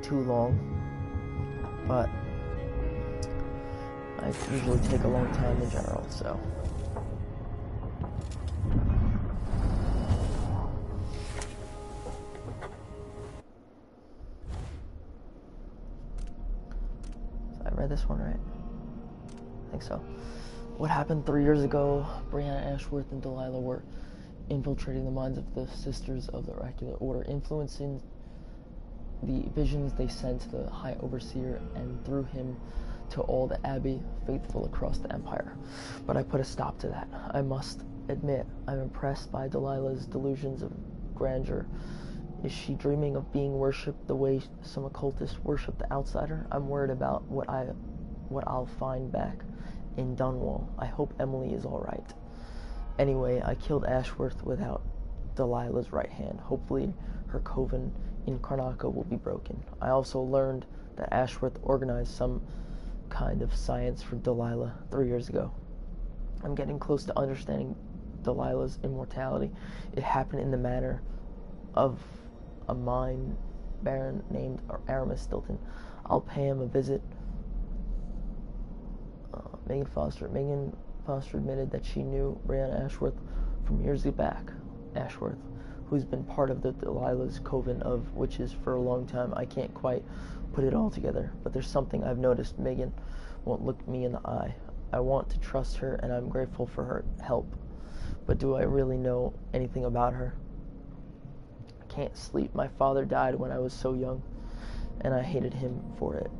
too long, but I usually take a long time in general, so. I read this one right? I think so. What happened 3 years ago, Brianna Ashworth and Delilah were infiltrating the minds of the Sisters of the Oracular Order, influencing the visions they sent to the High Overseer and through him to all the Abbey faithful across the Empire. But I put a stop to that. I must admit, I'm impressed by Delilah's delusions of grandeur. Is she dreaming of being worshipped the way some occultists worship the outsider? I'm worried about what I'll find back in Dunwall. I hope Emily is all right. Anyway, I killed Ashworth without Delilah's right hand. Hopefully her coven in Karnaca will be broken. I also learned that Ashworth organized some kind of science for Delilah 3 years ago. I'm getting close to understanding Delilah's immortality. It happened in the manner of a mine baron named Aramis Stilton. I'll pay him a visit. Megan Foster admitted that she knew Brianna Ashworth from years back. Ashworth, who's been part of the Delilah's coven of witches for a long time. I can't quite put it all together, but there's something I've noticed. Megan won't look me in the eye. I want to trust her, and I'm grateful for her help. But do I really know anything about her? I can't sleep. My father died when I was so young, and I hated him for it.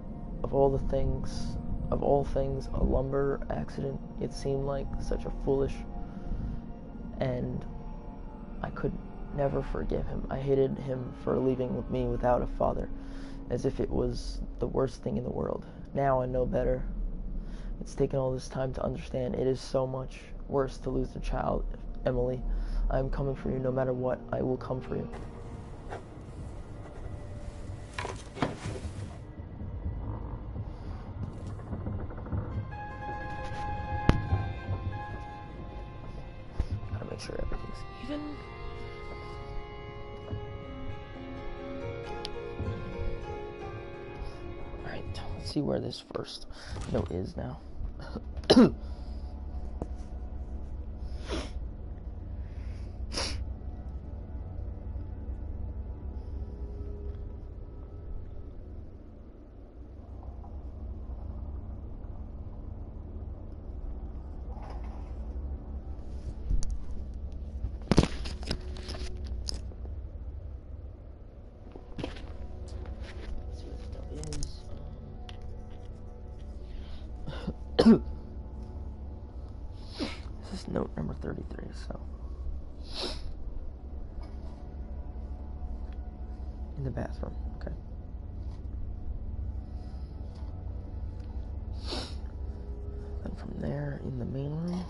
Of all things, a lumber accident. It seemed like such a foolish, and I could never forgive him. I hated him for leaving with me without a father, as if it was the worst thing in the world. Now I know better. It's taken all this time to understand. It is so much worse to lose a child. Emily, I am coming for you no matter what. I will come for you. Gotta make sure everything's even. Alright, let's see where this first note is now. This is note number 33, so. In the bathroom, okay. Then from there, in the main room.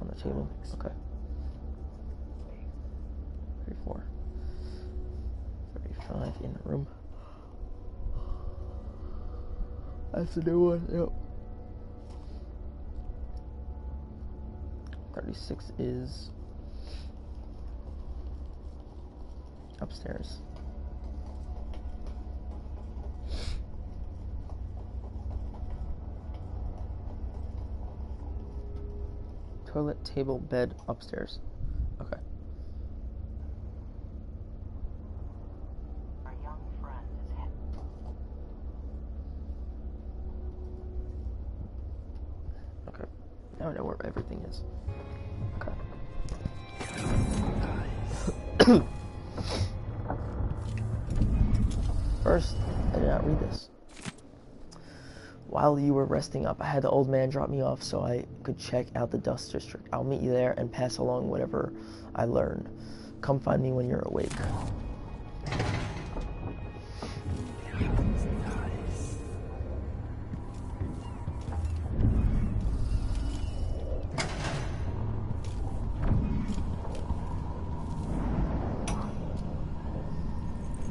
On the table, okay. 34. 35 in the room. That's the new one, yep. 36 is upstairs. Toilet, table, bed, upstairs. Okay. Our young friend is head. Okay. Now I know where everything is. Okay. First, I did not read this. While you were resting up, I had the old man drop me off so I could check out the dust district. I'll meet you there and pass along whatever I learn. Come find me when you're awake.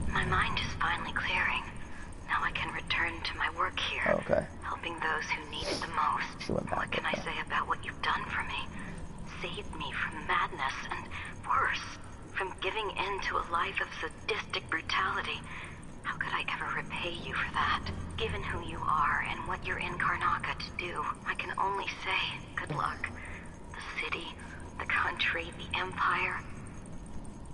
My mind is finally clearing. Now I can return to my work here. Okay. Helping those who need it the most. She went back What can I say about what you've done for me? Saved me from madness and worse, from giving in to a life of sadistic brutality. How could I ever repay you for that? Given who you are and what you're in Karnaca to do, I can only say, good luck. The city, the country, the empire,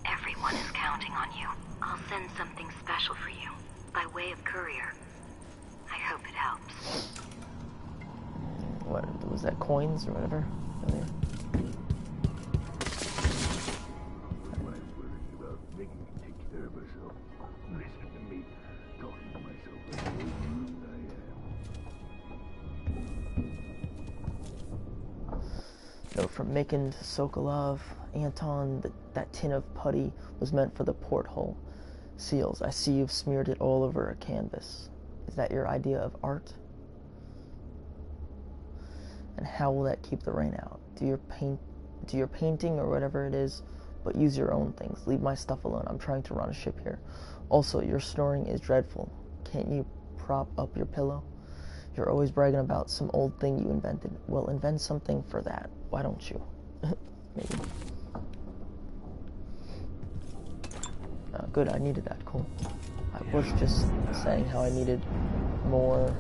everyone is counting on you. I'll send something special for you, by way of courier. I hope it helps. What was that? Coins or whatever? Earlier. Note from Mikin to Sokolov, Anton, that tin of putty was meant for the porthole seals. I see you've smeared it all over a canvas. Is that your idea of art? And how will that keep the rain out? Do your painting or whatever it is, but use your own things. Leave my stuff alone. I'm trying to run a ship here. Also, your snoring is dreadful. Can't you prop up your pillow? You're always bragging about some old thing you invented. Well, invent something for that. Why don't you? Maybe. Good, I needed that. Cool. I was just saying how I needed more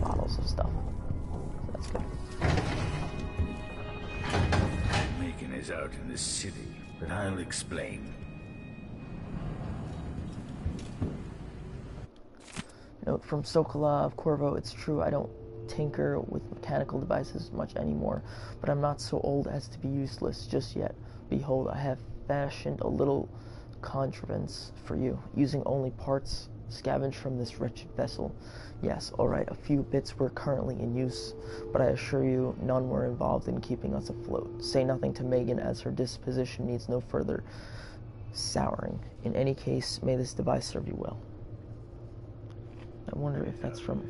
bottles of stuff. So that's good. Macon is out in the city, but I'll explain. Note from Sokolov, Corvo, it's true I don't tinker with mechanical devices much anymore, but I'm not so old as to be useless just yet. Behold, I have fashioned a little contrivance for you, using only parts scavenged from this wretched vessel. Yes, alright, a few bits were currently in use, but I assure you none were involved in keeping us afloat. Say nothing to Megan, as her disposition needs no further souring. In any case, may this device serve you well. I wonder if that's from...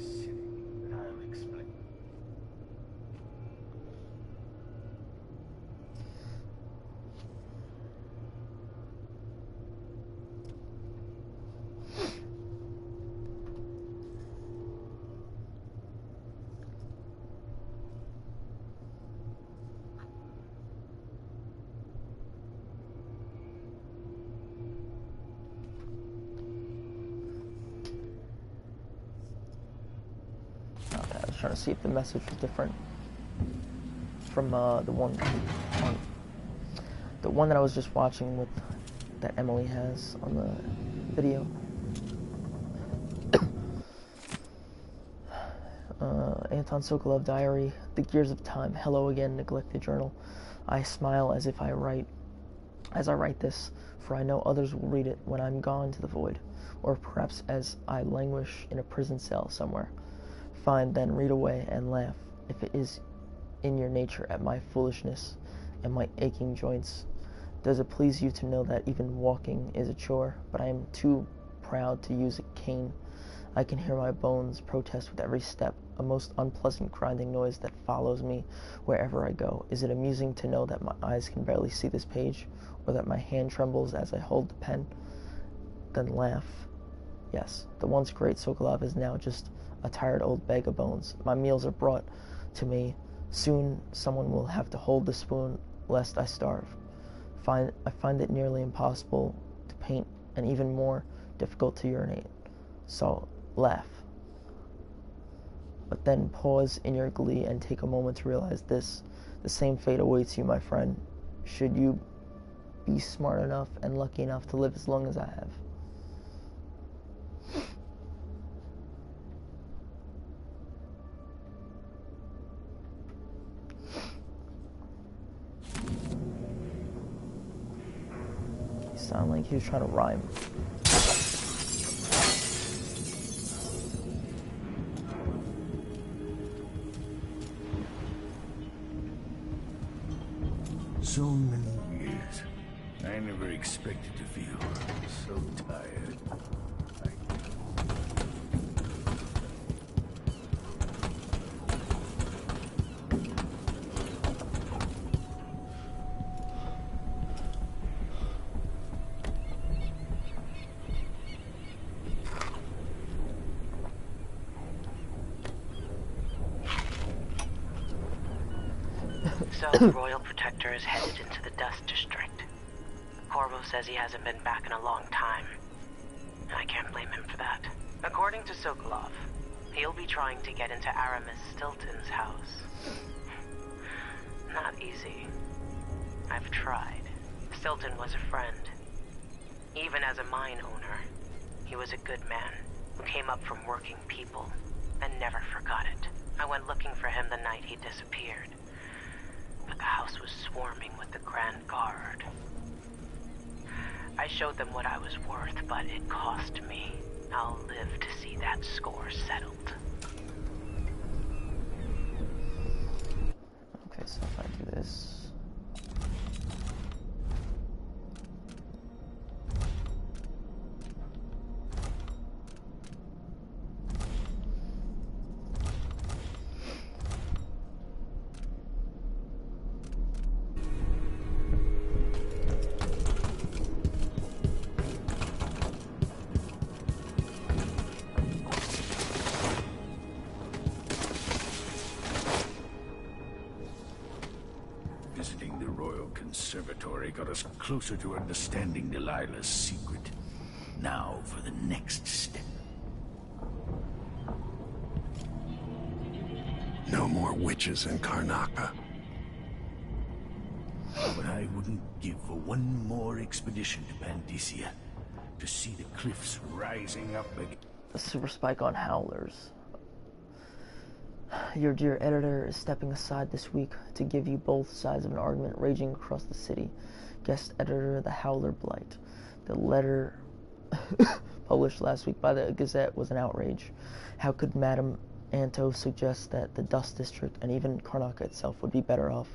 Trying to see if the message was different from the one that I was just watching with that Emily has on the video. Anton Sokolov diary, the gears of time. Hello again, neglected journal. I smile as I write this, for I know others will read it when I'm gone to the void, or perhaps as I languish in a prison cell somewhere. Fine, then, read away and laugh, if it is in your nature, at my foolishness and my aching joints. Does it please you to know that even walking is a chore, but I am too proud to use a cane? I can hear my bones protest with every step, a most unpleasant grinding noise that follows me wherever I go. Is it amusing to know that my eyes can barely see this page, or that my hand trembles as I hold the pen? Then laugh. Yes, the once great Sokolov is now just a tired old bag of bones. My meals are brought to me. Soon someone will have to hold the spoon, lest I starve. I find it nearly impossible to paint, and even more difficult to urinate. So, laugh. But then pause in your glee and take a moment to realize this. The same fate awaits you, my friend, should you be smart enough and lucky enough to live as long as I have. Sound like he was trying to rhyme. So many years. I never expected to feel so tired. So the Royal Protector is headed into the Dust District. Corvo says he hasn't been back in a long time. And I can't blame him for that. According to Sokolov, he'll be trying to get into Aramis Stilton's house. Not easy. I've tried. Stilton was a friend. Even as a mine owner, he was a good man who came up from working people and never forgot it. I went looking for him the night he disappeared. But the house was swarming with the Grand Guard. I showed them what I was worth, but it cost me. I'll live to see that score settled. Okay, so if I do this... Visiting the Royal Conservatory got us closer to understanding Delilah's secret. Now for the next step. No more witches in Karnaca. But I wouldn't give for one more expedition to Pandesia. To see the cliffs rising up again. The super spike on howlers. Your dear editor is stepping aside this week to give you both sides of an argument raging across the city. Guest editor, the Howler Blight. The letter published last week by the Gazette was an outrage. How could Madame Anto suggest that the Dust District and even Karnaca itself would be better off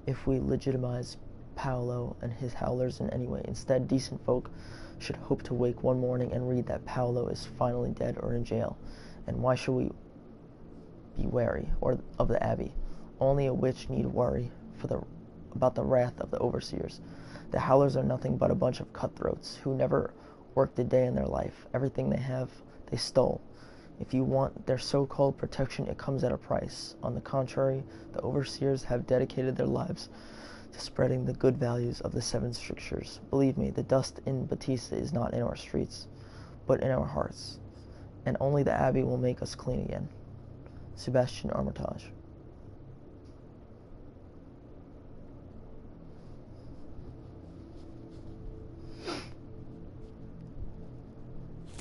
if we legitimize Paolo and his howlers in any way? Instead, decent folk should hope to wake one morning and read that Paolo is finally dead or in jail. And why should we be wary of the Abbey? Only a witch need worry about the wrath of the overseers. The howlers are nothing but a bunch of cutthroats who never worked a day in their life. Everything they have, they stole. If you want their so-called protection, it comes at a price. On the contrary, the overseers have dedicated their lives to spreading the good values of the Seven Strictures. Believe me, the dust in Batista is not in our streets, but in our hearts. And only the Abbey will make us clean again. Sebastian Armitage.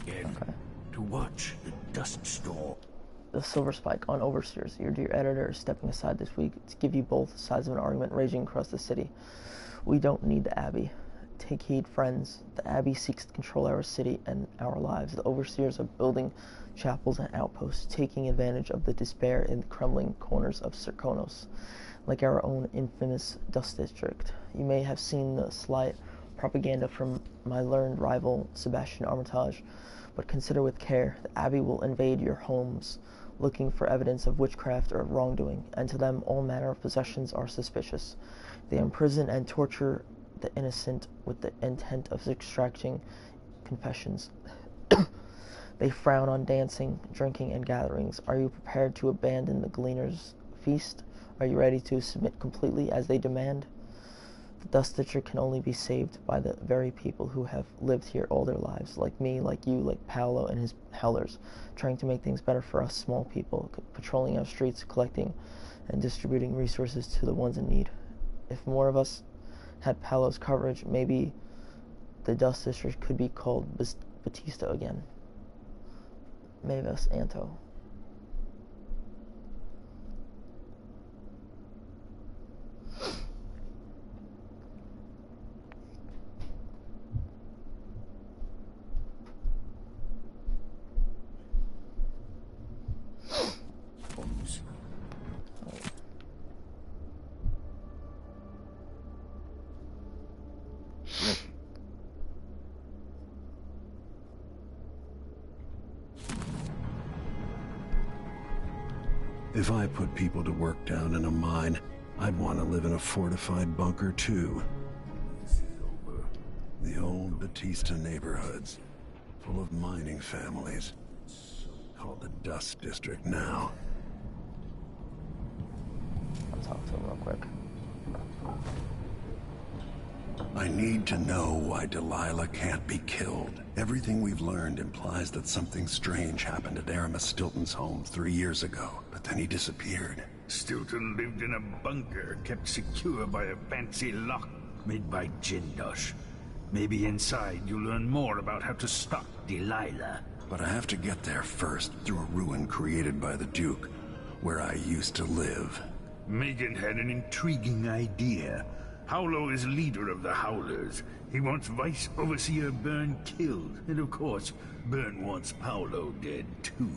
Again, to watch the dust storm. The Silver Spike on Overseers. Your dear editor is stepping aside this week to give you both sides of an argument raging across the city. We don't need the Abbey. Take heed, friends. The Abbey seeks to control our city and our lives. The Overseers are building chapels and outposts, taking advantage of the despair in the crumbling corners of Serkonos, like our own infamous Dust District. You may have seen the slight propaganda from my learned rival, Sebastian Armitage, but consider with care. The Abbey will invade your homes, looking for evidence of witchcraft or wrongdoing, and to them all manner of possessions are suspicious. They imprison and torture the innocent with the intent of extracting confessions. They frown on dancing, drinking, and gatherings. Are you prepared to abandon the Gleaner's feast? Are you ready to submit completely as they demand? The Dust District can only be saved by the very people who have lived here all their lives, like me, like you, like Paolo and his howlers, trying to make things better for us small people, patrolling our streets, collecting and distributing resources to the ones in need. If more of us had Paolo's coverage, maybe the Dust District could be called Batista again. Mavis Anto. If I put people to work down in a mine, I'd want to live in a fortified bunker too. This is over. The old Batista neighborhoods, full of mining families, called the Dust District now. I'll talk to him real quick. I need to know why Delilah can't be killed. Everything we've learned implies that something strange happened at Aramis Stilton's home 3 years ago, but then he disappeared. Stilton lived in a bunker kept secure by a fancy lock made by Jindosh. Maybe inside you'll learn more about how to stop Delilah. But I have to get there first, through a ruin created by the Duke, where I used to live. Megan had an intriguing idea. Paolo is leader of the Howlers. He wants Vice Overseer Byrne killed, and of course, Byrne wants Paolo dead too.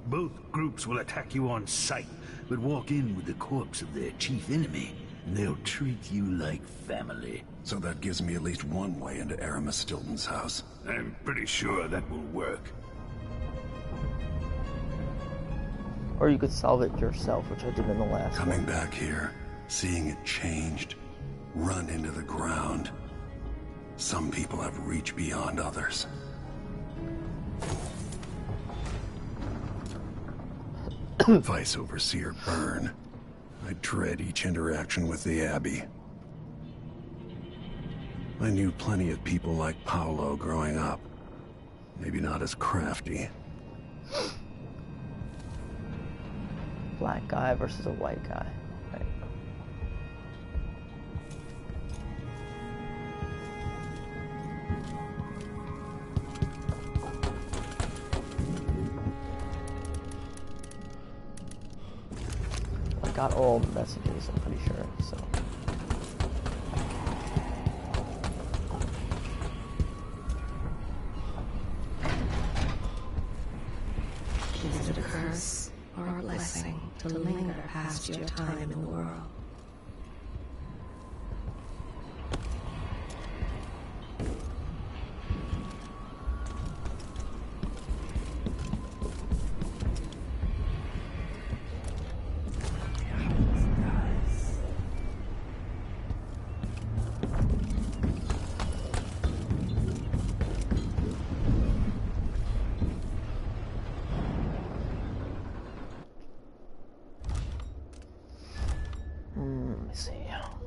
Both groups will attack you on sight, but walk in with the corpse of their chief enemy, and they'll treat you like family. So that gives me at least one way into Aramis Stilton's house. I'm pretty sure that will work. Or you could solve it yourself, which I did in the last Coming one. back here, seeing it changed, run into the ground. Some people have reach beyond others. Vice Overseer Byrne. I dread each interaction with the Abbey. I knew plenty of people like Paolo growing up. Maybe not as crafty. Black guy versus a white guy. Right. I got all the messages, I'm pretty sure, so. Is it a curse or a blessing to linger past your time in the world?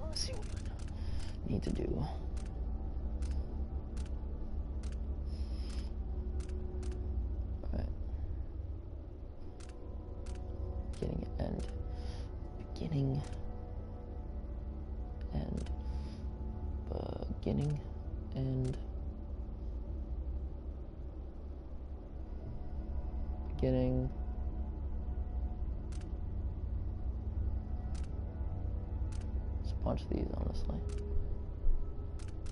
Let's see what I need to do. Alright. Beginning and beginning and beginning and beginning. Bunch of these, honestly.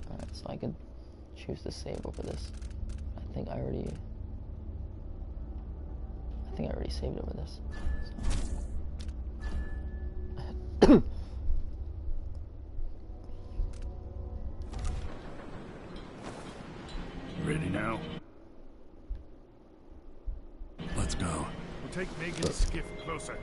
Alright, so I could choose to save over this. I think I already saved over this. So. Ready now? Let's go. We'll take Megan's skiff closer.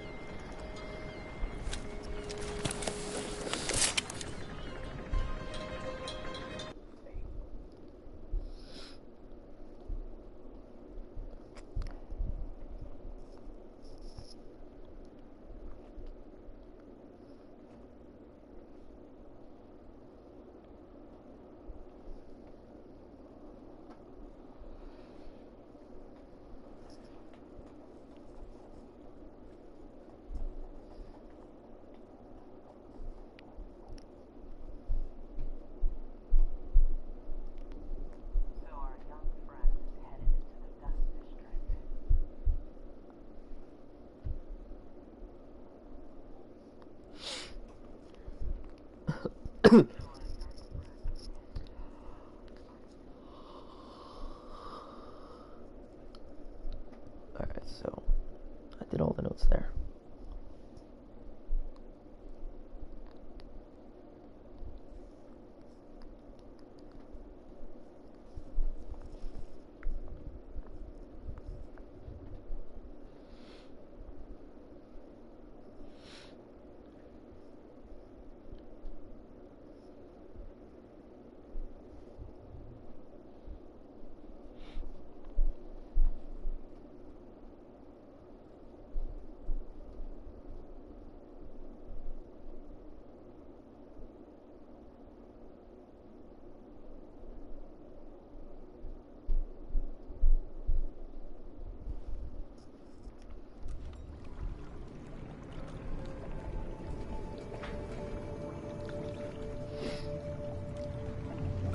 Alright, so I did all the notes there.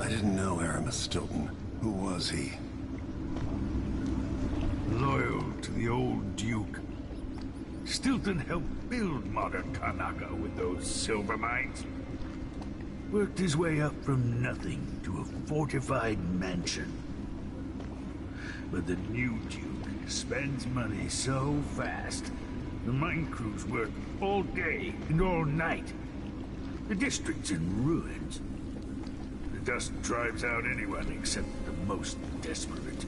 I didn't know Aramis Stilton. Who was he? Loyal to the old Duke. Stilton helped build modern Karnaca with those silver mines. Worked his way up from nothing to a fortified mansion. But the new Duke spends money so fast, the mine crews work all day and all night. The district's in ruins. The dust drives out anyone except the most desperate.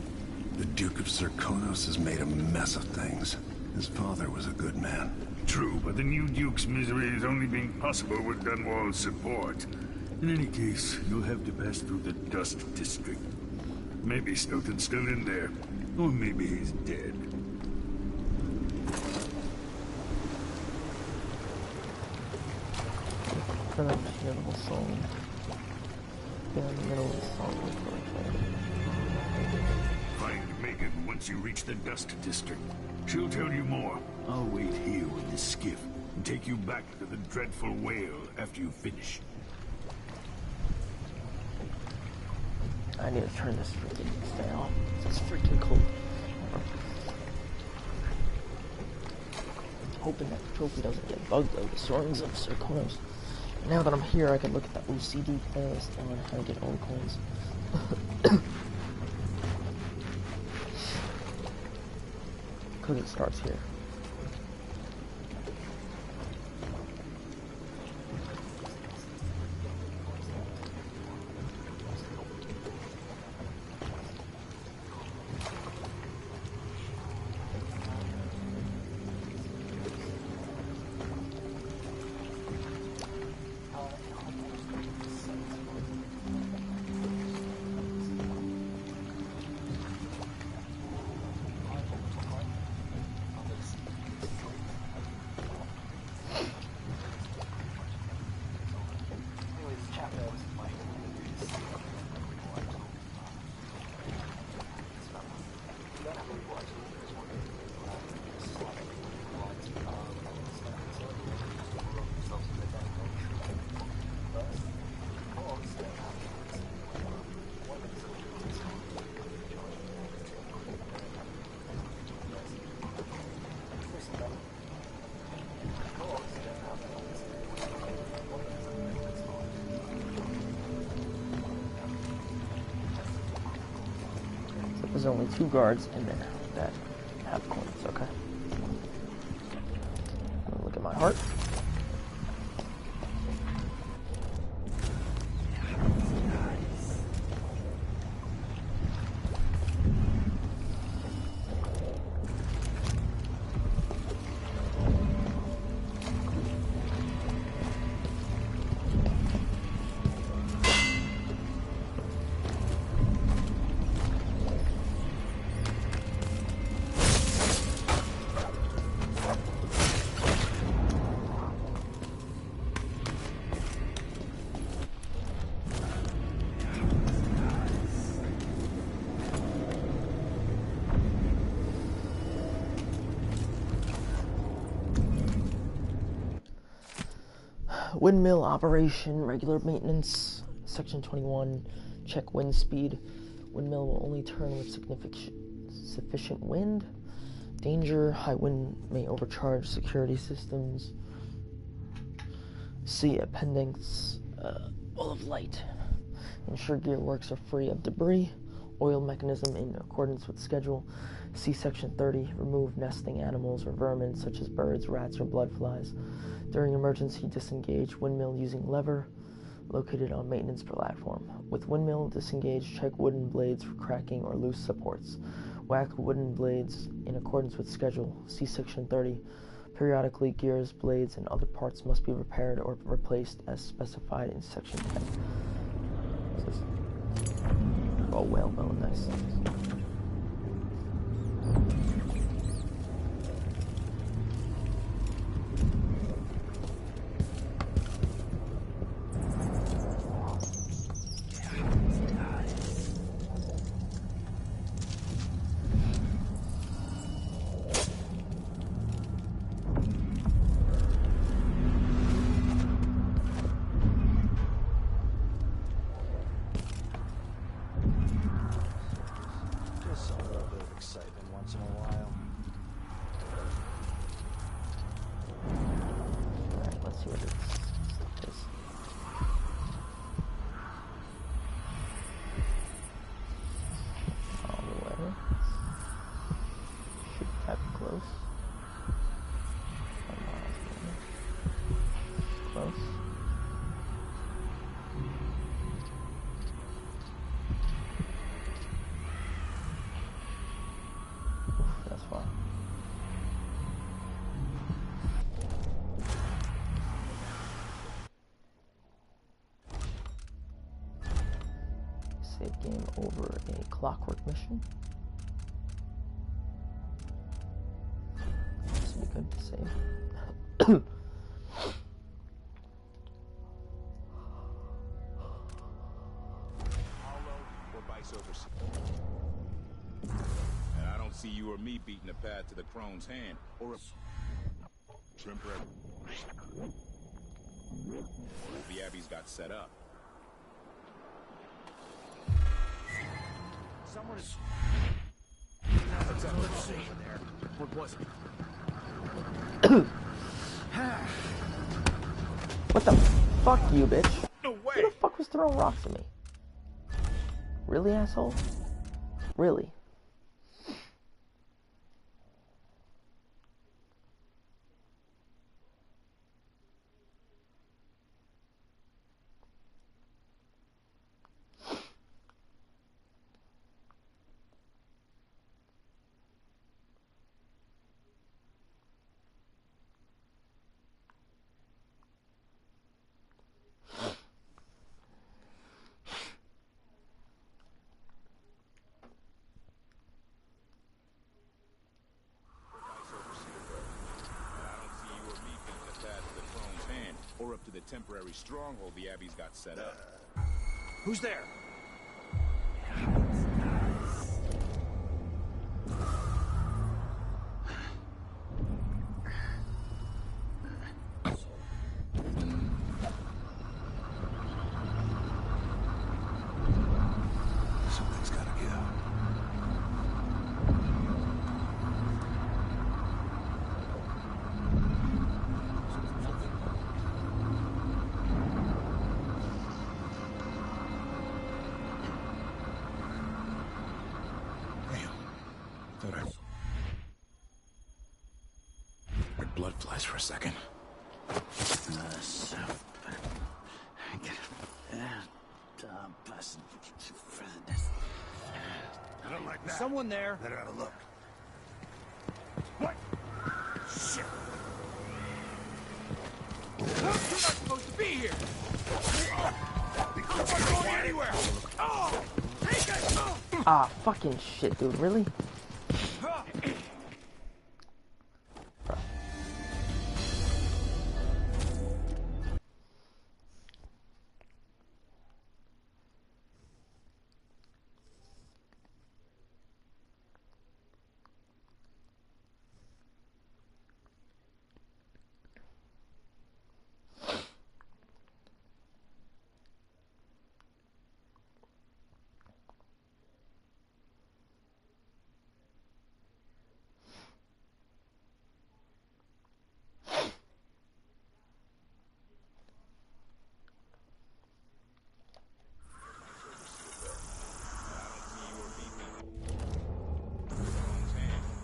The Duke of Serkonos has made a mess of things. His father was a good man. True, but the new Duke's misery has only been possible with Dunwall's support. In any case, you'll have to pass through the Dust District. Maybe Stilton's still in there, or maybe he's dead. Turn up the middle song. Yeah, in the middle of the song. Find Megan once you reach the Dust District. She'll tell you more. I'll wait here with the skiff and take you back to the dreadful whale after you finish. I need to turn this freaking fan off. It's freaking cold. Hoping that the trophy doesn't get bugged like the Storms of Serkonos. Now that I'm here, I can look at the OCD playlist on how to get old coins. Because it starts here. There's only 2 guards in there that have coins, okay? Look at my heart. Windmill operation, regular maintenance, section 21, check wind speed. Windmill will only turn with sufficient wind. Danger, high wind may overcharge security systems. See appendix, full of light. Ensure gearworks are free of debris. Oil mechanism in accordance with schedule. See section 30, remove nesting animals or vermin such as birds, rats, or bloodflies. During emergency, disengage windmill using lever located on maintenance platform. With windmill disengage, check wooden blades for cracking or loose supports. Whack wooden blades in accordance with schedule. See section 30. Periodically, gears, blades, and other parts must be repaired or replaced as specified in section 10. What's this? Oh, well, nice. save game over a clockwork mission. This would be good to save. And I don't see you or me beating the path to the crone's hand, or a temporary. The Abbey's got set up. Someone is. Let's see. What was it? What the fuck, you bitch? No way! Who the fuck was throwing rocks at me? Really, asshole? Really? Or up to the temporary stronghold the Abbey's got set up. Who's there? Something's gotta give. My blood flies for a second. I don't like that. Someone there. Better have a look. What? Shit. You're not supposed to be here. I'm not going anywhere. Oh, take it. Oh. Ah, fucking shit, dude. Really?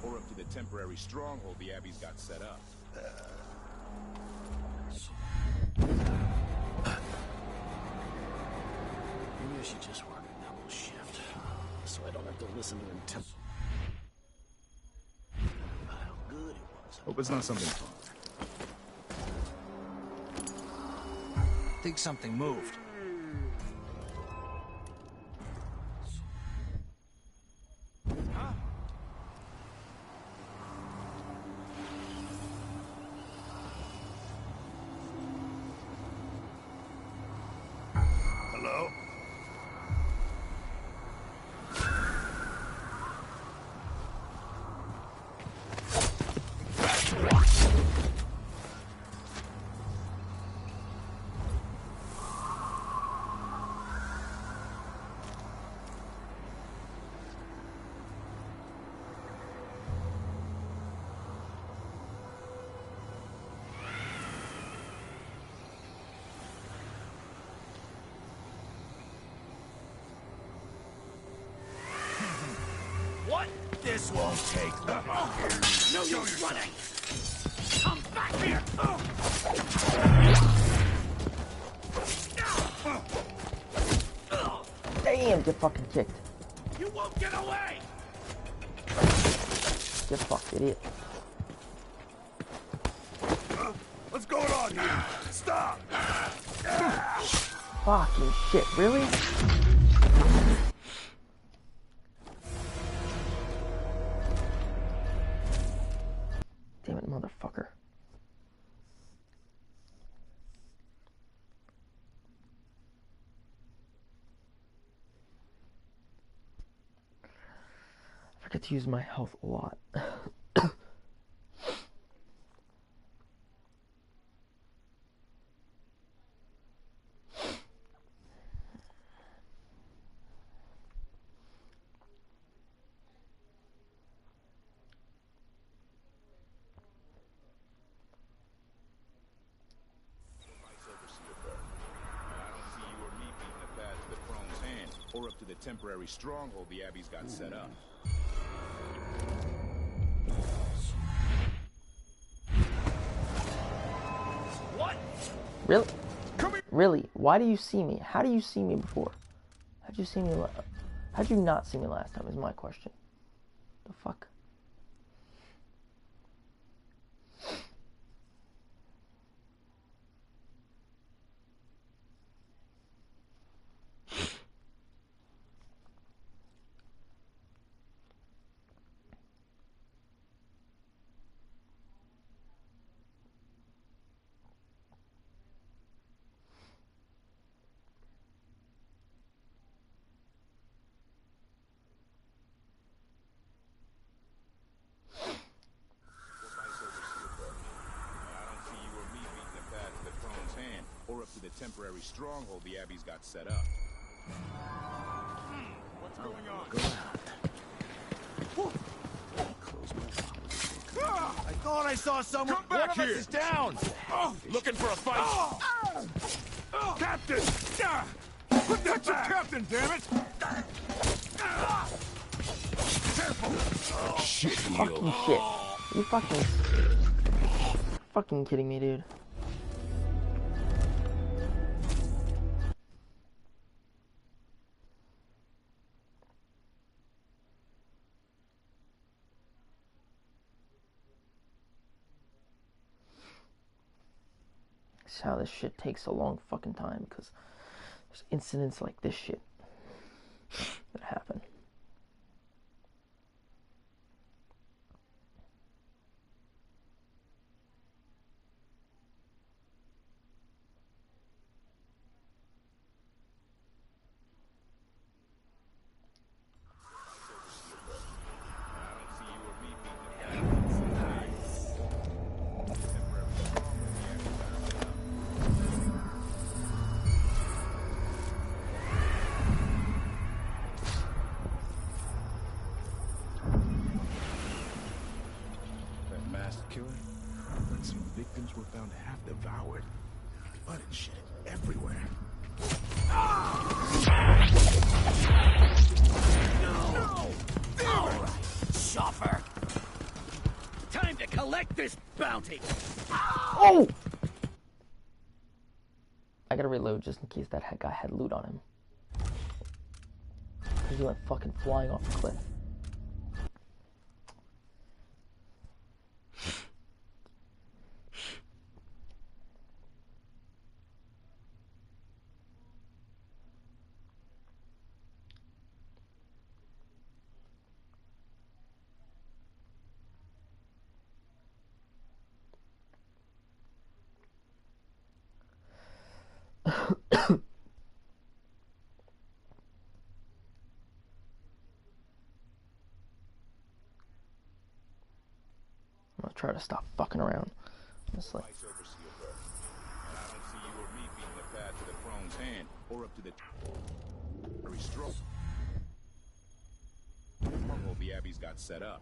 Or up to the temporary stronghold the Abbey's got set up. Maybe I should just work a double shift, so I don't have to listen to him tell how good it was. Hope it's not something fun. Think something moved. Hello? What? This won't take long. No use running. Come back here. Damn, get fucking kicked. You won't get away. Get fucked, idiot. What's going on here? Stop! Fucking shit, really? motherfucker. I forget to use my health a lot. Or up to the temporary stronghold the Abbey's got set up. What? Really? Really? Why do you see me? How do you see me before? How'd you see me? How'd you not see me last time? Is my question. The fuck? Or up to the temporary stronghold the Abbey's got set up. What's going on? I thought I saw someone. Come back One of here. us is down. Looking for a fight? Captain! Put that back. Captain, damn it! Careful! Shit, Fucking shit. You fucking kidding me, dude. That's how this shit takes a long fucking time, because there's incidents like this shit that happen. Killer, and some victims were found half devoured. Blood and shit everywhere. No! All right, Shopper. Time to collect this bounty. Oh! I gotta reload just in case that guy had loot on him. He went fucking flying off the cliff. I'm gonna try to stop fucking around. Honestly. I don't see you or me beating the path to the Crone's hand, or up to the very strong stronghold the Abbey's got set up.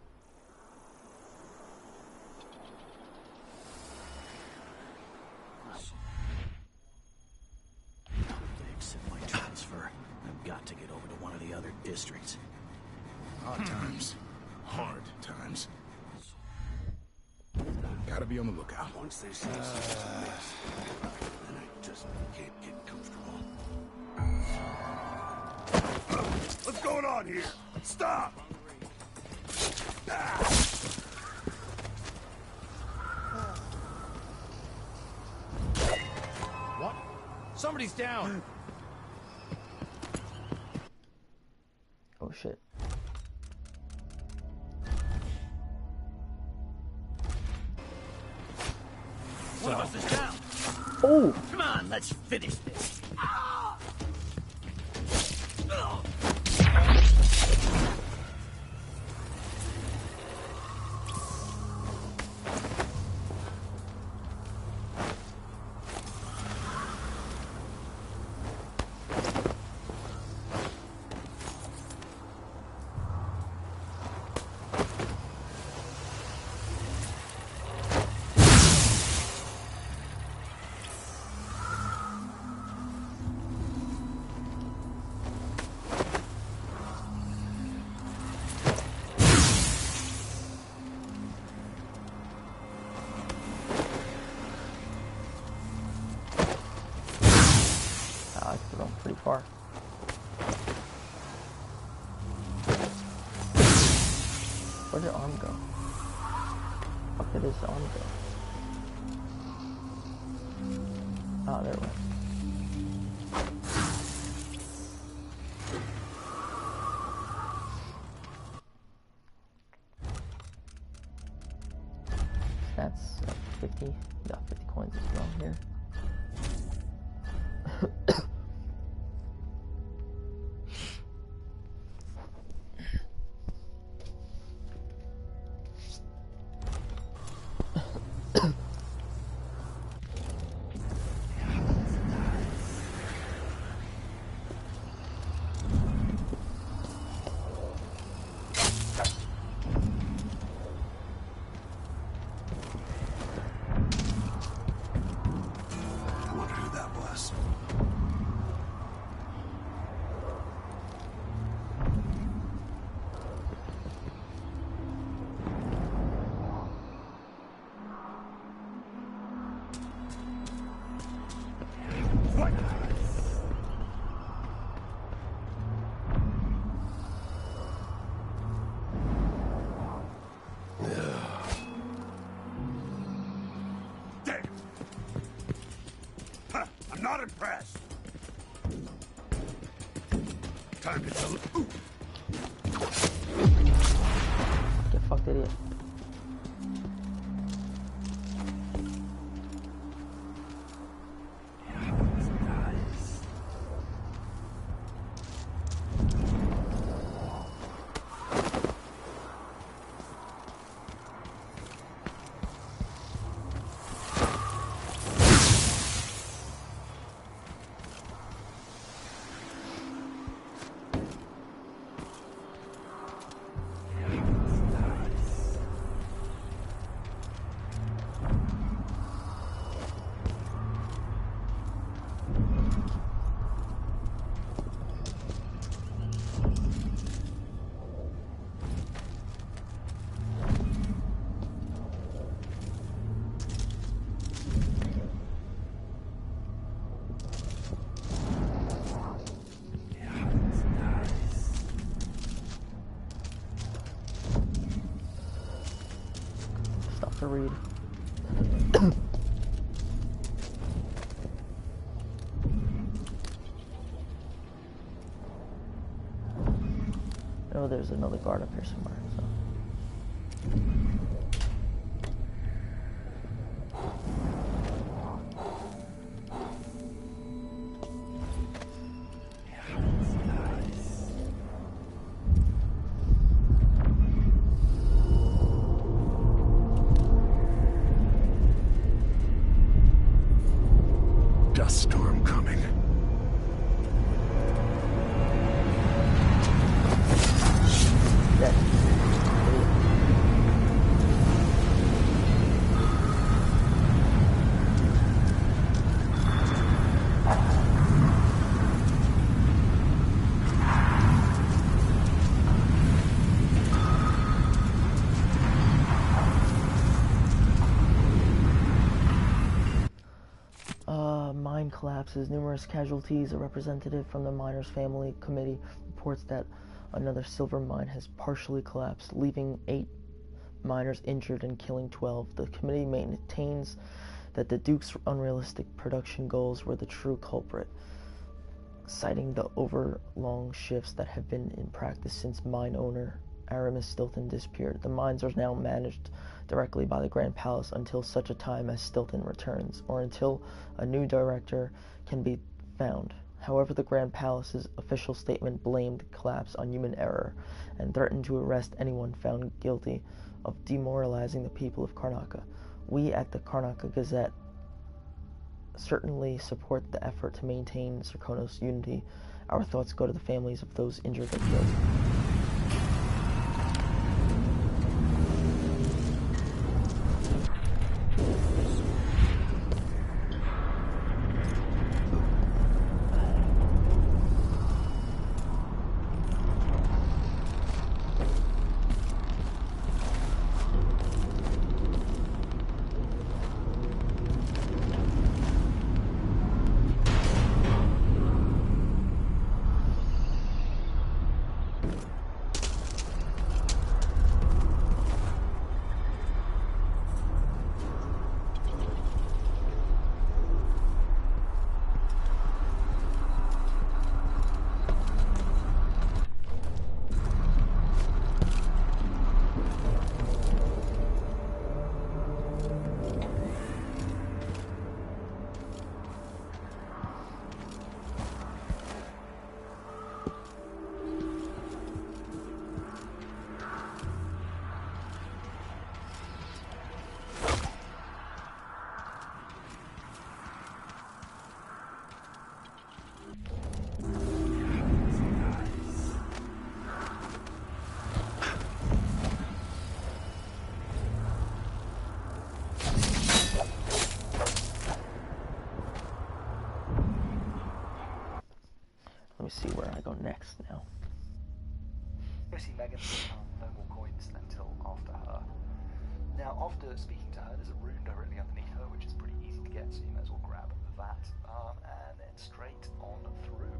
Accept my transfer. I've got to get over to one of the other districts. Hard times. Hard times. Gotta be on the lookout. Once they see us, it's a mess. And I just can't get comfortable. What's going on here? Stop! What? Somebody's down! Oh shit. Oh! Come on, let's finish this. I can run pretty far. Where'd your arm go? Fuck did his arm go? Oh, there it went. That's 50. You got 50 coins as well here. I wonder who that was. I'm not impressed. Time to tell. Get fucked, idiot. Stuff to read. Oh, there's another guard up here somewhere, so. Dust storm coming. Dead. Mine collapses. Numerous casualties. A representative from the miners' family committee reports that another silver mine has partially collapsed, leaving 8 miners injured and killing 12. The committee maintains that the Duke's unrealistic production goals were the true culprit, citing the overlong shifts that have been in practice since mine owner Aramis Stilton disappeared. The mines are now managed directly by the Grand Palace until such a time as Stilton returns, or until a new director can be found. However, the Grand Palace's official statement blamed the collapse on human error and threatened to arrest anyone found guilty of demoralizing the people of Karnaca. We at the Karnaca Gazette certainly support the effort to maintain Serkonos unity. Our thoughts go to the families of those injured or killed. Let me see where I go next now. You see Megan, no more coins until after her. Now, after speaking to her, there's a room directly underneath her, which is pretty easy to get, so you may as well grab that, and then straight on through.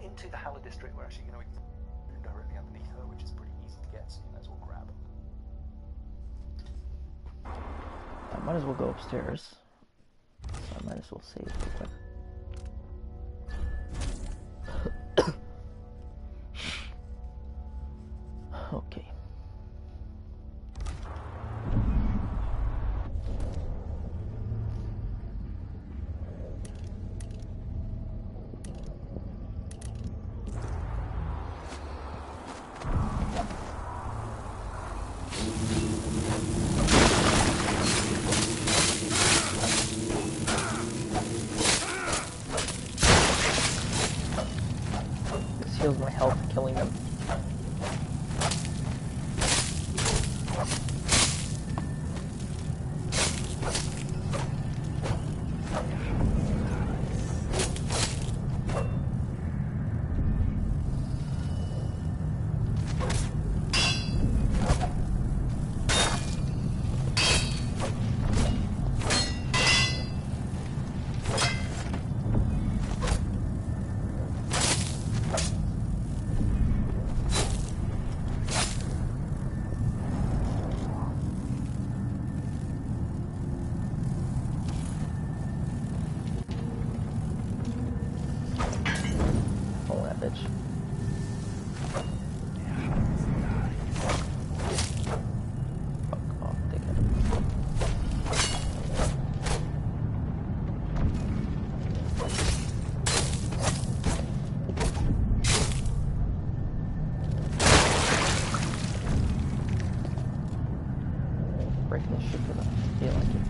Into the Howler District, we're actually going to room directly underneath her, which is pretty easy to get, so you may as well grab. I might as well go upstairs. So I might as well save real quick. Okay. This heals my health, killing them. Breaking this shit for them. Feel like it.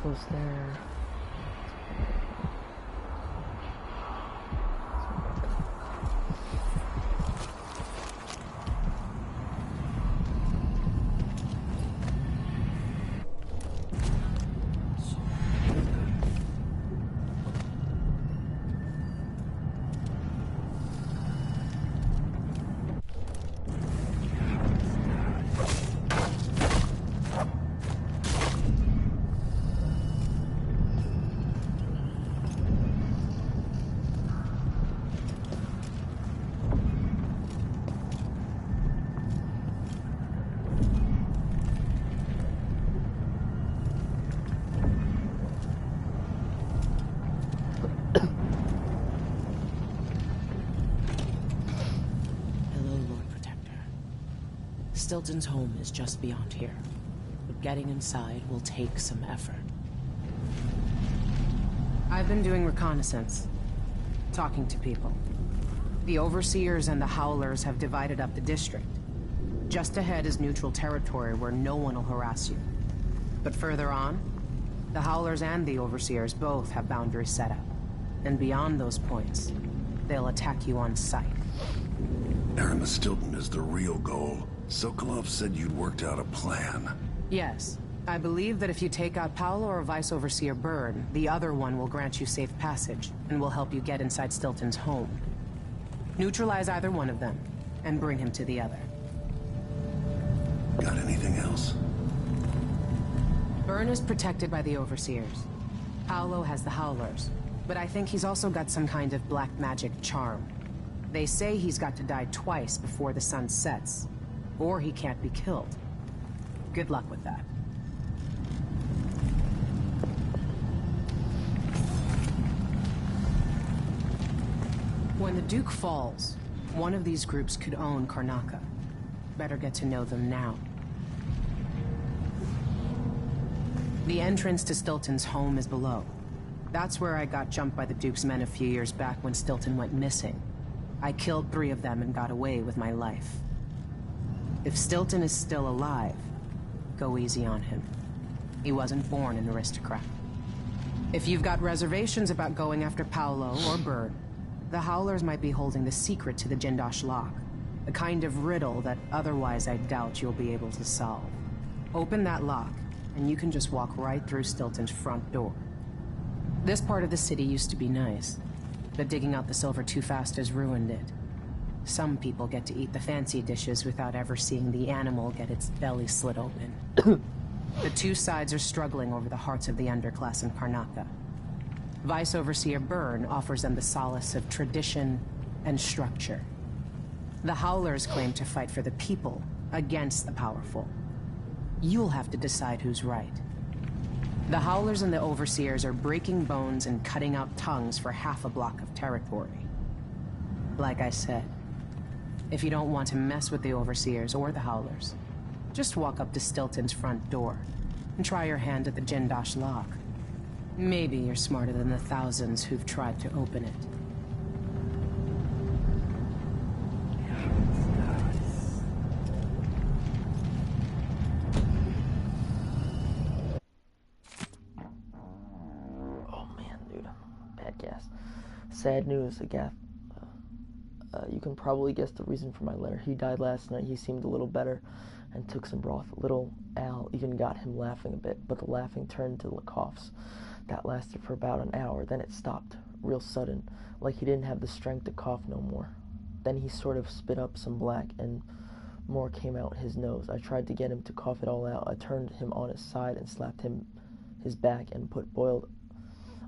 close there. Stilton's home is just beyond here, but getting inside will take some effort. I've been doing reconnaissance, talking to people. The Overseers and the Howlers have divided up the district. Just ahead is neutral territory where no one will harass you. But further on, the Howlers and the Overseers both have boundaries set up. And beyond those points, they'll attack you on sight. Aramis Stilton is the real goal. Sokolov said you'd worked out a plan. Yes. I believe that if you take out Paolo or Vice Overseer Byrne, the other one will grant you safe passage, and will help you get inside Stilton's home. Neutralize either one of them, and bring him to the other. Got anything else? Byrne is protected by the Overseers. Paolo has the Howlers, but I think he's also got some kind of black magic charm. They say he's got to die twice before the sun sets, or he can't be killed. Good luck with that. When the Duke falls, one of these groups could own Karnaca. Better get to know them now. The entrance to Stilton's home is below. That's where I got jumped by the Duke's men a few years back when Stilton went missing. I killed 3 of them and got away with my life. If Stilton is still alive, go easy on him. He wasn't born an aristocrat. If you've got reservations about going after Paolo or Byrne, the Howlers might be holding the secret to the Jindosh lock, a kind of riddle that otherwise I doubt you'll be able to solve. Open that lock, and you can just walk right through Stilton's front door. This part of the city used to be nice, but digging out the silver too fast has ruined it. Some people get to eat the fancy dishes without ever seeing the animal get its belly slit open. The two sides are struggling over the hearts of the underclass in Karnaca. Vice Overseer Byrne offers them the solace of tradition and structure. The Howlers claim to fight for the people against the powerful. You'll have to decide who's right. The Howlers and the Overseers are breaking bones and cutting out tongues for half a block of territory. Like I said, if you don't want to mess with the Overseers or the Howlers, just walk up to Stilton's front door and try your hand at the Jindosh lock. Maybe you're smarter than the thousands who've tried to open it. Oh man, dude. Bad gas. Sad news, Agath. You can probably guess the reason for my letter. He died last night. He seemed a little better and took some broth. Little Al even got him laughing a bit, but the laughing turned to coughs. That lasted for about an hour. Then it stopped, real sudden, like he didn't have the strength to cough no more. Then he sort of spit up some black, and more came out his nose. I tried to get him to cough it all out. I turned him on his side and slapped him his back and put boiled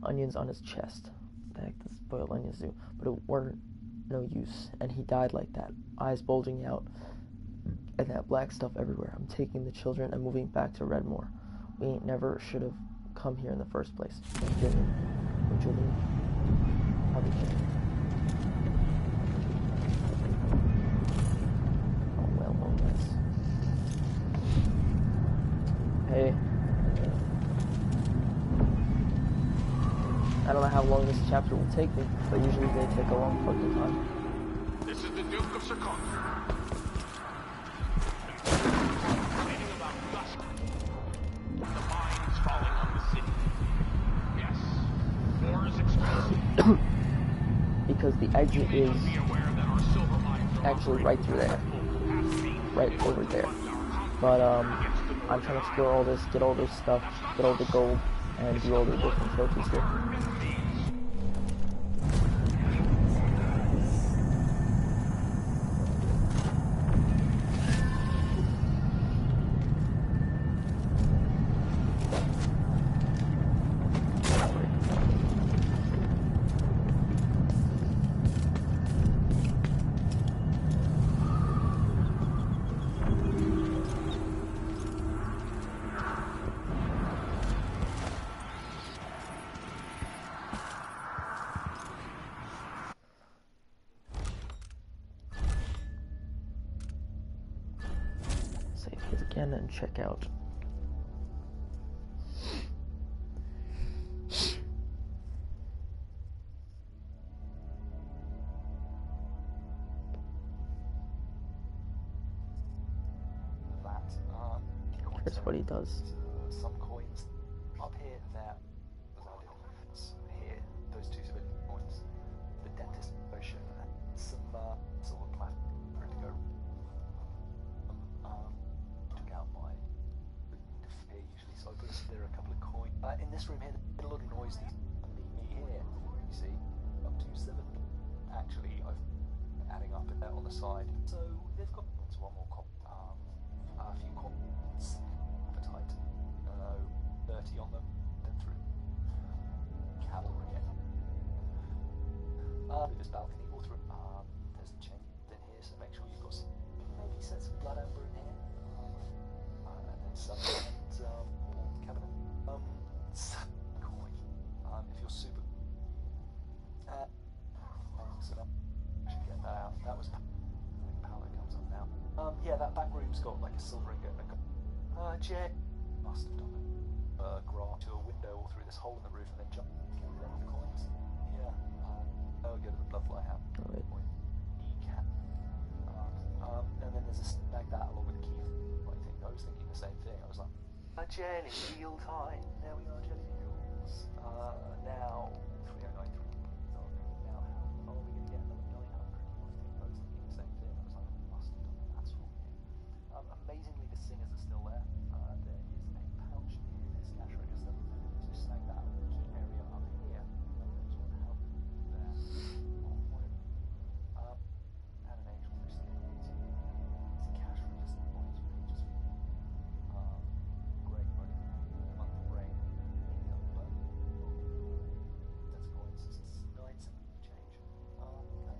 onions on his chest. The heck does boiled onions do? But it weren't no use, and he died like that, eyes bulging out, and that black stuff everywhere. I'm taking the children and moving back to Redmore. We ain't never should have come here in the first place. Julian, probably should. Oh well, oh yes. Hey. I don't know how long this chapter will take me, but usually they take a long fucking time. This is the Duke of Circon. Reading about dusk. The mines falling on the city. the exit is actually right through there. Right over there. But, I'm trying to explore all this, get all this stuff, get all the gold, and do all the different trophies here. Again and check out. Here's what he does. Some coins up here, there. Here, those two civilian coins. The dentist potion, some sort of plastic ready to go. Took out my here usually, so I put there a couple of coins. In this room here, there's a lot of noise. Me here, you see, up to 7. Actually, I've been adding up there on the side. So they've got one more a few coins. Appetite. 30 on them. Then through cavalry. This balcony all through. There's the chain in here, so make sure you've got some, maybe set some blood amber in here. And then some cabinet. Coin. If you're super. So that should get that out. That was power comes up now. Yeah, that back room's got like a silver ingot and a Jay must have done it. Grant to a window all through this hole in the roof and then jump through them with coins. Yeah. Go to the bloodfly house. Right. And then there's a snag that along with the key. I was thinking the same thing. I was like, jelly deal time. There we are, jelly deals. Now 3093. Now how are we going to get another 900? I was thinking the same thing. I was like, I must have done that. That's wrong here. Amazingly, the singers are still there. There is a pouch in this cash register. So snag that key area up here. There's one help there. And an angel through skin. It's a cash register. Points pages. Great, right? The month of rain. But that's coins. It's 9 cents change. Okay,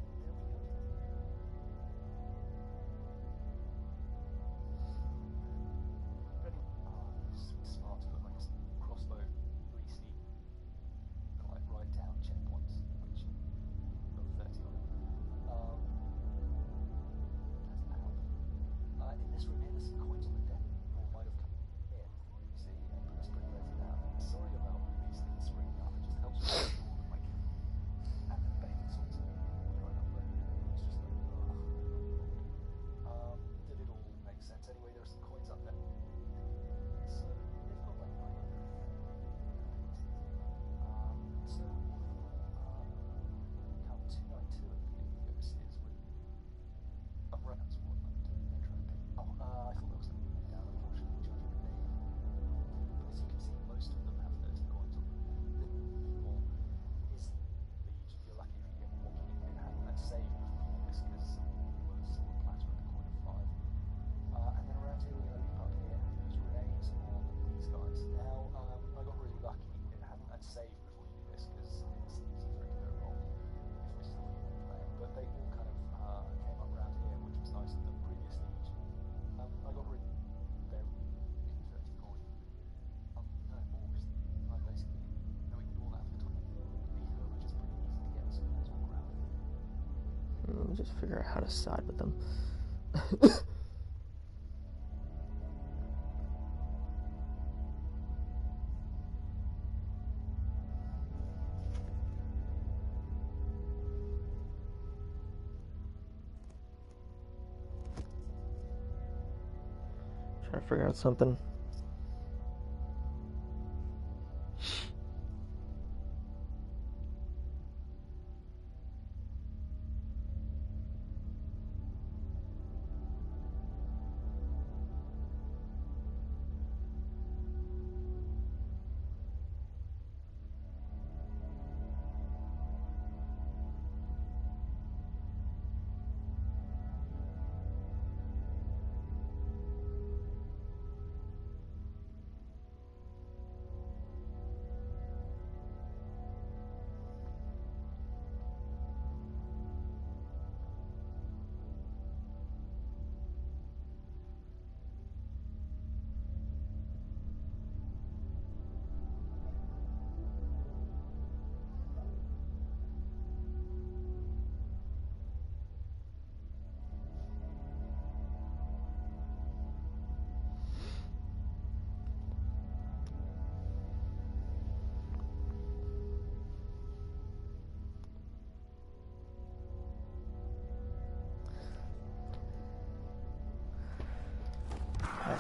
there we go. Smart to put like a crossbow, 3C, and like write down checkpoints, which got 30 on it. That's help. In this room here, there's some coins on the deck, or might have come here. You see, and put a spring laser down. Sorry about these things springing up. It just helps me make sure that my and then bathing salts right up there. It's just like, did it all make sense? Anyway, there are some coins up there. So they've got like 900. So count 292 I believe the overseers with. I'm right, that's what I'm doing. They're trying to pick. I thought that was going to be down, unfortunately, judging the name. But as you can see, most of them have 30 coins on them. More is the you're lucky if you get one. It had that save before this because it was silver platter and a coin of 5. And then around here we're going to leap up here and use grenades on these guys. Now, I got really lucky. It hadn't had save before you do this because it's easy for it to go wrong if we still keep on playing. But they all kind of came up around here, which was nice of them previously. I got really very 30 coin. No more because I basically we can do all that for the time. Lethal, which is pretty easy to get, so that's all grab. Let me just figure out how to side with them. Trying to figure out something.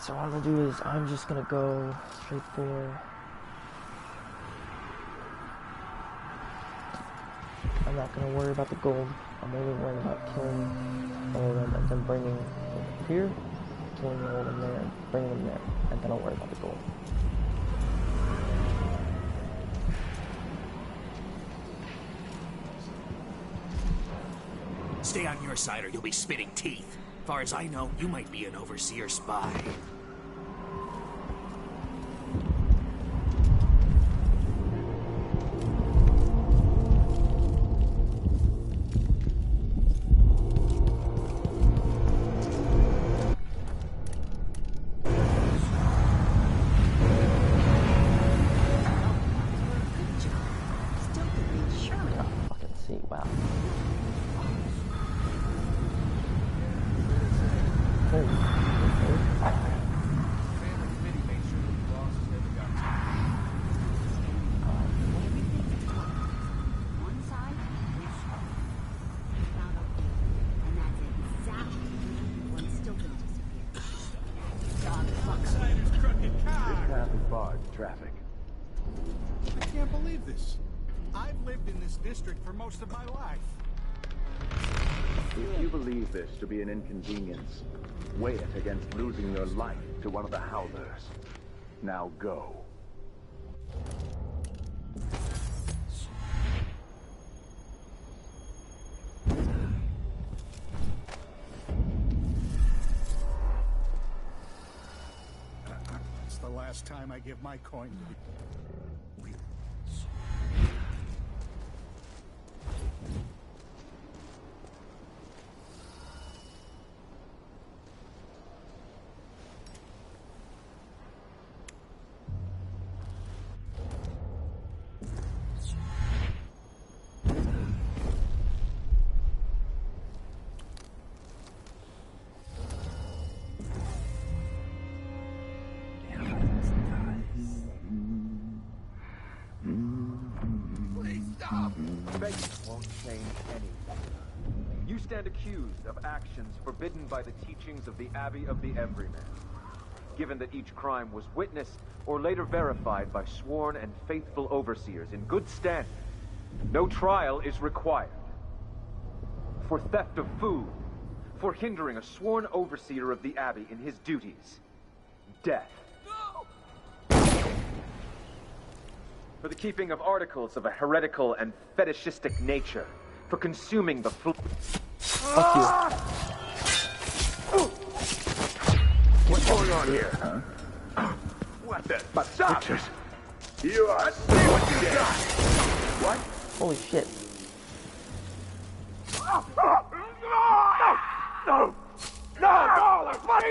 Alright, so what I'm gonna do is I'm just gonna go straight for... I'm not gonna worry about the gold. I'm only worried about killing all of them and then bringing them here, killing all of them there, and bringing them there, and then I'll worry about the gold. Stay on your side or you'll be spitting teeth. Far as I know, you might be an overseer spy. Traffic. I can't believe this. I've lived in this district for most of my life. If you believe this to be an inconvenience, weigh it against losing your life to one of the Howlers. Now go. It's the last time I give my coin to you. Begging won't change anything. You stand accused of actions forbidden by the teachings of the Abbey of the Everyman. Given that each crime was witnessed or later verified by sworn and faithful overseers in good standing, no trial is required. For theft of food, for hindering a sworn overseer of the Abbey in his duties, death. For the keeping of articles of a heretical and fetishistic nature, for consuming the Fuck you. What's going on here, huh? What the? But stop! You are... See what you got! What? Holy shit. No! No! No! They're fucking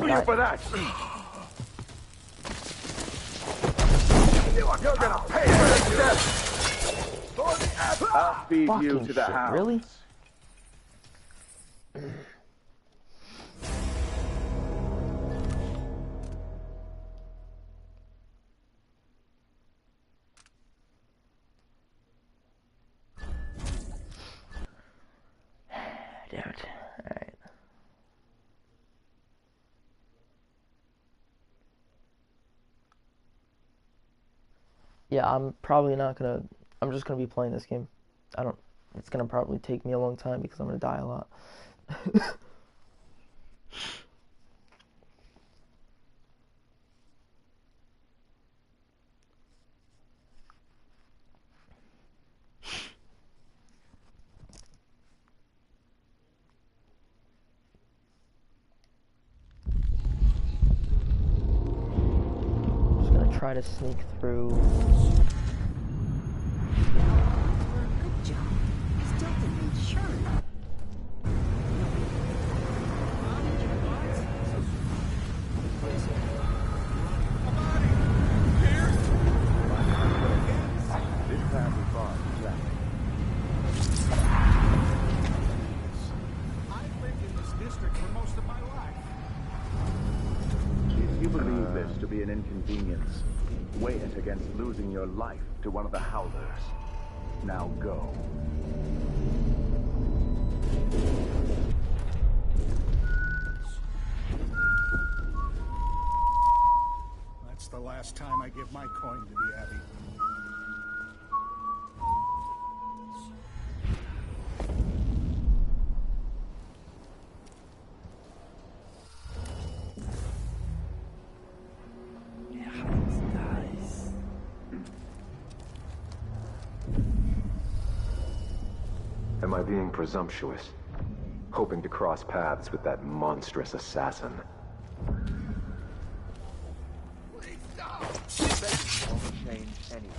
me! You for that! You're gonna pay for this death! I'll feed you to the house. Really? Damn it. Alright. Yeah, I'm probably not gonna... I'm just gonna be playing this game. It's gonna probably take me a long time because I'm gonna die a lot. Try to sneak through. Good job. Still didn't make sure. This path is far from traffic. I've lived in this district for most of my life. If you believe this to be an inconvenience, weigh it against losing your life to one of the Howlers. Now go. give my coin to the Abbey. Am I being presumptuous? Hoping to cross paths with that monstrous assassin? Won't change anything.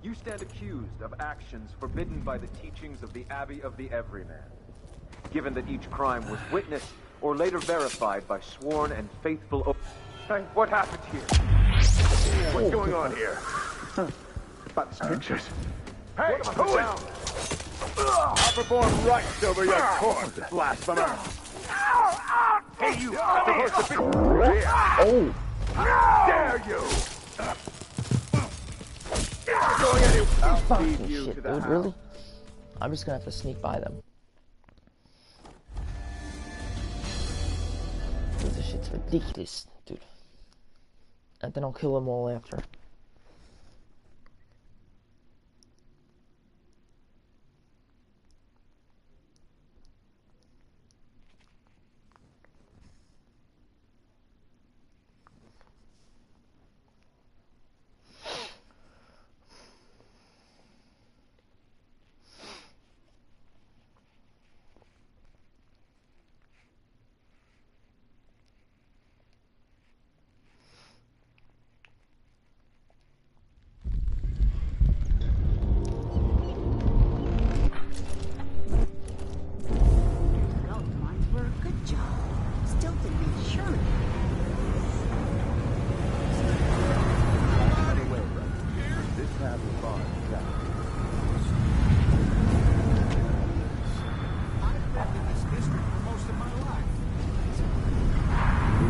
You stand accused of actions forbidden by the teachings of the Abbey of the Everyman. Given that each crime was witnessed or later verified by sworn and faithful Hey, what happened here? What's going on here? But pictures. Hey, who is... I'll perform rites over your corpse, blasphemer! Hey, you! Supposed to be here! Oh! Dare you! Going anywhere! I'll Fucking feed you shit, to the dude, house. really? I'm just gonna have to sneak by them. This shit's ridiculous, dude. And then I'll kill them all after.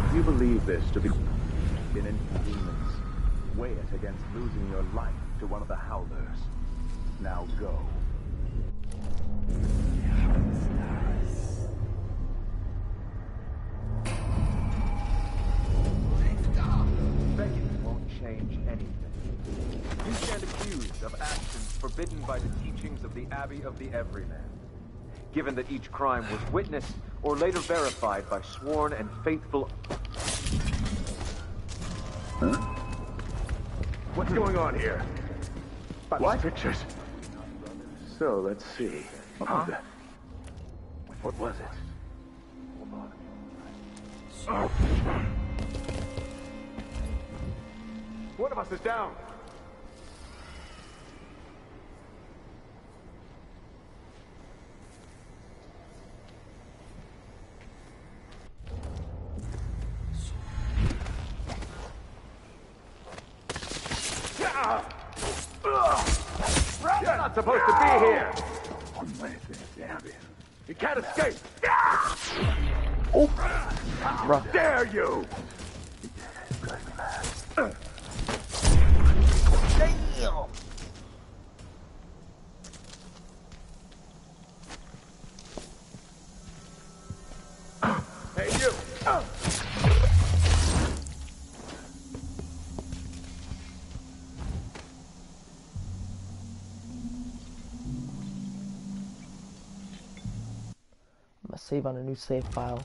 If you believe this to be an inconvenience, weigh it against losing your life to one of the Howlers. Now go. Begging won't change anything. You stand accused of actions forbidden by the teachings of the Abbey of the Everyman. Given that each crime was witnessed or later verified by sworn and faithful... Huh? What's going on here? What? Pictures. So, let's see. Huh? What was it? Hold on. One of us is down. You're not supposed to be here! You can't escape! Oh! How dare you! Damn! Hey, you! I'm gonna save on a new save file.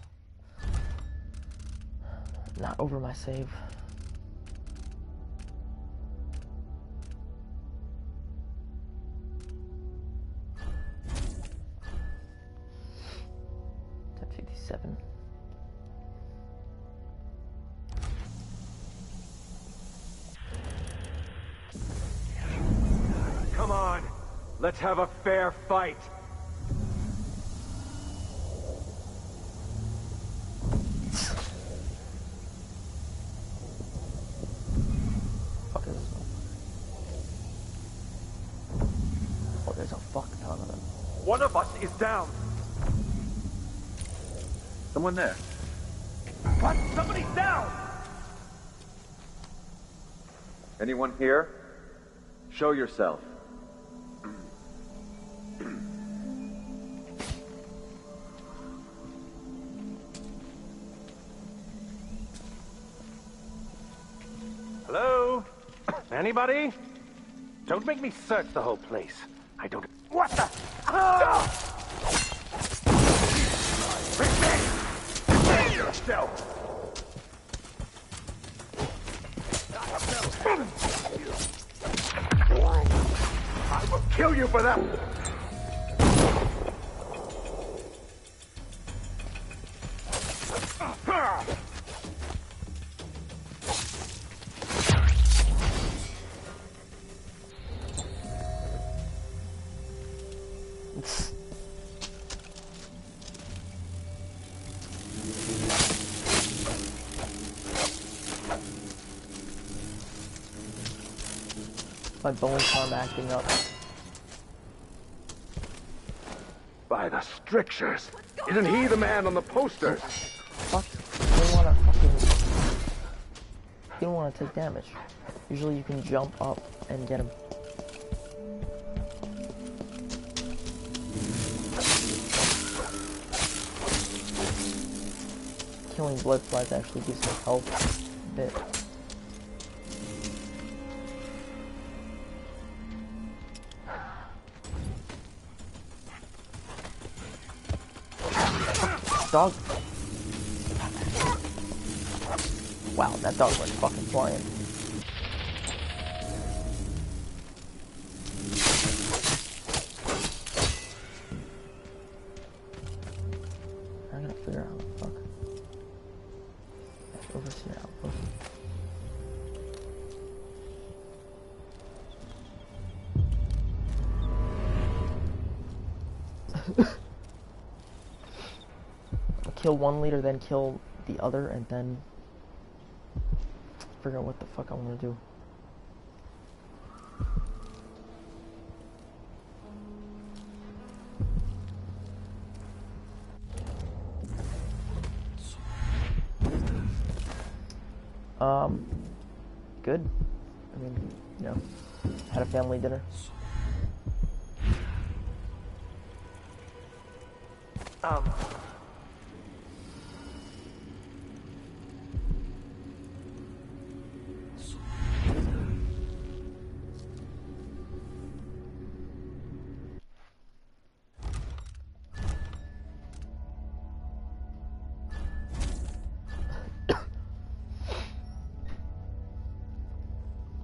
Not over my save. Tab 57. Come on! Let's have a fair fight! Fuck is this one? Oh, there's a fuck ton of them. One of us is down! Someone there. What? Somebody's down! Anyone here? Show yourself. Hello? Anybody? Don't make me search the whole place. I don't... What the... Ah! Prepare yourself! I will kill you for that! My bones aren't acting up. By the strictures! Isn't he the man on the posters? Fuck. You don't wanna fucking... You don't wanna take damage. Usually you can jump up and get him. Killing blood flies actually gives me health a bit. Dog. Wow, that dog went fucking flying. I gotta figure out how the fuck. That's overseer outpost. Kill one leader, then kill the other, and then figure out what the fuck I want to do. Good. I mean, you know, had a family dinner.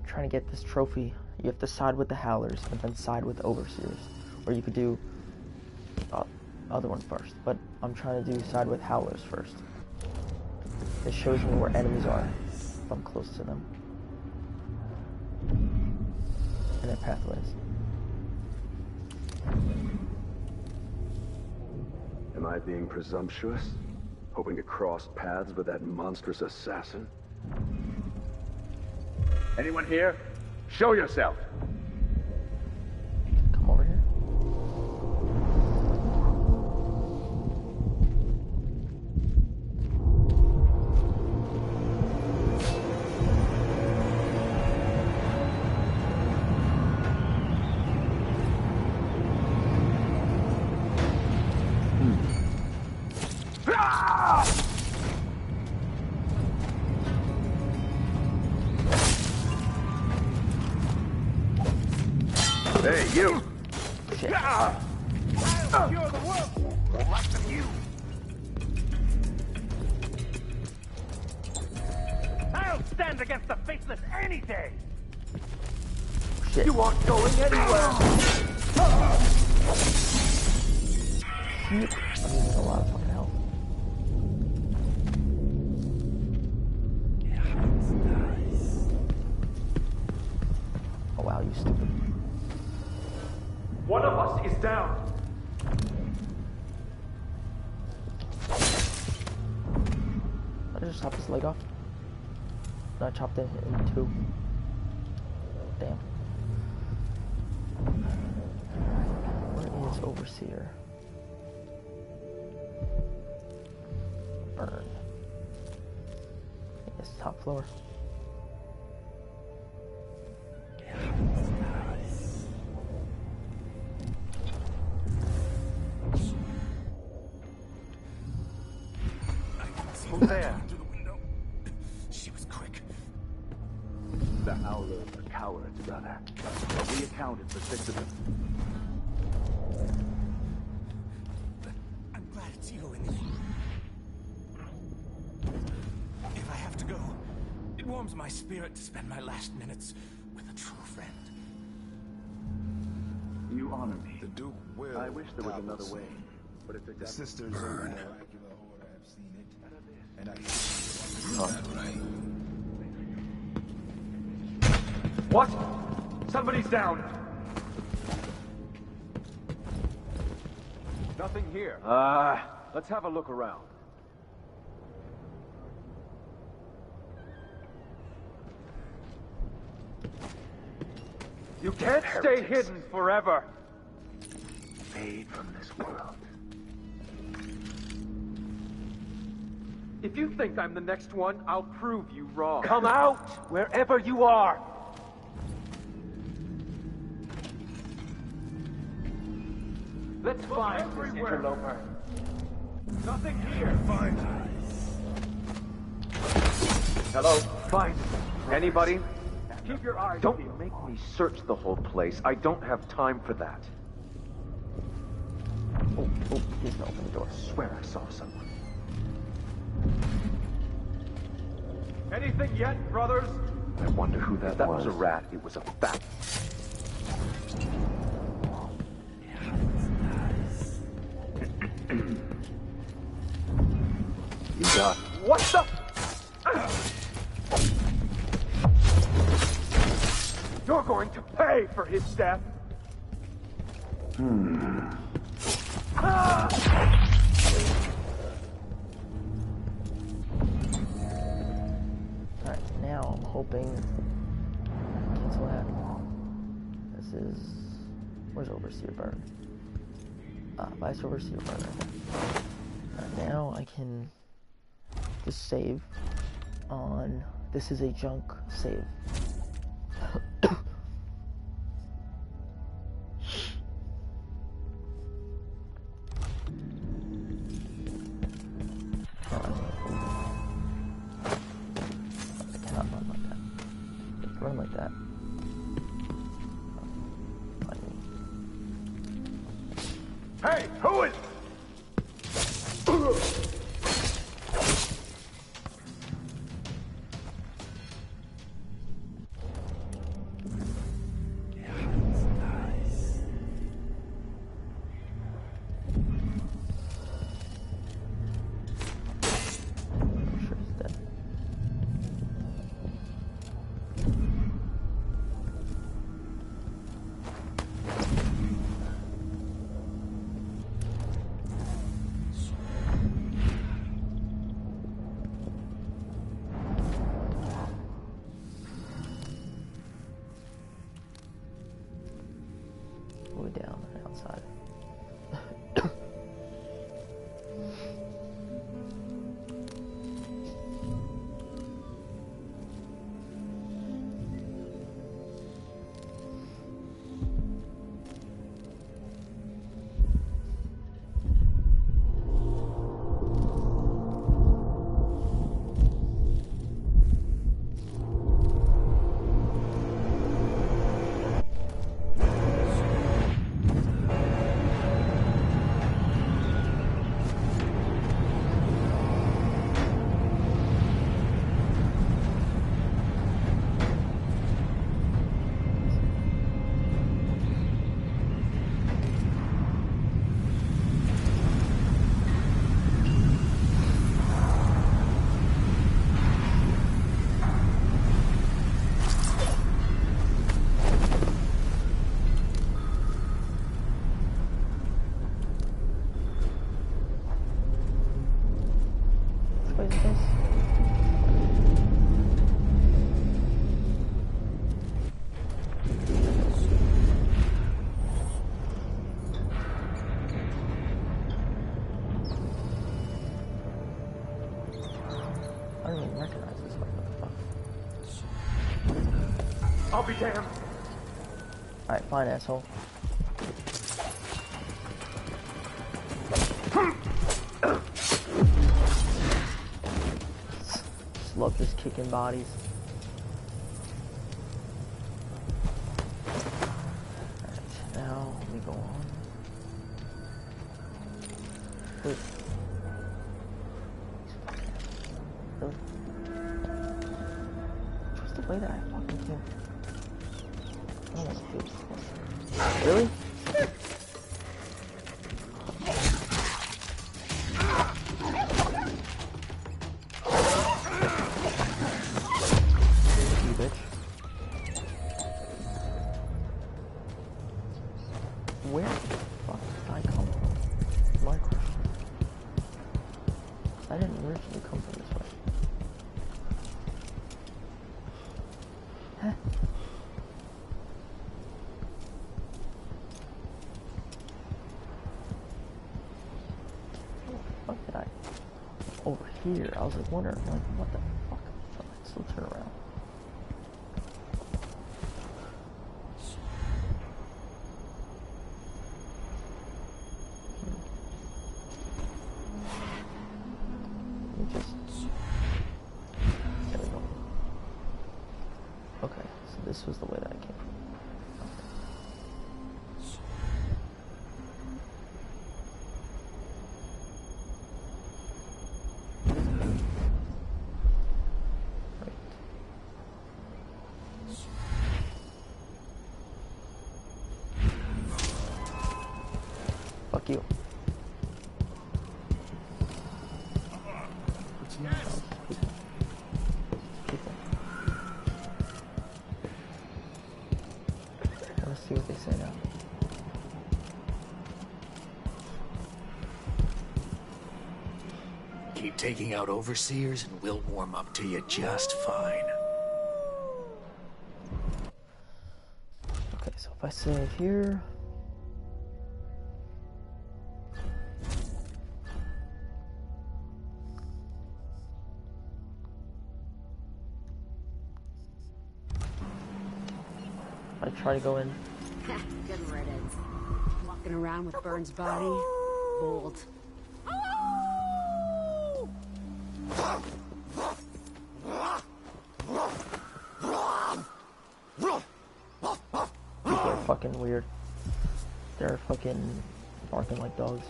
Trying to get this trophy, you have to side with the Howlers and then side with the Overseers, or you could do other one first, but I'm trying to do side with Howlers first. It shows me where enemies are if I'm close to them and their pathways. Am I being presumptuous? Hoping to cross paths with that monstrous assassin? Anyone here? Show yourself! Come over here. Hey, you! Shit. I'll cure the world! Less of you! I'll stand against the faceless any day! Shit. You aren't going anywhere! I'm using a lot of fucking health. Oh wow, you stupid. One of us is down! I just chopped his leg off. No, I chopped it in two. Damn. Where is Overseer? Burn. It's top floor. Who's there? She was quick. The Howlers are cowards, brother. But we accounted for 6 of them. But I'm glad it's you in the end. If I have to go, it warms my spirit to spend my last minutes with a true friend. You honor me. The Duke will. I wish there was another way. But if The sisters Burn. And I that right. What? Somebody's down. Nothing here. Let's have a look around. You can't stay hidden forever. Fade from this world. If you think I'm the next one, I'll prove you wrong. Come out, wherever you are. Let's find this interloper. Nothing here. Find Hello? Find anybody? Keep your eyes. Don't make me search the whole place. I don't have time for that. Oh, he's gonna open the door. I swear I saw someone. Anything yet, brothers? I wonder who that was. That was a rat. It was a fat. You got what the? You're going to pay for his death. Alright, now I'm hoping. Cancel that. This is. Where's Overseer Burn? Vice Overseer Burn right there. Alright, now I can just save on. This is a junk save. Run like that. Hey, who is? Down and outside. I don't even recognize this one. What the fuck? I'll be damned. Alright, fine, asshole. Just love just kicking bodies. Wait. Really? What's the way that I fucking can't? I don't want to do this. Really? You bitch. Where the fuck did I come from? My question. I didn't originally come from this way. Huh? Where the fuck did I? Over here. I was like wondering, like, what the fuck? So I still turn around. Okay, so this was the way that I came. Right. Fuck you. People. Let's see what they say now. Keep taking out overseers and we'll warm up to you just fine. Okay, so if I save here. I try to go in. Good riddance. Walking around with Byrne's body. Bold. People are fucking weird. They're fucking barking like dogs.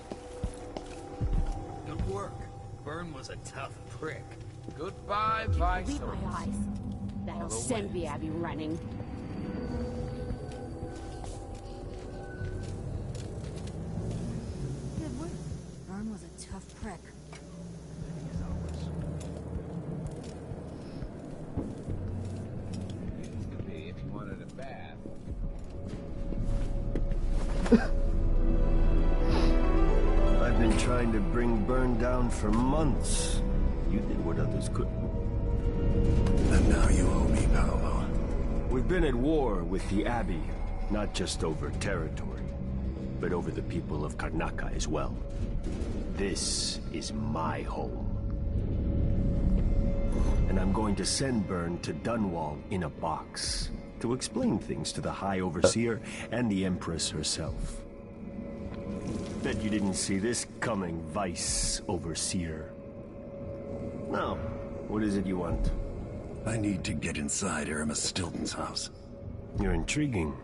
Good work. Byrne was a tough prick. Goodbye, Read Vice. my eyes. That'll send the Abbey running. Good work. Byrne was a tough prick. Could be if you wanted a bath. I've been trying to bring Byrne down for months. You did what others couldn't. And now you owe me, Paolo. We've been at war with the Abbey, not just over territory, but over the people of Karnaca as well. This is my home. And I'm going to send Byrne to Dunwall in a box to explain things to the High Overseer and the Empress herself. Bet you didn't see this coming, Vice Overseer. Now, what is it you want? I need to get inside Aramis Stilton's house. You're intriguing,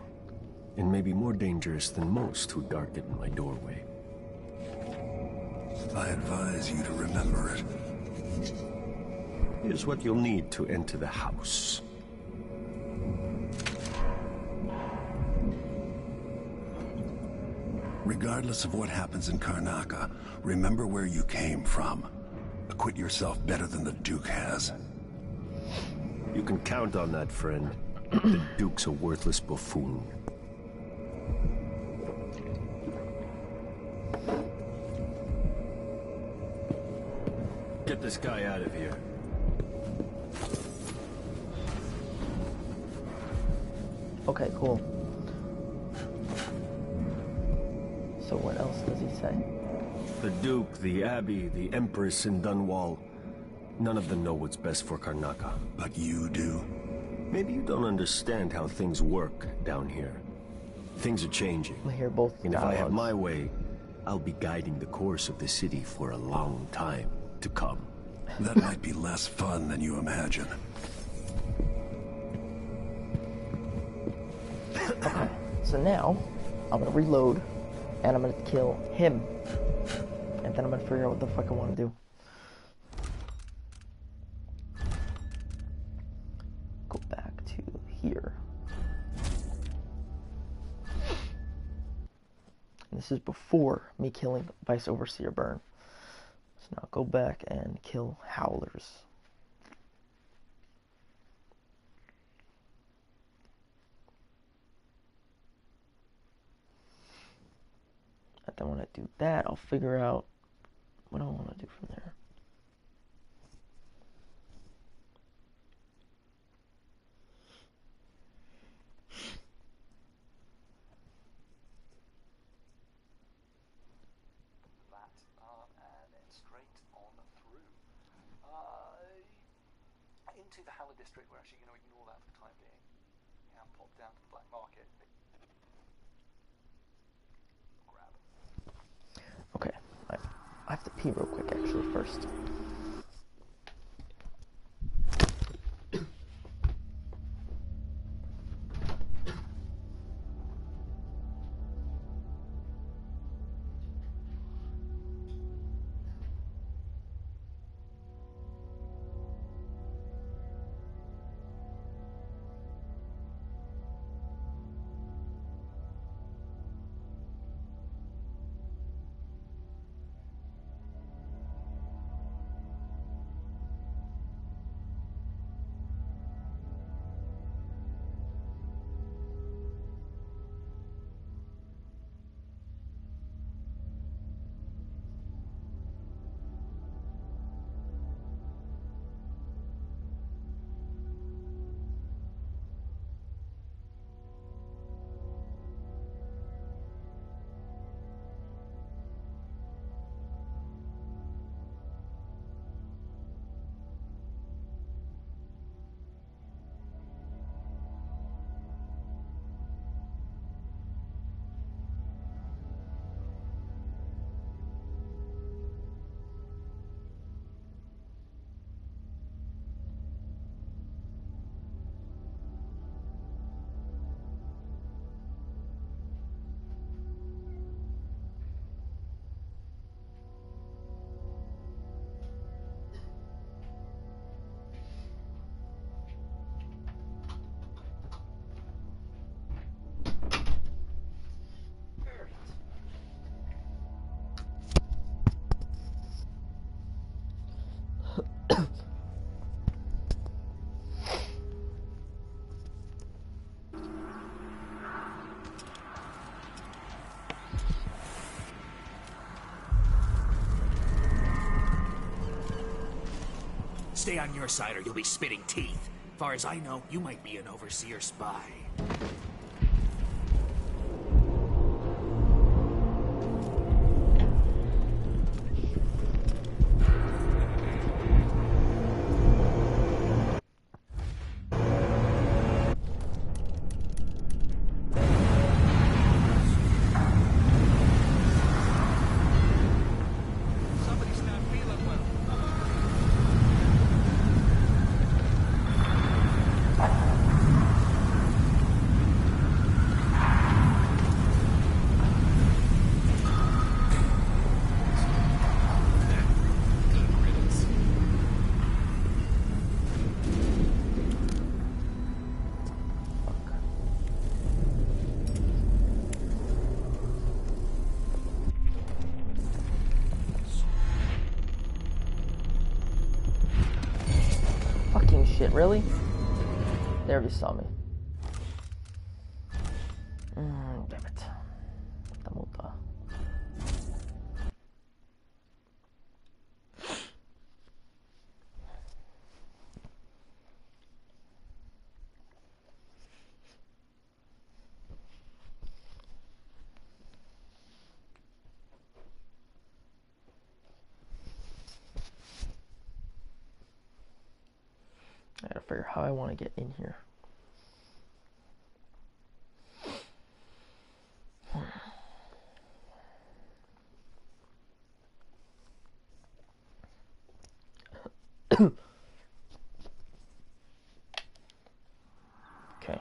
and maybe more dangerous than most who darken my doorway. I advise you to remember it. Here's what you'll need to enter the house. Regardless of what happens in Karnaca, remember where you came from. Acquit yourself better than the Duke has. You can count on that, friend. The Duke's a worthless buffoon. Get this guy out of here. Okay, cool. So what else does he say? The Duke, the Abbey, the Empress in Dunwall. None of them know what's best for Karnaca. But you do. Maybe you don't understand how things work down here. Things are changing. I hear both And if I have dialogues. my way, I'll be guiding the course of the city for a long time to come. That might be less fun than you imagine. Okay, so now I'm gonna reload and I'm gonna kill him. and then I'm gonna figure out what the fuck I want to do. Go back to here. And this is before me killing Vice Overseer Burn. So now go back and kill Howlers. And then when I do that, I'll figure out what I want to do from there. And then straight on through. Into the Howler district, we're actually going to ignore that for the time being. And pop down to the black market. Grab. Okay, I have to pee real quick actually first. Stay on your side or you'll be spitting teeth. Far as I know, you might be an Overseer spy. Shit, really? They already saw me. Damn it. The multa. I gotta figure out how I want to get in here. Okay.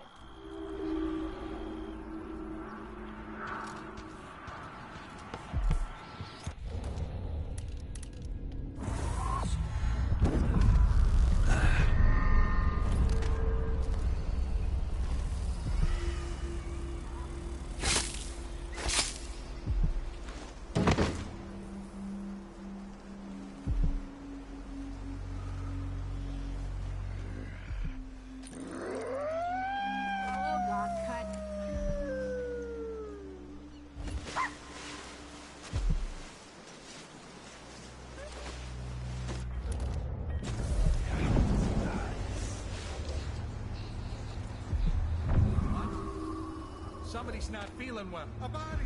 Somebody's not feeling well. A body!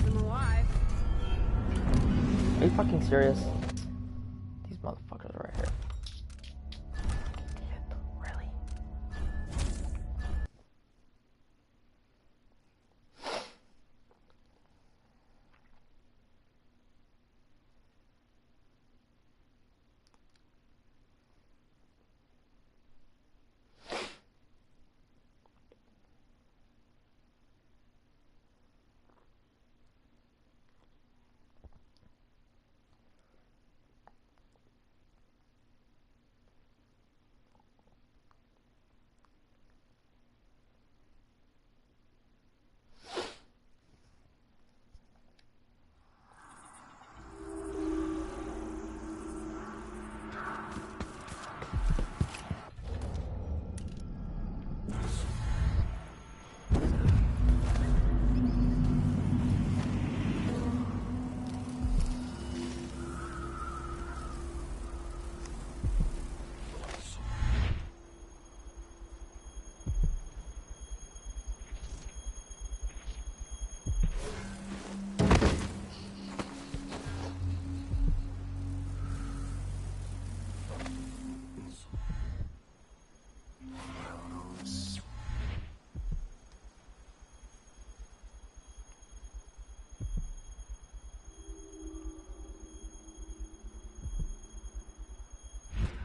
I'm alive. Are you fucking serious? These motherfuckers are right here.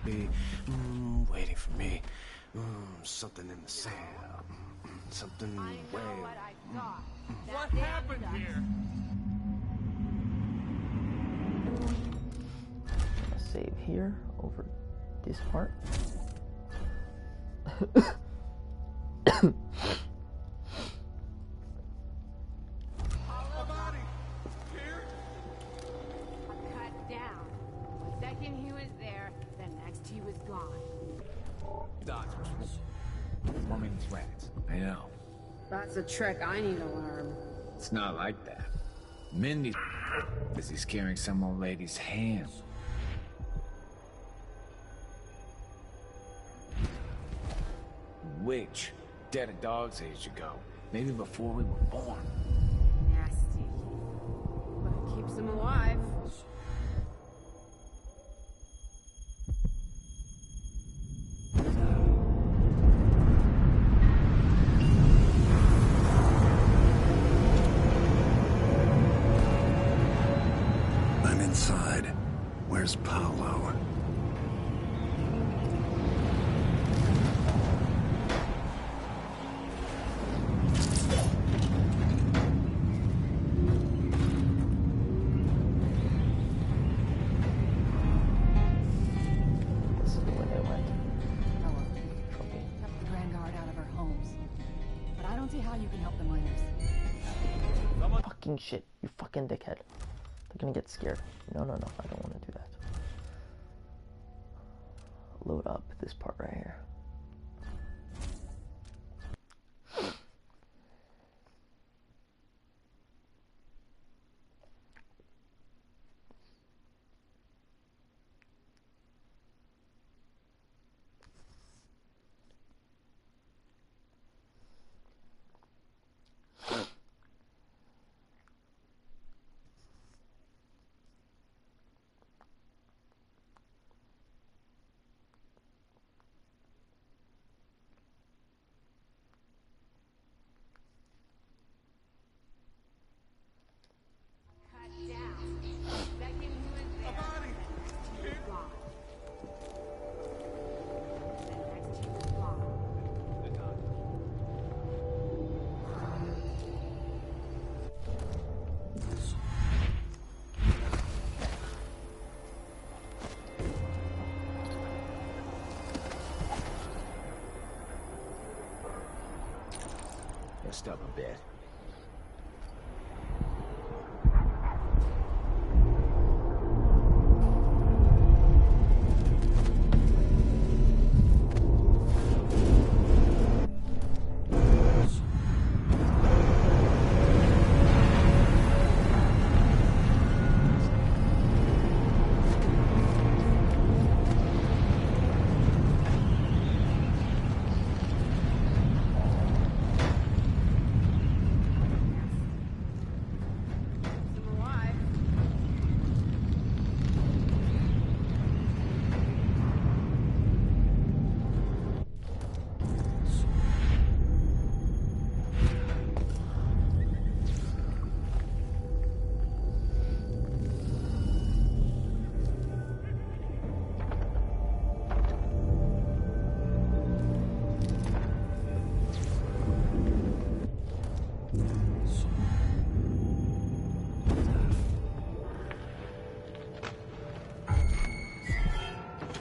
Really? Waiting for me. Something in the sand. Something way. What happened here? I'll save here over this part. Cut down. One second he was there, the next he was gone. Doctors. Woman's rats. I know. That's a trick I need to learn. It's not like that. Mindy's busy scaring some old lady's ham. Witch. Dead a dog's age ago. Maybe before we were born. Nasty. But it keeps him alive. I'm inside. Where's Paolo? This is where they went. Hello. Kept the Grand Guard out of our homes. But I don't see how you can help the miners. Fucking shit, you fucking dickhead. They're gonna get scared. No, I don't want to do that. Load up this part right here. Cut down. One second he was there, the next he was gone. The next he was gone. Rest up a bit.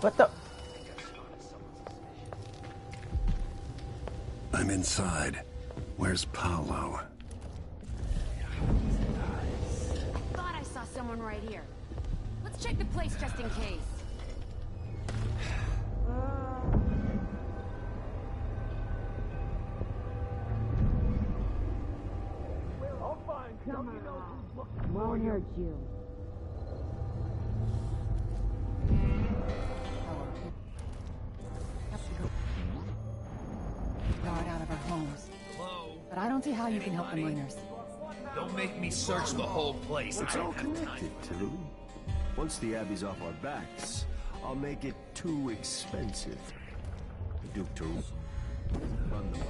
What the? I'm inside. Where's Paolo? I thought I saw someone right here. Let's check the place just in case. Come on. Won't hurt you. Guard out of our homes. But I don't see how you can help the miners. Don't make me search the whole place. It's all connected, Tilly. Once the Abbey's off our backs, I'll make it too expensive. The Duke to run the mines.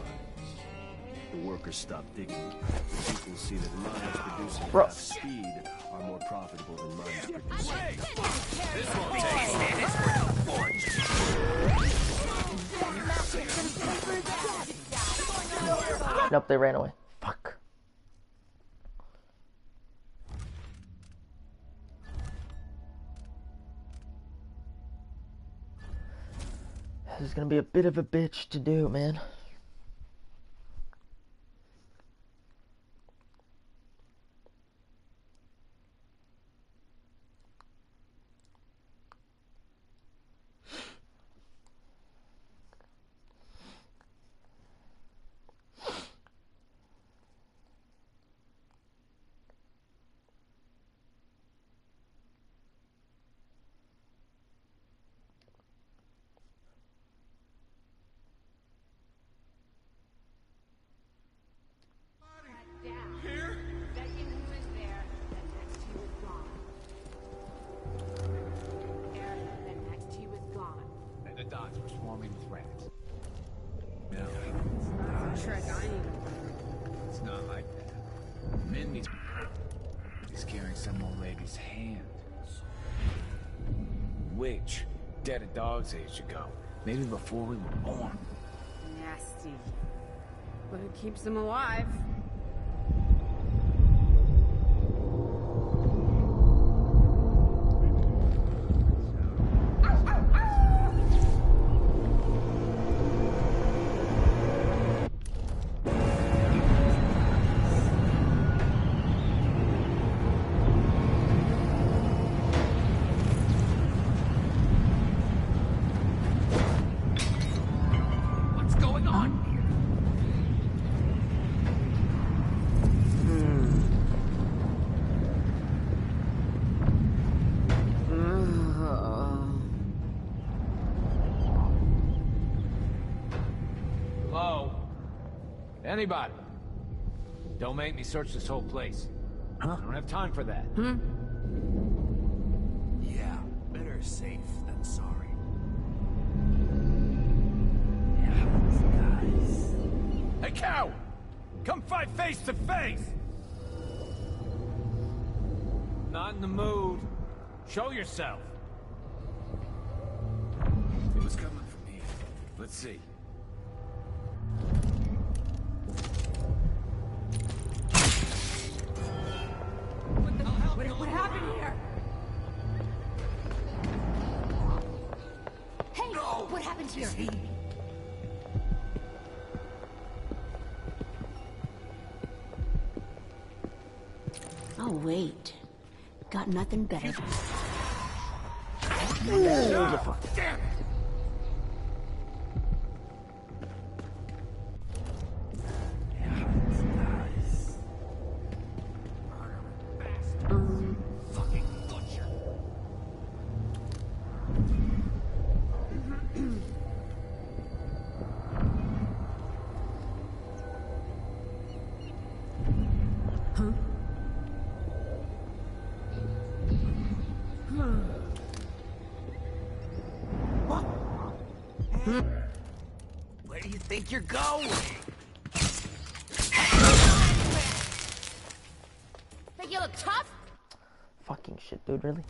The workers stop digging. The people see that mines producing at half speed are more profitable than mines producing. This won't take a stand. It's worth a fortune. Nope, they ran away. Fuck. This is gonna be a bit of a bitch to do, man. The docks were swarming with rats. No. It's not like that. Mindy's carrying some old lady's hand. Which, dead a dog's age ago. Maybe before we were born. Nasty. But it keeps them alive. Anybody? Don't make me search this whole place. Huh? I don't have time for that. Yeah, better safe than sorry. Hey, cow! Come fight face to face! Not in the mood. Show yourself. It was coming from here. Let's see. What happened here? Hey, no! What happened here? Oh, wait. Got nothing better. No! Damn it! Where do you think you're going? Think you look tough? Fucking shit, dude, really?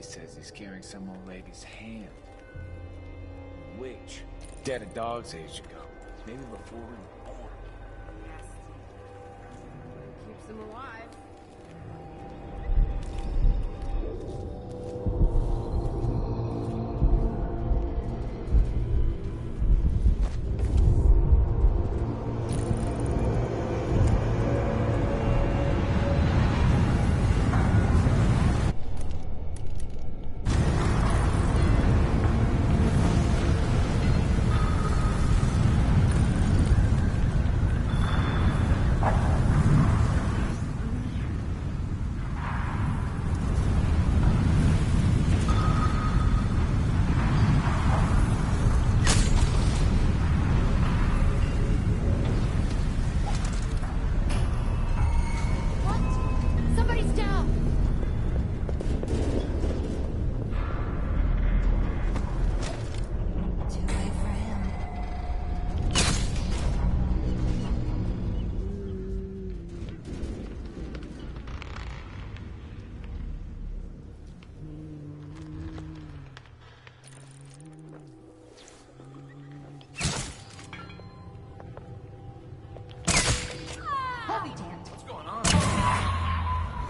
He says he's carrying some old lady's hand. Which? Dead a dog's age ago. Maybe before we were born. Keeps them alive.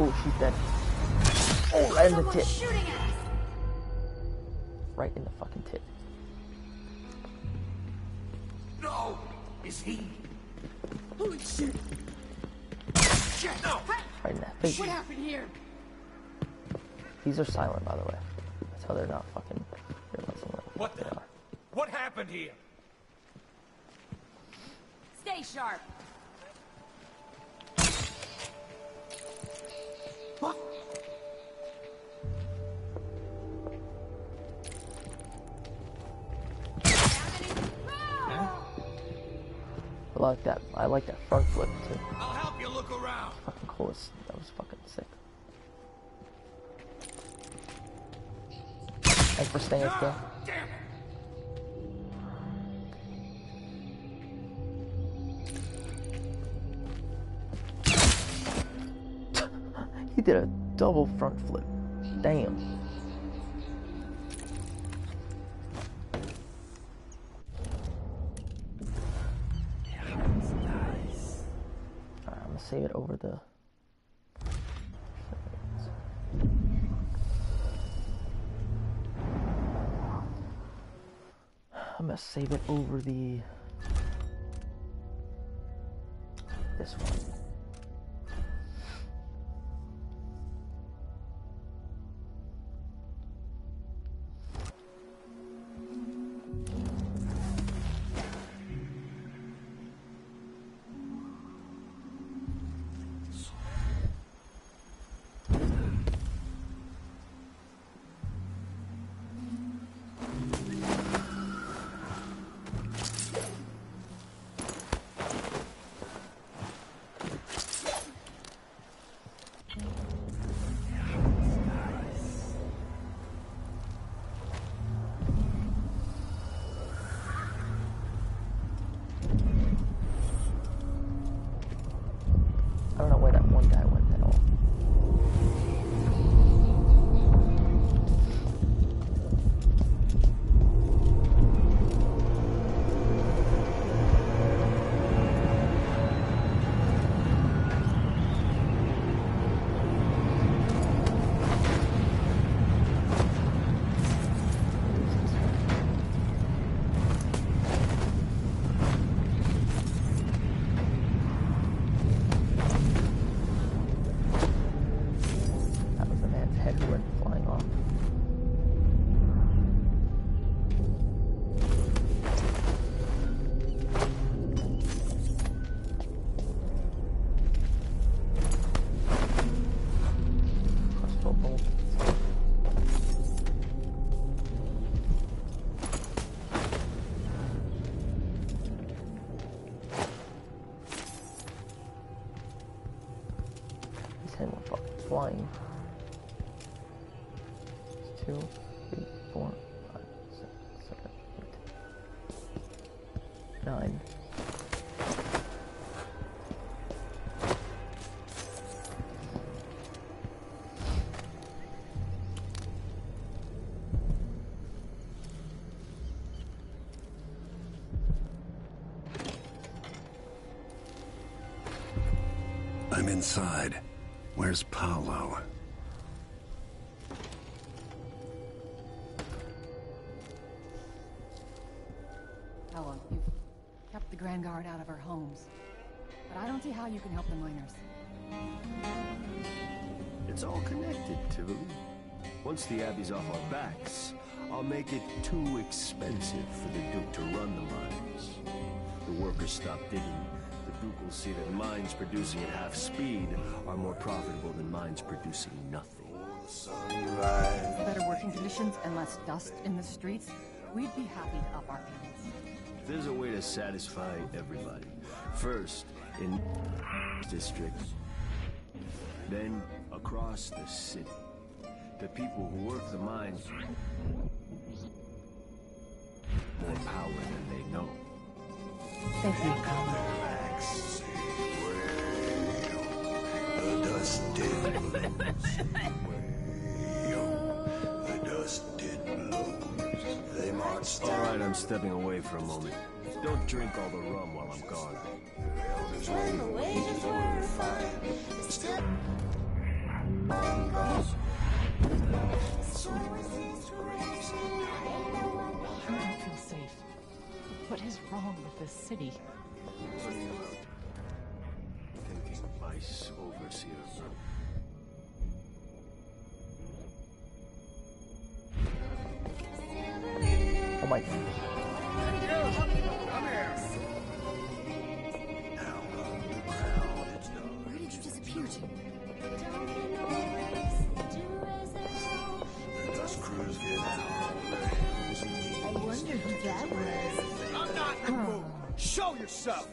Oh, she's dead. Oh, right in the tit. Right in the fucking tit. No! Is he? Holy shit! Shit, no! Right in that face. What happened here? These are silent, by the way. That's how they're not fucking realizing what they are. What happened here? Stay sharp. What? I like that front flip too. I'll help you look around. Fucking cool. That was fucking sick. Thanks for staying with me. Damn it. He did a double front flip. Damn. Save it over the I'm gonna save it over this one. I don't know where that one guy went at all. Flying. 2, 3, 4, 5, 6, 7, 8, 9. inside. Where's Paolo? Ella, you've kept the Grand Guard out of our homes. But I don't see how you can help the miners. It's all connected, Tivoli. Once the Abbey's off our backs, I'll make it too expensive for the Duke to run the mines. The workers stop digging. The Duke will see that mines producing at half speed are more profitable than mines producing nothing. Better working conditions and less dust in the streets, we'd be happy to up our payments. There's a way to satisfy everybody. First, in district, then across the city. The people who work the mines more power than they know. Thank you. The dust did the dust did blow. They marched. All right, I'm stepping away for a moment. Don't drink all the rum while I'm gone. When the wages were fine, still I don't feel safe. What is wrong with this city? Thinking vice overseer. Oh my. Where did you disappear to? I wonder who that was. I'm not in the mood. Show yourself.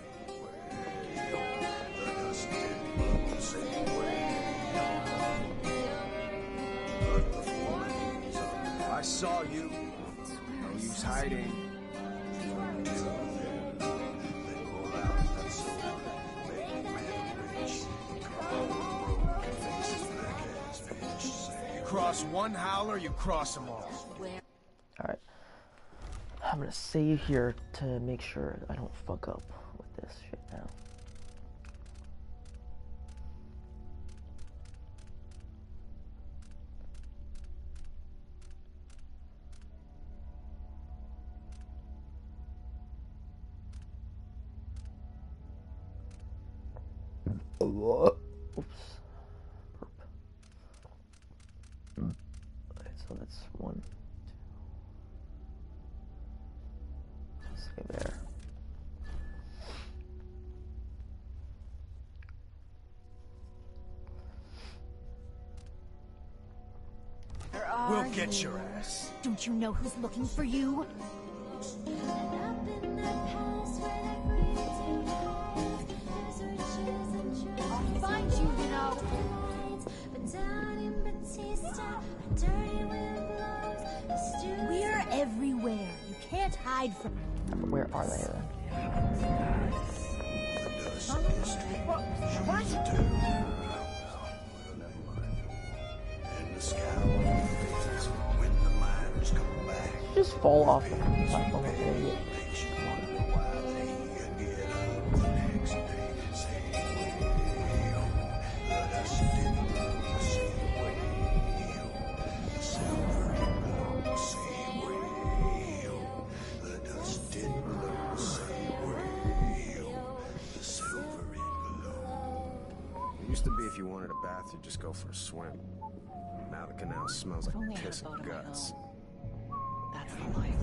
I saw you. No use hiding. You cross one howler, you cross them all. Alright. I'm gonna save here to make sure I don't fuck up with this shit now. Oops. Burp. Alright, so that's 1, 2. Save there. We'll get your ass. Don't you know who's looking for you? I'll find you, you know. We're everywhere. You can't hide from. Where are they then? Just fall off the platform like an idiot. It used to be if you wanted a bath, you'd just go for a swim. Now the canal smells If only I like had a piss boat and of my guts. own. That's the life.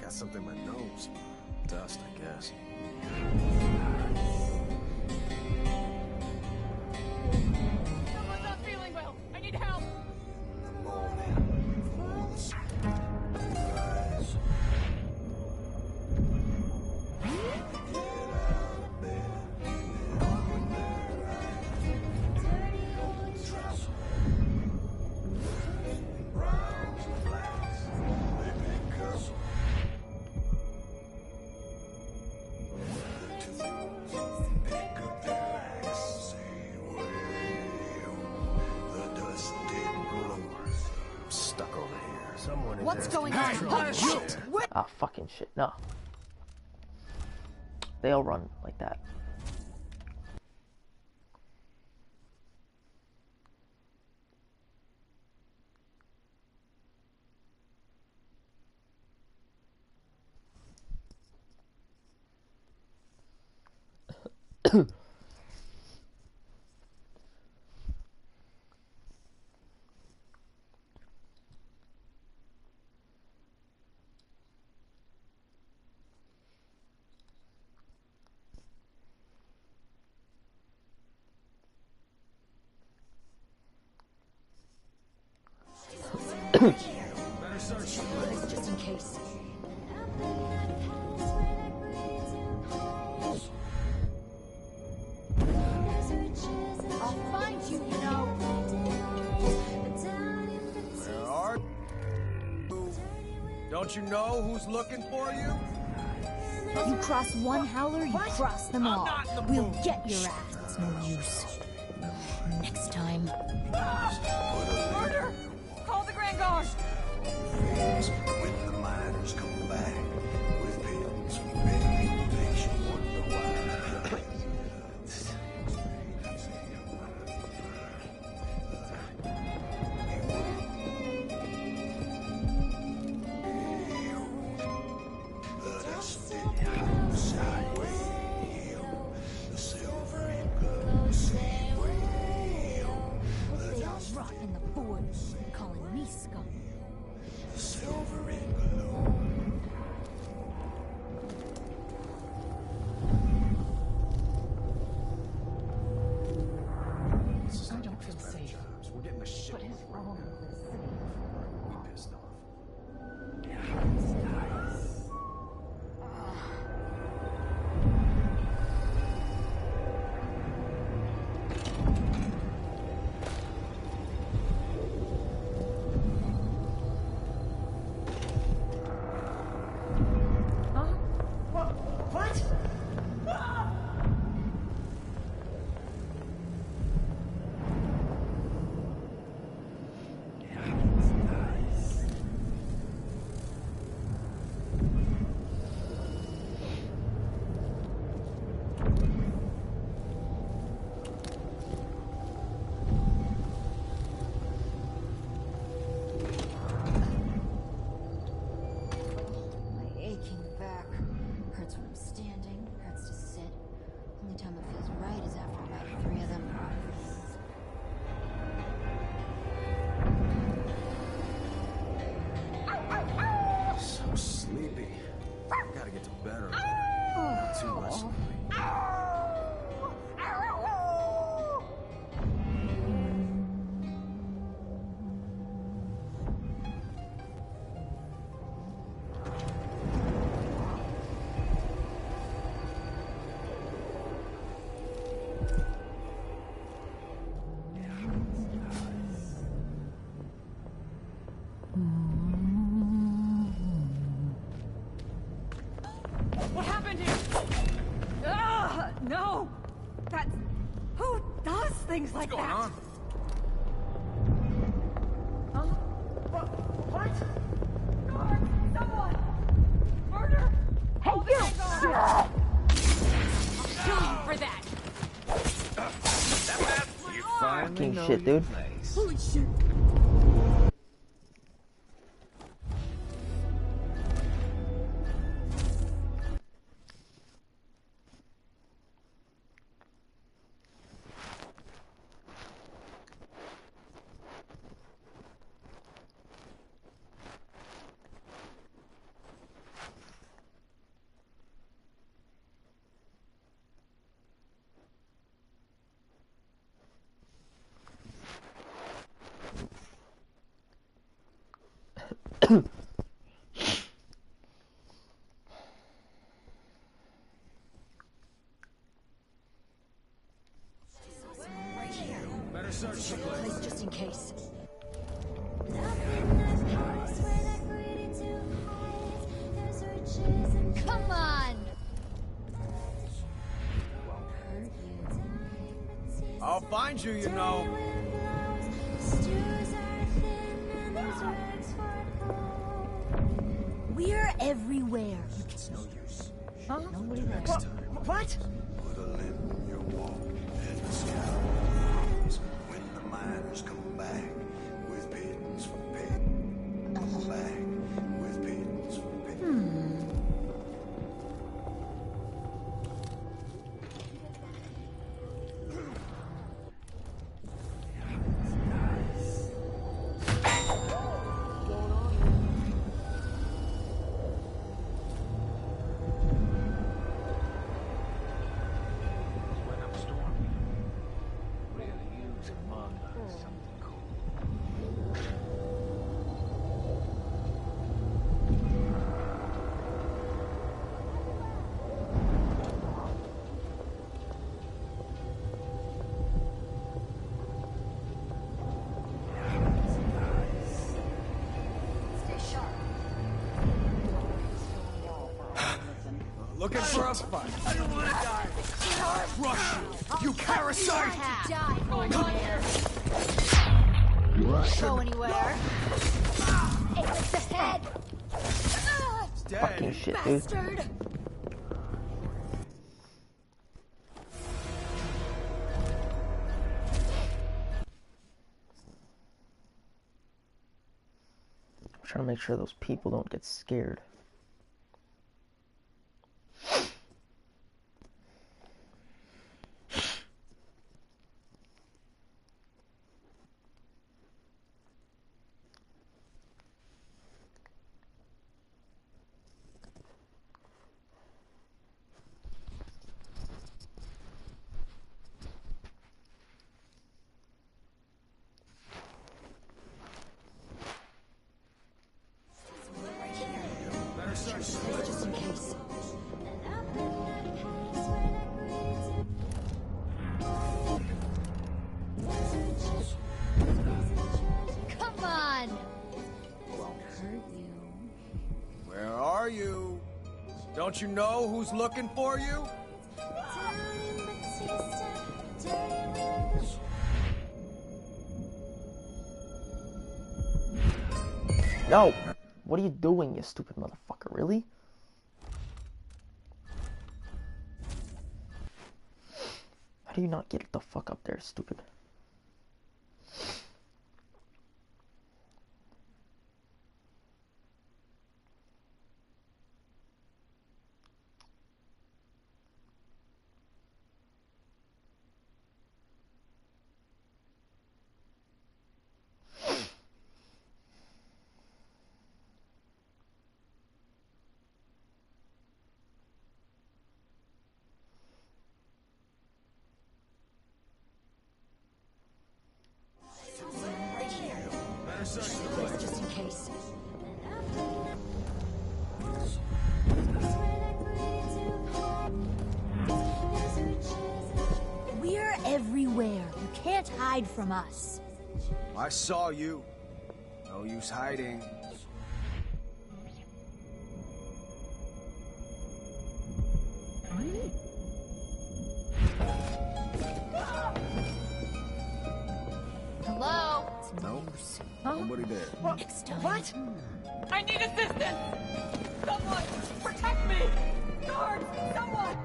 Got something in my nose. Dust, I guess. Someone's not feeling well. I need help. over here. Someone is What's asking going for on? trouble. Oh, shit! What? Ah, fucking shit. No. They all run like that. Better search the place just in case. I'll find you, you know. Where are you? Don't you know who's looking for you? You cross one howler, you cross them all. We'll get your ass. It's no use. Next time. Murder! Call the Grand Guard! When the miners come back with pills for meditation, wonder why. They all rot in the forge, calling me scum. I don't feel safe. We're getting the shit. What is wrong with this city? We pissed off. My aching back. Hurts when I'm standing, hurts to sit. Only time it feels right is after about 3 of them parties. So sleepy. Gotta get to bed early. Too much. What happened here? No! That's... Who does things like What's going that? on? Huh? What? Guard! Someone! Murder! Hey, you! I'll kill you for that! You finally Fucking know shit, your dude. place. Holy shit! Right here. Better search the place. Place just in case. Come on! Hurt you. I'll find you, you know. Stews are thin and there's rags for everywhere. It's no use. Huh? Nobody there. Next time. What? Put a limp in your walk as the scoundrels. When the miners come back with pittance for pay. Back with pittance for pay. When I'm storming, really use among us something cool. Stay sharp. Looking for a fight. I don't want to die. Rush you, you parasite! Die over here. Russian. Go anywhere. Aim at the head. Fucking shit, dude. Bastard. I'm trying to make sure those people don't get scared. Just in case. Come on. Won't hurt you. Where are you? Don't you know who's looking for you? No! What are you doing, you stupid motherfucker? Really? How do you not get the fuck up there, stupid? Just in case. We're everywhere. You can't hide from us. I saw you. No use hiding. Hello? Nope. Nobody there. Next time. What? I need assistance! Someone! Protect me! Guards! Someone!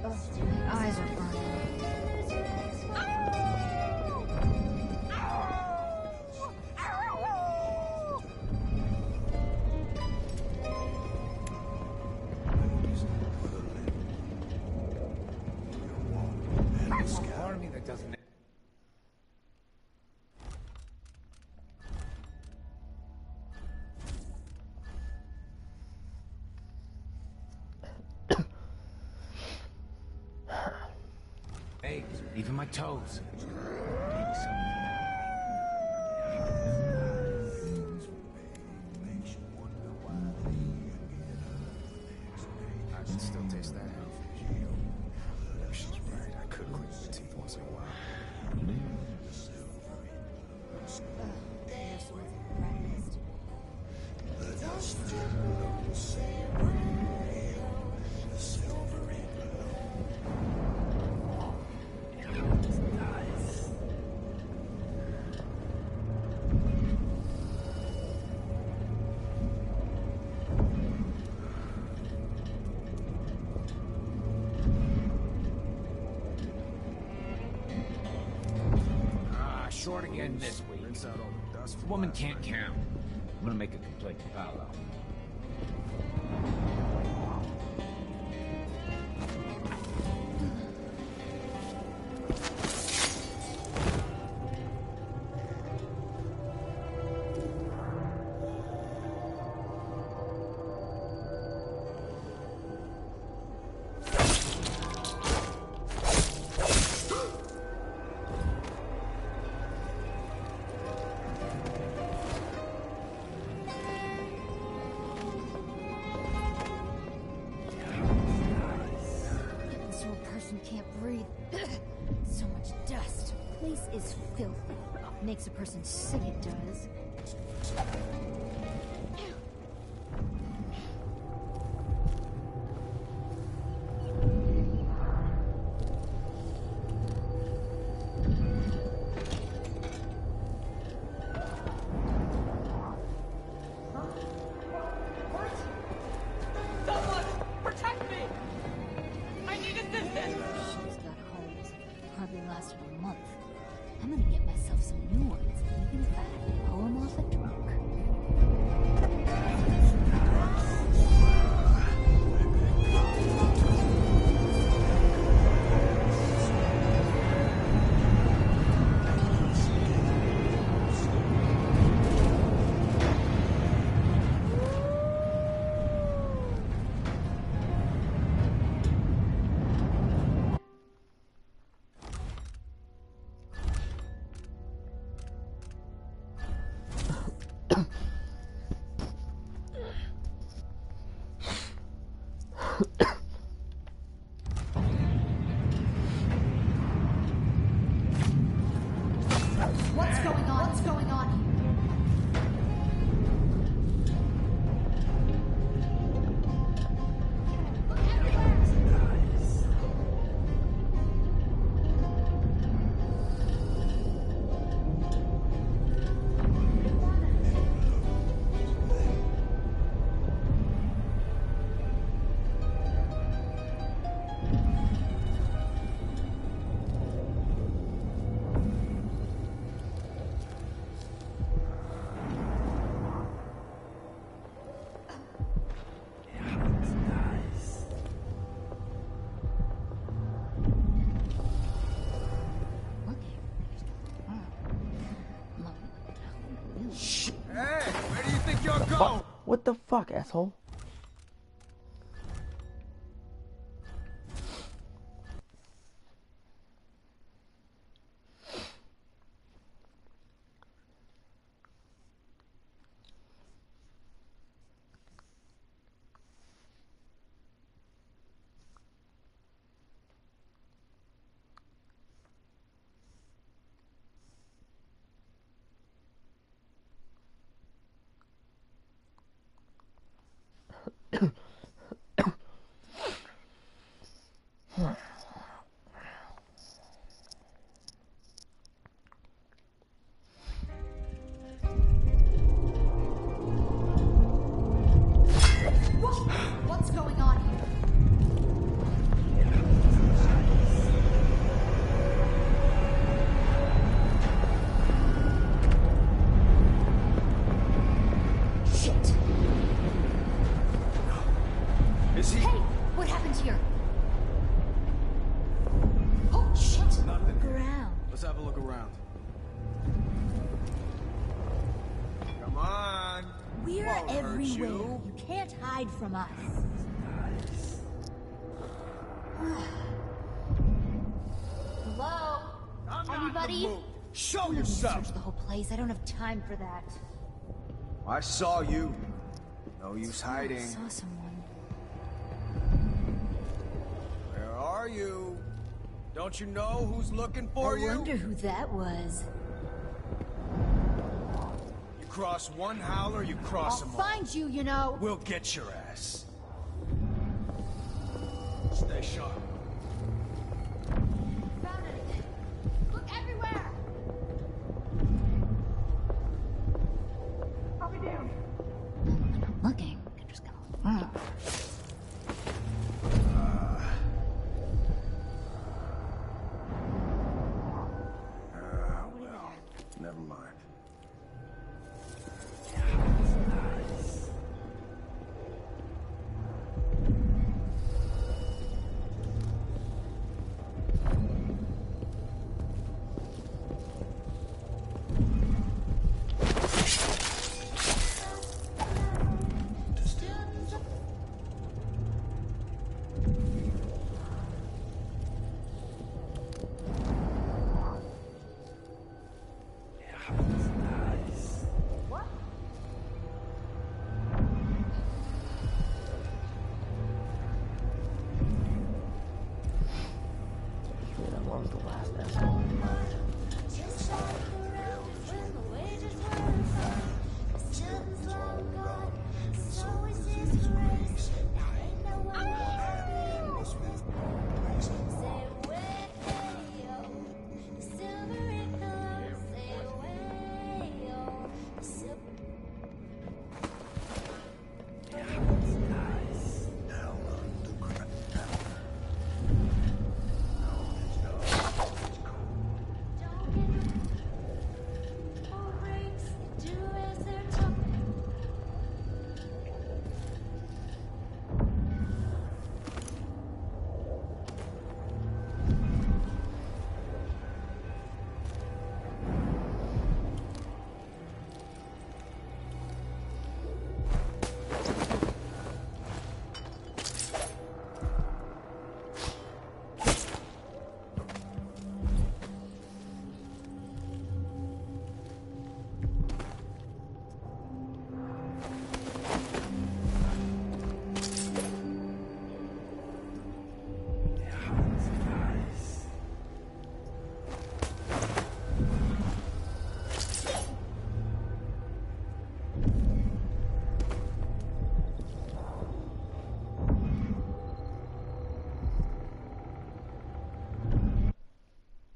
My eyes are burning. Part of me that doesn't. Hey, even my toes. Maybe something. I can still taste that. She's right. I could clean my teeth once in a while. short again this week. Rinse out all the dust The from woman last can't night. count. I'm gonna make a complaint to Paolo. So a person can't breathe. So much dust. Place is filthy. Makes a person sick, it does. Someone! Protect me! I need assistance! She's got holes. Hardly lasted a month. I'm gonna get myself some new ones, even if I have to pull them off a drunk. What's going on? What's going on here? Hey, where do you think you're going? What the fuck, asshole? What's going on here? Shit! Is he? Hey, what happened here? Oh shit! Nothing. Look around. Let's have a look around. Come on. We're Won't hurt everywhere. you. You can't hide from us. Hello? I'm not Anybody? in the mood. Show Let me yourself. search the whole place. I don't have time for that. I saw you. No use hiding. I saw someone. Where are you? Don't you know who's looking for I you? wonder who that was. You cross one howler, you cross I'll them all. find you, you know. We'll get your ass. Stay sharp. Found it. Look everywhere. I'll be damned. I'm looking. I'm just gonna. What? That was the last asshole.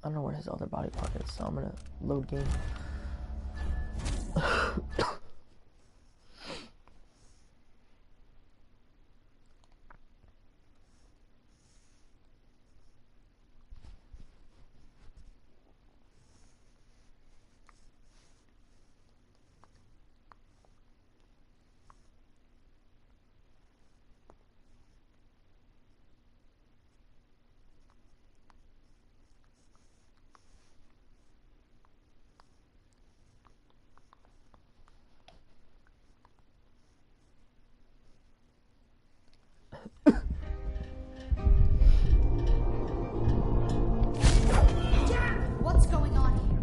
I don't know where his other body part is, so I'm gonna load game. What's going on here?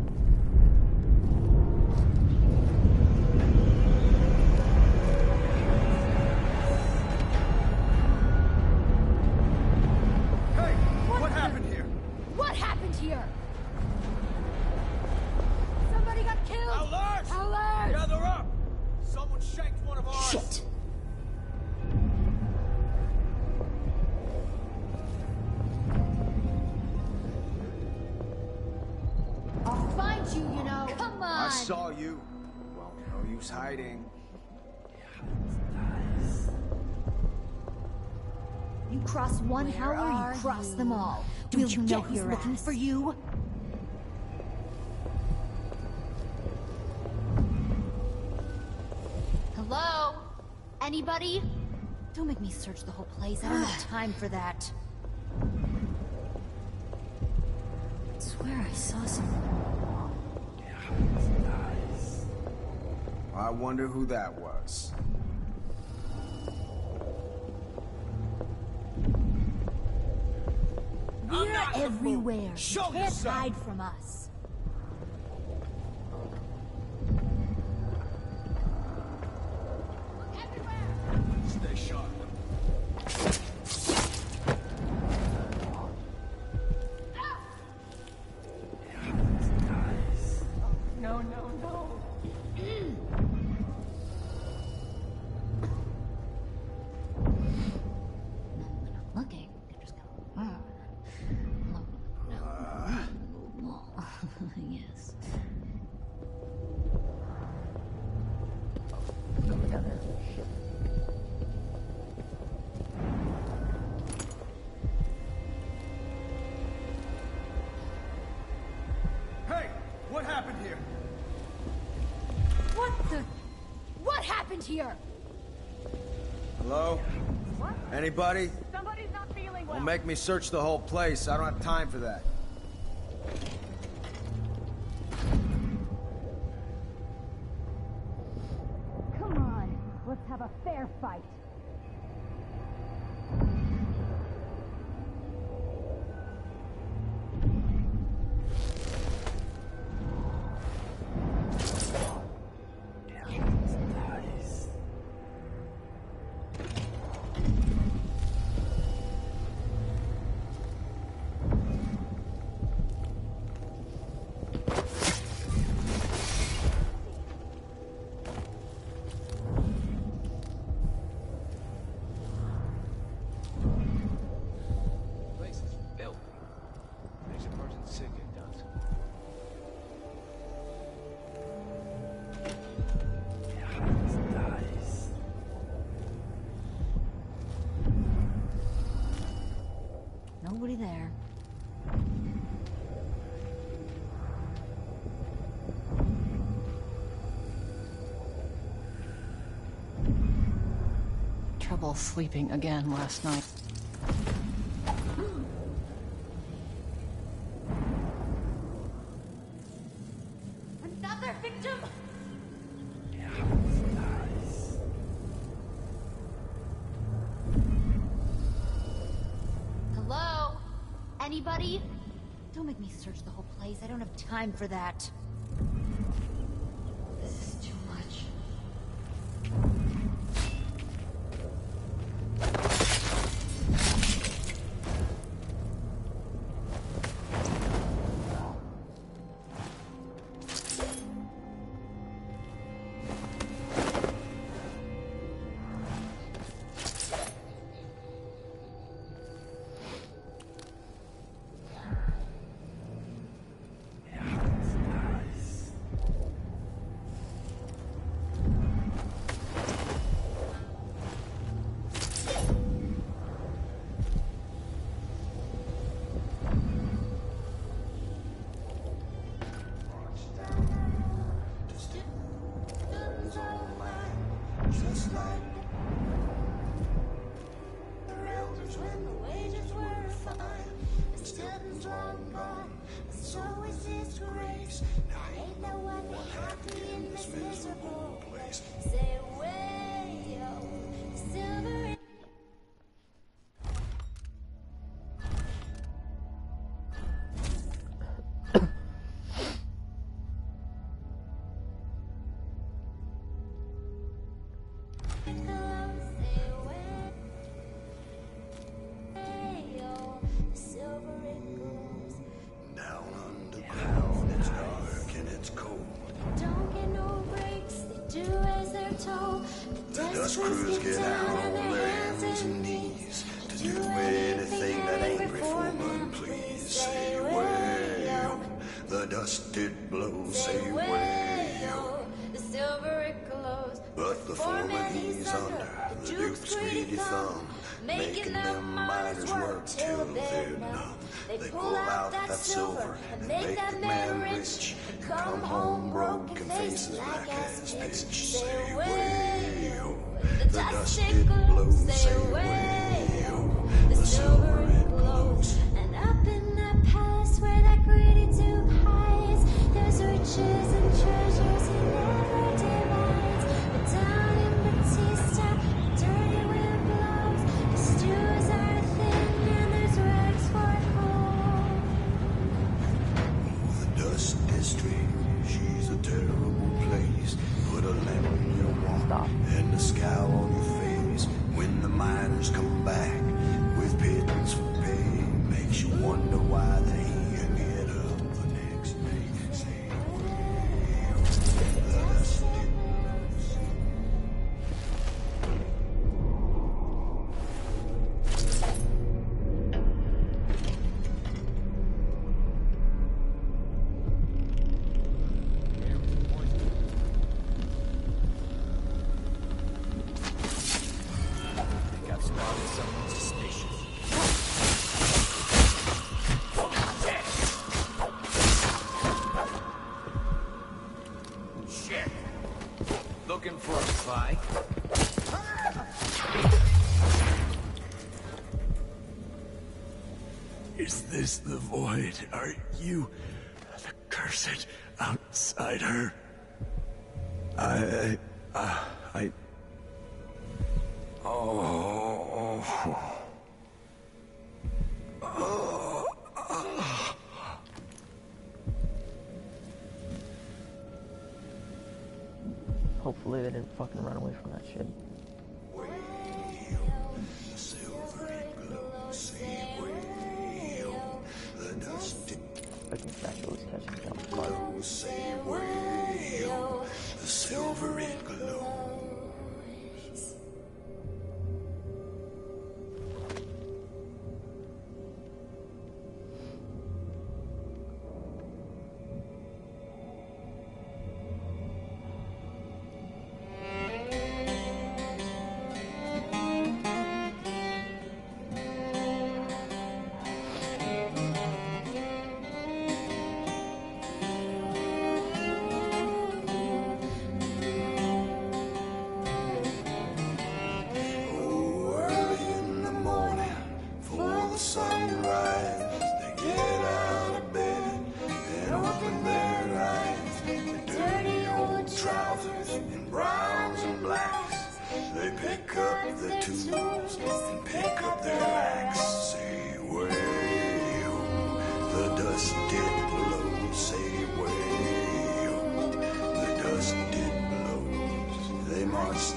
Hey, what happened here? What happened here? Somebody got killed! How large? How large? Gather up! Someone shanked one of ours! Shit! I'll find you, you know. Come on! I saw you. Well, no use hiding. You cross one Where howler, are you cross you? them all. Will Don't you you know get who's your looking ass? for you? Hello? Anybody? Don't make me search the whole place. I don't have time for that. I swear I saw someone. I wonder who that was. We're everywhere. Show You can't yourself. hide from us. Stay sharp. No, no, no. Looking. They're just going. Yes. Coming down there. Shit. Hey, what happened here? What the? What happened here? Hello? What? Anybody? Somebody's not feeling well. Don't make me search the whole place. I don't have time for that. Come on. Let's have a fair fight. trouble sleeping again last night. Another victim? Hello? Anybody? Don't make me search the whole place. I don't have time for that. This is too much. Just like the elders when the wages were fine, and students long gone, and so is His grace. Now ain't no one happy in this miserable place. Say away, yo, silver. Down underground, it's dark and it's cold. Don't get no breaks, they do as they're told. The dust crews get down on their hands and knees to do anything that angry foreman please. Say way-o, the dust did blow. Say way-o, the silver it glows. but the foreman he's under the Duke's greedy thumb, making them miners work till they're numb. They pull out that silver and make that man rich, and come home broke and faces black as pitch. Say way-o, the dust did blow. Say way-o, the silver it glows. And up in that palace where that greedy Duke hides, there's riches and treasures he never divides. But down in Batista, the dirty wind blows. The stews are thin and there's rags for gold. The dust district, she's a terrible place. Put a lamp in your walk and a scowl on your face. When the miners come back with pittance for pay, makes you wonder why they ain't get up the next day. Say, well, the dust did blows. think I've spotted someone suspicious. Shit! Looking for a fight? Is this the void? Are you the cursed outsider? Hopefully they didn't fucking run away from that shit. I can actually catch him down. Say way-o, the silver it glows.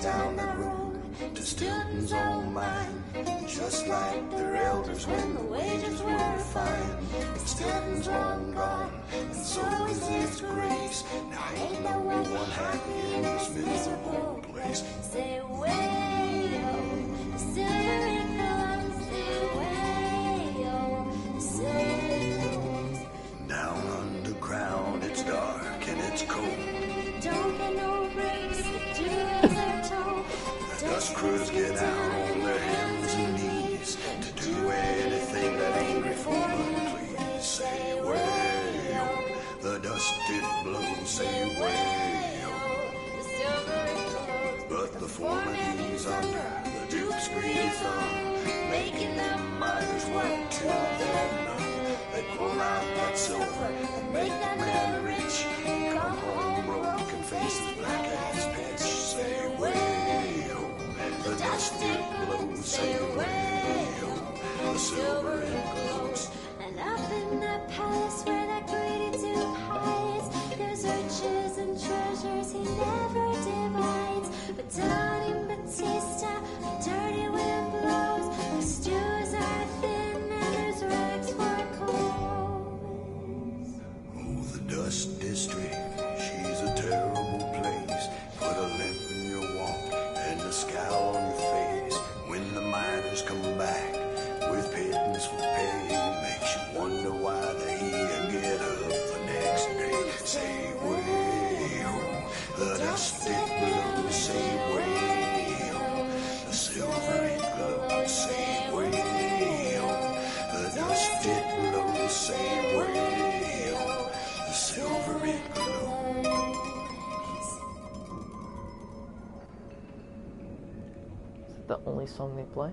down the road to Stilton's own mine, just like their elders when the wages were fine. But Stilton's long gone, and so is its grace. Now ain't no one happy in this miserable place. Say way-oh, the silver it glows. Say way-oh, the silver it glows. Down underground, it's dark and it's cold. Don't get no breaks, the duels are told. The dust crews get out on their hands and knees to do anything that angry foreman please. Say way-oh, the dust it blows. Say way-oh, the silver it glows. but the foreman he's under the Duke's greedy thumb, making them miners work till they're numb. They pull out that silver and make that man rich. Come home broken faces, black as pitch. Say way-oh, the dust it blows. Say way-oh, the silver it glows. And up in that palace where that greedy Duke hides, there's riches and treasures he never divides. But down in Batista, the dirty wind blows. The stews are thin and there's rags for clothes. Oh, the dust district, she's a terrible place. Put a limp in your walk and a scowl on your face. When the miners come back with pittance for pay, makes you wonder why they get up the next day. Say way-oh, the dust it blows. Say way-oh, the silver it glows. Say way-oh, the dust it blows. Say way-oh, the silver it glows. Is it the only song they play?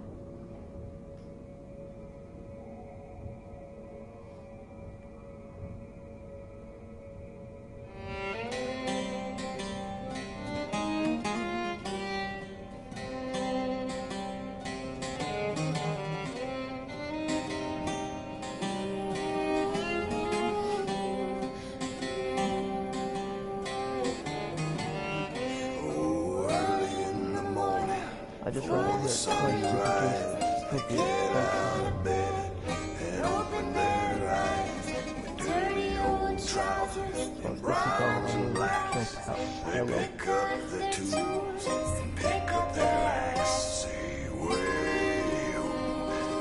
Oh, early in the morning, I just read it here. they get out of bed and open their eyes with dirty old trousers and browns and blacks. They pick up the tools and pick up their axe. Say way-oh,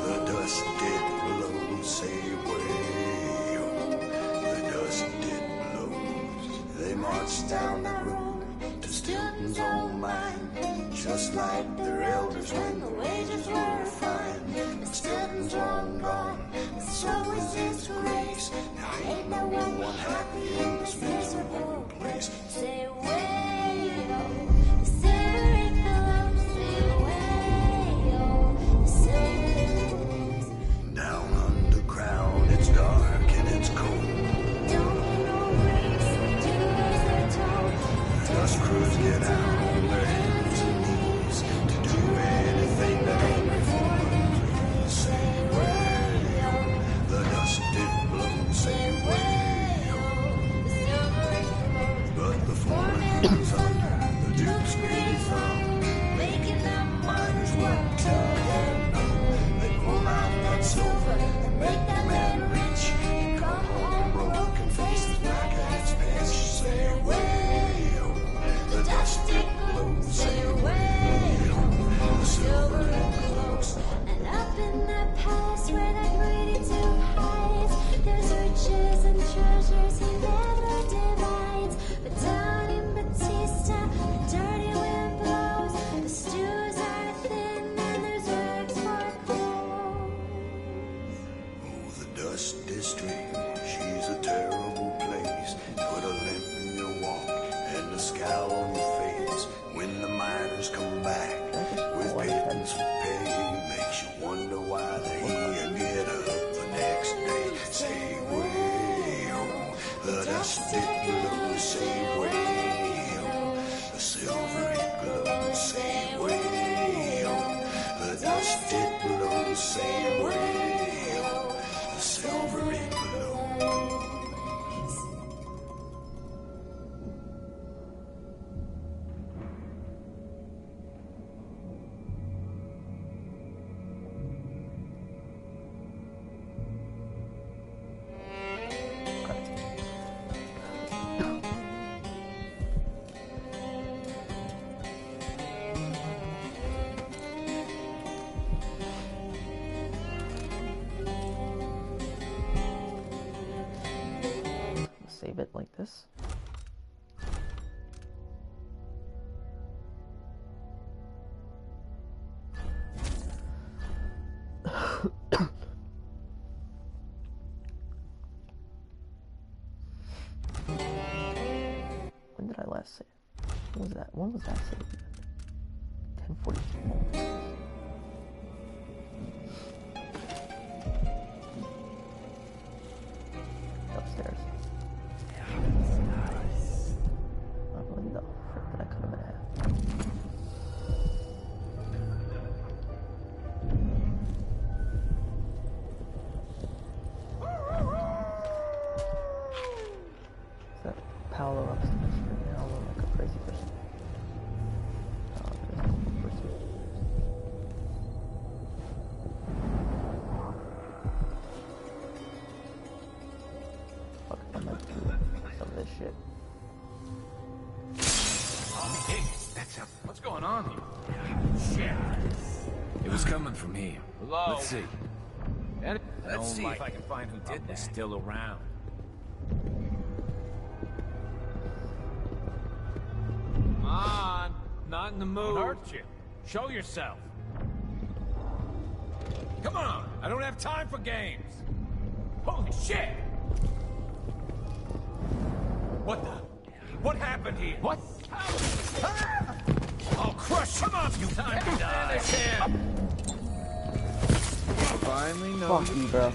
the dust it blows. Say way-oh, the dust it blows. They march down the road to Stilton's old mine, just like their elders when the wages were fine. But Stilton's long gone, and so is its grace. Now ain't no one happy in this miserable place. Say way-oh, the silver it glows. Say way-oh, the silver it glows. Down underground, it's dark and it's cold. Don't get no breaks, the duels are told. The dust crews get out on their hands and knees to do anything that angry foreman please. Say way-oh, the dust it blows. Say way-oh, The silver it glows. but the foreman is under the Duke's greedy thumb, making them miners work till they're numb. They pull out that silver and make that man rich. Come home broken faces, black as pitch. Say way-oh, the dust it blows. Say way-oh, the silver it glows. And up in that palace where that greedy Duke hides, there's riches and treasures he never divides. But down in Batista, the dirty wind blows. The stews are thin and there's rags for clothes. Oh, the dust district, she's a terrible place. Put a limp in your walk and a scowl on your face. When the miners come back with pittance for pay, makes you wonder why they get up the next day. Say way-oh, the dust it blows. Say way-oh, the silver it glows. Say way-oh, the dust it blows. Say way-oh, the silver it glows. it like this. When did I last save? When was that? When was that save? 10:42. Upstairs. I believe the frick that I could have been at. Is that Paolo upstairs freaking out like a crazy person? Oh, there's no person. Fuck, I might do some of this shit. Hey, that's up. What's going on here? Shit. It was coming from here. Hello? Let's see. Let's see if I can find who did that. Still around. Come on. Not in the mood. What hurt you? Show yourself. Come on. I don't have time for games. Holy shit. What the? What happened here? What? I'll crush you. Come on, you time to die. Finally know. Fuck you, bro.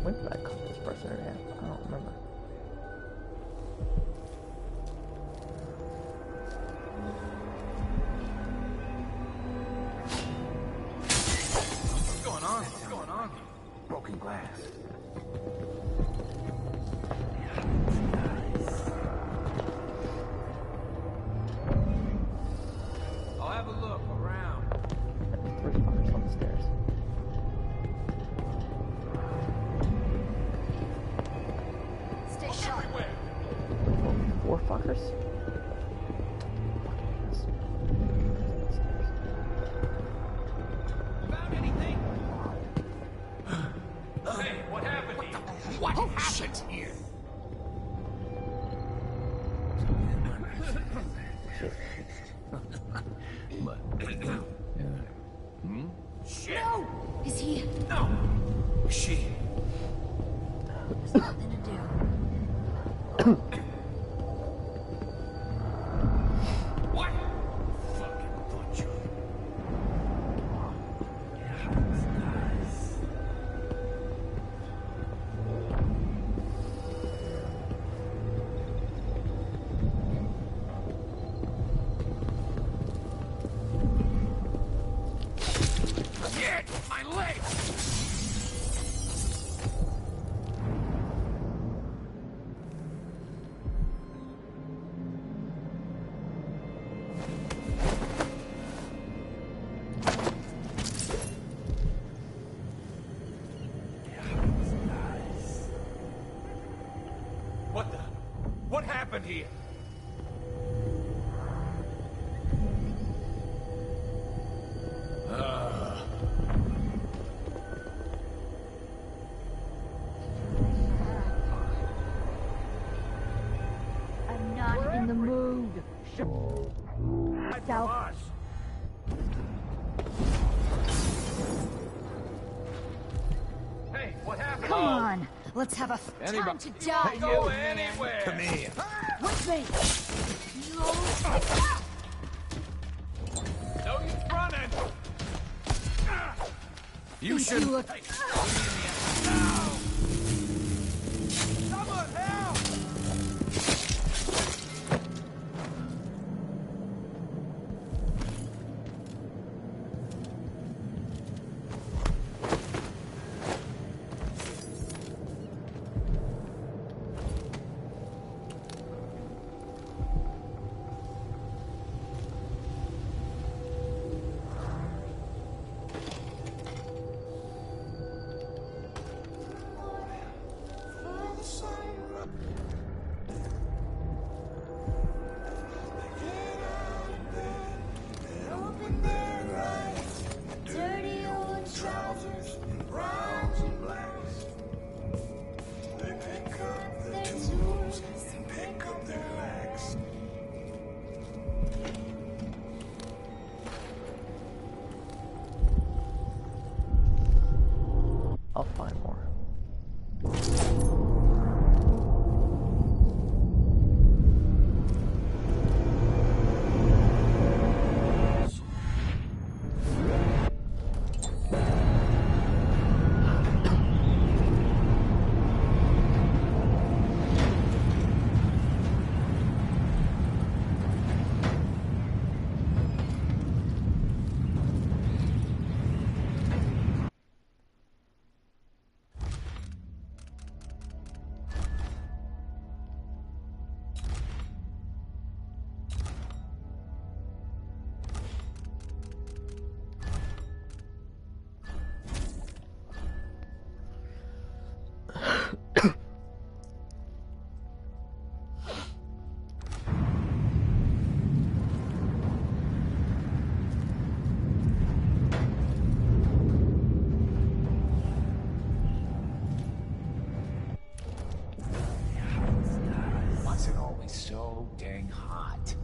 When did I cut this person in half? I don't remember. What's going on? What's going on here? Broken glass. I'll have a look around. There's 3 fuckers on the stairs. Stay sharp. Everywhere. 4 fuckers? Found anything? Hey, what happened here? What happened here? Shit. No! Is he? No. She. There's nothing to do. What? Fucking butcher. Shit! My leg! What the? What happened here? I'm not in the mood. From us. Hey, what happened? Come on. Let's have a Anybody- time to die. Hey, go anywhere. Come here. With me. No use running. You Think should. you look- Someone help! Open their eyes, dirty old trousers, browns and blacks. They pick up their tools and pick up their axe. I'll find more. Why's it always so dang hot?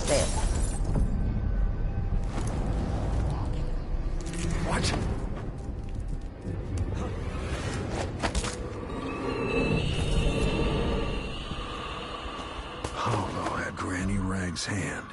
Damn. What? Hollow had Granny Rag's hand.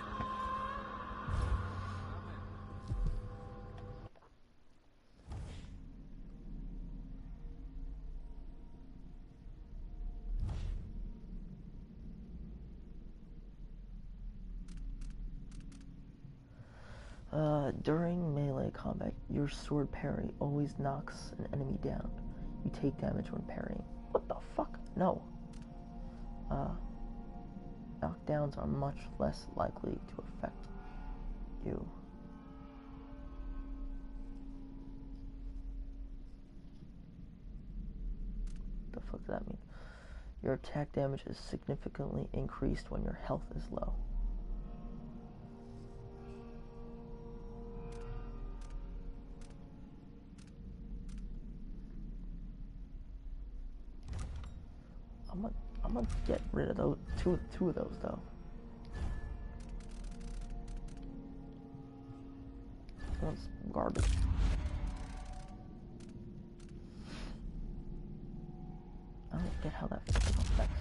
During melee combat, your sword parry always knocks an enemy down. You take damage when parrying. What the fuck? No. Knockdowns are much less likely to affect you. What the fuck does that mean? Your attack damage is significantly increased when your health is low. I'm gonna get rid of those two of those though. One's garbage. I don't get how that affects.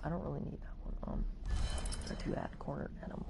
I don't really need that one. I do add cornered animal.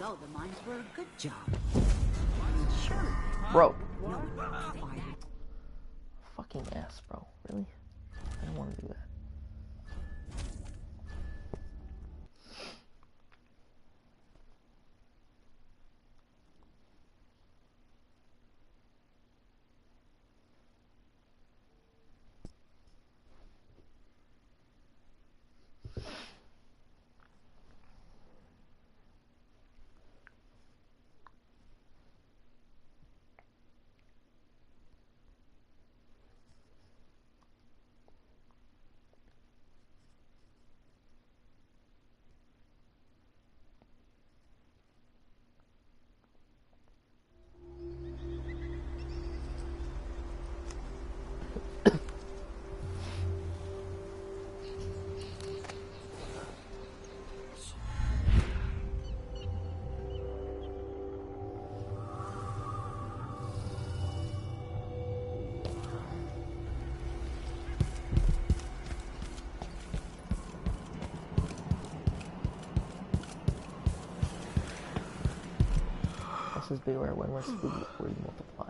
go, the mines were a good job. Sure. Bro. No one fired. Fucking ass, bro. Really? I don't want to do that. Says beware when we're spooky before you multiply.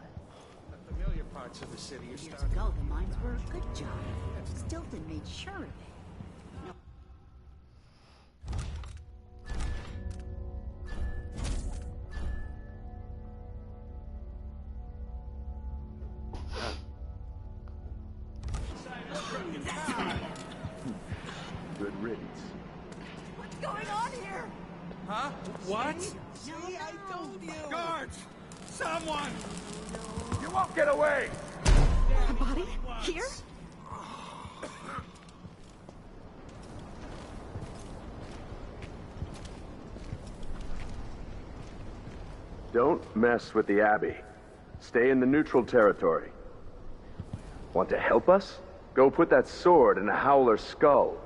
The familiar parts of the city are Years starting. ago, the mines were a good job. Stilton made sure of it. No. Good riddance. What's going on here? Huh? What? See, I told you. Guards! Someone! You won't get away! A body? Here? Don't mess with the Abbey. Stay in the neutral territory. Want to help us? Go put that sword in a Howler's skull.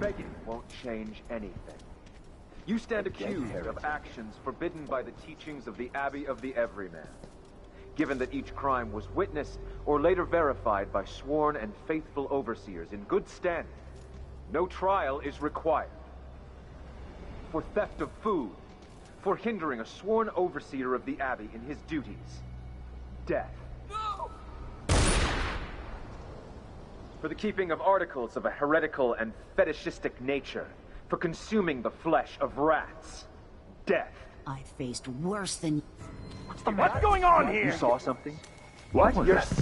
Begging won't change anything. You stand accused of actions forbidden by the teachings of the Abbey of the Everyman. Given that each crime was witnessed or later verified by sworn and faithful overseers in good standing, no trial is required. For theft of food, for hindering a sworn overseer of the Abbey in his duties, death. For the keeping of articles of a heretical and fetishistic nature, for consuming the flesh of rats, death. I faced worse than... What's going on here? You saw something? What?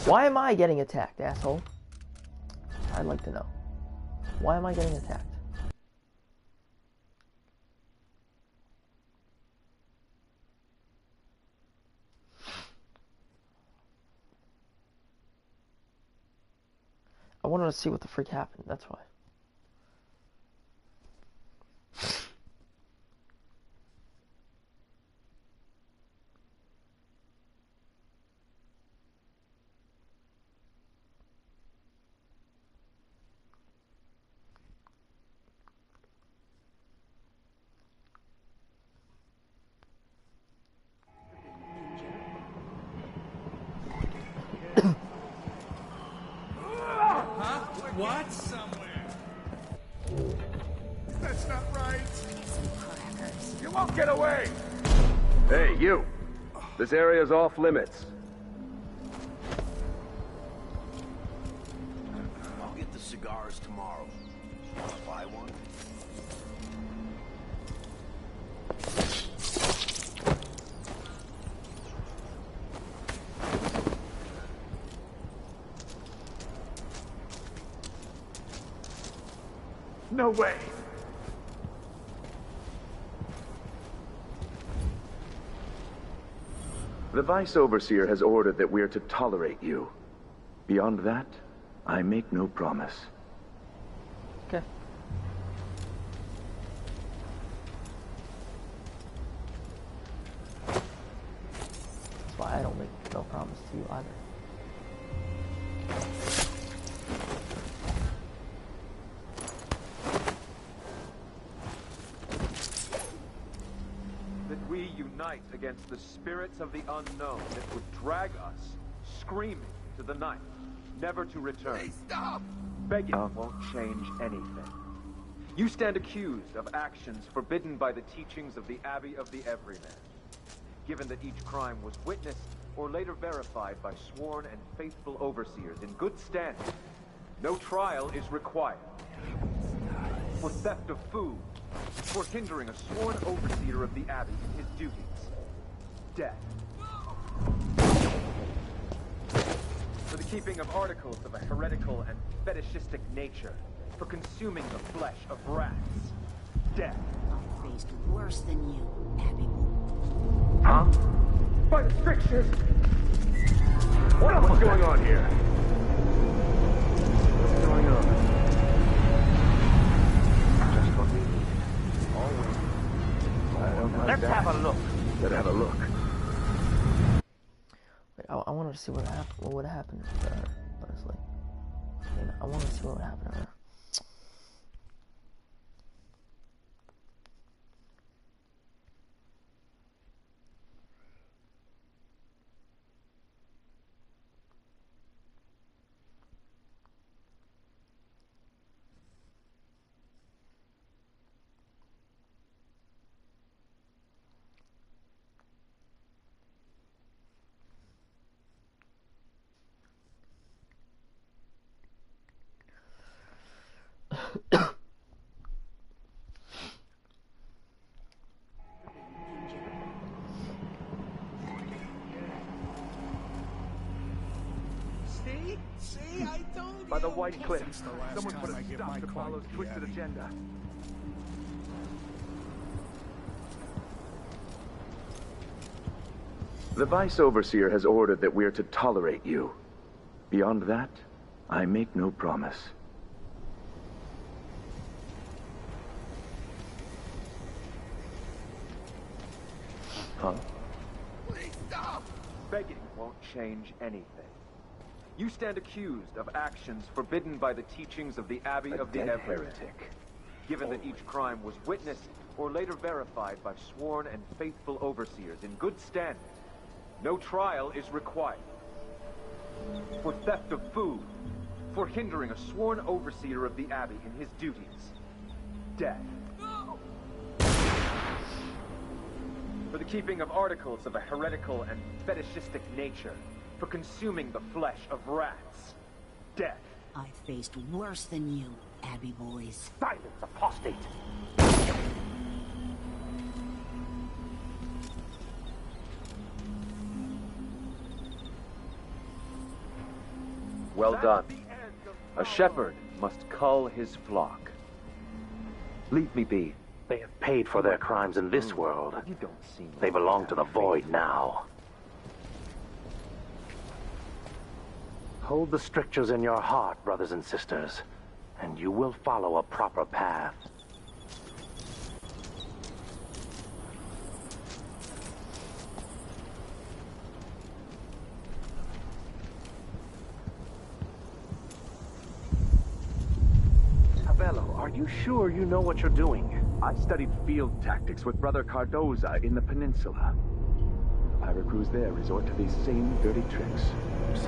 Why am I getting attacked, asshole? I'd like to know. Why am I getting attacked? I wanted to see what the freak happened, that's why. What? Somewhere. That's not right. You won't get away! Hey, you! This area's off limits. I'll get the cigars tomorrow. Wanna buy one? No way! The Vice Overseer has ordered that we are to tolerate you. Beyond that, I make no promise. Okay. That's why I don't make no promise to you either. That we unite against the spirits of the unknown that would drag us, screaming, to the knife, never to return. Hey, stop! Begging won't change anything. You stand accused of actions forbidden by the teachings of the Abbey of the Everyman. Given that each crime was witnessed or later verified by sworn and faithful overseers in good standing, no trial is required. For theft of food, for hindering a sworn overseer of the Abbey in his duties, death. For the keeping of articles of a heretical and fetishistic nature, for consuming the flesh of rats, death. I faced worse than you, Abby. Huh? By the strictures! What's going on here? What's going on? Just what we need. Always. I don't like Let's have a look. Let's have a look. Wait, I wanted to see what would happen to her, honestly. I wanted to see what would happen to her. See, I told you. By the White Cliff, someone put a stop to Paulo's twisted agenda. The Vice Overseer has ordered that we are to tolerate you. Beyond that, I make no promise. Huh? Please stop! Begging won't change anything. You stand accused of actions forbidden by the teachings of the Abbey of the Everyman. Heretic. Given that each crime was witnessed or later verified by sworn and faithful overseers in good standing, no trial is required. For theft of food, for hindering a sworn overseer of the Abbey in his duties, death. For the keeping of articles of a heretical and fetishistic nature, for consuming the flesh of rats, death. I faced worse than you, Abbey boys. Silence, apostate! Well done. A shepherd must cull his flock. Leave me be. They have paid for their crimes in this world. You don't seem They belong to the void now. Hold the strictures in your heart, brothers and sisters, and you will follow a proper path. Abello, are you sure you know what you're doing? I studied field tactics with Brother Cardoza in the peninsula. Pirate crews there resort to these same dirty tricks.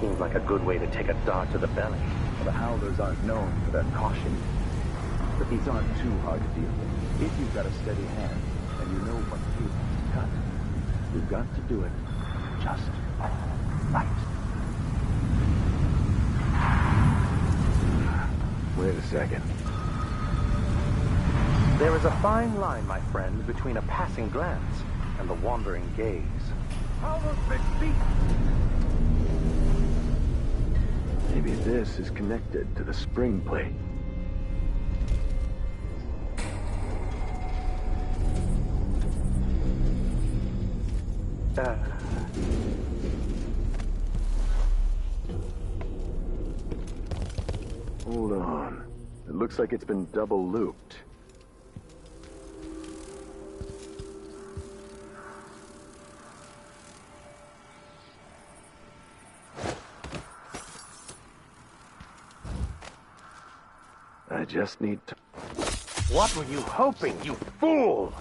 Seems like a good way to take a dart to the belly. The Howlers aren't known for their caution. But these aren't too hard to deal with. If you've got a steady hand, and you know what you to cut, you've got to do it just right. Wait a second. There is a fine line, my friend, between a passing glance and the wandering gaze. Paulo's been beat! Maybe this is connected to the spring plate. Hold on. It looks like it's been double looped. I just need to... What were you hoping, you fool?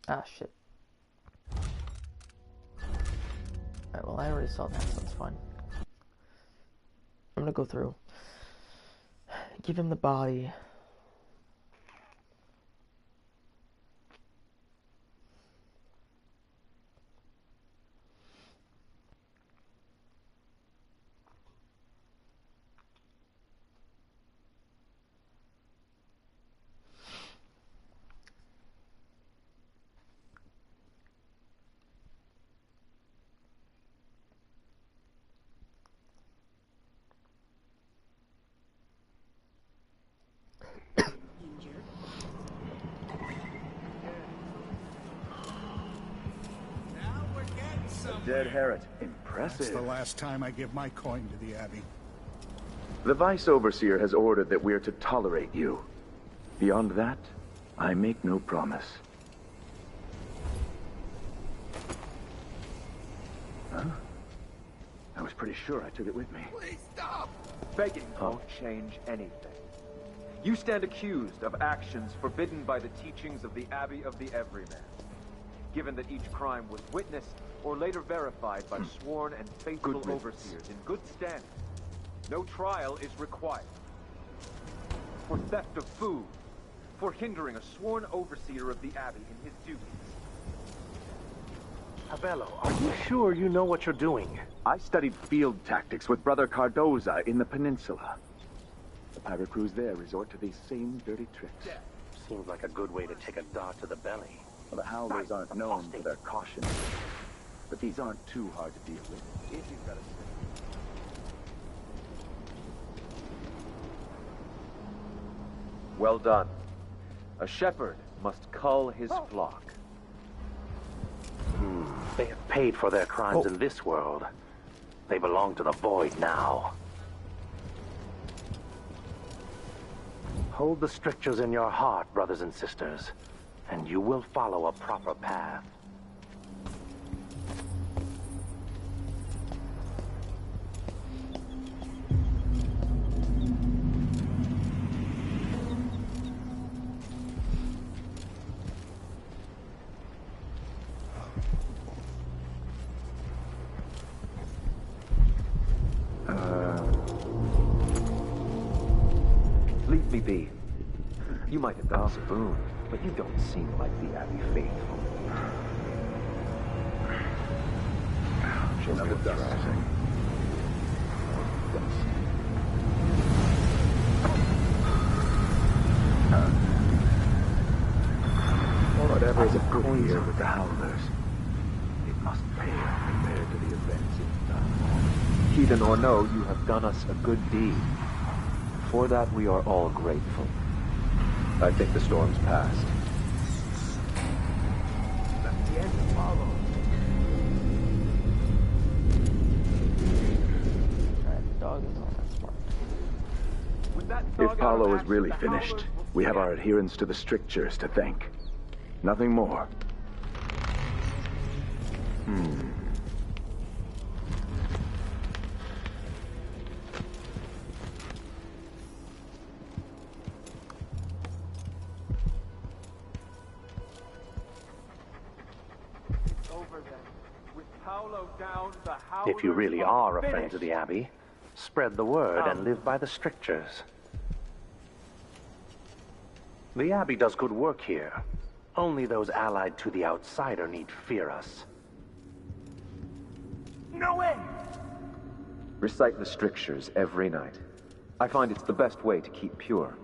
Ah, shit. Alright, well, I already saw that, so it's fine. I'm gonna go through. Give him the body. Dead Herod. Impressive. That's the last time I give my coin to the Abbey. The Vice Overseer has ordered that we are to tolerate you. Beyond that, I make no promise. Huh? I was pretty sure I took it with me. Please stop! Begging won't change anything. You stand accused of actions forbidden by the teachings of the Abbey of the Everyman. Given that each crime was witnessed or later verified by sworn and faithful overseers in good standing, no trial is required. For theft of food, for hindering a sworn overseer of the Abbey in his duties. Abello, are you sure you know what you're doing? I studied field tactics with Brother Cardoza in the peninsula. The pirate crews there resort to these same dirty tricks. Seems like a good way to take a dart to the belly. Well, the Howlers aren't known for their caution. But these aren't too hard to deal with. If you've got a Well done. A shepherd must cull his flock. They have paid for their crimes in this world. They belong to the void now. Hold the strictures in your heart, brothers and sisters, and you will follow a proper path. Leave me be. You might have done us a boon, but you don't seem like the Abbey faithful. Another dust. Whatever is afoot here with the Howlers, it must pale compared to the events it's done. Heathen or no, you have done us a good deed. For that we are all grateful. I think the storm's passed. That's the end of Paulo. Alright, the dog is not that smart. If Paulo is really finished, we have our adherence to the strictures to thank. Nothing more. If you really are a friend to the Abbey, spread the word and live by the strictures. The Abbey does good work here. Only those allied to the outsider need fear us. No way! Recite the strictures every night. I find it's the best way to keep pure.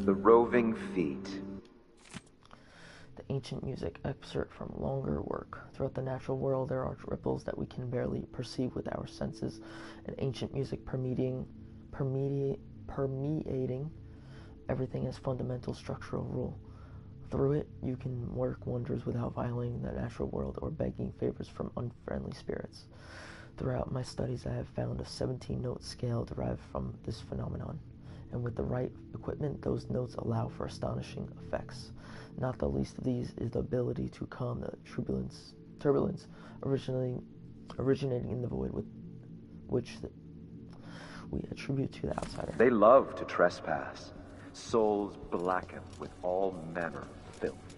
The roving feet. The ancient music excerpt from longer work. Throughout the natural world, there are ripples that we can barely perceive with our senses, and ancient music permeating everything as fundamental structural rule. Through it, you can work wonders without violating the natural world or begging favors from unfriendly spirits. Throughout my studies, I have found a 17-note scale derived from this phenomenon. and with the right equipment, those notes allow for astonishing effects. Not the least of these is the ability to calm the turbulence originating in the void, which we attribute to the outsider. They love to trespass, souls blackened with all manner of filth.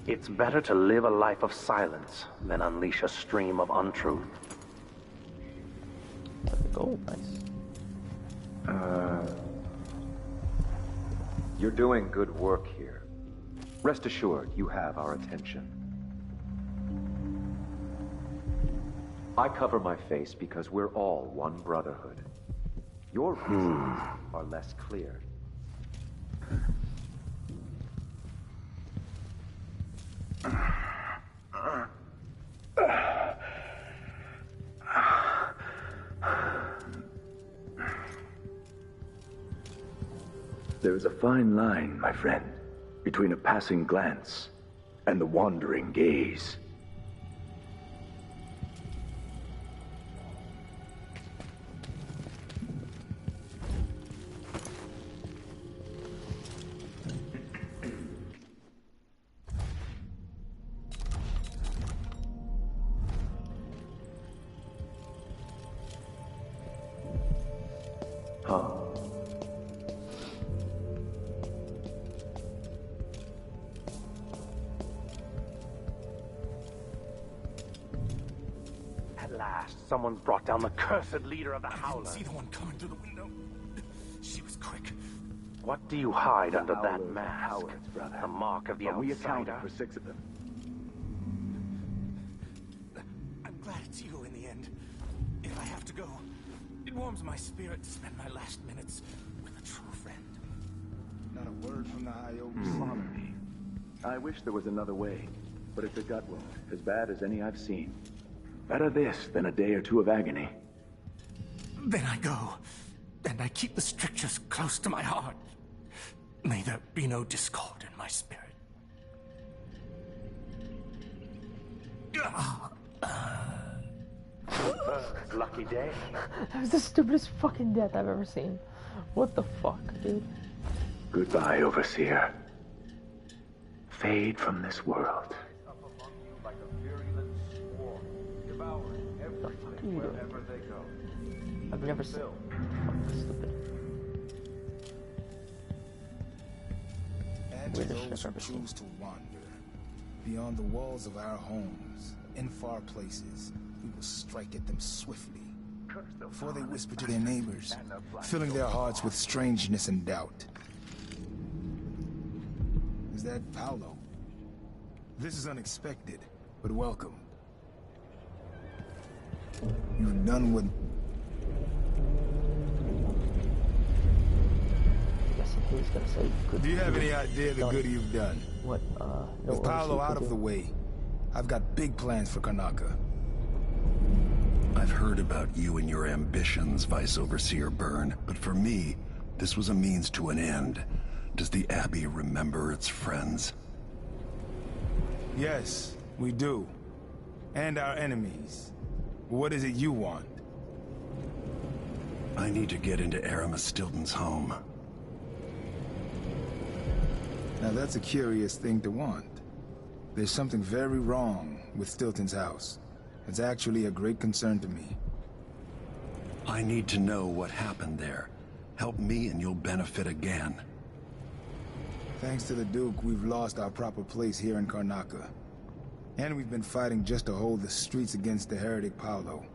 It's better to live a life of silence than unleash a stream of untruth. Gold, nice. You're doing good work here. Rest assured, you have our attention. I cover my face because we're all one brotherhood. Your reasons are less clear. There's a fine line, my friend, between a passing glance and the wandering gaze. Huh? At last, someone's brought down the cursed leader of the Howlers. See the one coming through the window? She was quick. What do you hide under that mask? The mark of the outsider? We accounted for 6 of them. I'm glad it's you in the end. If I have to go, it warms my spirit to spend my last minutes with a true friend. Not a word from the High Bother me. I wish there was another way, but it's a gut wound, as bad as any I've seen. Better this than a day or 2 of agony. Then I go, and I keep the strictures close to my heart. May there be no discord in my spirit. Lucky day. That was the stupidest fucking death I've ever seen. What the fuck, dude? Goodbye, Overseer. Fade from this world. Wherever they go. I've never seen. Fuck, stupid. And to Weirdest those shit I've who ever seen. choose to wander beyond the walls of our homes, in far places, we will strike at them swiftly. Before they whisper to their neighbors, filling their hearts with strangeness and doubt. Is that Paolo? This is unexpected, but welcome. You've done what... Guessing he was gonna say good. Do you have any idea the good you've done? What, no. With Paolo out of the way, I've got big plans for Karnaca. I've heard about you and your ambitions, Vice Overseer Byrne, but for me, this was a means to an end. Does the Abbey remember its friends? Yes, we do. And our enemies. What is it you want? I need to get into Aramis Stilton's home. Now that's a curious thing to want. There's something very wrong with Stilton's house. It's actually a great concern to me. I need to know what happened there. Help me and you'll benefit again. Thanks to the Duke, we've lost our proper place here in Karnaca. And we've been fighting just to hold the streets against the heretic Paolo.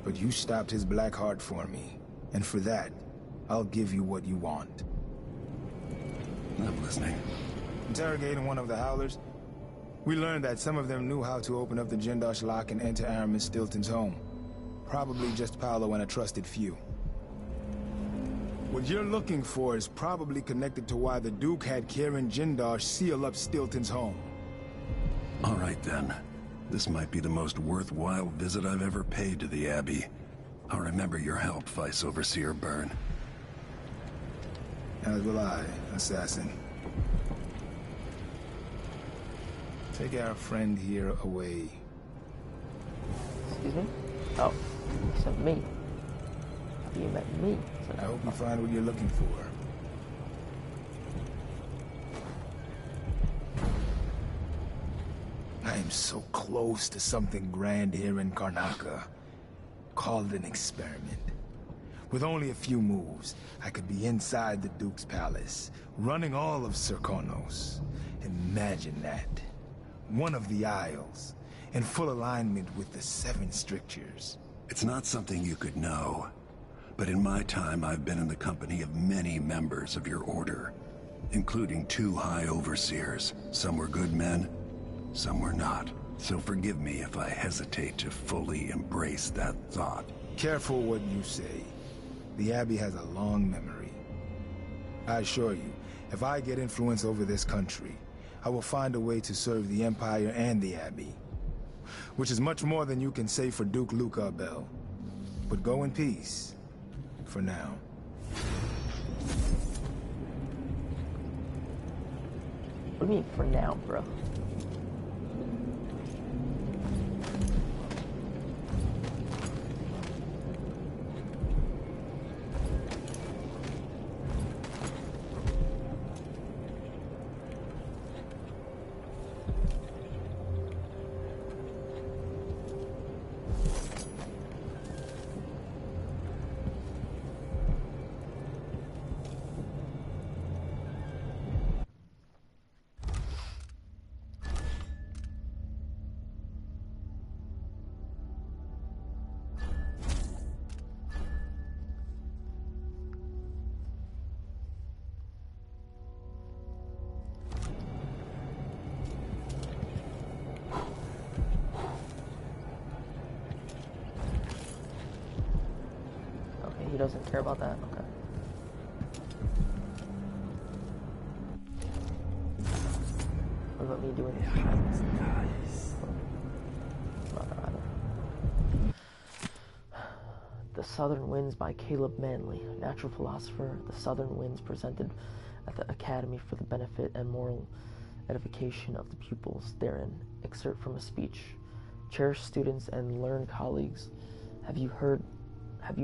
But you stopped his black heart for me. And for that, I'll give you what you want. I'm listening. Interrogating one of the Howlers, we learned that some of them knew how to open up the Jindosh lock and enter Aramis Stilton's home. Probably just Paolo and a trusted few. What you're looking for is probably connected to why the Duke had Karen Jindosh seal up Stilton's home. All right then. This might be the most worthwhile visit I've ever paid to the Abbey. I'll remember your help, Vice Overseer Byrne. As will I, assassin. Take our friend here away. Excuse me? Oh, except me. You met me. I hope you find what you're looking for. I am so close to something grand here in Karnaca. Call it an experiment. With only a few moves, I could be inside the Duke's palace, running all of Serkonos. Imagine that. One of the Isles, in full alignment with the 7 strictures. It's not something you could know. But in my time, I've been in the company of many members of your order, including 2 High Overseers. Some were good men, some were not. So forgive me if I hesitate to fully embrace that thought. Careful what you say. The Abbey has a long memory. I assure you, if I get influence over this country, I will find a way to serve the Empire and the Abbey. Which is much more than you can say for Duke Luca Bell. But go in peace. For now. What do you mean for now, bro? He doesn't care about that. Okay. What about me doing it? The Southern Winds by Caleb Manley, natural philosopher. The Southern Winds presented at the Academy for the benefit and moral edification of the pupils therein. Excerpt from a speech. Cherished students and learned colleagues, have you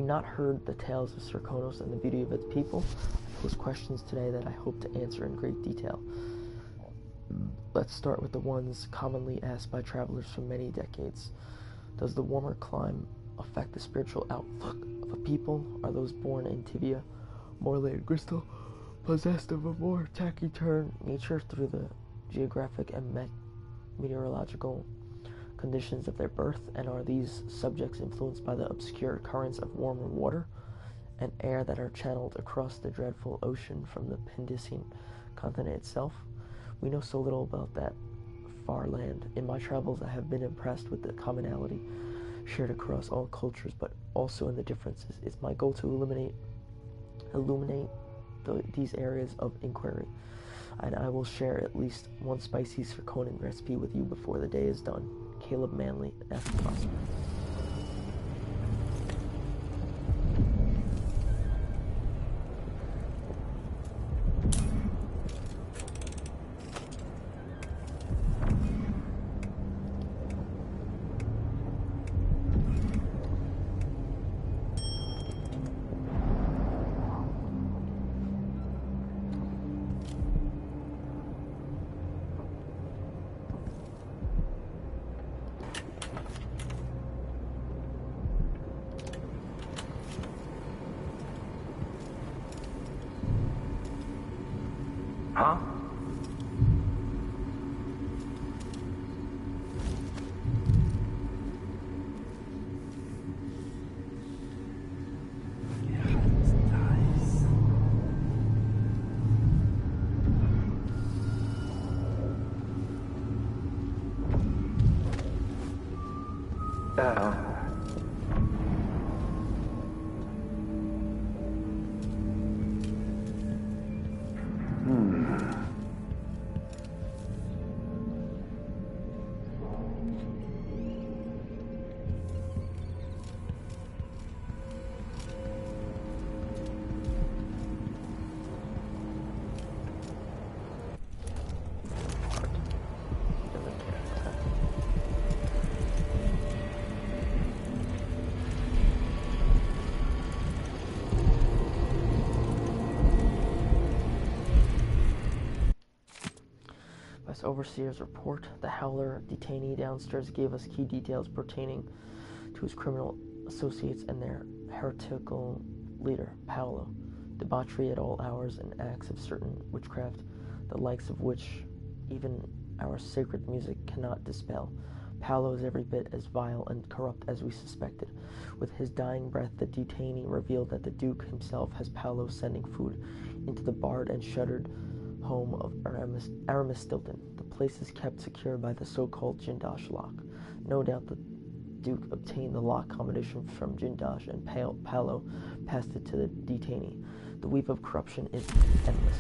not heard the tales of Serkonos and the beauty of its people? I pose questions today that I hope to answer in great detail. Let's start with the ones commonly asked by travelers for many decades. Does the warmer climate affect the spiritual outlook of a people? Are those born in Tibia, Morley, and Crystal possessed of a more taciturn nature through the geographic and meteorological conditions of their birth, and are these subjects influenced by the obscure currents of warmer water and air that are channeled across the dreadful ocean from the Pendician continent itself? We know so little about that far land. In my travels, I have been impressed with the commonality shared across all cultures, but also in the differences. It's my goal to illuminate these areas of inquiry, and I will share at least one spicy Serkonan recipe with you before the day is done. Caleb Manley, F. Prosper. Huh? Overseer's report, the Howler detainee downstairs gave us key details pertaining to his criminal associates and their heretical leader, Paolo. Debauchery at all hours and acts of certain witchcraft, the likes of which even our sacred music cannot dispel. Paolo is every bit as vile and corrupt as we suspected. With his dying breath, the detainee revealed that the Duke himself has Paolo sending food into the barred and shuttered home of Aramis Stilton. The place is kept secure by the so-called Jindosh lock. No doubt the Duke obtained the lock combination from Jindosh, and Paolo passed it to the detainee. The weep of corruption is endless.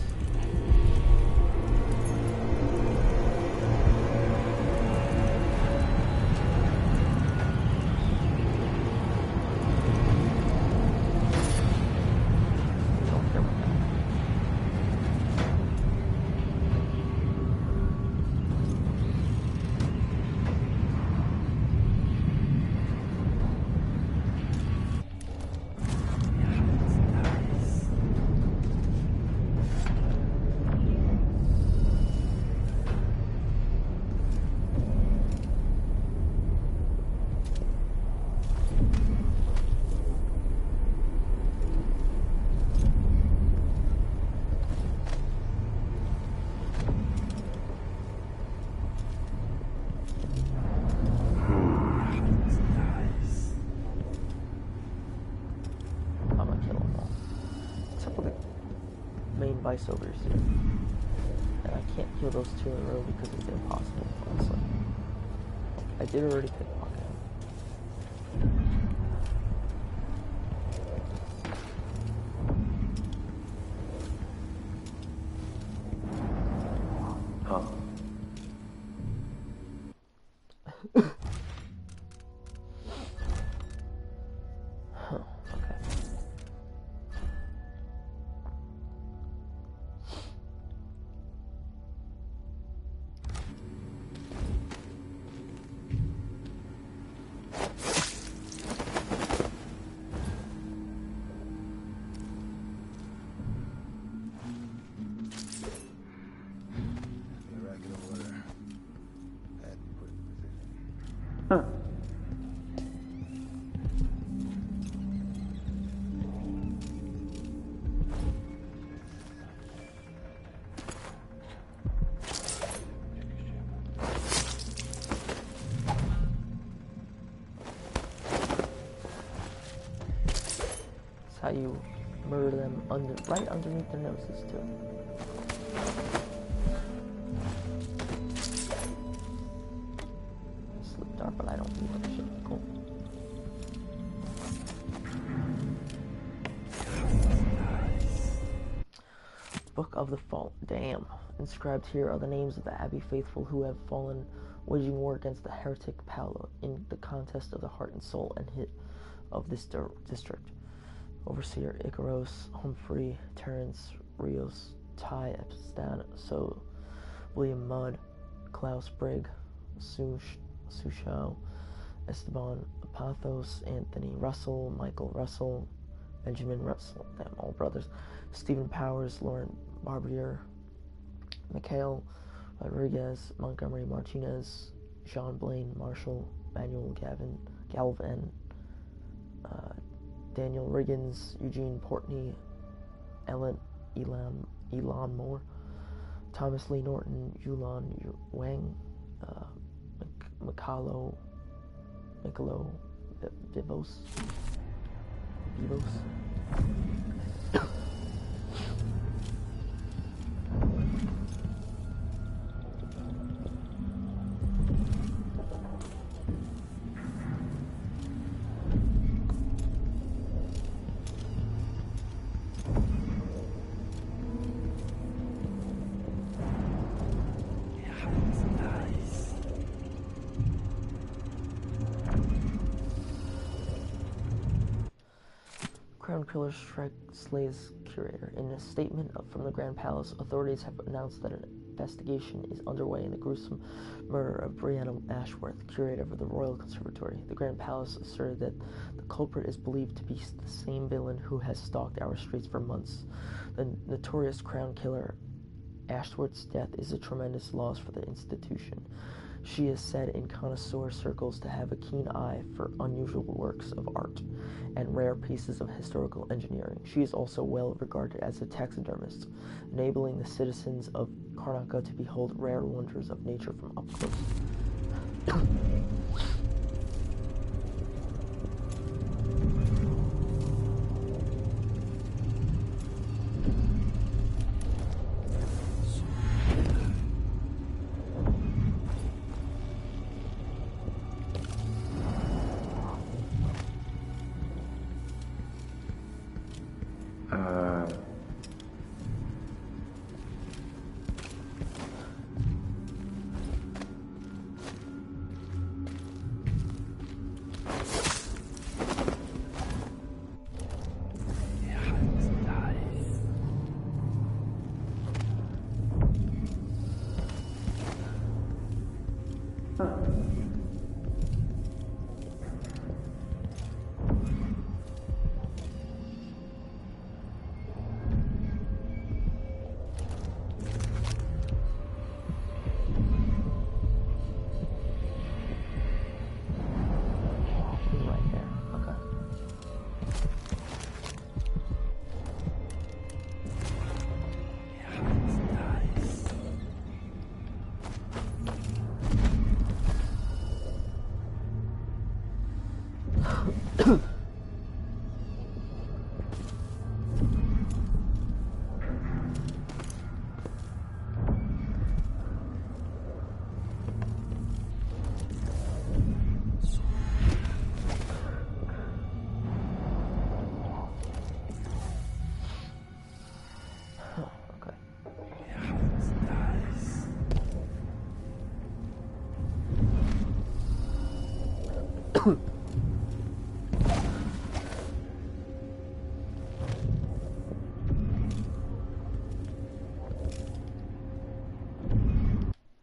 Vice over here. And I can't kill those two in a row because it's impossible, honestly. I did already pickpocket him. Oh. Huh, okay. How you murder them right underneath their noses too. Slip dart, but I don't need that shit. Cool. Book of the Fall. Damn. Inscribed here are the names of the Abbey faithful who have fallen, waging war against the heretic Paolo in the contest of the heart and soul and hit of this district. Overseer Icaros, Humphrey, Terence, Rios, Ty Epstan, William Mudd, Klaus Brigg, Sushao, Esteban Apathos, Anthony Russell, Michael Russell, Benjamin Russell, them all brothers, Stephen Powers, Lauren Barbier, Mikhail Rodriguez, Montgomery Martinez, Sean Blaine, Marshall, Manuel Galvin, Daniel Riggins, Eugene Portney, Elon Moore, Thomas Lee Norton, Yulan Wang, Mikalo Vivos. Crown Killer Strike slays curator. In a statement from the Grand Palace, authorities have announced that an investigation is underway in the gruesome murder of Brianna Ashworth, curator of the Royal Conservatory. The Grand Palace asserted that the culprit is believed to be the same villain who has stalked our streets for months. The notorious Crown Killer Ashworth's death is a tremendous loss for the institution. She is said in connoisseur circles to have a keen eye for unusual works of art and rare pieces of historical engineering. She is also well regarded as a taxidermist, enabling the citizens of Karnaca to behold rare wonders of nature from up close.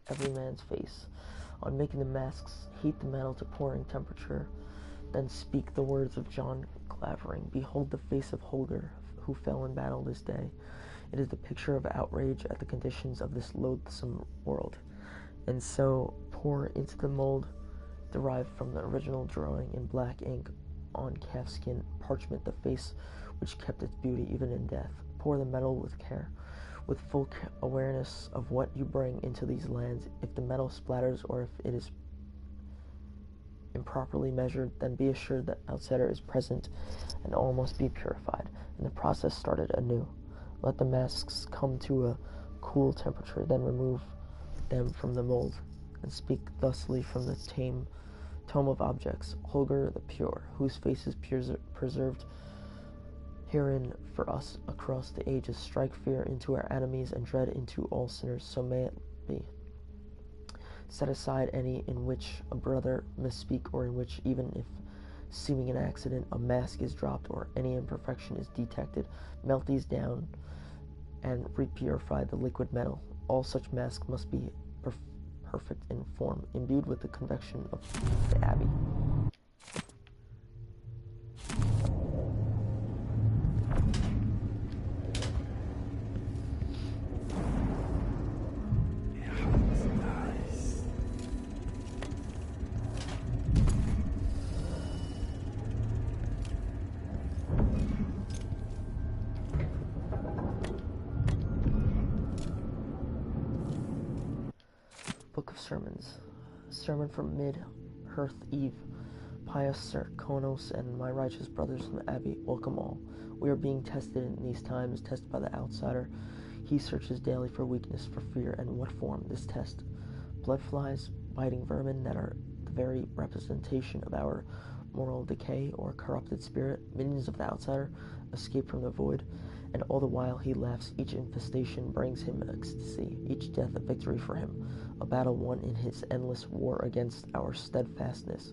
Every man's face. On making the masks, heat the metal to pouring temperature, then speak the words of John Clavering. Behold the face of Holger, who fell in battle this day. It is the picture of outrage at the conditions of this loathsome world. And so pour into the mold derived from the original drawing in black ink on calfskin parchment the face which kept its beauty even in death. Pour the metal with care, with full awareness of what you bring into these lands. If the metal splatters or if it is improperly measured, then be assured that outsider is present and all must be purified. And the process started anew. Let the masks come to a cool temperature, then remove them from the mold, and speak thusly from the tome of objects. Holger the pure, whose face is preserved herein for us across the ages, strike fear into our enemies and dread into all sinners, so may it be. Set aside any in which a brother misspeak, or in which, even if seeming an accident, a mask is dropped or any imperfection is detected. Melt these down and repurify the liquid metal. All such masks must be perfect in form, imbued with the convection of the Abbey. Book of Sermons. Sermon from Mid-Hearth Eve. Pious Sir Konos and my righteous brothers from the Abbey, welcome all. We are being tested in these times, tested by the outsider. He searches daily for weakness, for fear, and what form this test? Blood flies, biting vermin that are the very representation of our moral decay or corrupted spirit, minions of the outsider, escape from the void, and all the while he laughs. Each infestation brings him ecstasy, each death a victory for him, a battle won in his endless war against our steadfastness.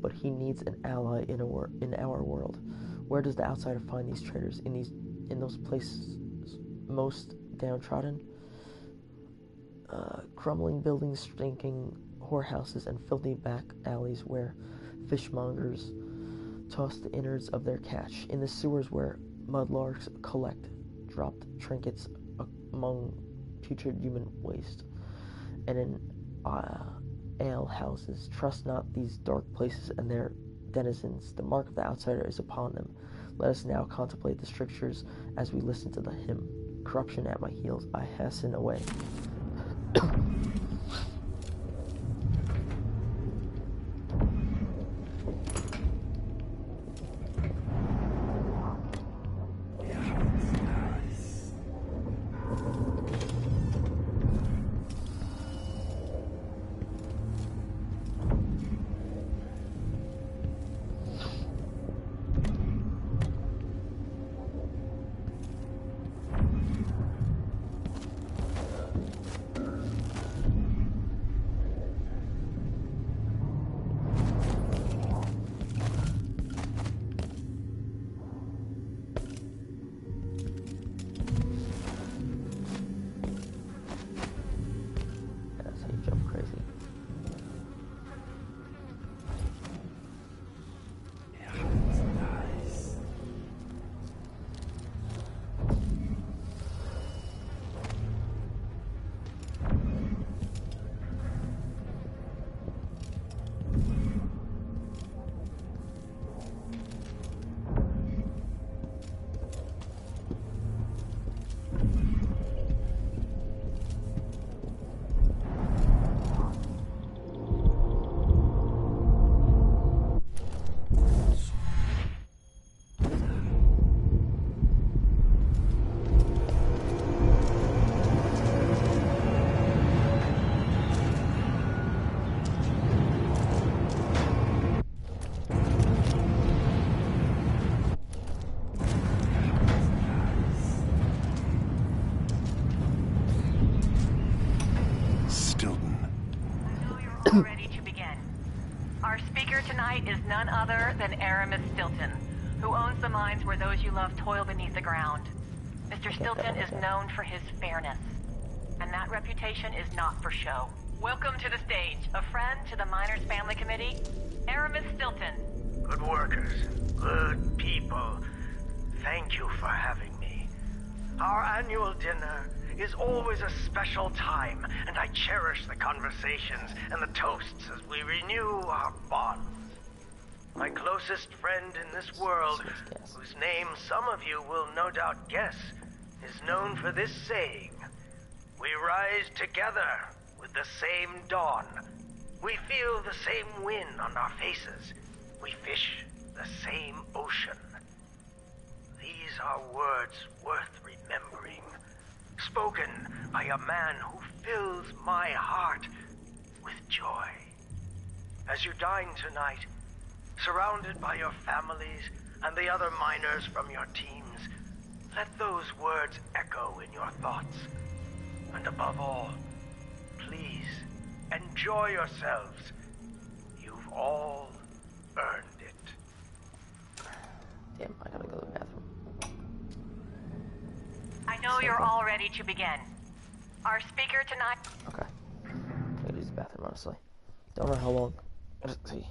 But he needs an ally in our world. Where does the outsider find these traitors? In those places most downtrodden? Crumbling buildings, stinking whorehouses, and filthy back alleys where fishmongers toss the innards of their catch. In the sewers where mudlarks collect dropped trinkets among putrid human waste. And in ale houses, trust not these dark places and their denizens. The mark of the outsider is upon them. Let us now contemplate the strictures as we listen to the hymn. Corruption at my heels, I hasten away. Ready to begin. Our speaker tonight is none other than Aramis Stilton, who owns the mines where those you love toil beneath the ground. Mr. Stilton is known for his fairness, and that reputation is not for show. Welcome to the stage, a friend to the Miners Family Committee, Aramis Stilton. Good workers, good people. Thank you for having me. Our annual dinner is always a special time, and I cherish the conversations and the toasts as we renew our bonds. My closest friend in this world, whose name some of you will no doubt guess, is known for this saying: we rise together with the same dawn. We feel the same wind on our faces. We fish the same ocean. These are words worth remembering, spoken by a man who fills my heart with joy. As you dine tonight, surrounded by your families and the other miners from your teams, let those words echo in your thoughts. And above all, please enjoy yourselves. You've all earned it. Damn, I gotta go to the bathroom. I know you're all ready to begin. Our speaker tonight... Okay. I'm gonna use the bathroom, honestly. Don't know how long. Let's see.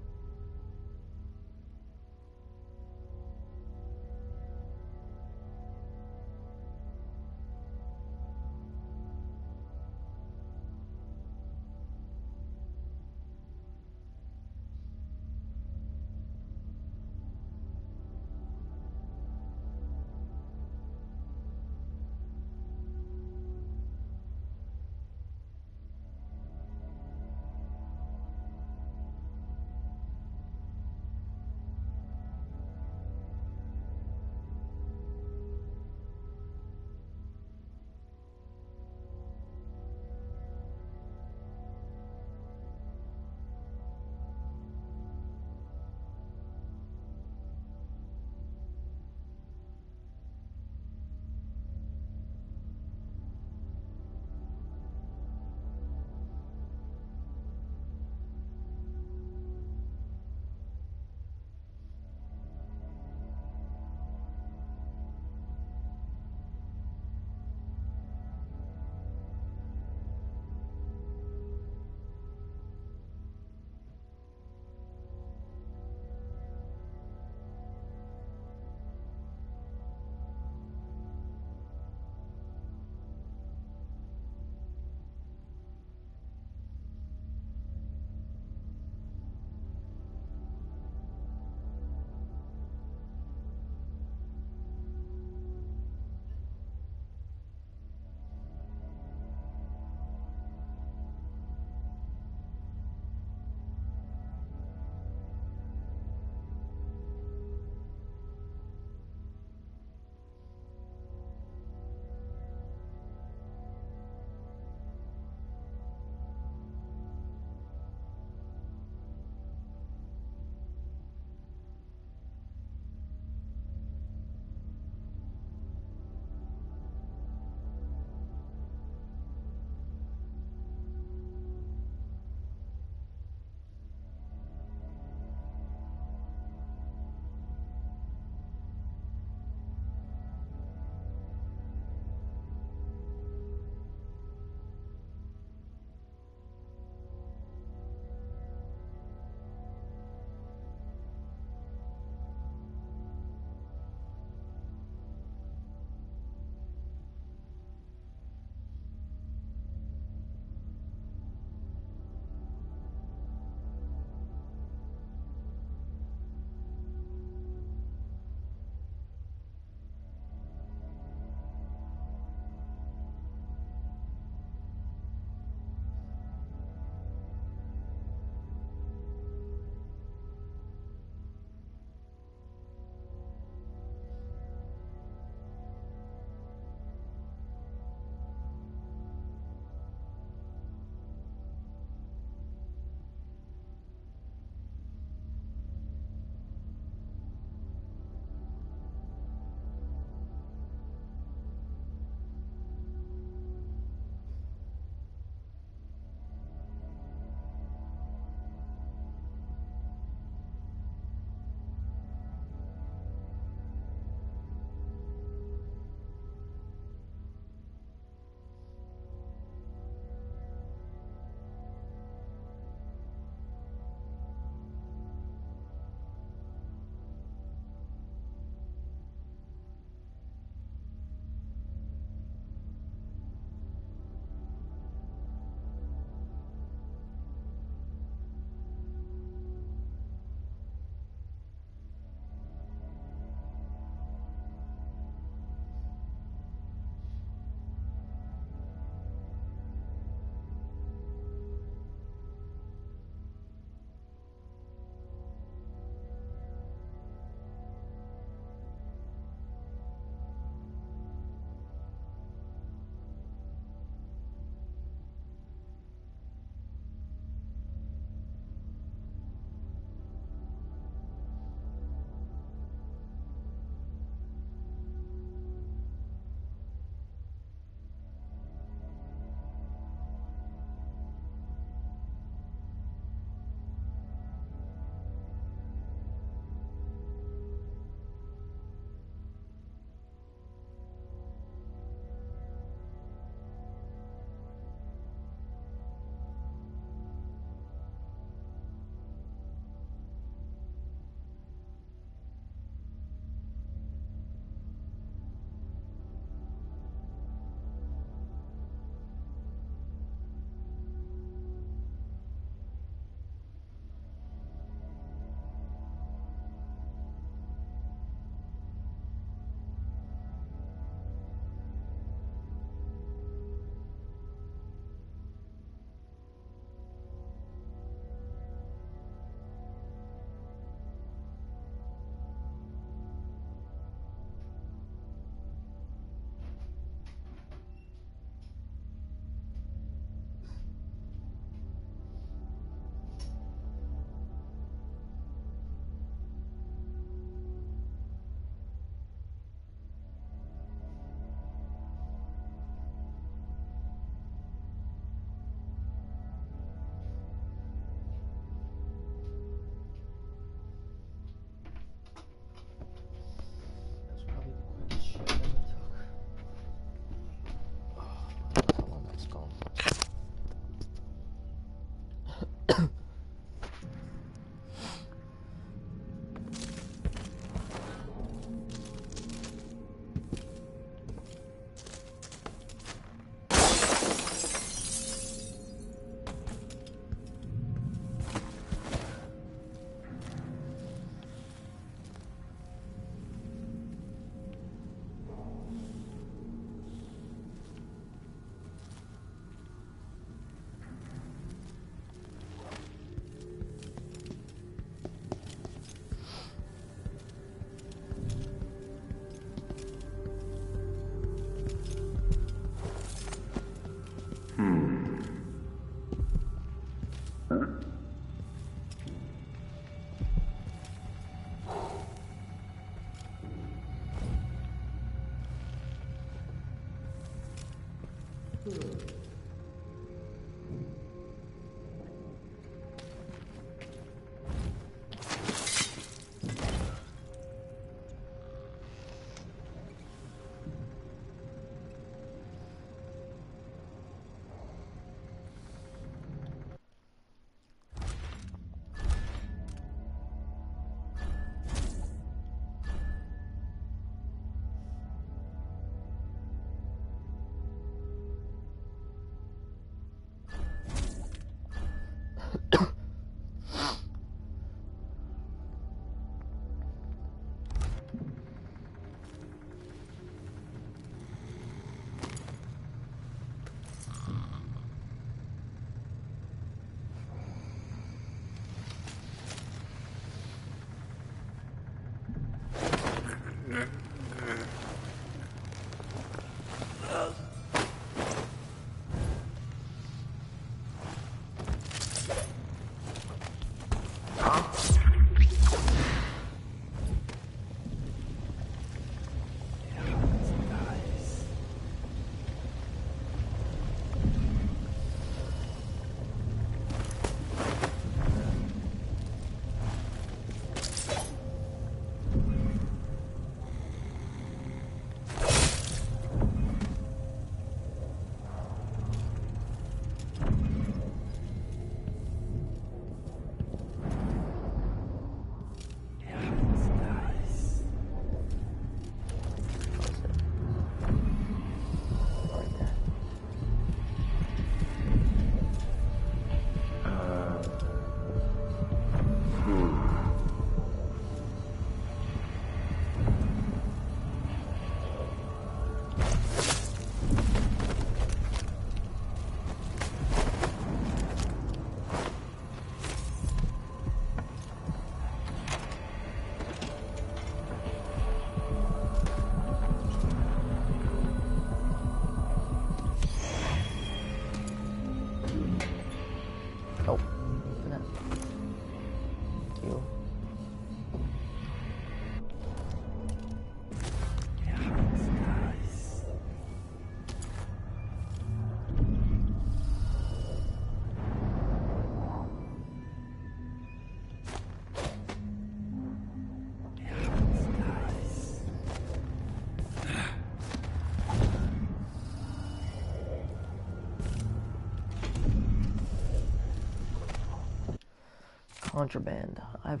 Contraband. I've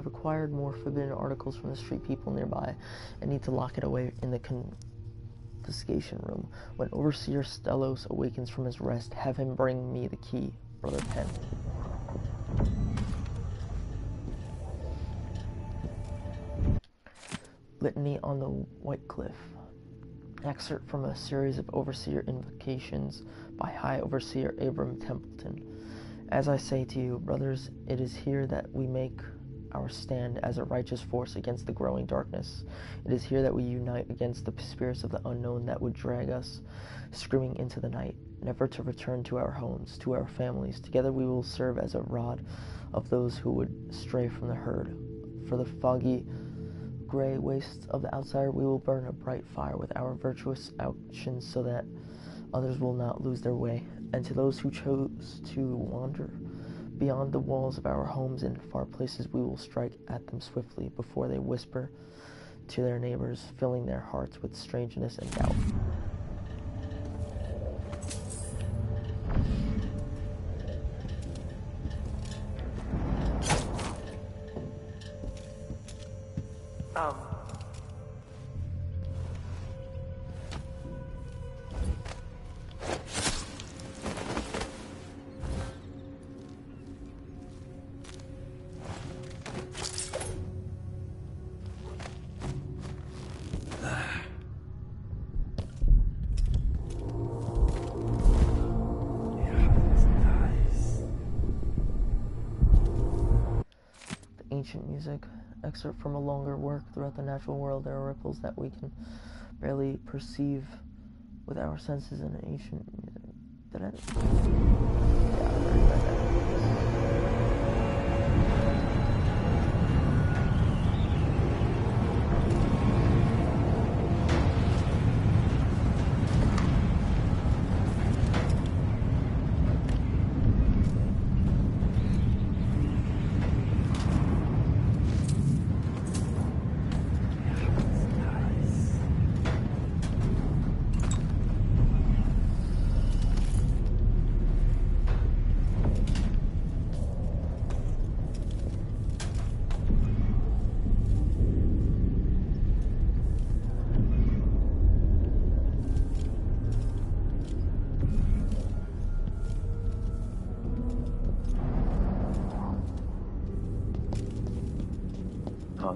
acquired more forbidden articles from the street people nearby and need to lock it away in the confiscation room. When Overseer Stellos awakens from his rest, have him bring me the key, Brother Penn. Litany on the White Cliff. Excerpt from a series of Overseer invocations by High Overseer Abram Templeton. As I say to you, brothers, it is here that we make our stand as a righteous force against the growing darkness. It is here that we unite against the spirits of the unknown that would drag us screaming into the night, never to return to our homes, to our families. Together we will serve as a rod of those who would stray from the herd. For the foggy, gray wastes of the outsider, we will burn a bright fire with our virtuous actions so that others will not lose their way. And to those who chose to wander beyond the walls of our homes in far places, we will strike at them swiftly before they whisper to their neighbors, filling their hearts with strangeness and doubt. Ancient music. Excerpt from a longer work. Throughout the natural world, there are ripples that we can barely perceive with our senses in ancient music. Did I? Yeah, I already read that. Huh?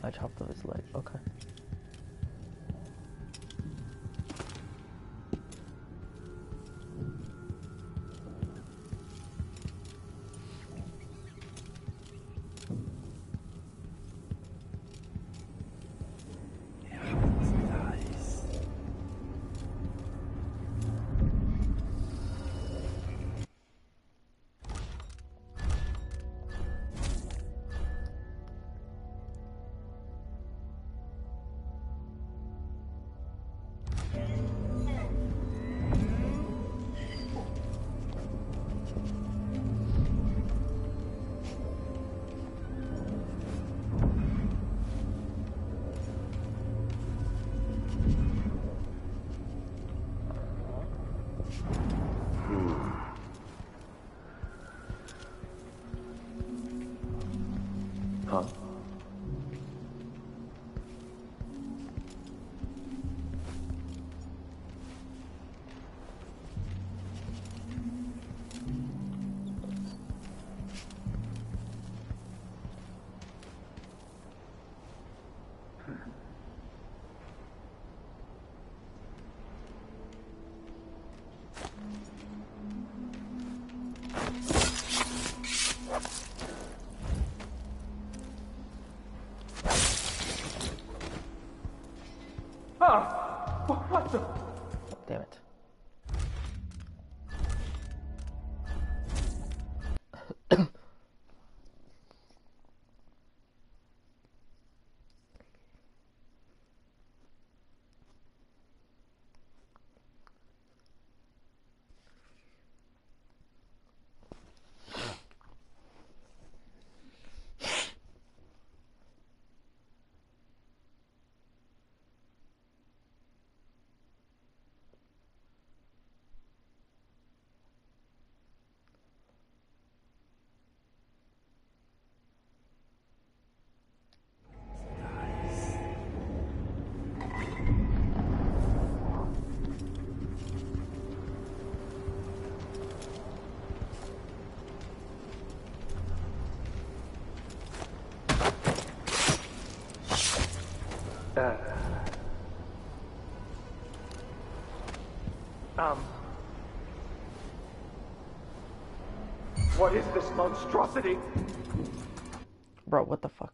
I chopped off his leg. Okay. Huh? What the? Damn it. What is this monstrosity? Bro, what the fuck?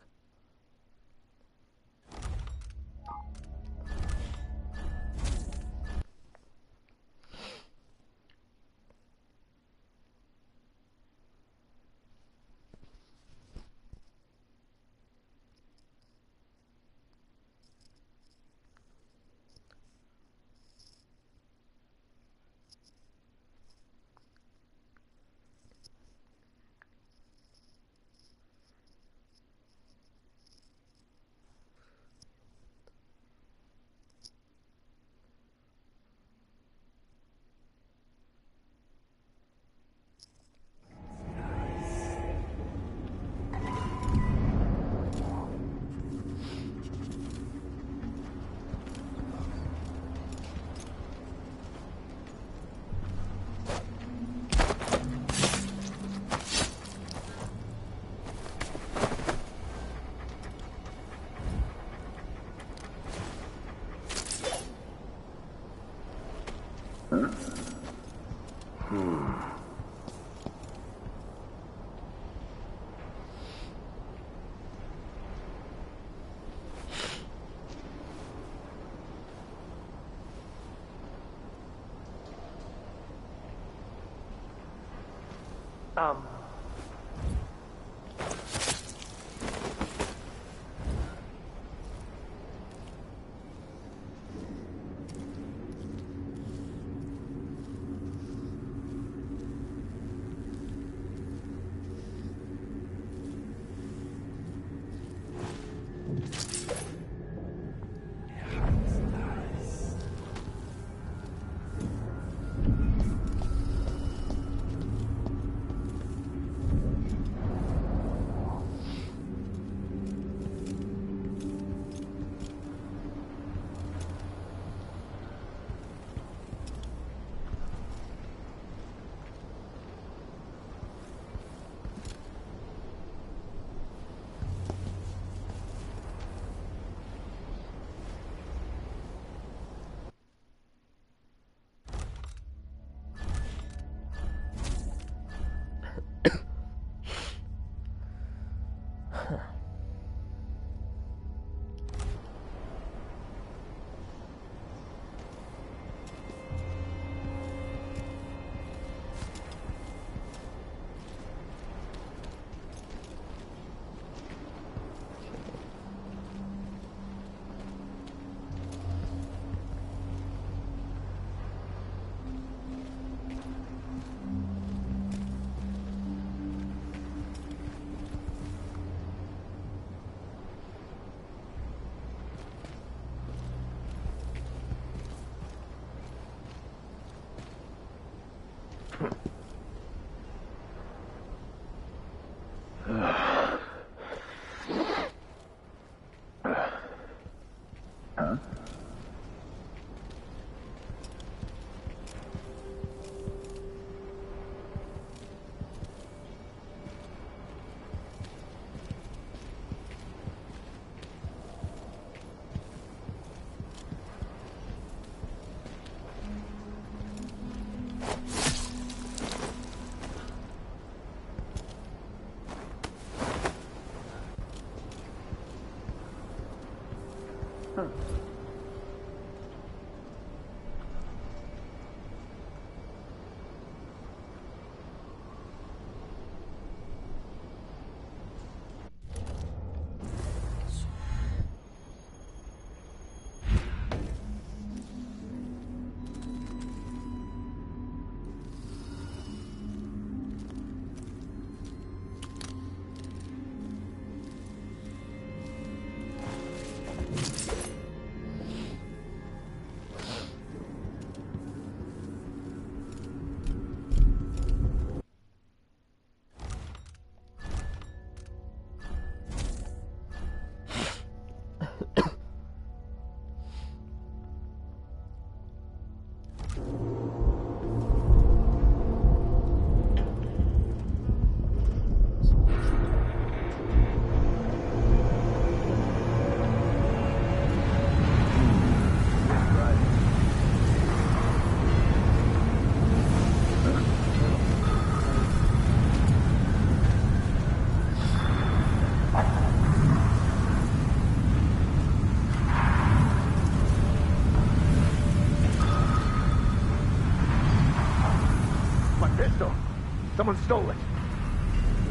Someone stole it.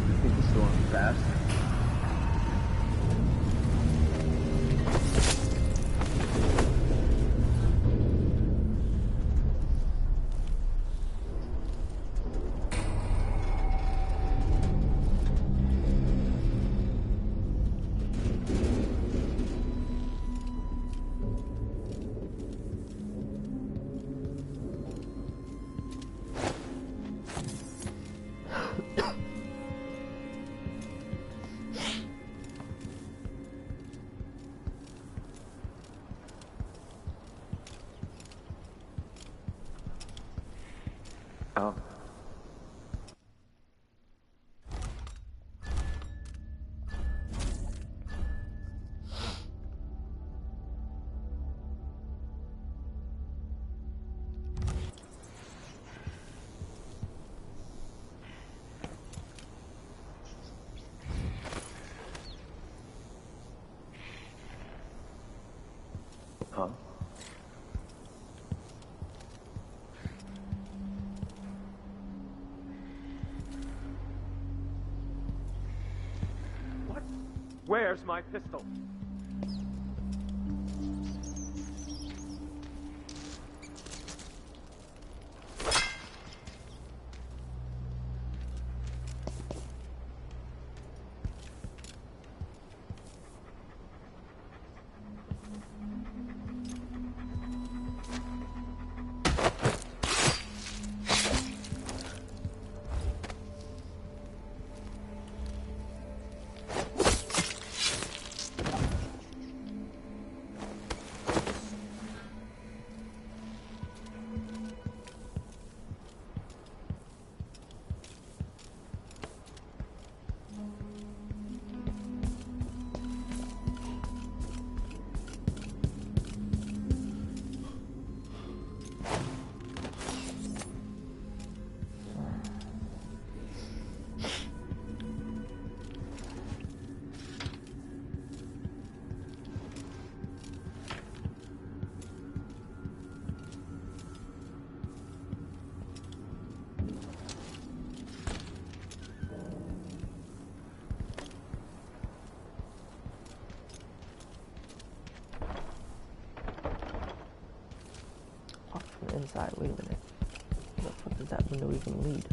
You think the storm passed? Where's my pistol? Inside, wait a minute. Where the fuck does that window even lead?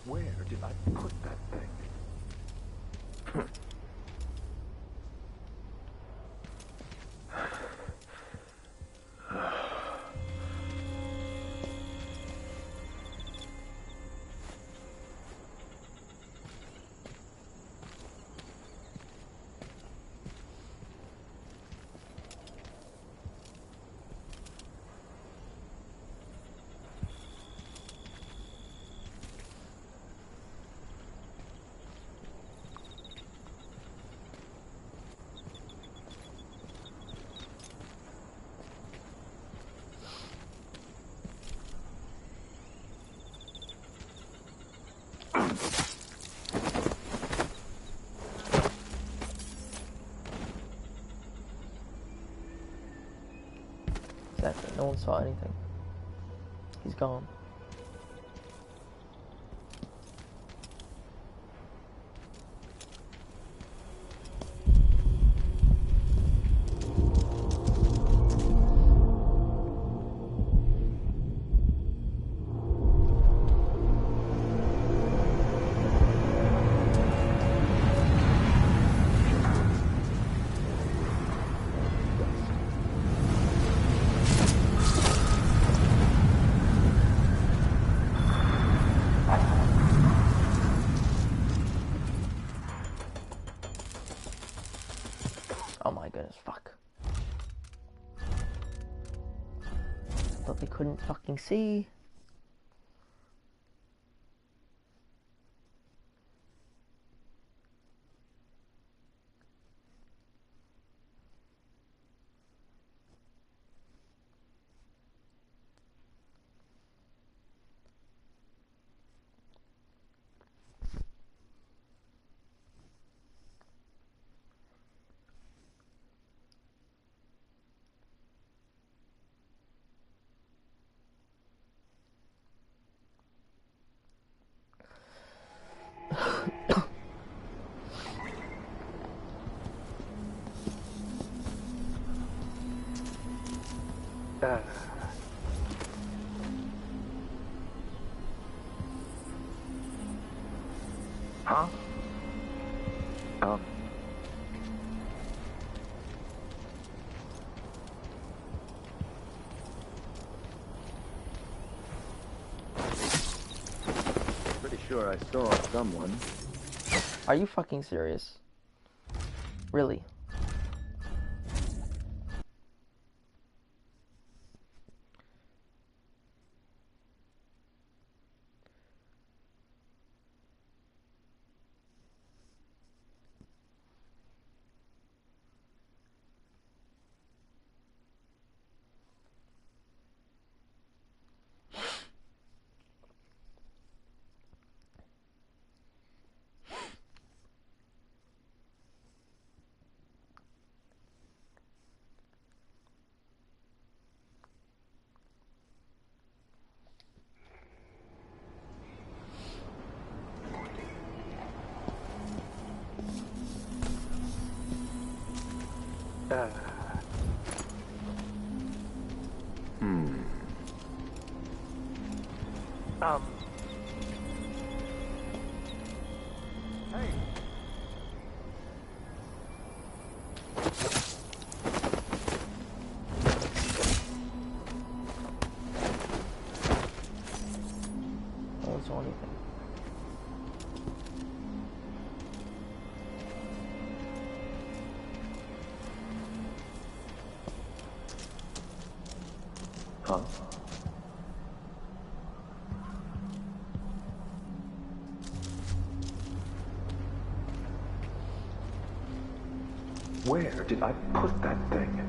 Where did I put that thing? Exactly, no one saw anything. He's gone. Oh my goodness, fuck. Thought they couldn't fucking see. Huh? Pretty sure I saw someone. Are you fucking serious? Really? Hey. Oh, it's only thing. Huh? Where did I put that thing?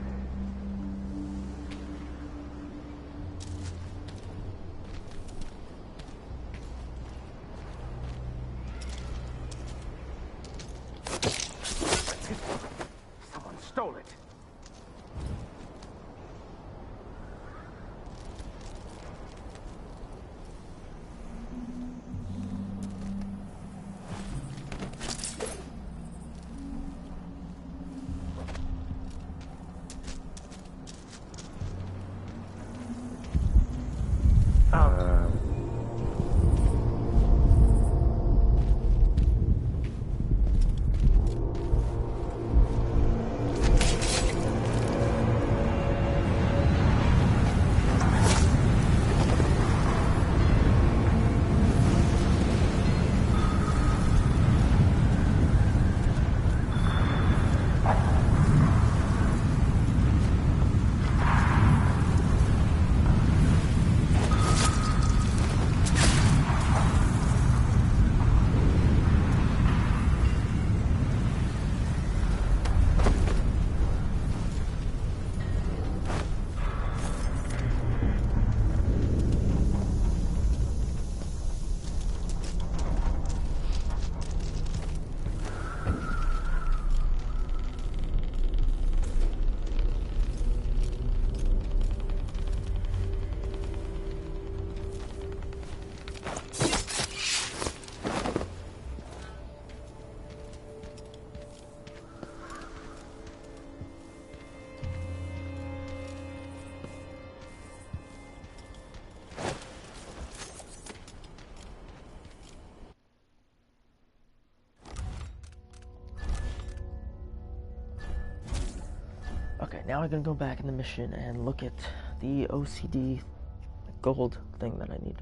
Someone stole it. Okay, now I'm gonna go back in the mission and look at the OCD gold thing that I need.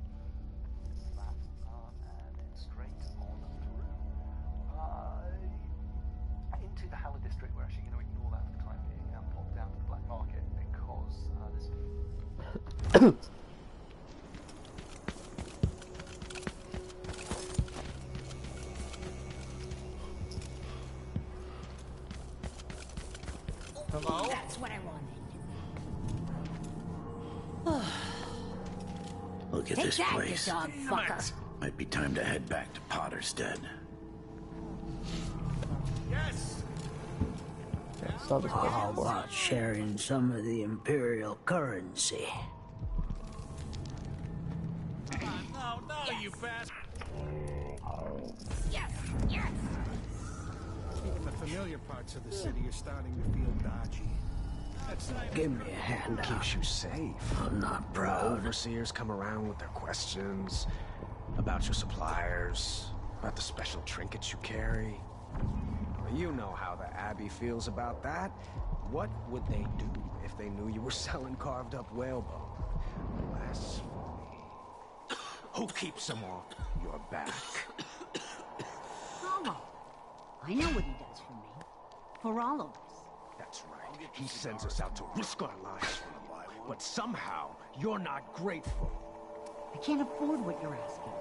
And then straight on through into the Howler district. We're actually going to ignore that for the time being and pop down to the black market because there's Hello? That's what I wanted. Look at Take this that, place. you dog fucker. Might be time to head back to Potterstead. Yes. How about sharing some of the Imperial currency? No, you bastard. Yes, yes. Even the familiar parts of the city are starting to feel dodgy. Give me a hand. Keeps you safe. I'm not proud. Overseers come around with their questions about your suppliers, About the special trinkets you carry. Well, you know how the Abbey feels about that. What would they do if they knew you were selling carved up whalebone? Blasphemy. Who keeps them off your back? Paulo. I know what he does for me. For all of us. That's right. He sends us out to risk our lives for him. But somehow, you're not grateful. I can't afford what you're asking.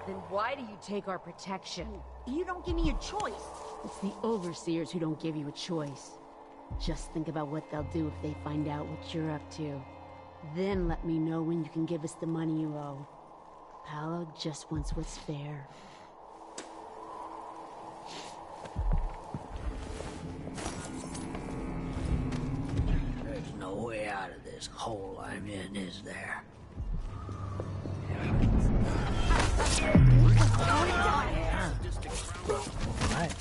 Then why do you take our protection? You don't give me a choice. It's the overseers who don't give you a choice. Just think about what they'll do if they find out what you're up to. Then let me know when you can give us the money you owe. Paolo just wants what's fair. There's no way out of this hole I'm in, is there? Alright.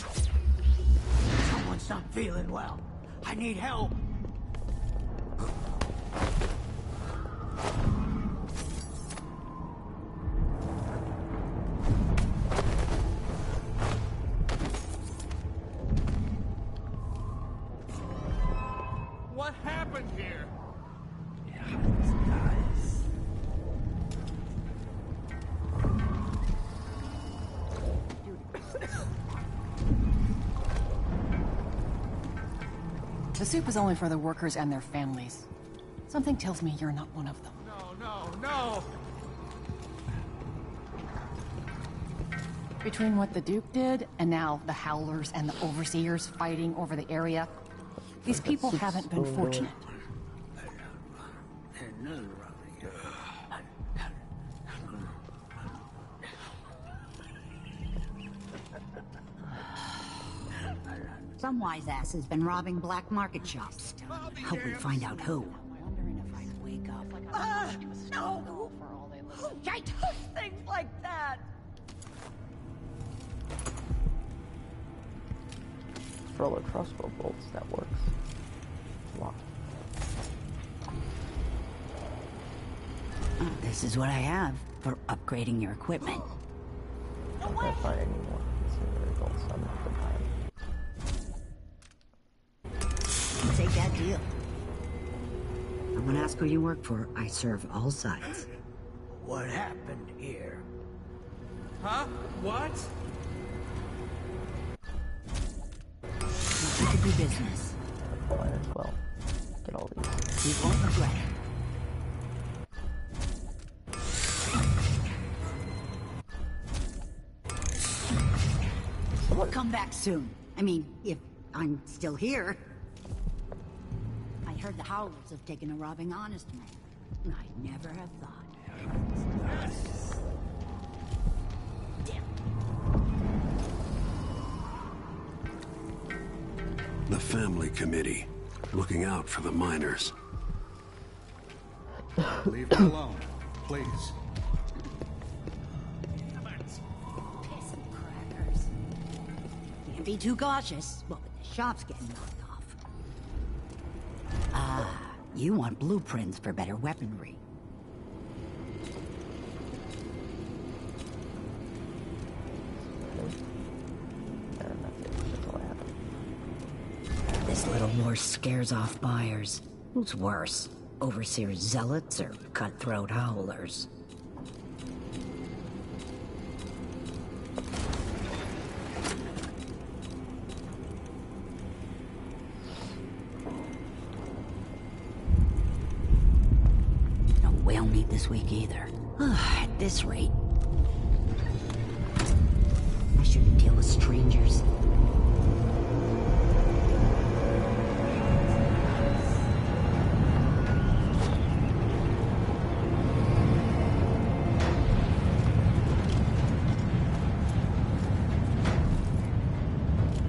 Someone's not feeling well. I need help. What happened here? The soup is only for the workers and their families. Something tells me you're not one of them. No! Between what the Duke did, and now the Howlers and the Overseers fighting over the area, these people haven't been fortunate. Some wise ass has been robbing black market shops. Hope we find out who. No! Who does things like that? Throw a crossbow bolts, that works. Wow. This is what I have for upgrading your equipment. I can't find any more incendiary bolts, so I'm not gonna buy them. Take that deal. I'm gonna ask who you work for. I serve all sides. What happened here? Huh? What? We could do business. Might as well get all these. You won't regret it. Come back soon. I mean, if I'm still here. I heard the Howlers have taken a robbing honest man. I never have thought. The family committee, looking out for the miners. Leave it alone, please. Can't be too cautious. Well, but the shop's getting knocked off. You want blueprints for better weaponry. This little war scares off buyers. Who's worse? Overseer zealots or cutthroat howlers? No whale meat this week either. At this rate. I shouldn't deal with strangers.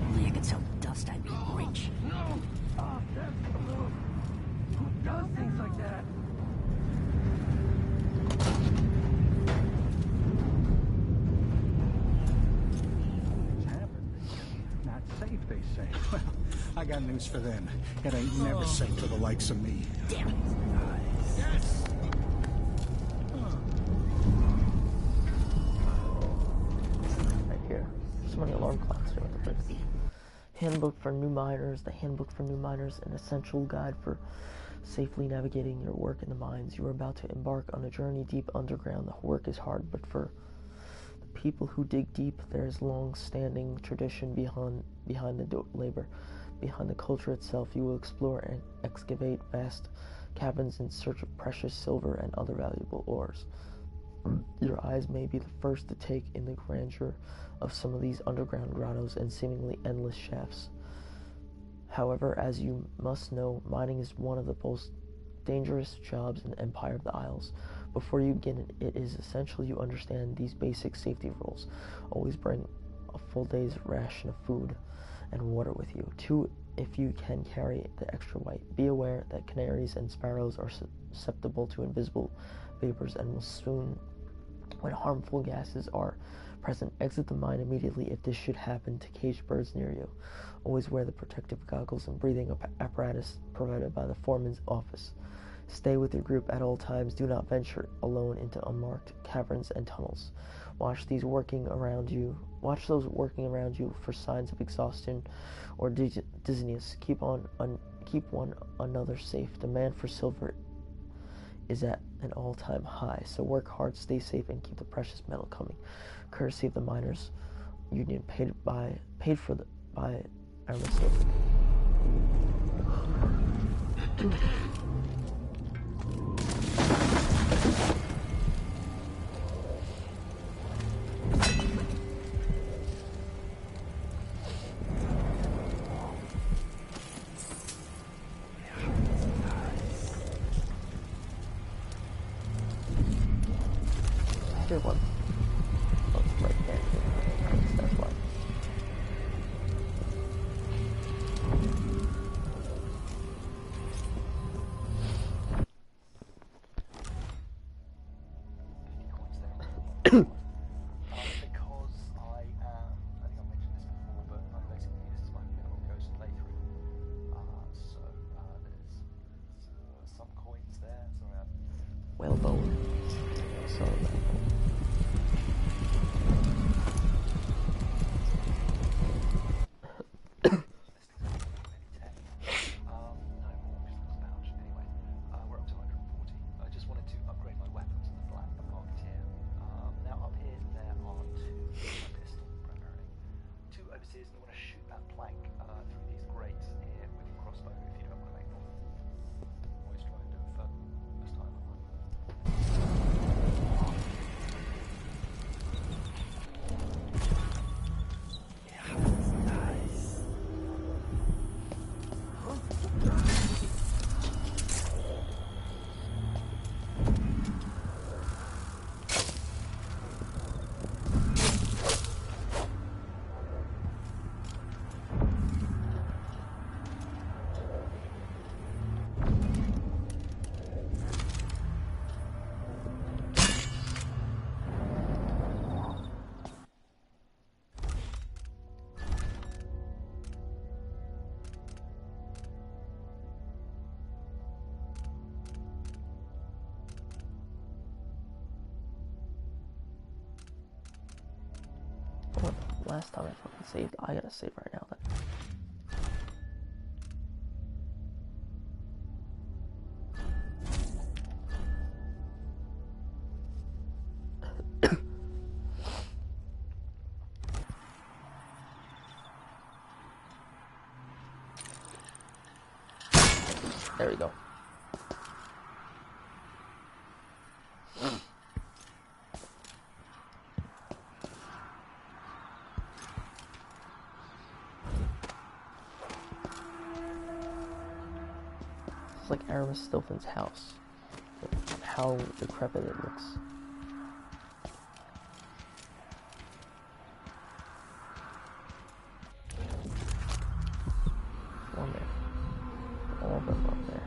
Only I could sell dust, I'd be rich. No! Oh, that's who does things like that? Not safe, they say. Well, I got news for them. It ain't never safe for the likes of me. Damn it. Yes! Handbook for New Miners. The Handbook for New Miners, an essential guide for safely navigating your work in the mines. You are about to embark on a journey deep underground. The work is hard, but for the people who dig deep, there is long-standing tradition behind the labor. Behind the culture itself, you will explore and excavate vast caverns in search of precious silver and other valuable ores. Your eyes may be the first to take in the grandeur of some of these underground grottos and seemingly endless shafts. However, as you must know, mining is one of the most dangerous jobs in the Empire of the Isles. Before you begin, it is essential you understand these basic safety rules. Always bring a full day's ration of food and water with you. 2, if you can carry the extra weight. Be aware that canaries and sparrows are susceptible to invisible vapors and will soon, when harmful gases are present, exit the mine immediately if this should happen to caged birds near you. Always wear the protective goggles and breathing apparatus provided by the foreman's office. Stay with your group at all times. Do not venture alone into unmarked caverns and tunnels. Watch those working around you for signs of exhaustion or dizziness. Keep one another safe. Demand for silver is at an all-time high, so work hard, stay safe, and keep the precious metal coming. Courtesy of the Miners Union, paid by our silver. Good one. Oh, right there. That's why. Because I think I mentioned this before, but this is my middle ghost playthrough. So there's some coins there. Whalebone. So we're up to 140. I just wanted to upgrade my weapon to the black marketeer. Now up here there are 2 pistol primarily. 2 overseers, and you want to shoot that plank through these grates here with your crossbow if you don't want to make them. Always try and do it first time. last time I fucking saved, I gotta save right now then. There we go. It's like Aramis Stilfin's house. How decrepit it looks. One there. All of them up there.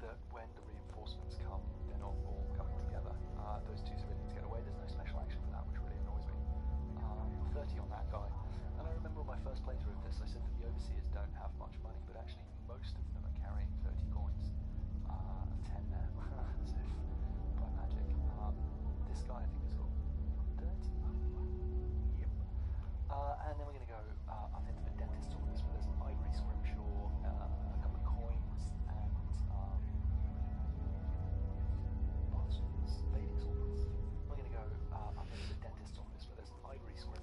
that when the reinforcements come, they're not all coming together. Those two civilians get away, there's no special action for that, which really annoys me. 30 on that guy. And I remember on my first playthrough of this, I said that the Overseers don't have much money, but actually most of them are carrying 30 coins. 10 now, as if by magic. This guy I think has got 30. Yep. And then we're going to go up into the dentist's office where there's an ivory scrimshaw, a couple of coins, and lady swords. We're going to go up into the dentist's office where there's an ivory scrimshaw.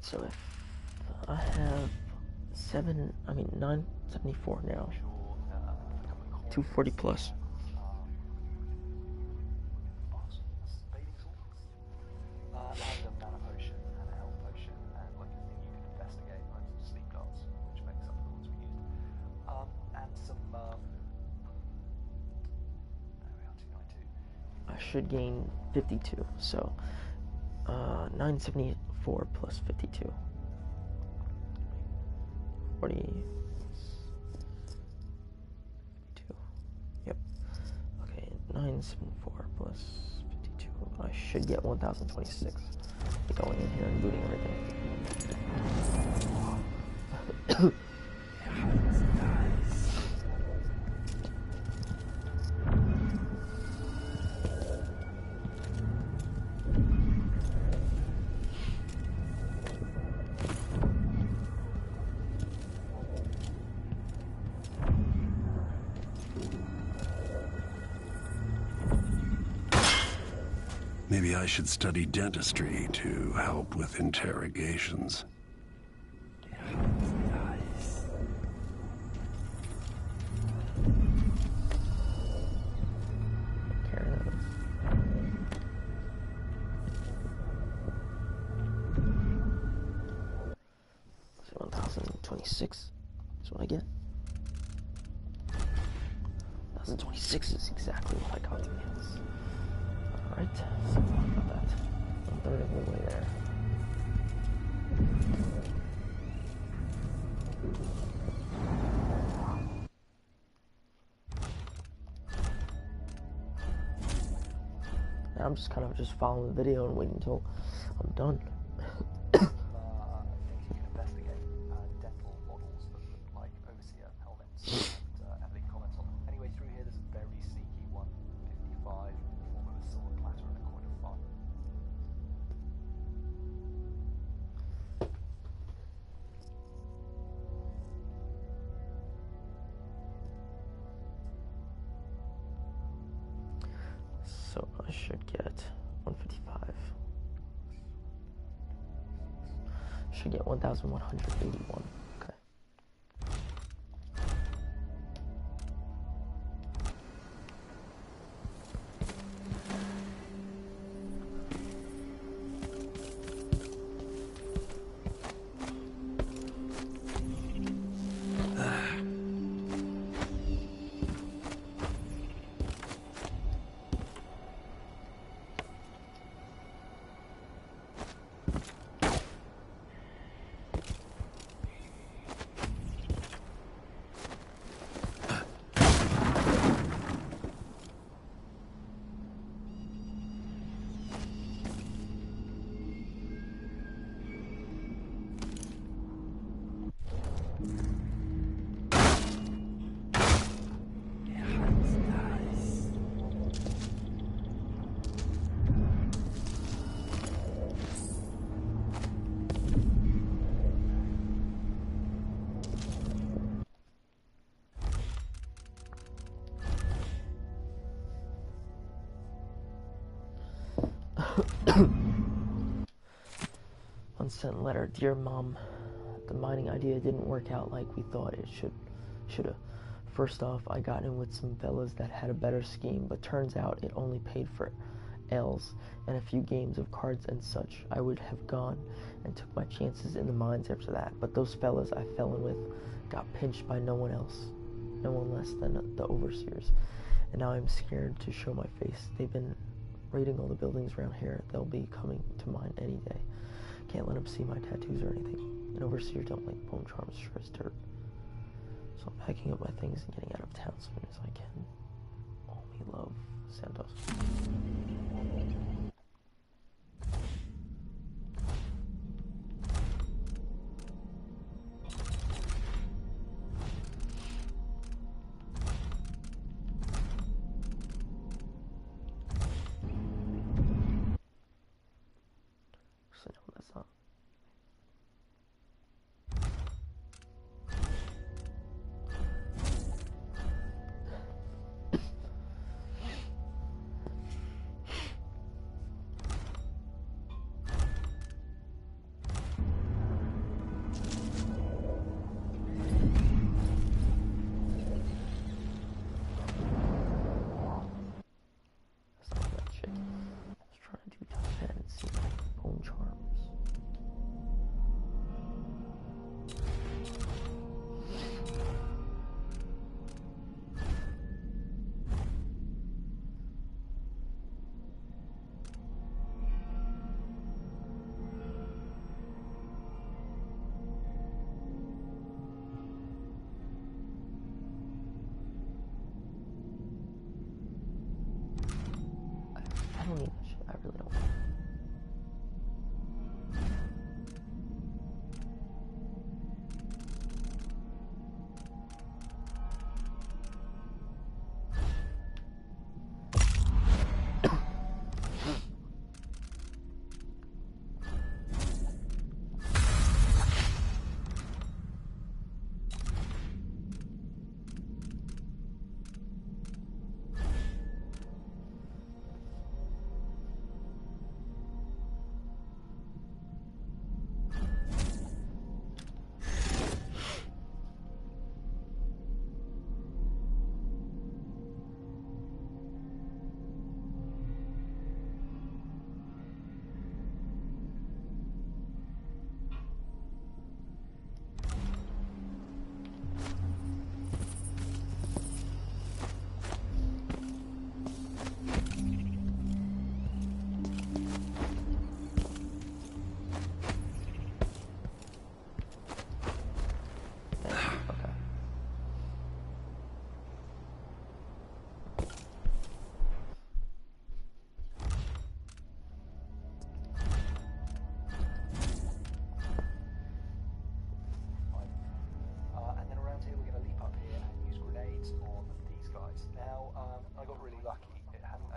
So if I have 974 now. 240 plus. And a mana potion and a health potion and like a thing you can investigate, like some sleep darts, which makes up for the ones we used. And some there we are, 292. I should gain 52, so 974 plus 52. 42. Yep. Okay, 974 plus 52. I should get 1026. Going in here and looting everything. Maybe I should study dentistry to help with interrogations. So 1026 is what I get. 1026 is exactly what I got to get. Alright, so about that. 1/3 of the way there. Now I'm just kind of following the video and waiting until I'm done. Things you can investigate, dental models that look like Overseer helmets and leave comments on them. Anyway, through here there's a very sneaky 155 in the form of a silver platter and a coin of 5. So I should get 155. Should get 1181. Okay. Unsent letter. Dear Mom, the mining idea didn't work out like we thought it shoulda. First off, I got in with some fellas that had a better scheme, but turns out it only paid for L's and a few games of cards and such. I would have gone and took my chances in the mines after that, but those fellas I fell in with got pinched by no one less than the overseers, and now I'm scared to show my face. They've been raiding all the buildings around here. They'll be coming to mine any day. Can't let them see my tattoos or anything. An overseer don't like bone charms, sure as dirt. So I'm packing up my things and getting out of town as soon as I can. Only love, Santos. So no, that's not. I don't need that shit. I really don't.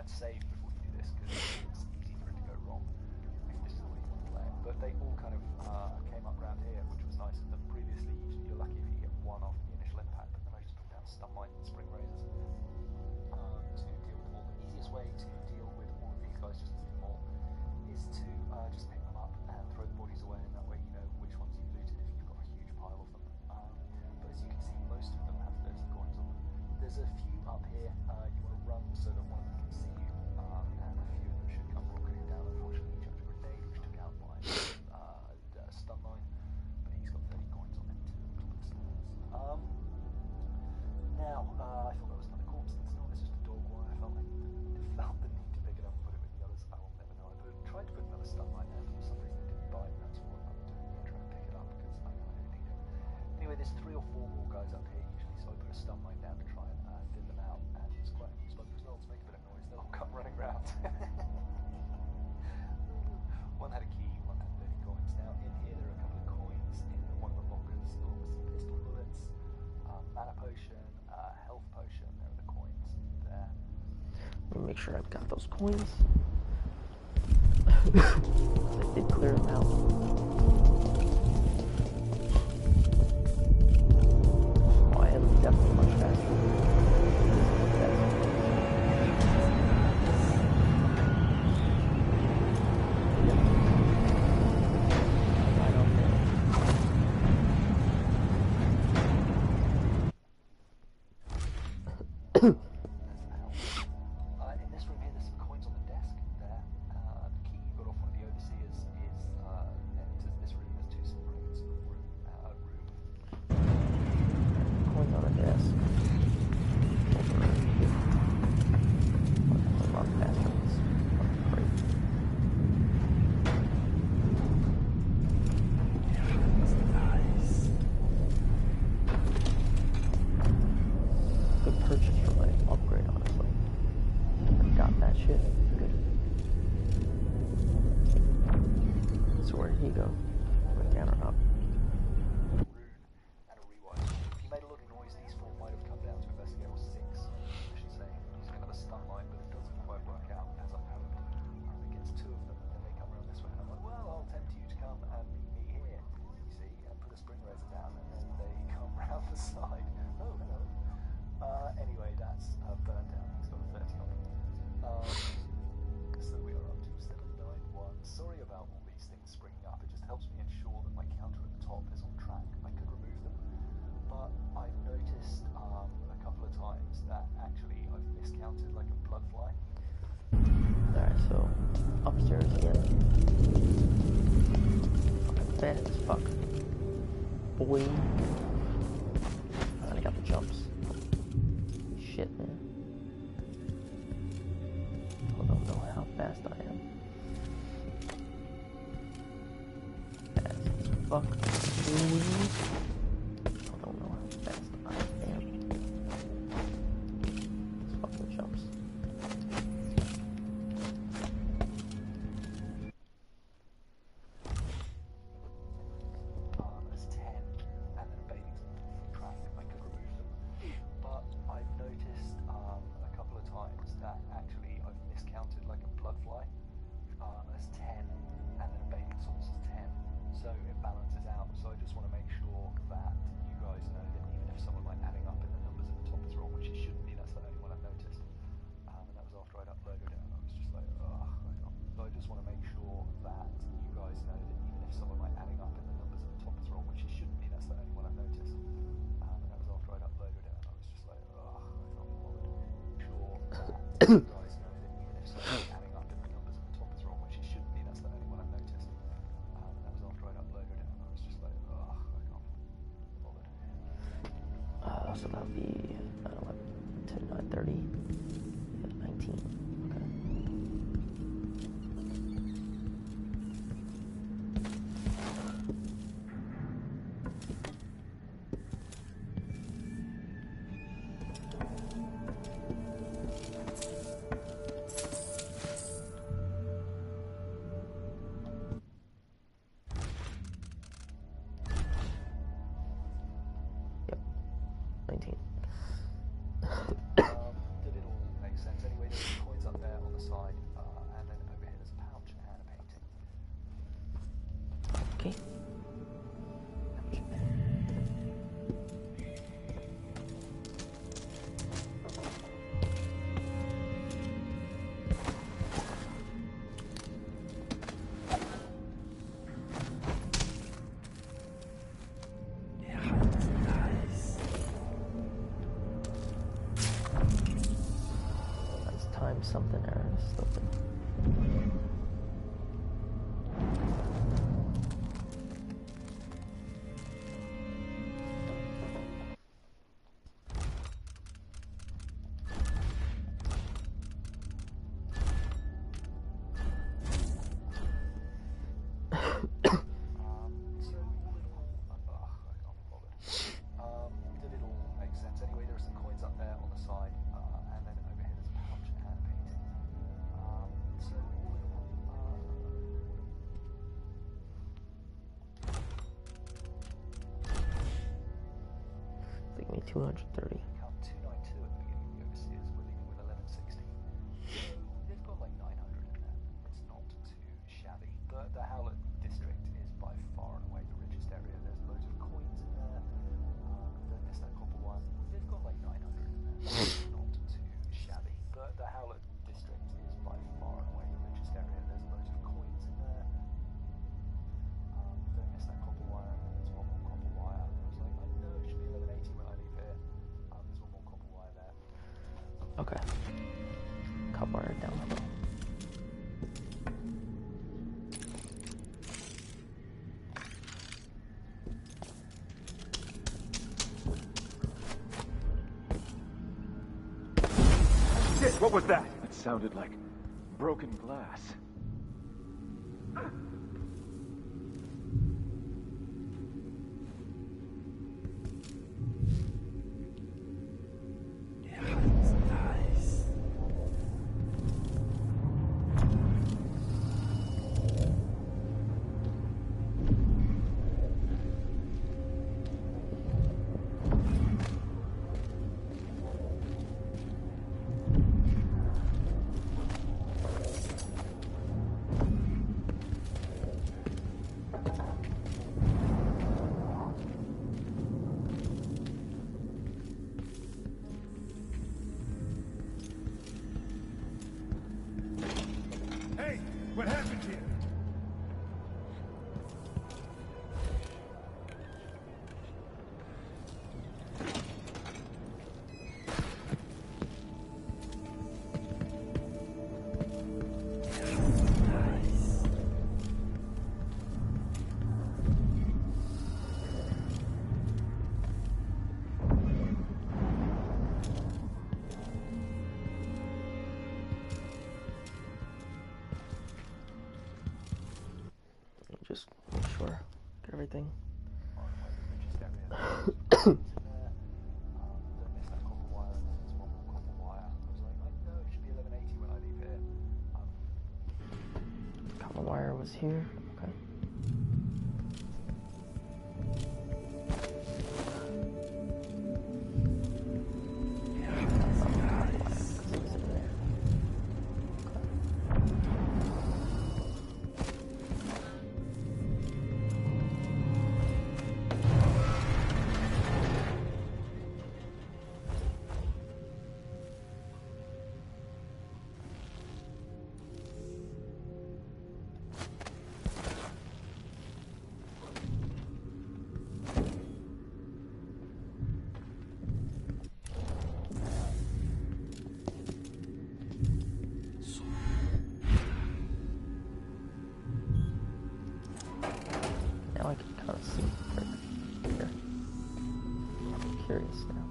Save before you do this because it's easy for it to go wrong if this is the way you want to play it. But they all kind of came up around here, which was nice. And previously, you're lucky if you get one off the initial impact, but then I just put down stun mine and spring razors to deal with all. The easiest way to deal with all of these guys, just a few more, is to just pick them up and throw the bodies away, and that way you know which ones you've looted if you've got a huge pile of them. But as you can see, most of them have 30 coins on them. There's a few up here. You want to run so that one of them can see you. And a few of them should come rocketing down. Unfortunately, he chucked a grenade, which took out my stun mine, but he's got 30 coins on him too. Now, I thought that was another corpse. It's not. It's just a dog wire. I felt the need to pick it up and put it with the others. I will never know. I tried to put another stun mine there, but for some reason it didn't bite. And that's what I'm doing. I'm trying to pick it up because I know I don't need it. Anyway, there's 3 or 4 more guys up here usually, so I put a stun mine down to try and thin them out, and it's quite amused by the results. Make a bit of noise. They'll all come running round. One had a key, one had 30 coins. Now in here there are a couple of coins in one of the lockers, along with some pistol bullets, mana potion, health potion. There are the coins there. Let me make sure I've got those coins. I did clear them out. Oh, I am definitely much faster. Right down or up? And a rewire. If you made a lot of noise, these four might have come down to investigate, or six, I should say, using another stun line, but it doesn't quite work out as I've hoped. It gets two of them, and then they come around this way, and I'm like, well, I'll tempt you to come and meet me here, you see, and put a spring razor down, and then they come round the side. Oh, hello. Anyway, that's burned down. He's got a 30 on him. So we are up to 791. Sorry about all these things springing up. It just helps me ensure that my counter at the top is on track. I could remove them, but I've noticed a couple of times that actually I've miscounted like a blood fly. Alright, so upstairs again. Fucking fast as fuck. Boy. I got the jumps. Shit, man. I don't know how fast I am. Fast as fuck. I don't know how fast I am. These fucking jumps. There's 10, and then bathing track. I could remove them, but I've noticed a couple of times that actually I've miscounted like a blood fly. There's 10, and then a bathing source is 10, so it balances out. So I just want to make sure that you guys know that even if someone like adding up in the numbers at the top is wrong, which it shouldn't be, that's the only one I've noticed. And that was after I'd uploaded it, and I was just like, ugh. So I just want to make sure that you guys know that even if someone like adding up in the numbers at the top is wrong, which it shouldn't be, that's the only one I've noticed. And that was after I'd uploaded it, and I was just like, ugh, I can't be bothered. Sure that you guys know that even if someone like adding up in the numbers at the top is wrong, which it shouldn't be, that's the only one I've noticed. And that was after I'd uploaded it, and I was just like, ugh, I can't be bothered. So that would be 11 to 9:30. 19. Okay. Yep. 19. Did it all make sense? Anyway, there's some coins up there on the side, and then over here there's a pouch and a painting. Okay. Let's time something there. Something. So all in all, I can't be bothered. Did it all make sense? Anyway, there are some coins up there on the side, and then over here there's a pouch and a painting. So all in all, Take me 230. Income 292 at the beginning of the overseers. We're leaving with 1160. So they've got like 900 in there. It's not too shabby. The Howlett district is by far and away the richest area. There's loads of coins in there. Don't miss that copper one. They've got like 900 in there. It's not too shabby. The Howlett district is by far and away the richest area. There's loads of coins in there. Don't miss that copper wire. And then there's one more copper wire. I was like, I know it should be 1180 when I leave here. There's one more copper wire there. Okay. Cop wire down below. Shit, what was that? It sounded like broken glass. Get everything. Copper wire was here. Okay. Now I can kind of see here. I'm curious now.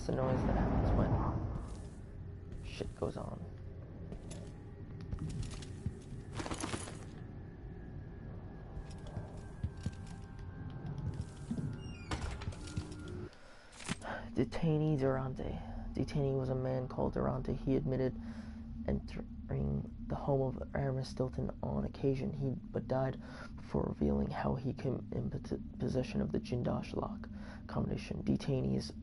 The noise that happens when shit goes on. Detainee Durante. Detainee was a man called Durante. He admitted entering the home of Aramis Stilton on occasion, but died before revealing how he came in possession of the Jindosh lock combination. Detainee is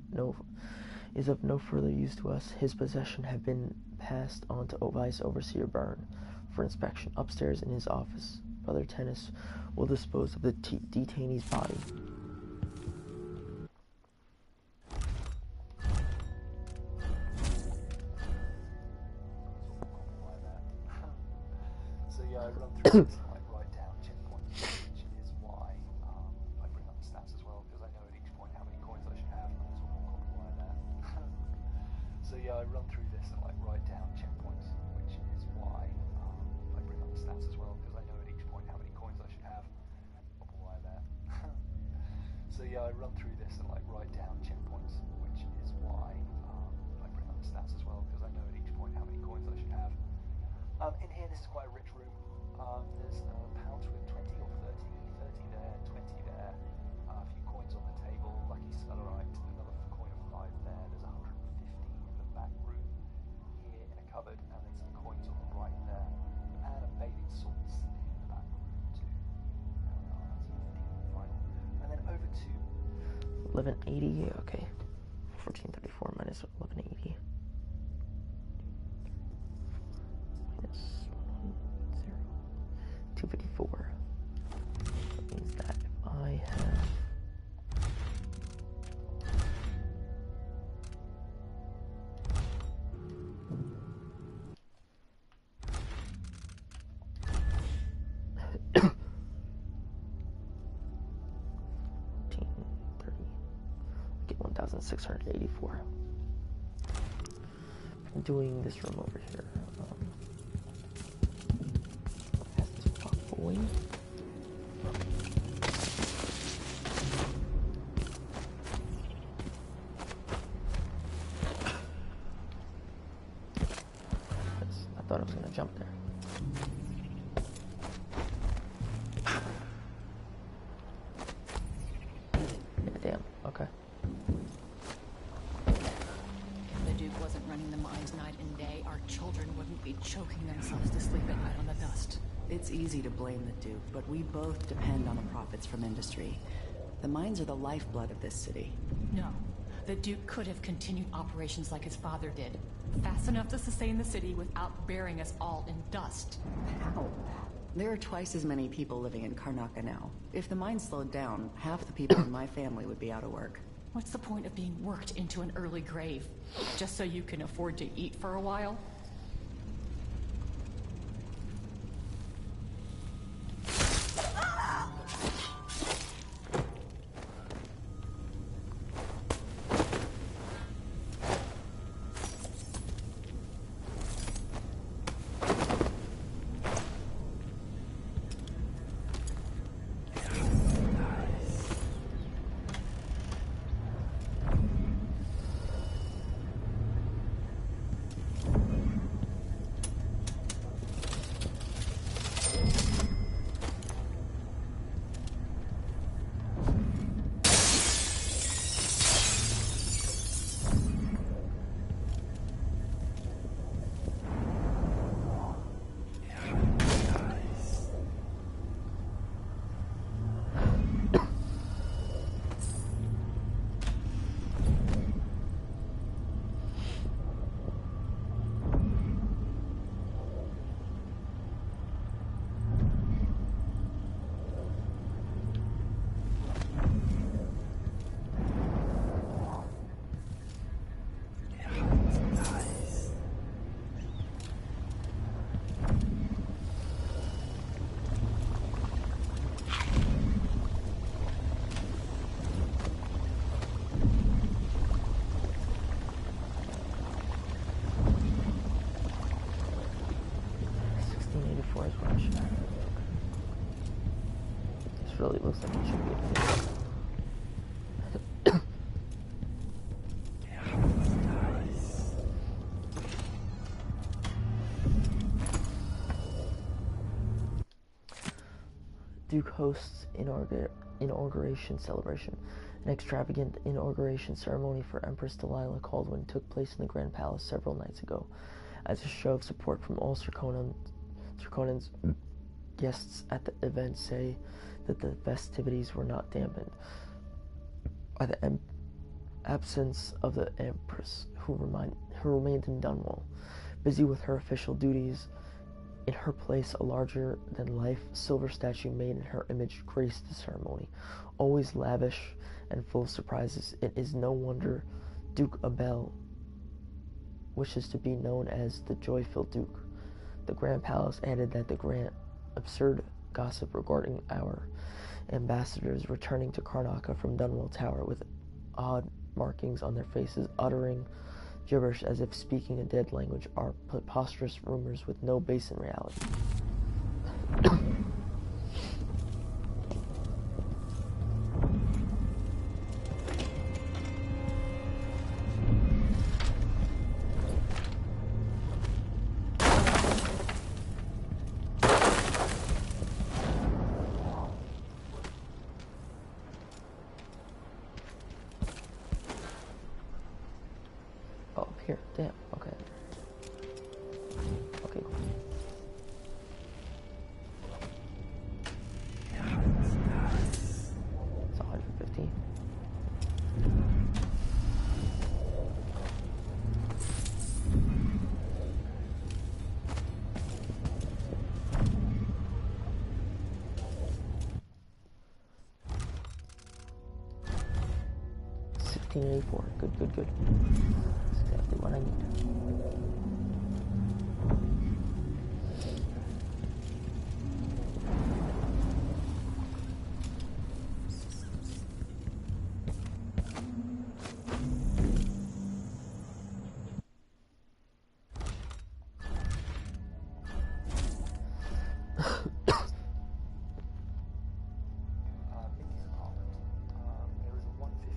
of no further use to us. His possession have been passed on to Vice Overseer Byrne for inspection. Upstairs in his office, Brother Tennis will dispose of the detainee's body. So yeah, I run through this like right down checkpoints. yeah, I run through this and like write down checkpoints, which is why I bring up the stats as well, because I know at each point how many coins I should have. Oh boy, there. So yeah, I run through this and like write down checkpoints, which is why I bring up the stats as well, because I know at each point how many coins I should have. In here, this is quite a rich room. There's pounds with 20 or 30, 30 there, 20 there, a few coins on the table, lucky cellarite, another coin of 5 there. There's 150 in the back room here in a cupboard, and then some coins on the right there, and a bathing salts in the back room too. There we are, that's 15 final. And then over to 1180, okay. 1434 minus 1180. Minus 254. That means that if I have get 1,684. I'm doing this room over here. Has this pop boy. I thought I was gonna jump there. Yeah, damn. Okay. If the Duke wasn't running the mines night and day, our children wouldn't be choking themselves to sleep at night on the dust. It's easy to blame the Duke, but we both depend on the profits from industry. The mines are the lifeblood of this city. No. The Duke could have continued operations like his father did. Fast enough to sustain the city without burying us all in dust. How? There are twice as many people living in Karnaca now. If the mine slowed down, half the people in my family would be out of work. What's the point of being worked into an early grave? Just so you can afford to eat for a while? Really looks like it should be a fit. Duke hosts inauguration celebration. An extravagant inauguration ceremony for Empress Delilah Caldwin took place in the Grand Palace several nights ago. As a show of support from all Serkonans, guests at the event say that the festivities were not dampened by the absence of the Empress, who remained in Dunwall, busy with her official duties. In her place, a larger-than-life silver statue made in her image graced the ceremony. Always lavish and full of surprises, it is no wonder Duke Abel wishes to be known as the joy-filled Duke. The Grand Palace added that the absurd gossip regarding our ambassadors returning to Karnaca from Dunwall Tower with odd markings on their faces, uttering Gibberish as if speaking a dead language are preposterous rumors with no base in reality. Oh, here, damn, okay. Okay, cool. It's 150. $16.84. Good, good, good. That's exactly what I need. Mindy's apartment. There is a 150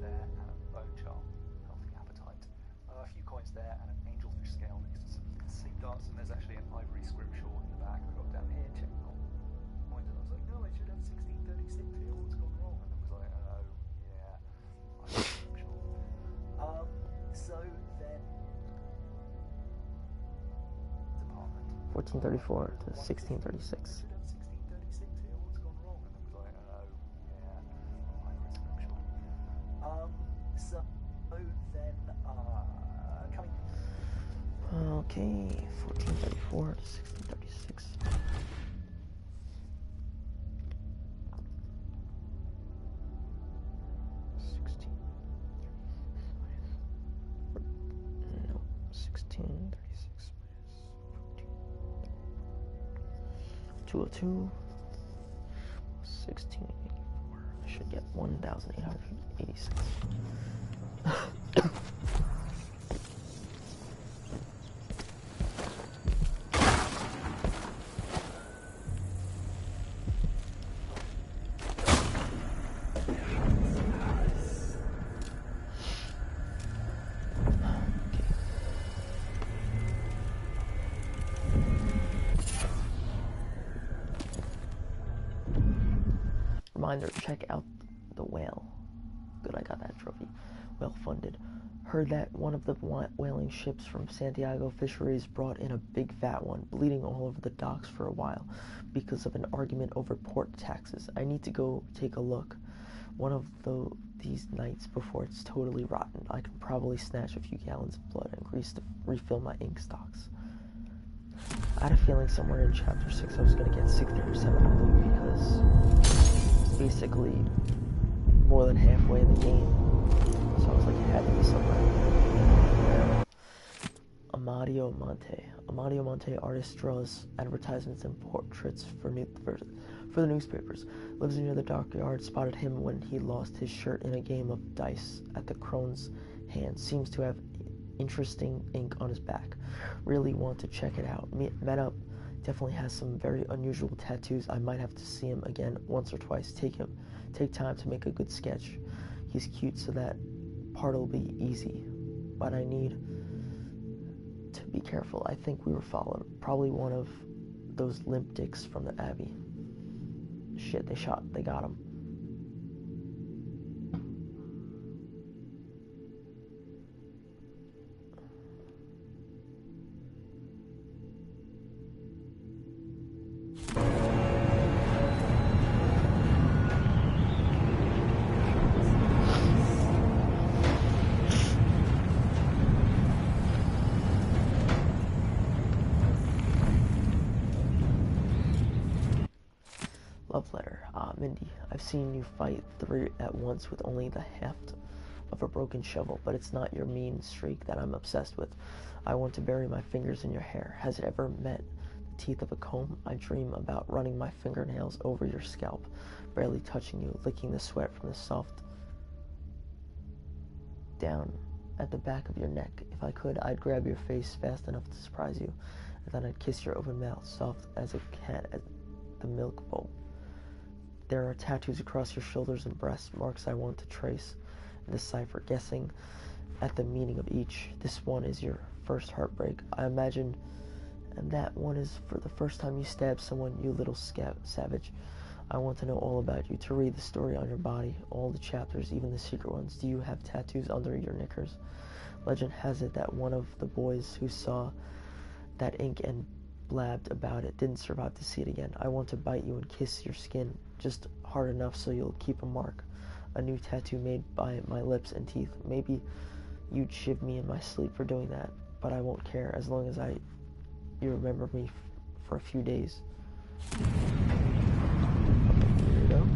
there and a bone jar, healthy appetite. A few coins there and an angelfish scale next to some sleep darts, and there's actually an ivory scripture in the back. I got down here, checked the coins, and I was like, no, I should have 1636 here. What's gone wrong? And it was like, oh, yeah, ivory scripture. So then, his apartment. 1434 to 1636. Okay, 1434 to 1636. No, 1636 minus 202. 1684. I should get 1,886. Reminder, check out the whale. Good, I got that trophy. Well funded. Heard that one of the whaling ships from Santiago Fisheries brought in a big fat one, bleeding all over the docks for a while because of an argument over port taxes. I need to go take a look one of these nights before it's totally rotten. I can probably snatch a few gallons of blood and grease to refill my ink stocks. I had a feeling somewhere in Chapter 6 I was going to get 60% of the loot because basically more than halfway in the game, so I was like, it had to be somewhere. Amadio Monte, artist, draws advertisements and portraits for the newspapers. Lives near the dockyard. Spotted him when he lost his shirt in a game of dice at the crone's hand. Seems to have interesting ink on his back. Really want to check it out. Met up. Definitely has some very unusual tattoos. I might have to see him again once or twice. Take time to make a good sketch. He's cute, so that part'll be easy. But I need to be careful. I think we were followed. Probably one of those limp dicks from the Abbey. Shit, they got him. Love letter. Mindy, I've seen you fight 3 at once with only the heft of a broken shovel, but it's not your mean streak that I'm obsessed with. I want to bury my fingers in your hair. Has it ever met the teeth of a comb? I dream about running my fingernails over your scalp, barely touching you, licking the sweat from the soft down at the back of your neck. If I could, I'd grab your face fast enough to surprise you, and then I'd kiss your open mouth, soft as a cat at the milk bowl. There are tattoos across your shoulders and breasts, marks I want to trace and decipher, guessing at the meaning of each. This one is your first heartbreak, I imagine, and that one is for the first time you stabbed someone, you little savage. I want to know all about you, to read the story on your body, all the chapters, even the secret ones. Do you have tattoos under your knickers? Legend has it that one of the boys who saw that ink and blabbed about it didn't survive to see it again. I want to bite you and kiss your skin, just hard enough so you'll keep a mark. A new tattoo made by my lips and teeth. Maybe you'd shiv me in my sleep for doing that, but I won't care as long as you remember me for a few days. Here we go.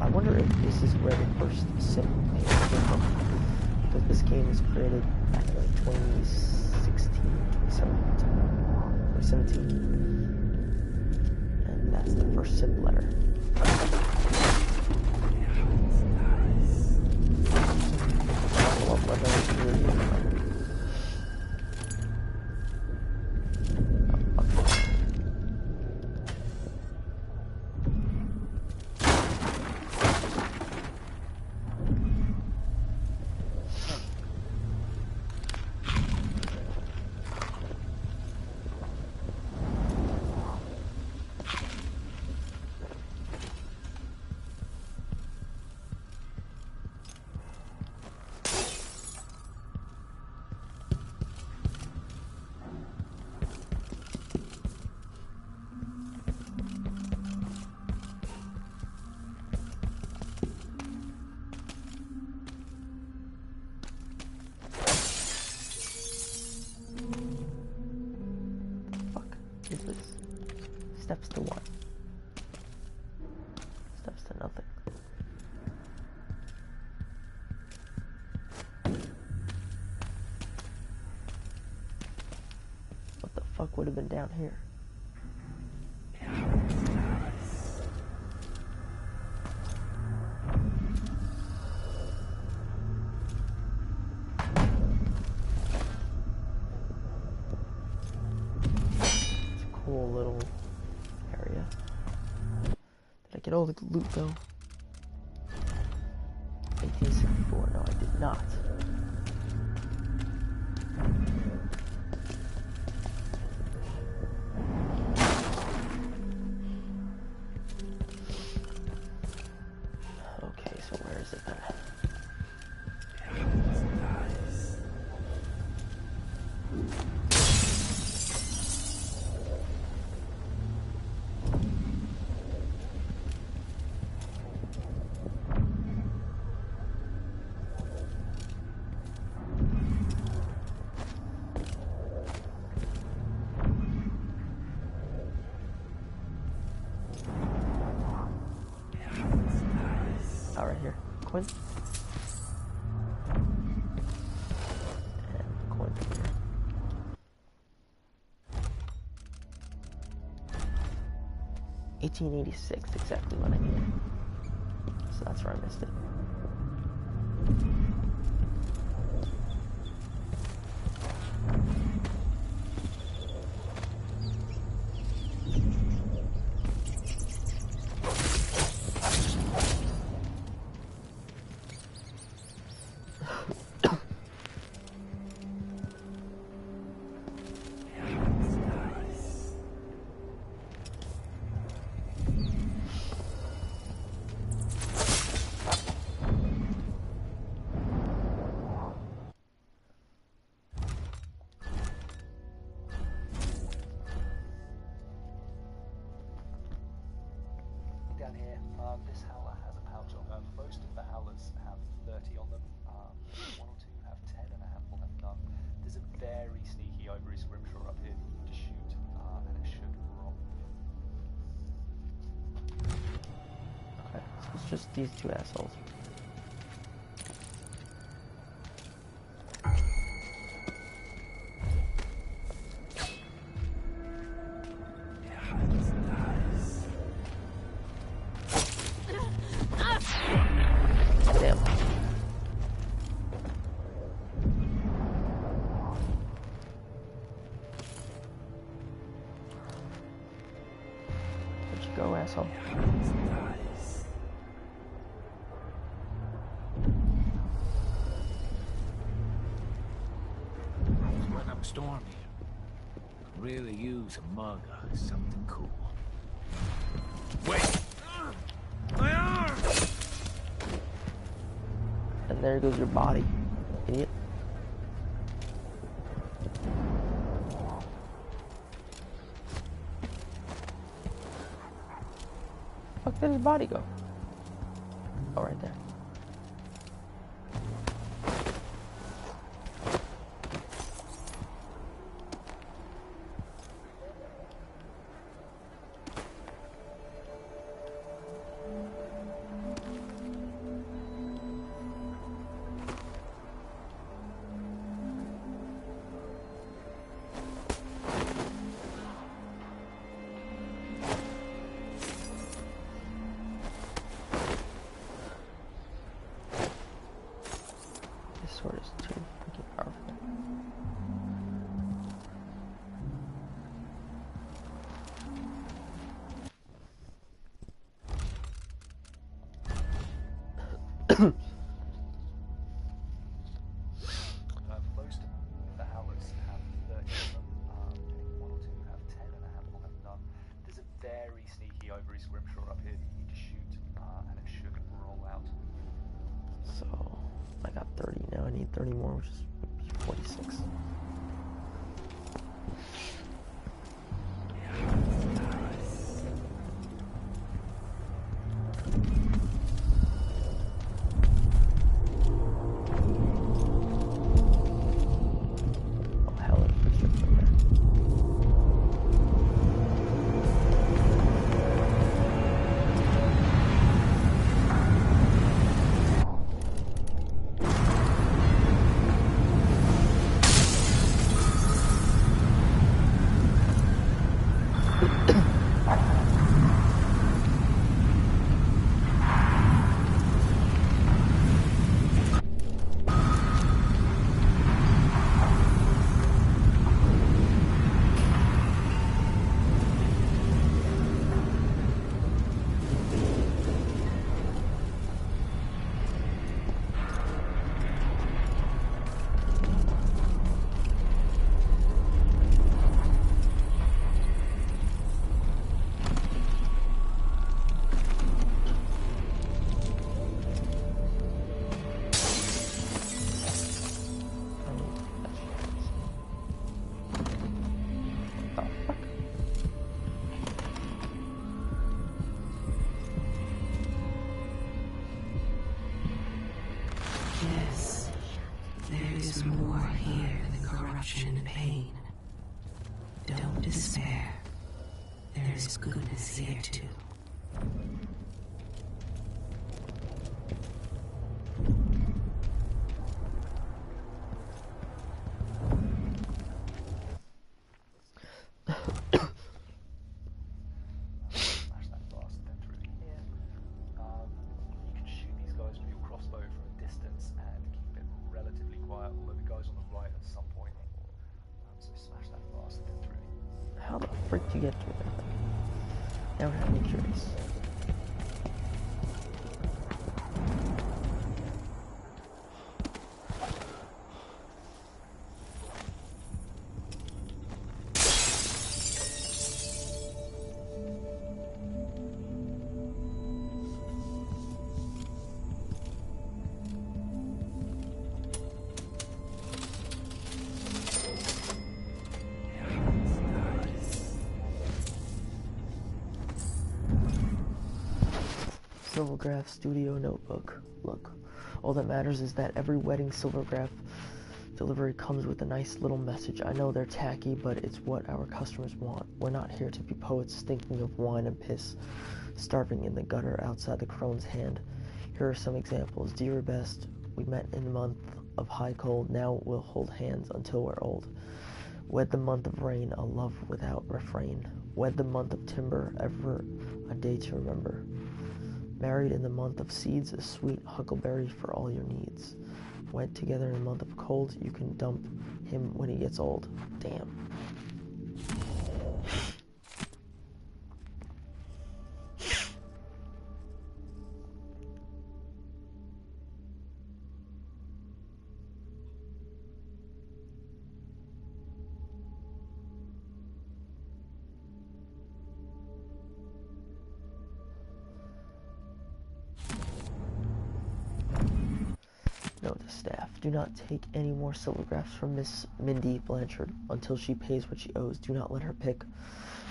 I wonder if this is where the first sim came from, because this game was created back in like 2017, and that's the first sim letter. Steps to what? Steps to nothing. What the fuck would have been down here? It's a cool little area. Did I get all the loot though? 1864, no I did not. Okay, so where is it then? Oh, right here. Coin. And coin here. $1886, exactly what I needed. So that's where I missed it. Down here, this howler has a pouch on them. Most of the howlers have 30 on them. One or two have 10 and a handful have none. There's a very sneaky ivory scrimshaw up here that you can just shoot, and it should drop. Okay, so it's just these two assholes. Damn. go, asshole. It's running up a storm here. Could really use a mug or something cool. Wait! My arm! And there goes your body, idiot. Fuck, did his body go? Oh, right there. Sword is too freaking powerful. Most of the howlers have 30 of them. One or two have 10, and a handful have none. There's a very sneaky Ivory Scrimshaw up here that you need to shoot, and it should roll out. So, I got 30 now. I need 30 more, which is 46. Oh, hell, it's restricted in there. Yes, there is more here than corruption and pain. Don't despair. There is goodness here too. Smash that bastard then through here. You can shoot these guys with your crossbow from a distance and keep it relatively quiet, although the guys on the right at some point. So smash that bastard then through. How the frick do you get through that? Now we're having curious. Silvergraph Studio Notebook. Look, all that matters is that every wedding Silvergraph delivery comes with a nice little message. I know they're tacky, but it's what our customers want. We're not here to be poets thinking of wine and piss, starving in the gutter outside the crone's hand. Here are some examples. Dear best, we met in the month of high cold, now we'll hold hands until we're old. Wed the month of rain, a love without refrain. Wed the month of timber, ever a day to remember. Married in the month of seeds, a sweet huckleberry for all your needs. Wed together in the month of cold, you can dump him when he gets old. Damn. staff. Do not take any more silvergraphs from Miss Mindy Blanchard until she pays what she owes. Do not let her pick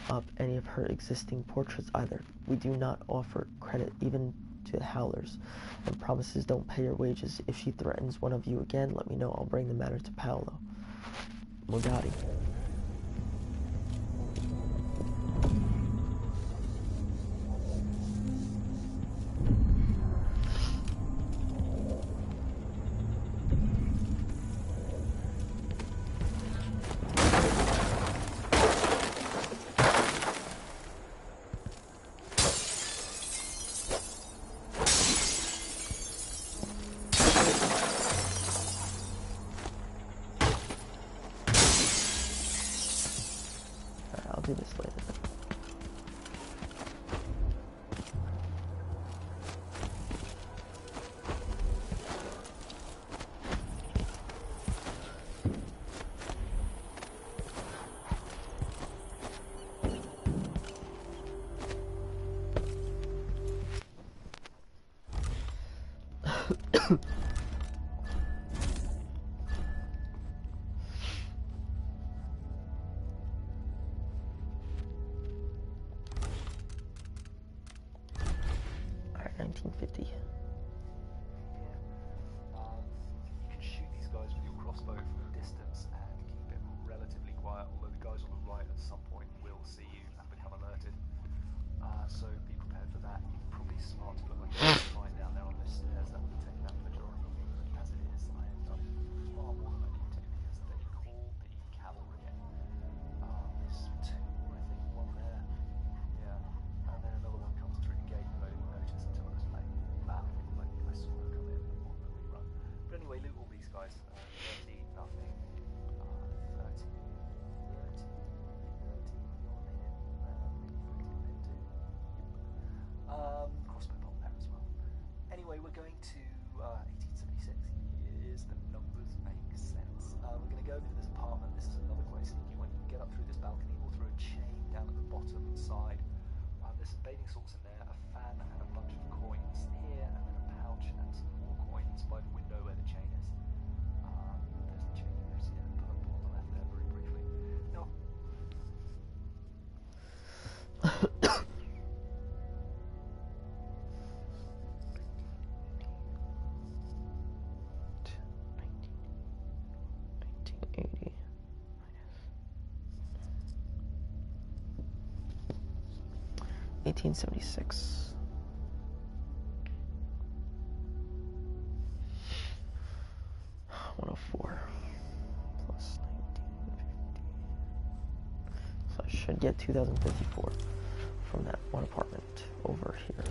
up any of her existing portraits either. We do not offer credit even to the Howlers, and promises don't pay your wages. If she threatens one of you again, let me know. I'll bring the matter to Paolo. Mogatti. I'll do this later. Alright, 1950. You can shoot these guys with your crossbow from a distance and keep it relatively quiet, although the guys on the right at some point will see you and become alerted. So be prepared for that. You're probably smart to put like a mine down there on the stairs. That would take out the majority. As it is, I have done far more than I need to because they call the cavalry in. There's two, I think, one there. Yeah. And then another one comes through the gate that I didn't notice until I was playing that. I saw her come in on the rerun. But anyway, loot all these guys. 30, nothing. 30, you're in. Crossbow bolt there as well. Anyway, we're going to 1876. Here's the numbers make sense. We're going to go into this apartment. This is another quite sneaky one. You can get up through this balcony or through a chain down at the bottom side. There's some bathing salts in there, a fan and a bunch of coins here, and then a pouch and some more coins by the window where the chain is. There's the chain. You see it in purple on the left there very briefly. Now, $18.76. $104 plus 1950. So I should get 2,054 from that one apartment over here.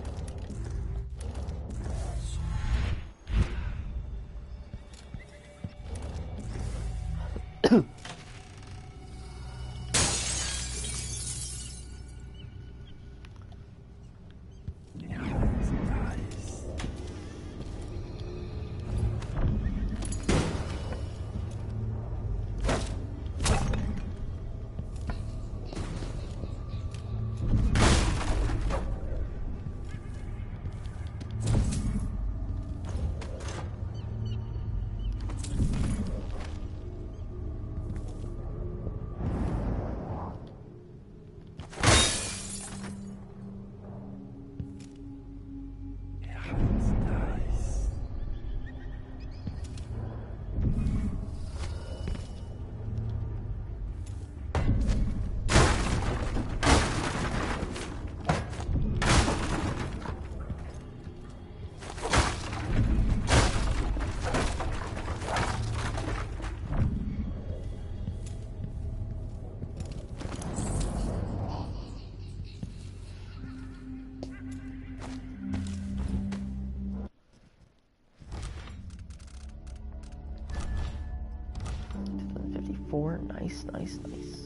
Nice, nice, nice.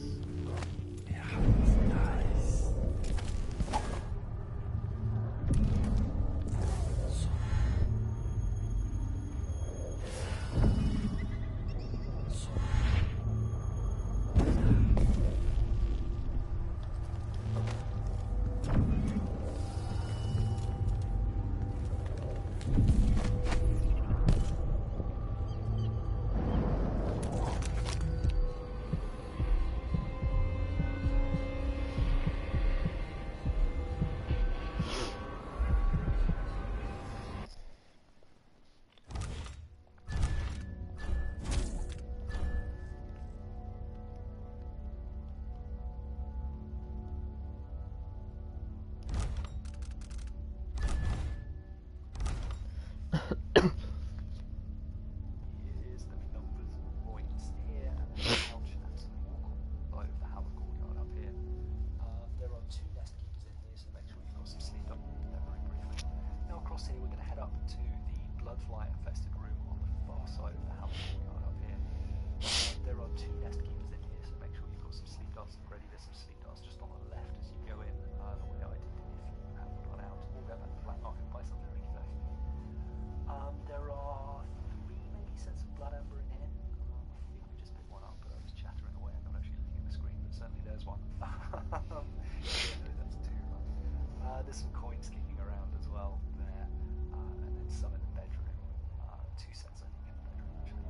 There's some coins kicking around as well there, and then some in the bedroom. 2 sets, I think, in the bedroom actually.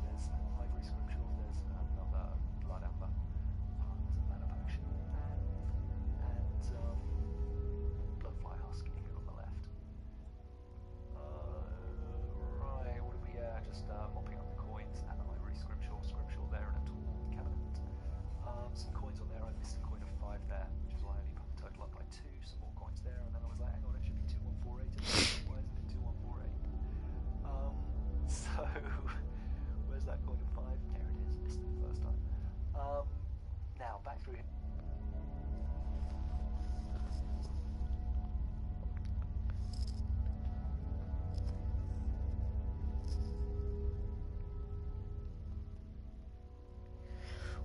There's an ivory scripture. There's another blood amber. There's a mana potion, and bloodfly husk here on the left. Right, what do we? Just mopping up the coins and the ivory scripture there in a tall cabinet. Some coins on there. I missed a coin of 5 there, which is why I only put the total up by 2. Some more coins there, and then I was like, hang on, it should be 2148. Why isn't it 2148? So where's that coin of 5? There it is. Missed it the first time. Now back through here.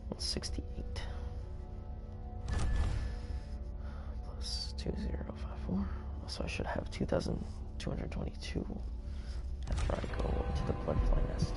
$168 plus 2054. So I should have 2,222 after I go to the bloodfly nest.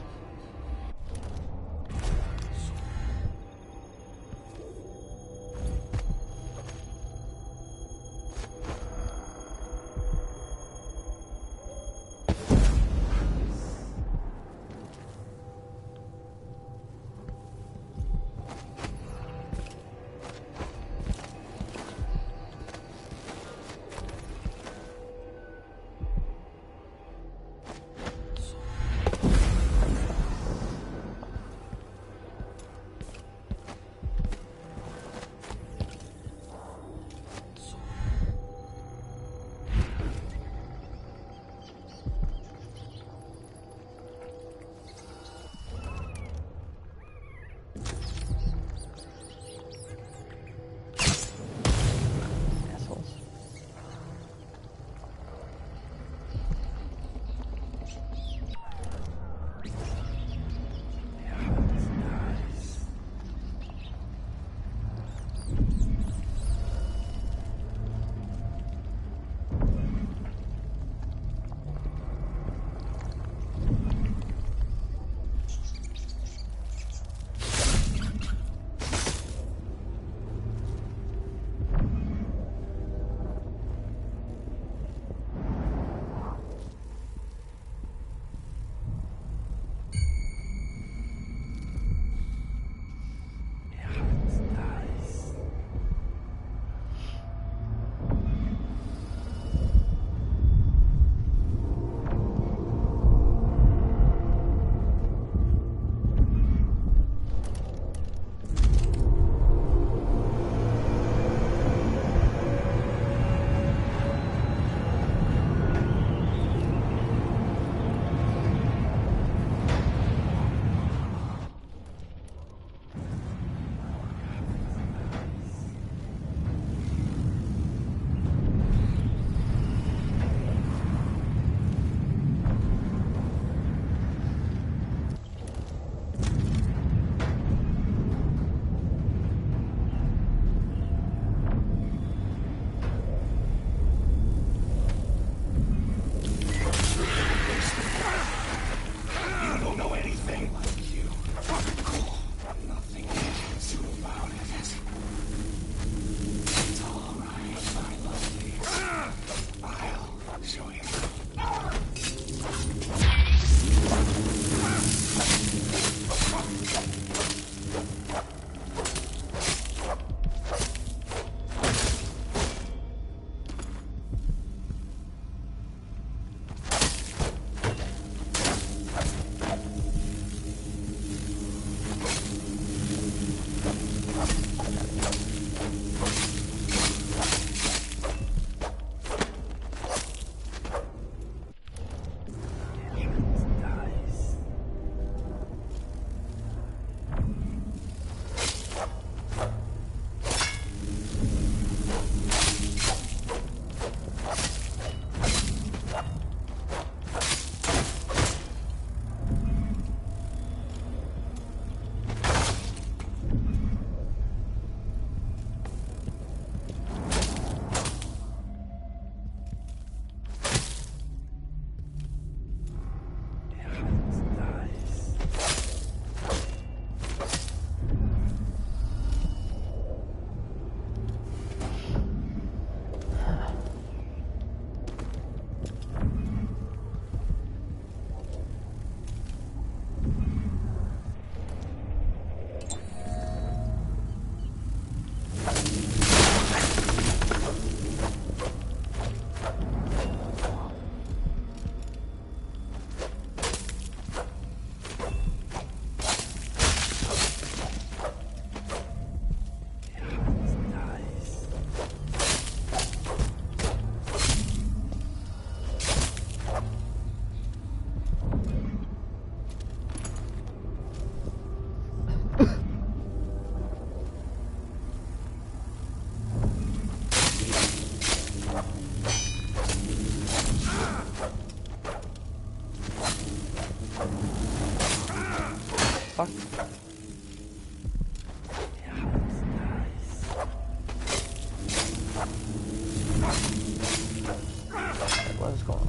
What is going on?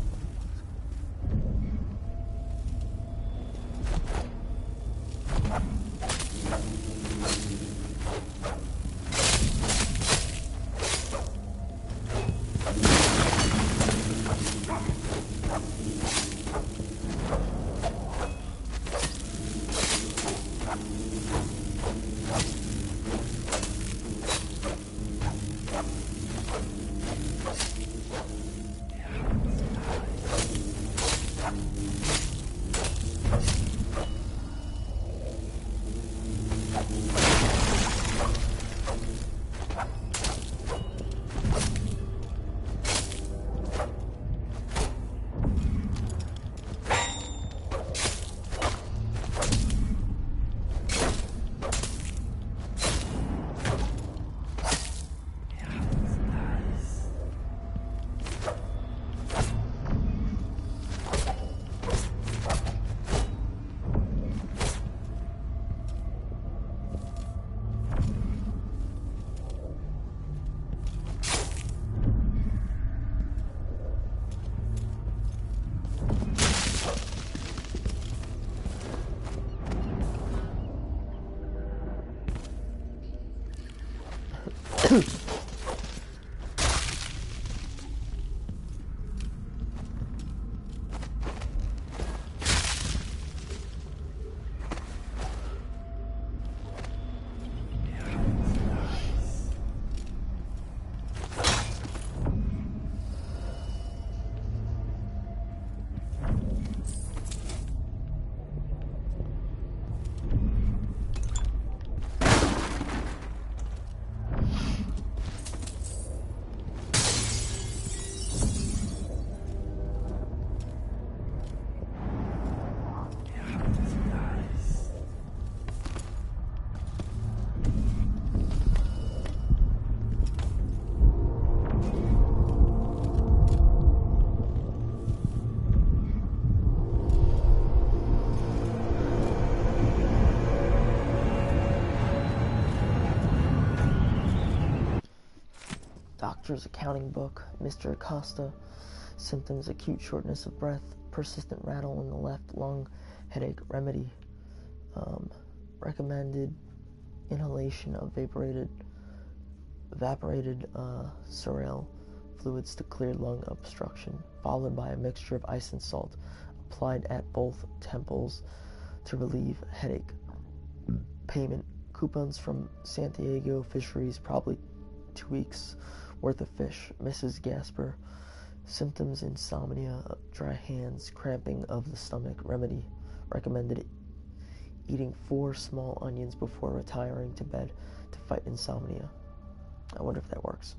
Doctor's accounting book. Mr. Acosta. Symptoms: acute shortness of breath, persistent rattle in the left lung, headache. Remedy: recommended inhalation of evaporated cereal fluids to clear lung obstruction, followed by a mixture of ice and salt applied at both temples to relieve headache. Payment: coupons from Santiago Fisheries, probably 2 weeks worth of fish. Mrs. Gasper. Symptoms: insomnia, dry hands, cramping of the stomach. Remedy: recommended eating 4 small onions before retiring to bed to fight insomnia. I wonder if that works.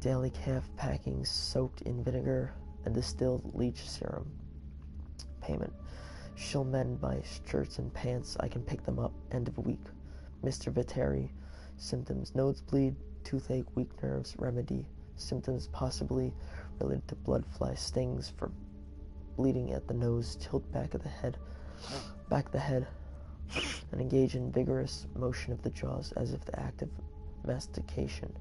Daily calf packing soaked in vinegar and distilled leech serum. Payment: she'll mend my shirts and pants. I can pick them up end of week. Mr. Viteri. Symptoms: nosebleed, toothache, weak nerves. Remedy: symptoms possibly related to blood fly stings. For bleeding at the nose, tilt back the head, and engage in vigorous motion of the jaws as if the act of mastication.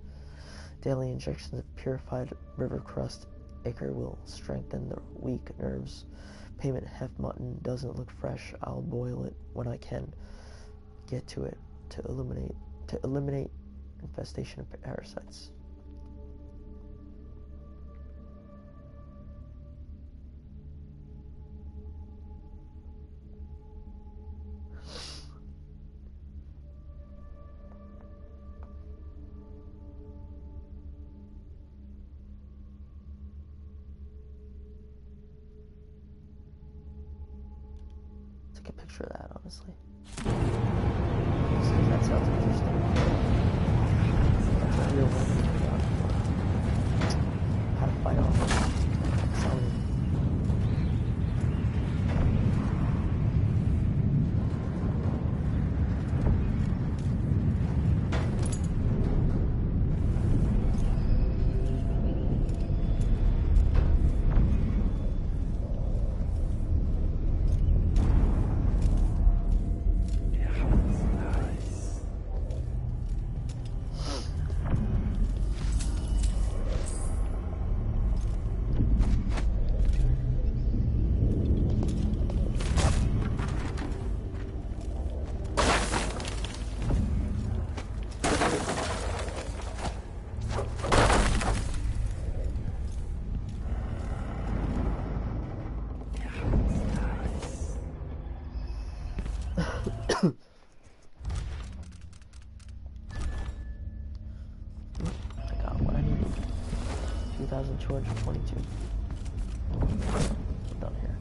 Daily injections of purified river crust ichor will strengthen the weak nerves. Payment: half mutton, doesn't look fresh. I'll boil it when I can get to it to eliminate infestation of parasites. Take a picture of that, honestly. That sounds interesting. That's a real one. How to fight off some. 2,222. Done here.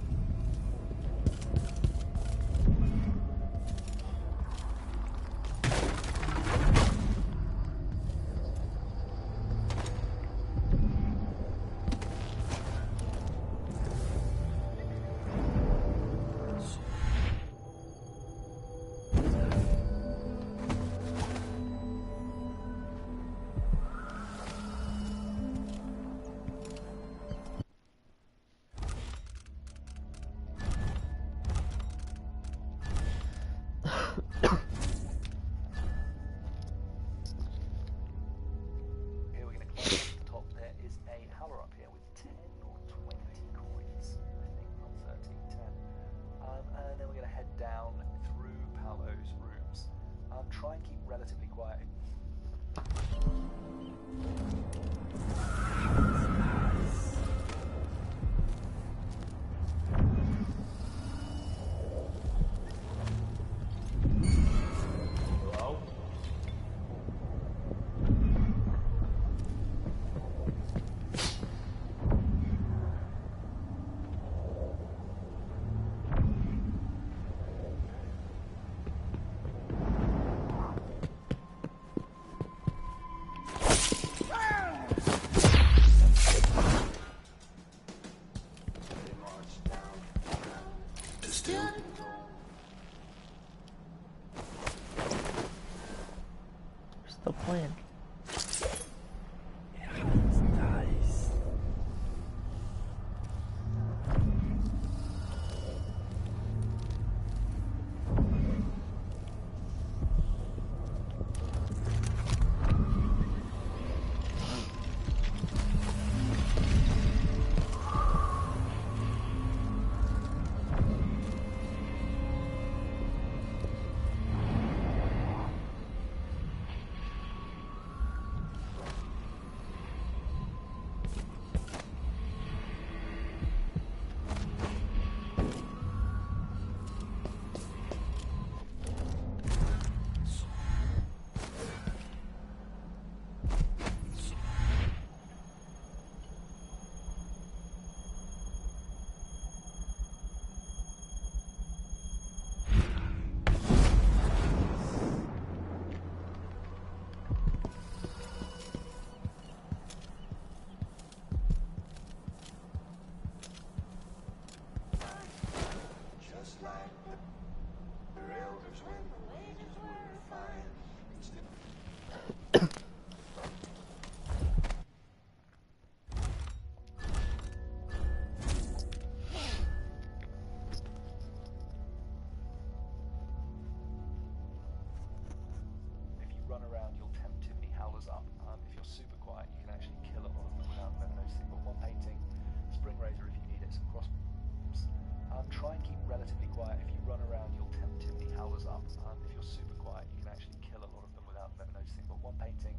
Try and keep relatively quiet. Hello? What's the plan? Run around, you'll tempt too many howlers up. If you're super quiet, you can actually kill a lot of them without them noticing. But one painting, spring razor if you need it, some crossbows. Try and keep relatively quiet. If you run around, you'll tempt too many howlers up. If you're super quiet, you can actually kill a lot of them without them noticing. But one painting,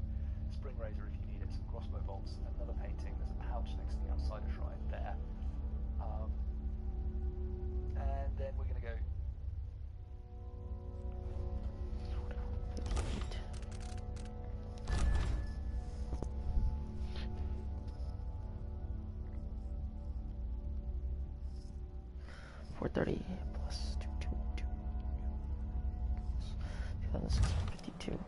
spring razor if you need it, some crossbow bolts. Another painting, there's a pouch next to the outsider shrine there. And then we're going to go. $430 plus 222 2,652.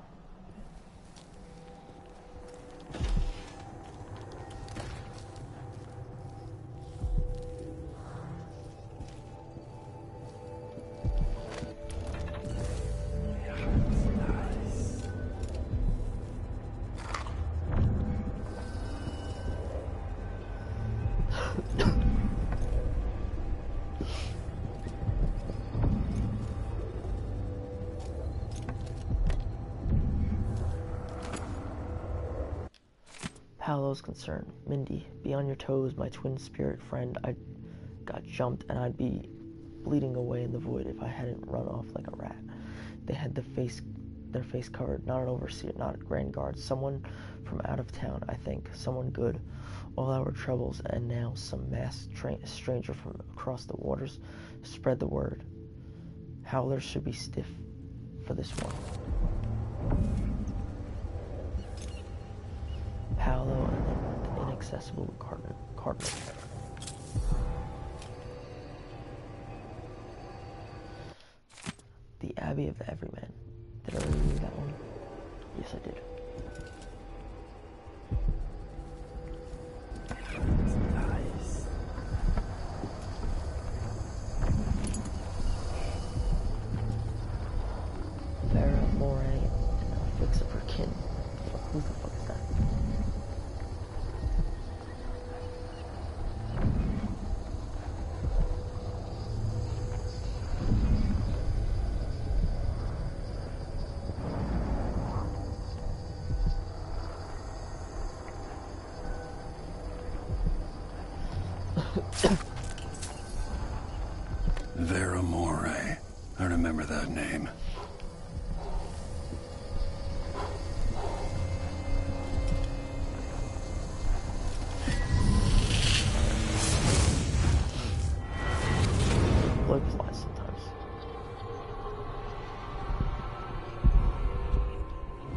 Paolo's concerned. Mindy, be on your toes, my twin spirit friend. I got jumped and I'd be bleeding away in the void if I hadn't run off like a rat. They had their face covered, not an overseer, not a grand guard, someone from out of town, I think, someone good. All our troubles, and now some masked stranger from across the waters spread the word. Howlers should be stiff for this one. Paolo and then the accessible to Cardinal. The Abbey of the Everyman. Did I already read that one? Yes, I did. Nice. Vera Moray, fix it for kin. Who the fuck is that? Vera Moray. I remember that name. Blood flies sometimes.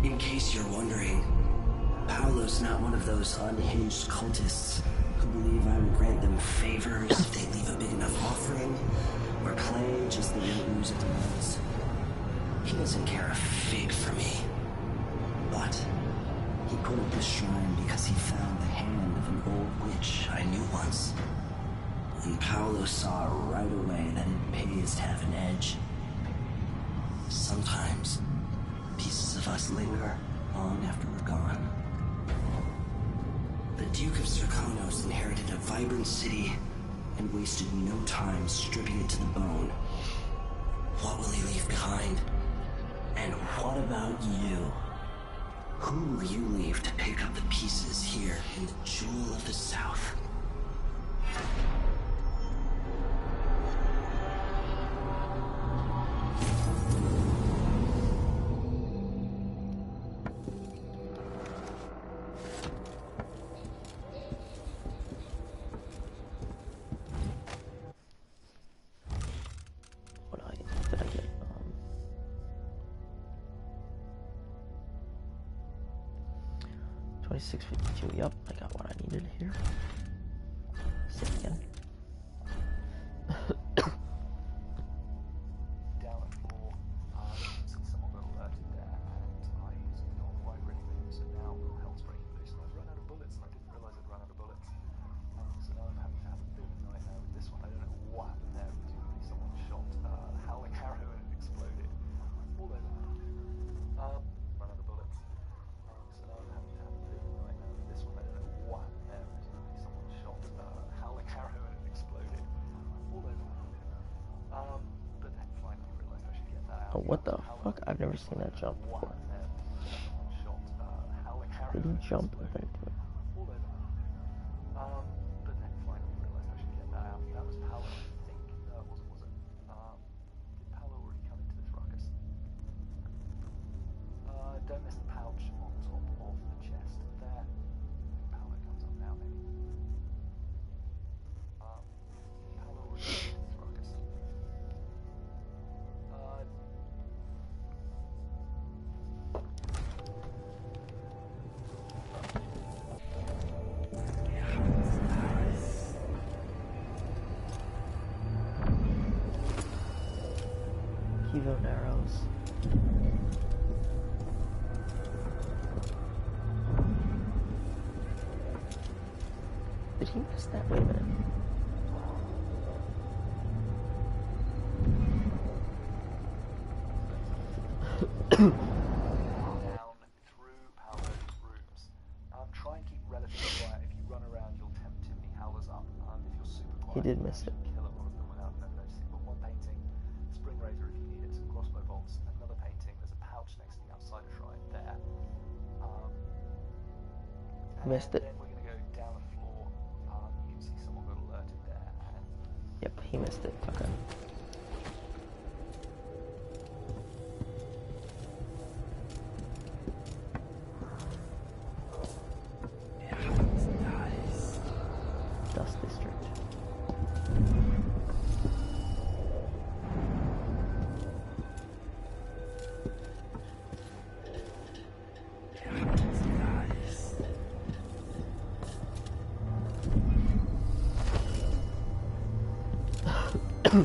In case you're wondering, Paolo's not one of those unhinged cultists who believe I will grant them favors if they leave a big enough offering, or play just the way ooze at the woods. He doesn't care a fig for me. But he put up this shrine because he found the hand of an old witch I knew once. And Paolo saw right away that it pays to have an edge. Sometimes, pieces of us linger long after we're gone. The Duke of Zirconos inherited a vibrant city and wasted no time stripping it to the bone. What will he leave behind? And what about you? Who will you leave to pick up the pieces here in the Jewel of the South? Did I get 2652. Yep, I got what I needed here. Save again. Down at 4, see someone got alerted there, and I was not quite ready for him, so now all hell's breaking loose, and I've run out of bullets, and I didn't realise I'd run out of bullets. So now I'm having to have a bit of a nightmare with this one. I don't know what happened there. Presumably someone shot a howling arrow and it exploded. All over. Run out of bullets. So now I'm having to have a bit of a nightmare with this one. I don't know what happened there. Presumably someone shot a howling arrow and it exploded. All over. But then finally realised I should get that out. Oh, what the fuck? I've never seen that jump before. Did he jump? I think. All over. But then finally realised I should get that out. That was Paolo, I think. Was it? Did Paolo already come into this ruckus? Don't miss the pouch on top of the chest there. Paolo comes up now, maybe. Paolo already came into this ruckus. Kivo Narrows. Did he miss that? Wait a minute. Down through Paolo's rooms. Try and keep relatively quiet. If you run around, you'll tempt too many howlers up. If you're super quiet, He did miss it. kill a lot of them without them noticing. But one painting, spring razor if you need it, some crossbow bolts. Another painting, there's a pouch next to the outsider shrine there. Missed it. Then we're going to go down the floor. You can see someone got alerted there. And Yep, he missed it. Okay. Dust District. Cool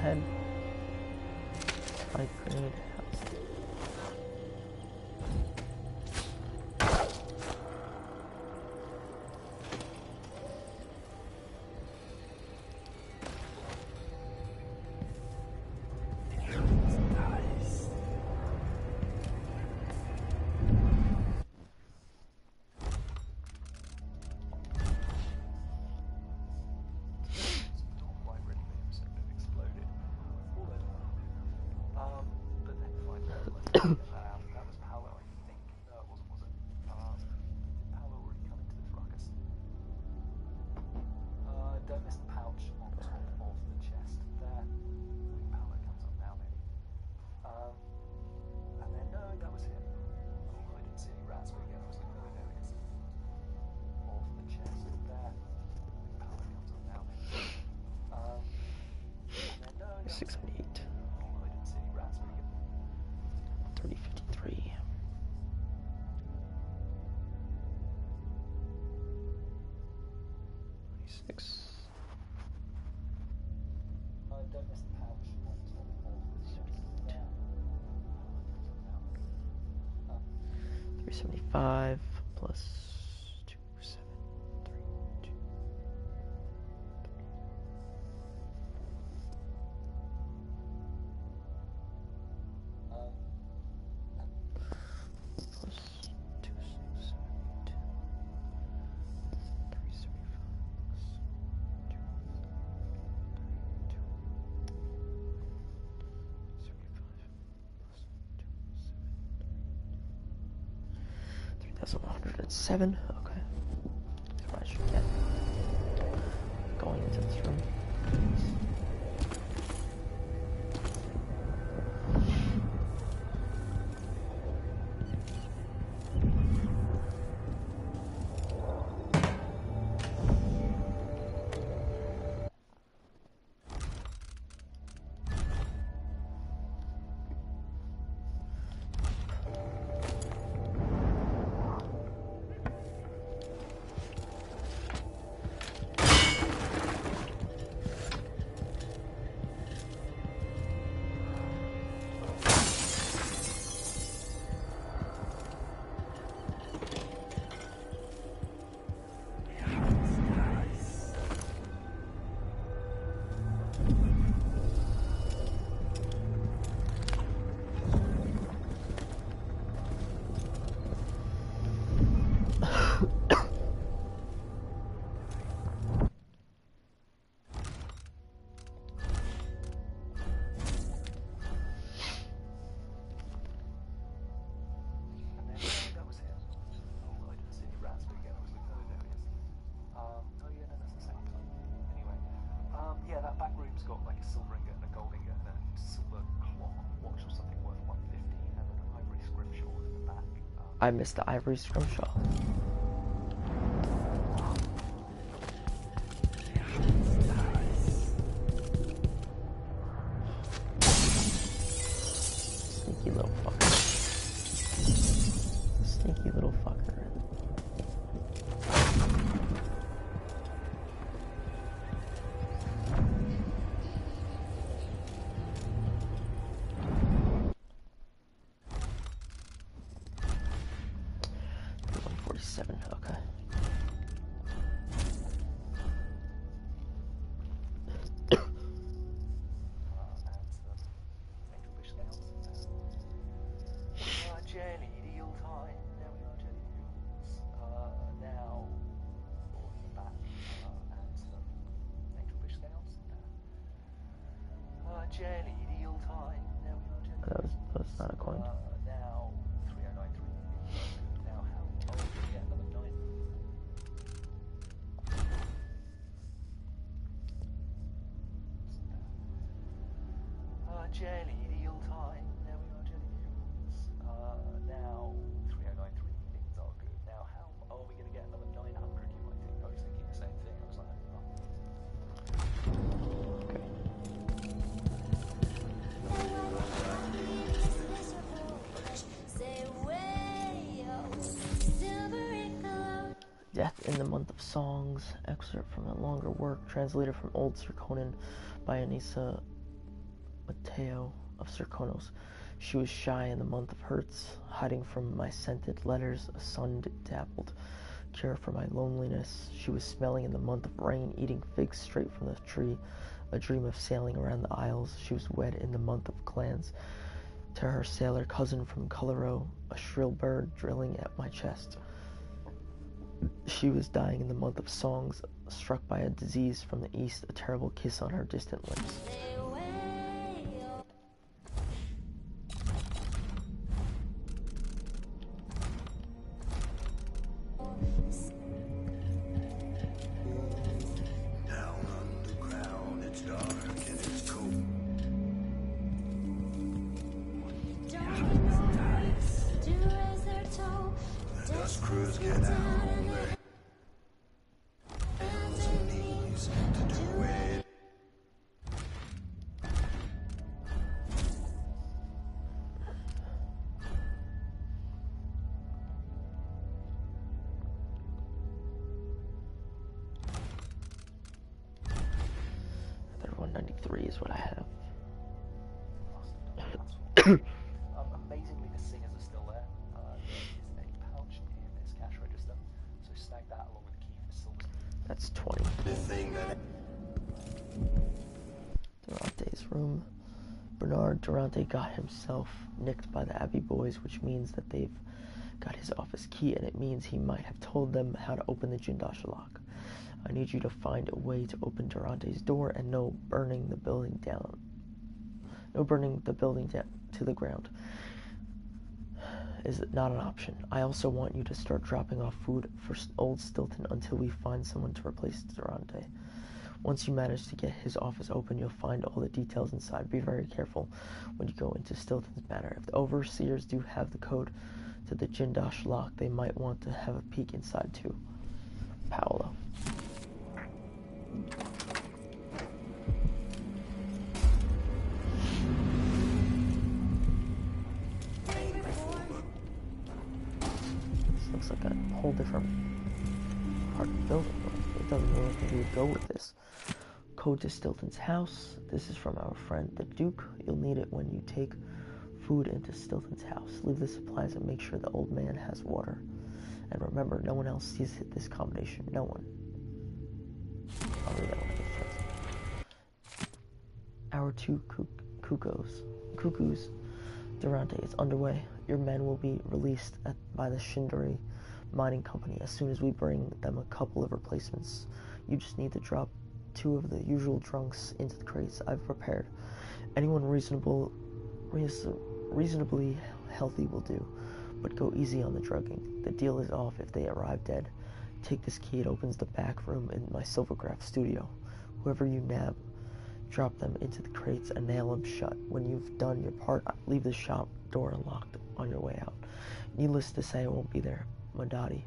head. Spike grenade. That was Paolo, I think. No, it wasn't, was it? Did Paolo already come into this ruckus? Don't miss the pouch on top of the chest there. I think Paolo comes up now, maybe. And then, no, that was him. Oh, I didn't see any rats, but again, I was looking at the areas of the chest there. I think Paolo comes up now, maybe. And then, no, that was 678. Oh, I didn't see any rats, but again. 3053. 26. Don't miss the pouch on top of the chest there. 375 plus 2732. Plus 2672. 3,107. Okay. That's what I should get. Going into this room. Yeah, that back room's got like a silver ingot and a gold ingot and a silver clock watch or something worth 150 and then an ivory scrimshaw in the back. I missed the ivory scrimshaw. Sneaky little fucker. Sneaky little fucker. Okay. Jelly deal time. There we are, jelly deals. Now, all in the back, and some angelfish scales. Jelly deal time. There we are, jelly deals. That was not a coin. Now, 3093. Now, how? Oh, yeah, another 9. Jelly deal time. There we are, jelly deals. Now 3093. Death in the Month of Songs, excerpt from a longer work translated from Old Serkonan by Anissa Mateo of Serkonos. She was shy in the month of Hertz, hiding from my scented letters, a sun-dappled cure for my loneliness. She was smelling in the month of rain, eating figs straight from the tree, a dream of sailing around the isles. She was wed in the month of clans, to her sailor cousin from Colorado, a shrill bird drilling at my chest. She was dying in the month of songs, struck by a disease from the east, a terrible kiss on her distant lips. Is what I have. Amazingly, the singers are still there. There is a pouch in this cash register, so snag that along with the key for silver. That's 20. Durante's room. Bernard Durante got himself nicked by the Abbey boys, which means that they've got his office key, and it means he might have told them how to open the Jindash lock. I need you to find a way to open Durante's door, and no burning the building down to the ground is not an option. I also want you to start dropping off food for old Stilton until we find someone to replace Durante. Once you manage to get his office open, you'll find all the details inside. Be very careful when you go into Stilton's manor. If the overseers do have the code to the Jindash lock, they might want to have a peek inside too. Paolo. This looks like a whole different part of the building. It doesn't know where we would go with this. Code to Stilton's house. This is from our friend the Duke. You'll need it when you take food into Stilton's house. Leave the supplies and make sure the old man has water. And remember, no one else sees this combination. No one. I'll read that one. Our two cuckoos. Durante is underway. Your men will be released by the Shindori Mining Company as soon as we bring them a couple of replacements. You just need to drop 2 of the usual drunks into the crates I've prepared. Anyone reasonably healthy will do, but go easy on the drugging. The deal is off if they arrive dead. Take this key, it opens the back room in my Silvercraft studio. Whoever you nab, drop them into the crates and nail them shut. When you've done your part, leave the shop door unlocked on your way out. Needless to say, I won't be there. Madadi.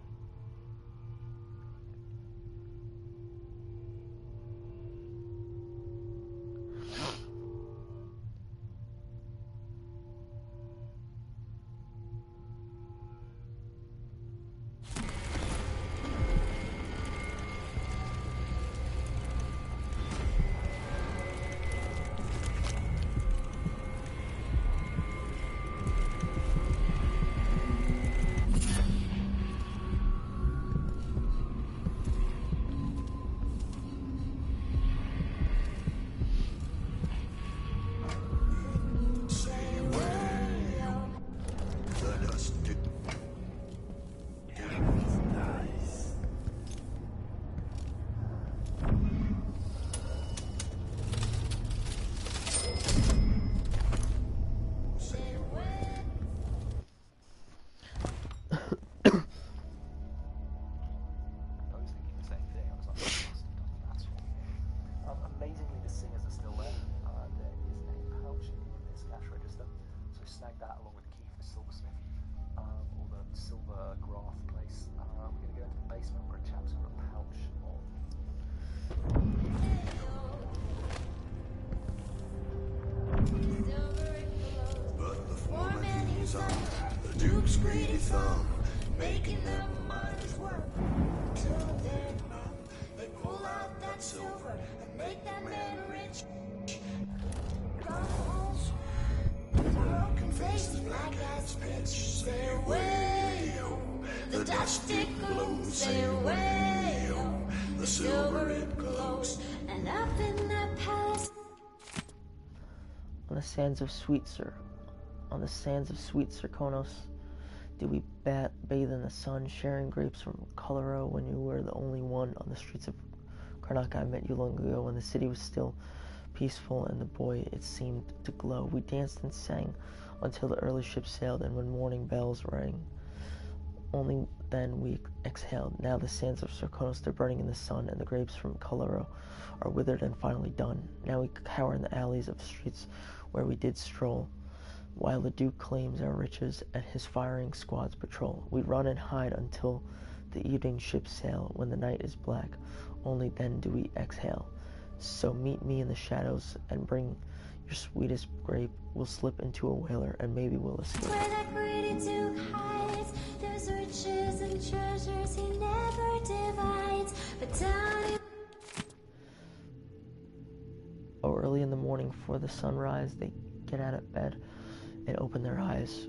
Duke's greedy thumb, making them miners work. They pull out that silver and make that man rich. Come home. Broken faces, black as pitch. Stay away, oh. The dusty glows. Stay away, oh. The silver it glows. And up in that palace. On the sands of Sweet Serkonos, did we bathe in the sun, sharing grapes from Colorado when you were the only one on the streets of Karnak. I met you long ago when the city was still peaceful and the boy it seemed to glow. We danced and sang until the early ship sailed, and when morning bells rang, only then we exhaled. Now the sands of Serkonos, they're burning in the sun, and the grapes from Colorado are withered and finally done. Now we cower in the alleys of streets where we did stroll, while the Duke claims our riches and his firing squads patrol. We run and hide until the evening ships sail. When the night is black, only then do we exhale. So meet me in the shadows and bring your sweetest grape. We'll slip into a whaler and maybe we'll escape. Where that greedy Duke hides, there's riches and treasures he never divides. But down in Early in the morning before the sunrise, they get out of bed and open their eyes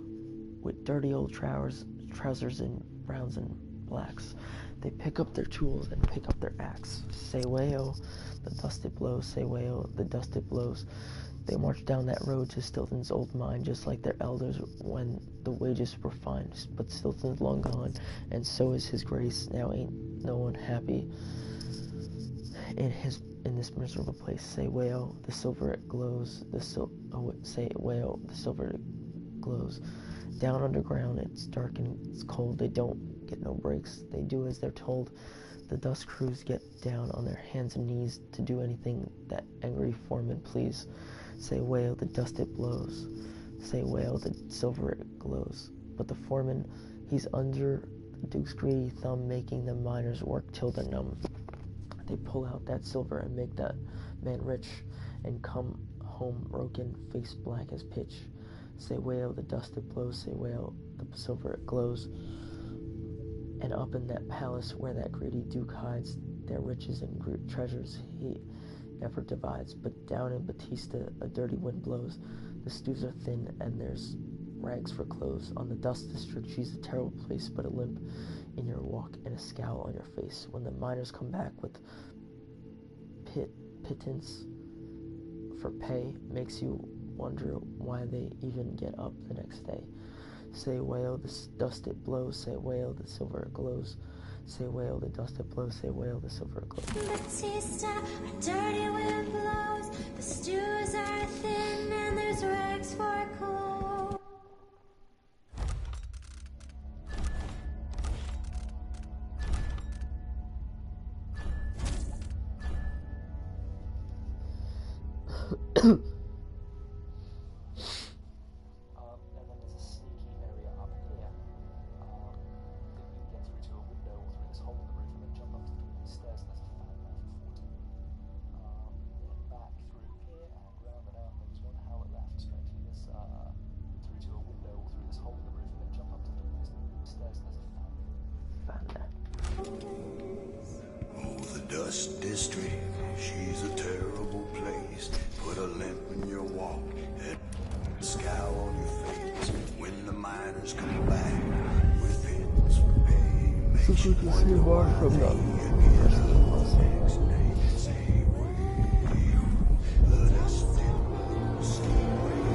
with dirty old trousers in browns and blacks. They pick up their tools and pick up their axe. Say wayo, the dust it blows. Say wayo, the dust it blows. They march down that road to Stilton's old mine, just like their elders when the wages were fine. But Stilton's long gone, and so is his grace. Now ain't no one happy in this miserable place. Say wayo, the silver it glows. Say wayo, the silver it glows. Down underground, it's dark and it's cold. They don't get no breaks. They do as they're told. The dust crews get down on their hands and knees to do anything that angry foreman please. Say wayo, the dust it blows. Say wayo, the silver it glows. But the foreman, he's under the Duke's greedy thumb, making the miners work till they're numb. They pull out that silver and make that man rich, and come home broken, face black as pitch. Say wayo, the dust it blows. Say wayo, the silver it glows. And up in that palace where that greedy Duke hides, their riches and treasures he never divides. But down in Batista a dirty wind blows. The stews are thin and there's rags for clothes. On the dust district she's a terrible place, but a limp in your walk and a scowl on your face. When the miners come back with pittance for pay, makes you wonder why they even get up the next day. Say wayo, the dust it blows. Say wayo, the silver it glows. Say wayo, the dust it blows. Say wayo, the silver it glows. Batista, a dirty wind blows. The stews are thin and there's rags for clothes. And then there's a sneaky area up here that you can get through to a window or through this hole in the roof and then jump up to the top of these stairs, and there's a fan there for 40. Then back through here and round and out, and there was one howler left. Strangely, this through to a window or through this hole in the roof and then jump up to the top of these stairs, and there's a fan there. Oh, the Dust District, she's a terrible place. Put a limp in your walk and a scowl on your face. When the miners come back with pins for pay, makes you wonder why from the next day. Say wayo, the dust it blows. Say wayo.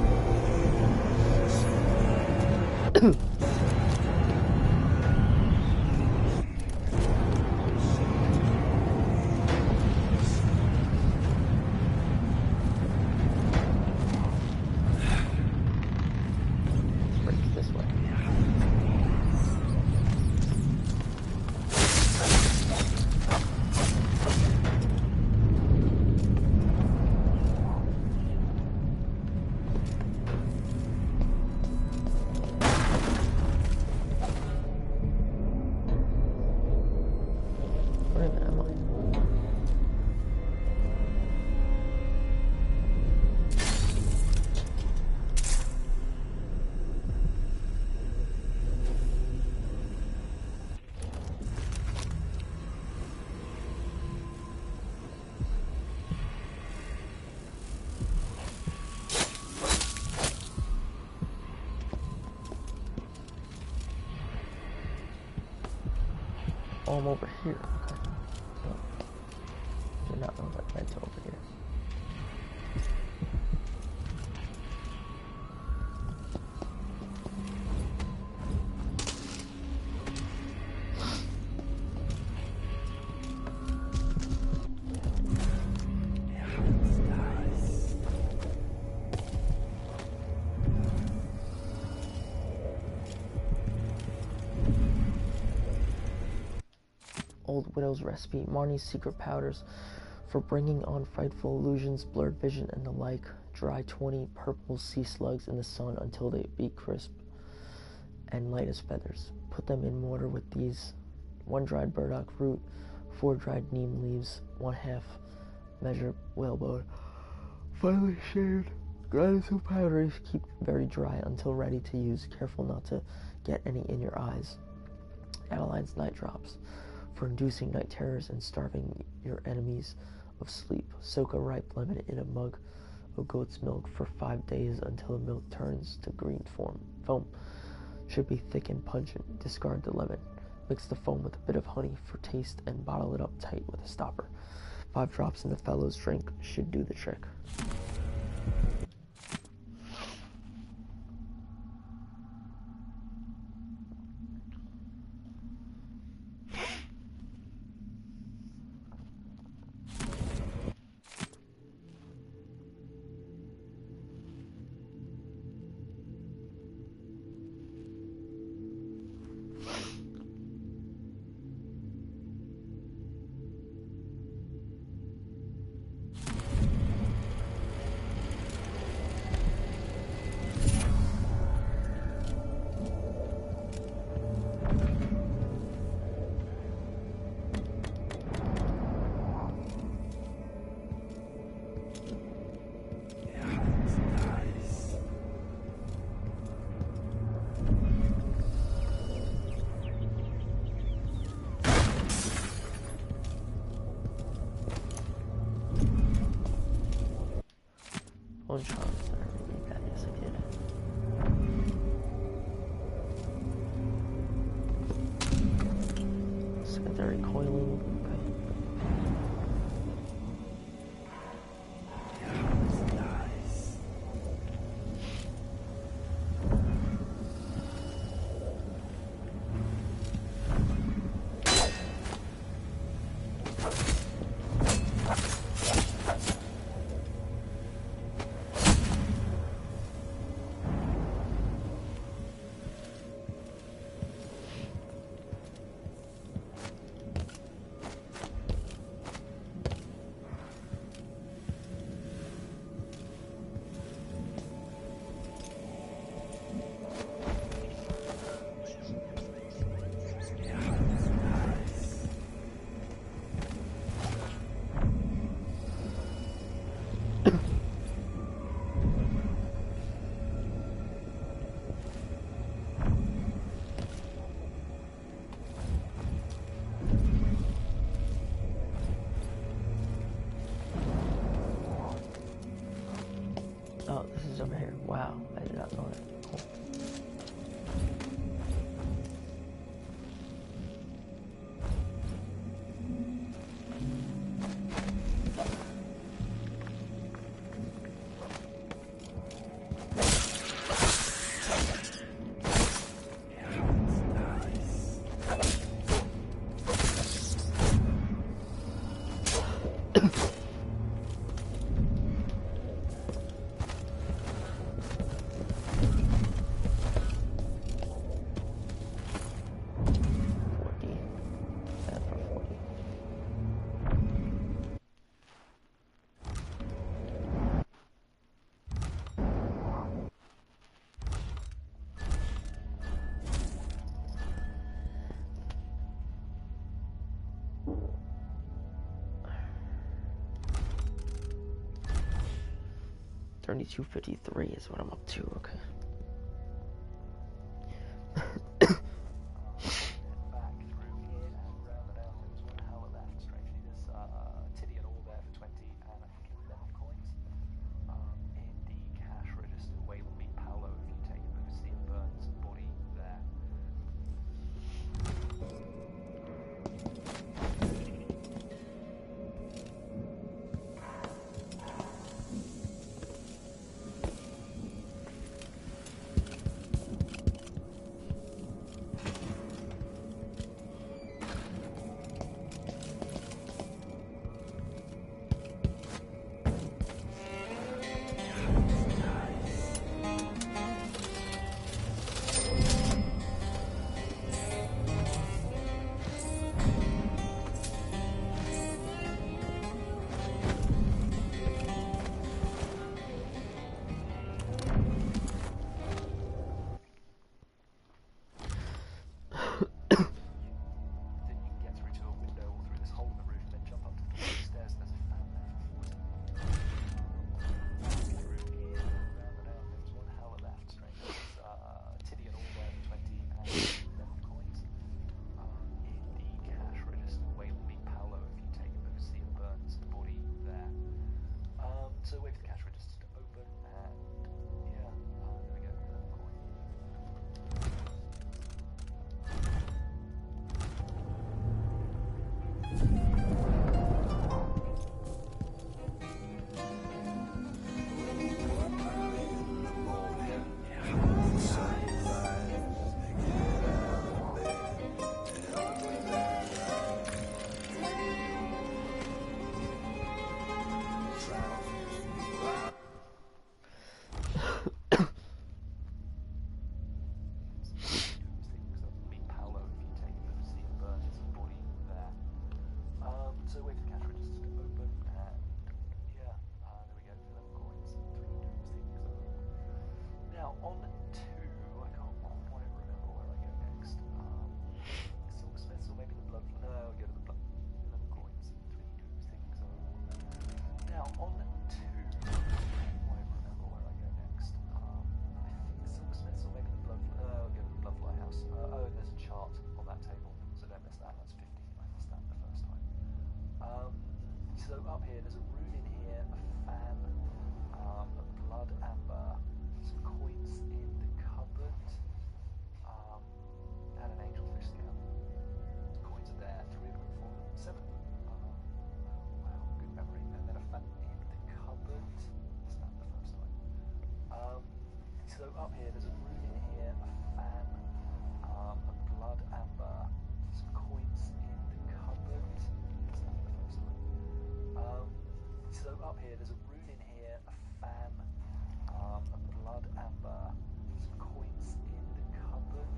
Oh, I'm over here. Okay. So, I did not know that led to over here. Old Widow's recipe, Marnie's secret powders for bringing on frightful illusions, blurred vision, and the like. Dry 20 purple sea slugs in the sun until they be crisp and light as feathers. Put them in water with these: 1 dried burdock root, 4 dried neem leaves, 1/2 measure whalebone, finely shaved. Grind some powders, keep very dry until ready to use. Careful not to get any in your eyes. Adeline's night drops for inducing night terrors and starving your enemies of sleep. Soak a ripe lemon in a mug of goat's milk for 5 days until the milk turns to green foam. Should be thick and pungent. Discard the lemon. Mix the foam with a bit of honey for taste and bottle it up tight with a stopper. 5 drops in the fellow's drink should do the trick. One chance. I already made that. Yes, I did. Secondary coiling. Oh, this is over here. Wow, I did not know that. Cool. $32.53 is what I'm up to. Okay. Back through here and round the down. There was one tower left. Strangely, there's Tidian ore there for 20 and I think 11 coins. In the cash register, way will be Paolo if you take Lucia Burns' body there. up here, there's a rune in here, a fan, a blood amber, some coins in the cupboard. Let's have a closer look. So up here, there's a rune in here, a fan, a blood amber, some coins in the cupboard,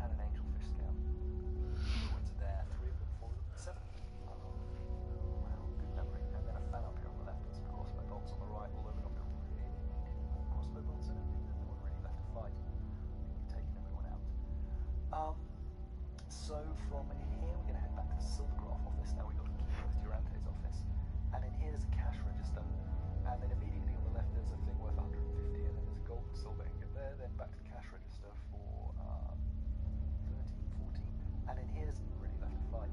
and an angelfish scale. Coins are there, 3 of them, 4 of them, 7. Wow, good memory. And then a fan up here on the left, and some crossbow bolts on the right, although we're not really needing more crossbow bolts, I don't think there's no one really left to fight. We've taken everyone out. So from here we're going to head back to the Silvergraph office. Now we've got the key to Durante's office. And in here there's a cash register. And then immediately on the left there's a thing worth 150, and then there's a gold and silver ingot there. Then back to the cash register for 13, 14. And in here's really left to fight.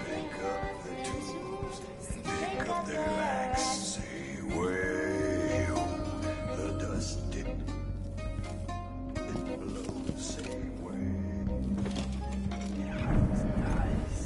Pick up the tools and pick up their axe. Say, way, the dust it blows. Say, way. Nice.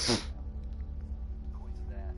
Coins are there.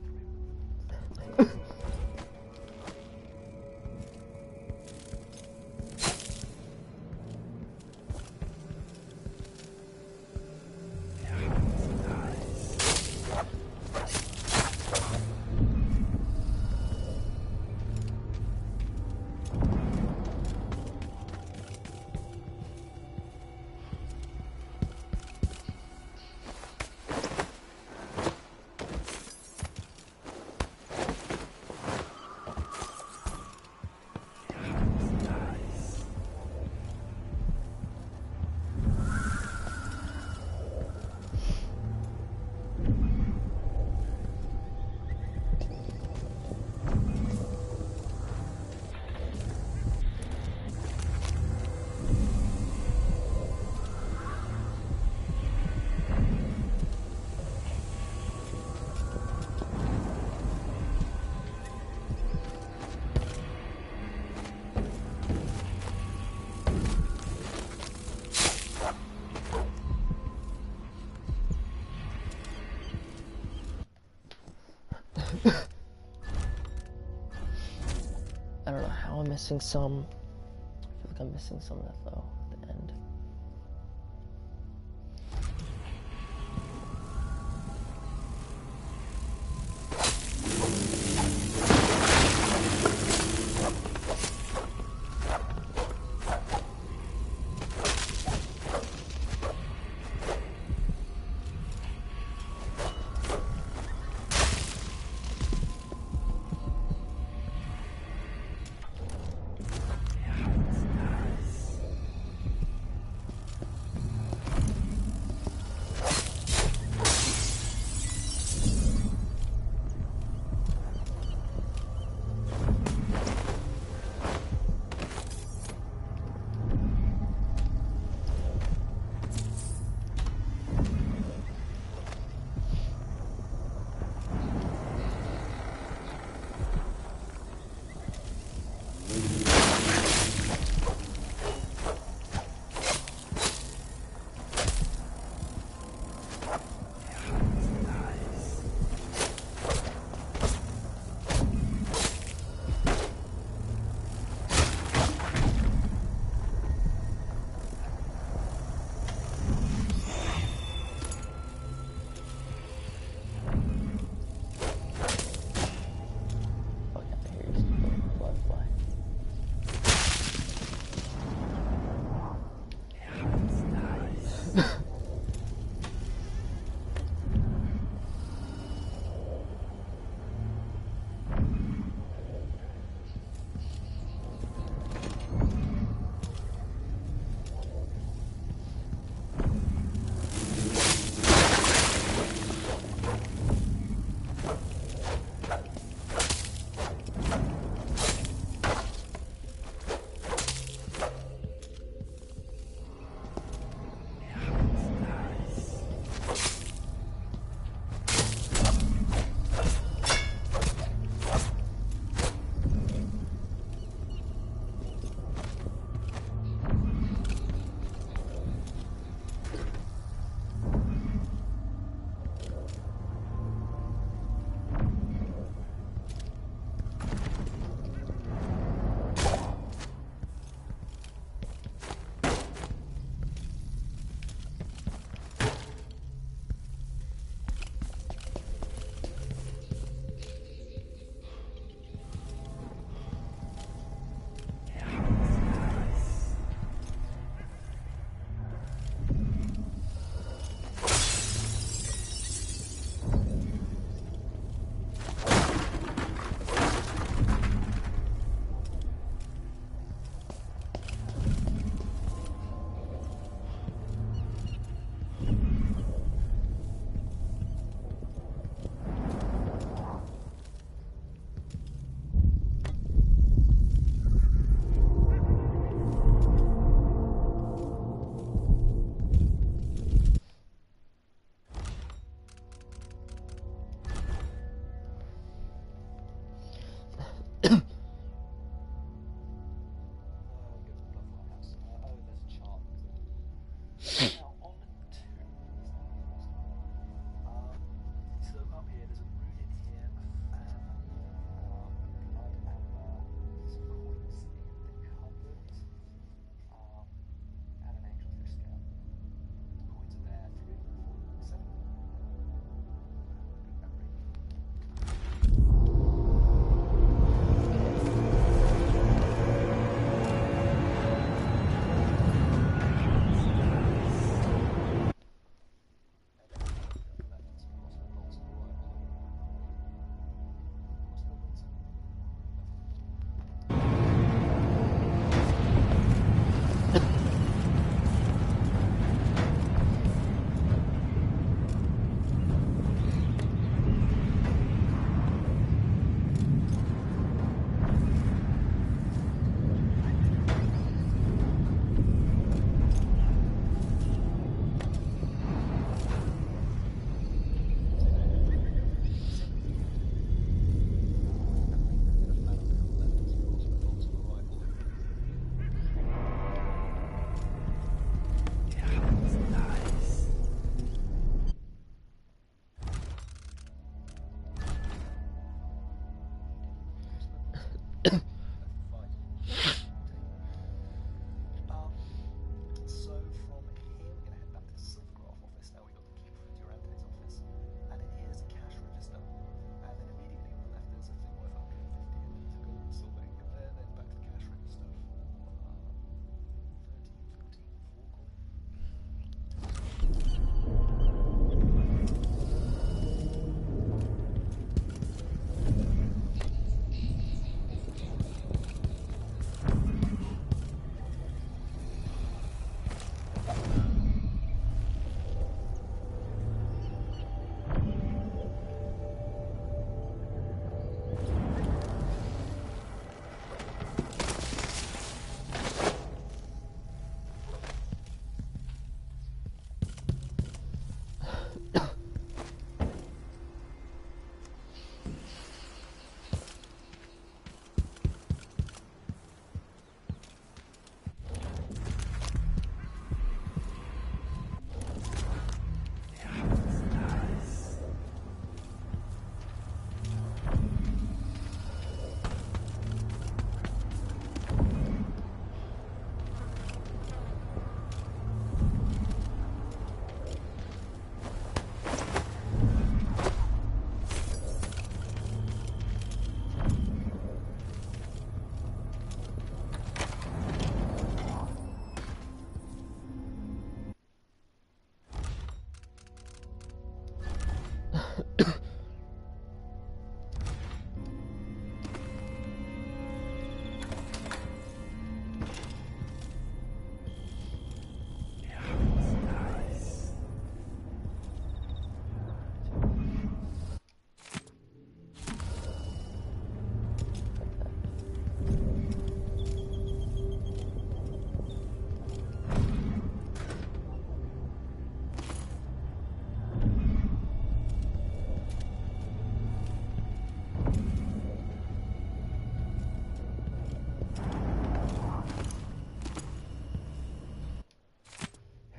I don't know how I'm missing some. I feel like I'm missing some of that though at the end. So from here, we're going to head back to the Silvergraph office. Now we've got the key for Durante's office, and in here is a cash register. And then immediately on the left, there's a thing worth 150, and there's a gold and silver ingot there. Then back to the cash register for 13, 14, 4 coin.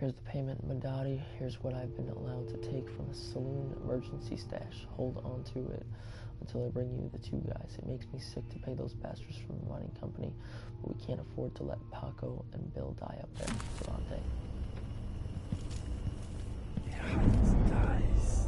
Here's the payment, Madadi. Here's what I've been allowed to take from the saloon emergency stash. Hold on to it until I bring you the two guys. It makes me sick to pay those bastards from the mining company, but we can't afford to let Paco and Bill die up there. Durante. Nice.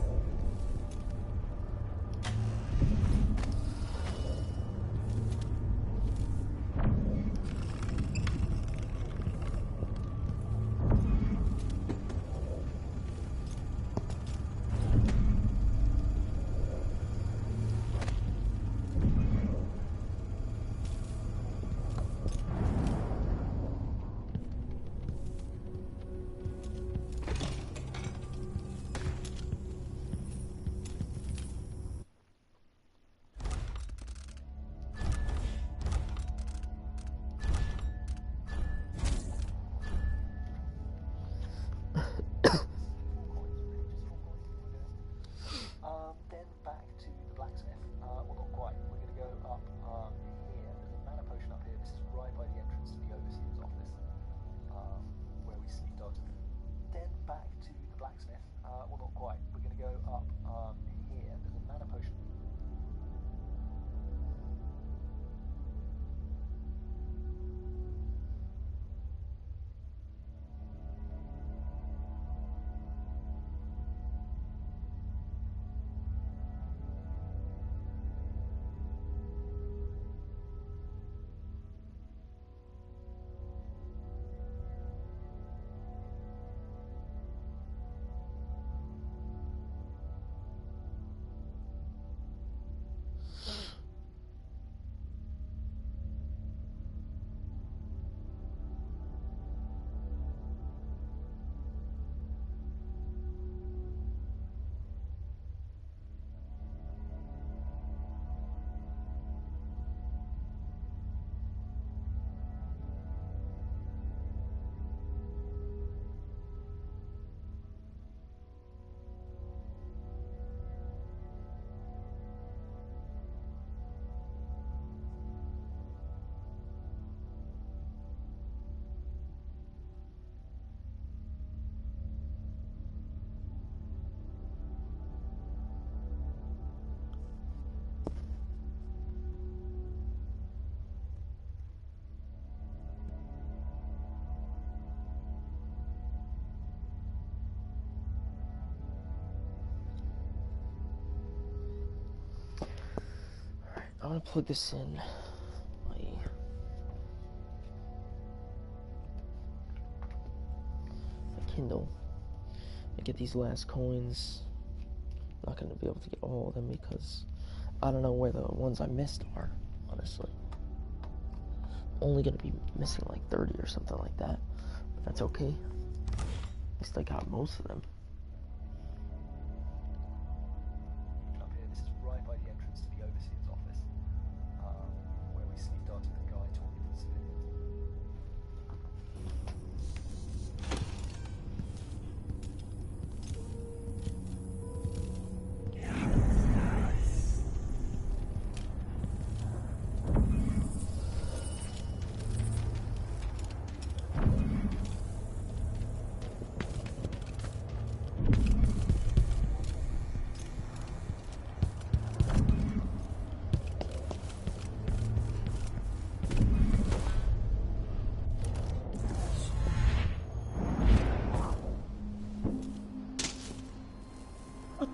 I'm gonna plug this in my Kindle and get these last coins. I'm not gonna be able to get all of them because I don't know where the ones I missed are, honestly. Only gonna be missing like 30 or something like that, but that's okay. At least I got most of them. Up here, this is right by the entrance to the overseer's office, where we sneaked out to the guy talking to the civilians.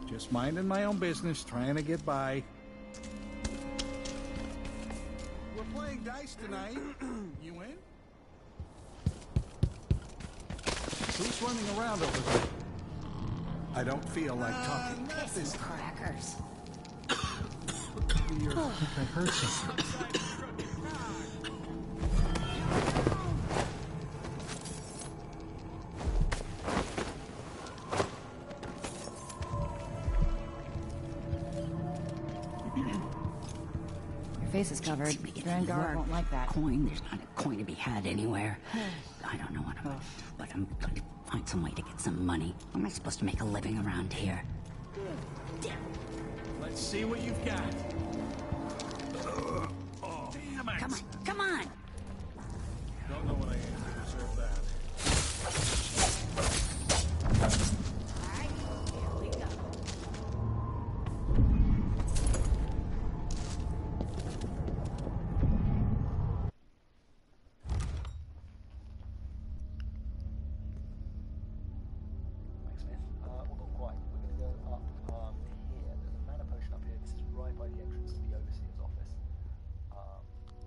Just minding my own business, trying to get by. We're playing dice tonight. You in? Who's running around over there? I don't feel like talking. Piss and crackers. I think I heard something. Your face is covered. Grand Guard won't like that. Coin? There's not a coin to be had anywhere. I don't know what but I'm going to find some way to get some money. How am I supposed to make a living around here? Let's see what you've got. Oh, damn it! Come on, come on! Don't know what I ate to deserve that. Alright, here we go. Blacksmith. Well, not quite. We're going to go up here. There's a mana potion up here. This is right by the entrance to the overseer's office,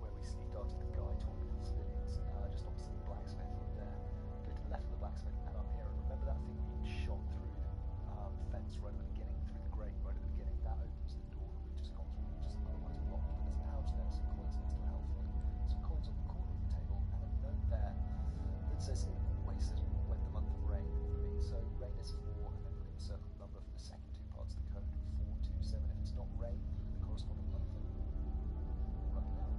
where we sneaked out to the guy talking to the civilians, just opposite the blacksmith there. Go to the left of the blacksmith and up here. And remember that thing we shot through the fence right at the beginning, through the grate right at the beginning? That opens the door that we've just gone through, which is otherwise locked. But there's a pouch there, some coins next to a health thing, some coins on the corner of the table, and a note there that says, when the month of rain for me. So rain is 4, and then put in a circle number for the second two parts of the code, 427. If it's not rain, put in the corresponding month. Right now.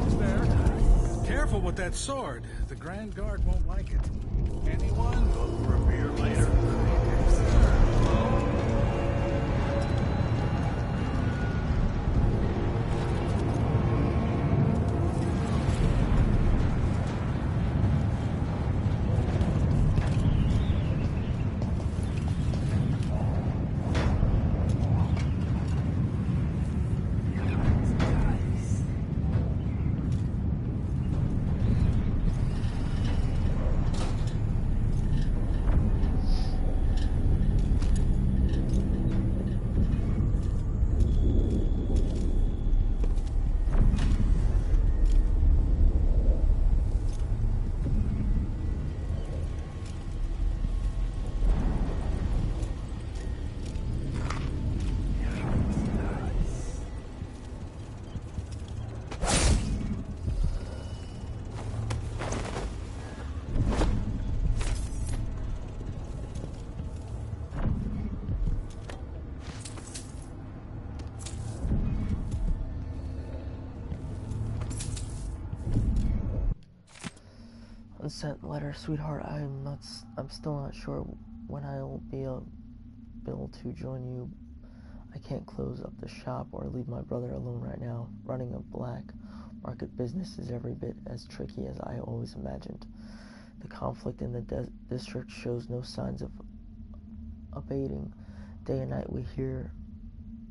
Who's there? Careful with that sword. The Grand Guard won't like it. Anyone? Look for a beer later. Unsent letter, sweetheart. I'm still not sure when I will be able to join you. I can't close up the shop or leave my brother alone right now. Running a black market business is every bit as tricky as I always imagined. The conflict in the district shows no signs of abating. Day and night we hear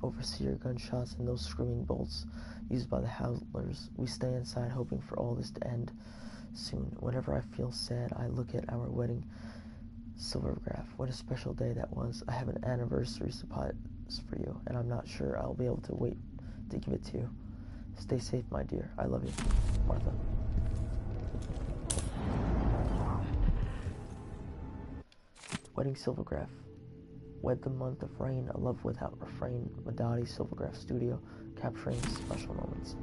overseer gunshots and those screaming bolts used by the howlers. We stay inside hoping for all this to end soon. Whenever I feel sad, I look at our wedding silvergraph. What a special day that was. I have an anniversary surprise for you, and I'm not sure I'll be able to wait to give it to you. Stay safe, my dear. I love you, Martha. Wedding silvergraph. Wed the month of rain, a love without refrain. Madati Silvergraph Studio, capturing special moments.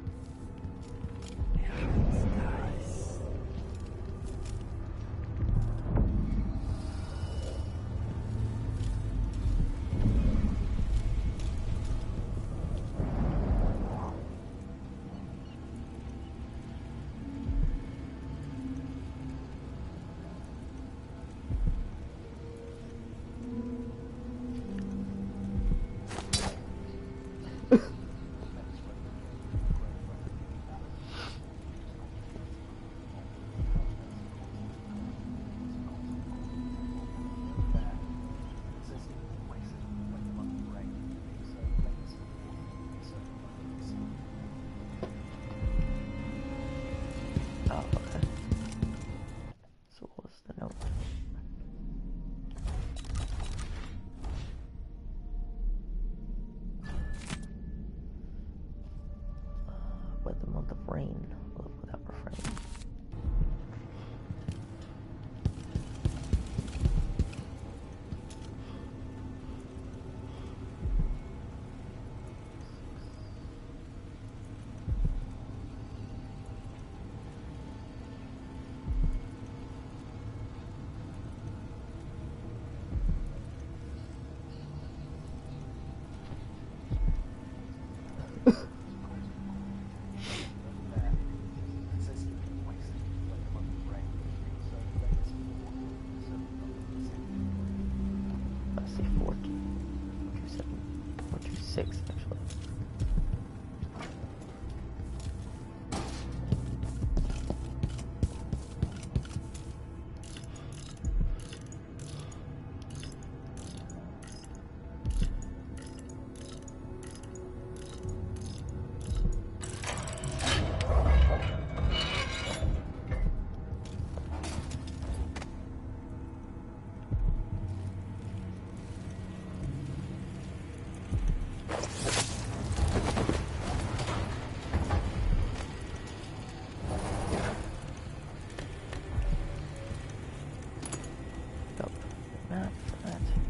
The month of rain, love without refrain. Actually.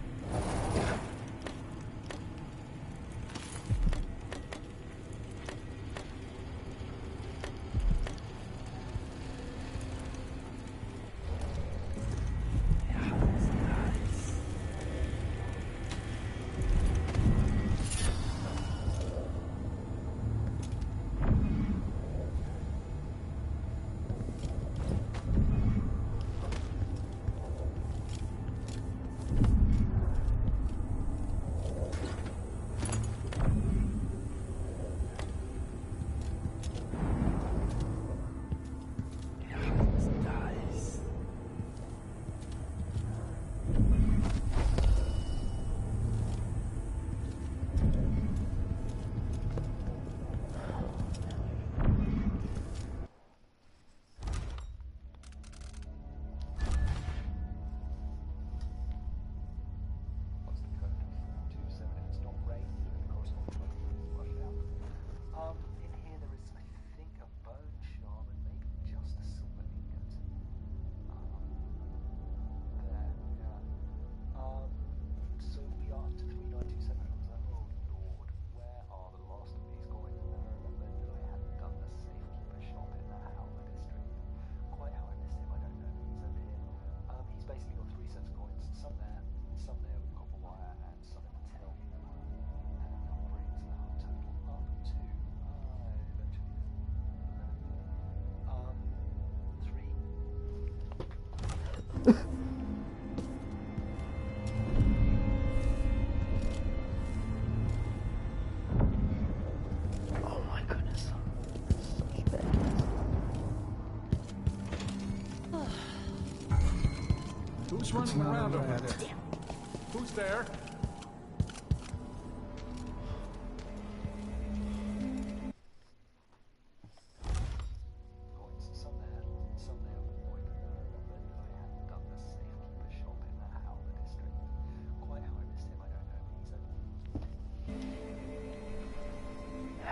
Who's running around over there? Who's there?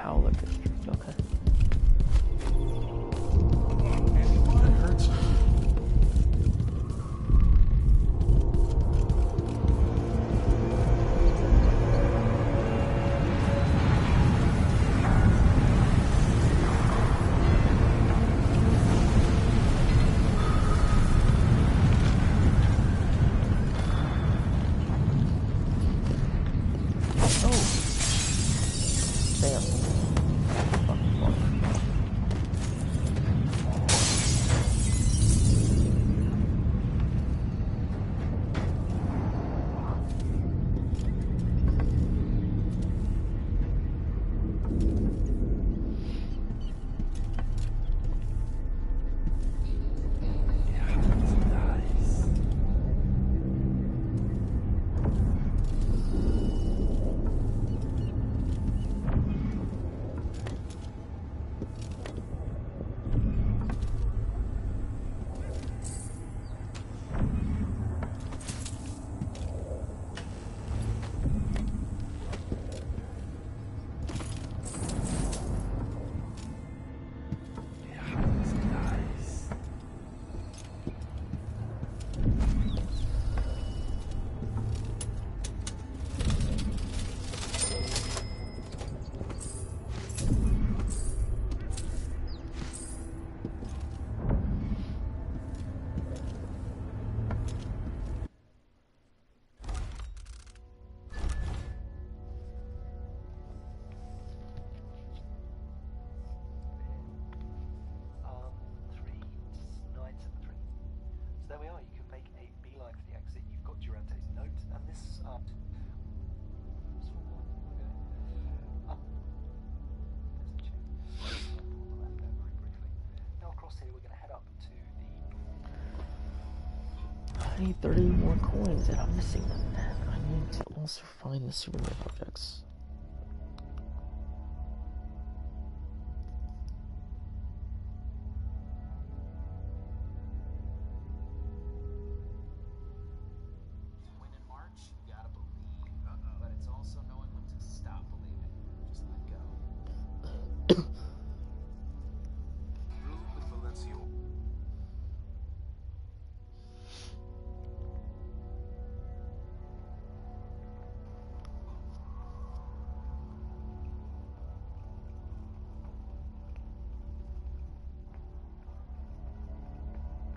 Howler District, okay. That hurts. I need 30 more coins and I'm missing them. And I need to also find the souvenir objects. When in March, you gotta believe. But it's also knowing when to stop believing. Just let go. Room with Valencio.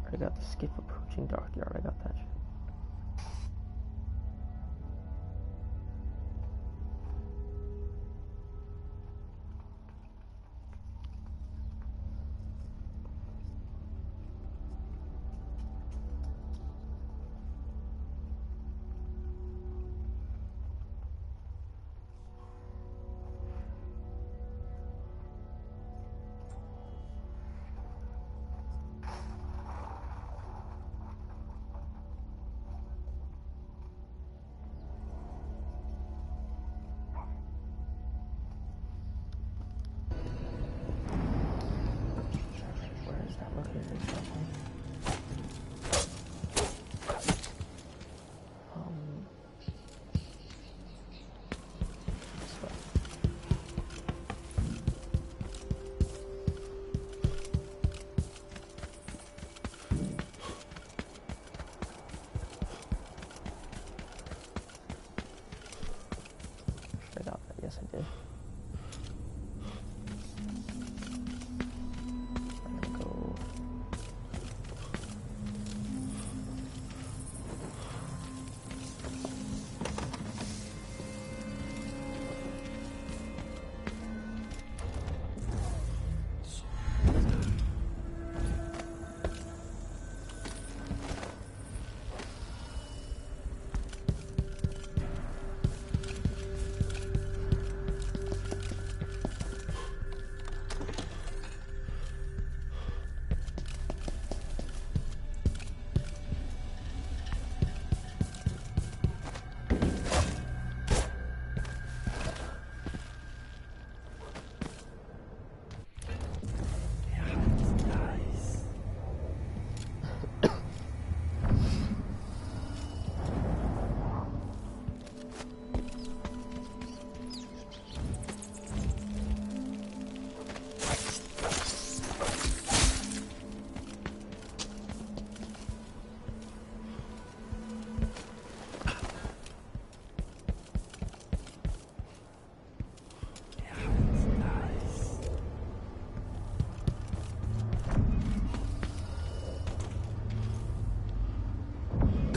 I got the skip approaching Darkyard. I got that shit. Yes, I did. I'm gonna go.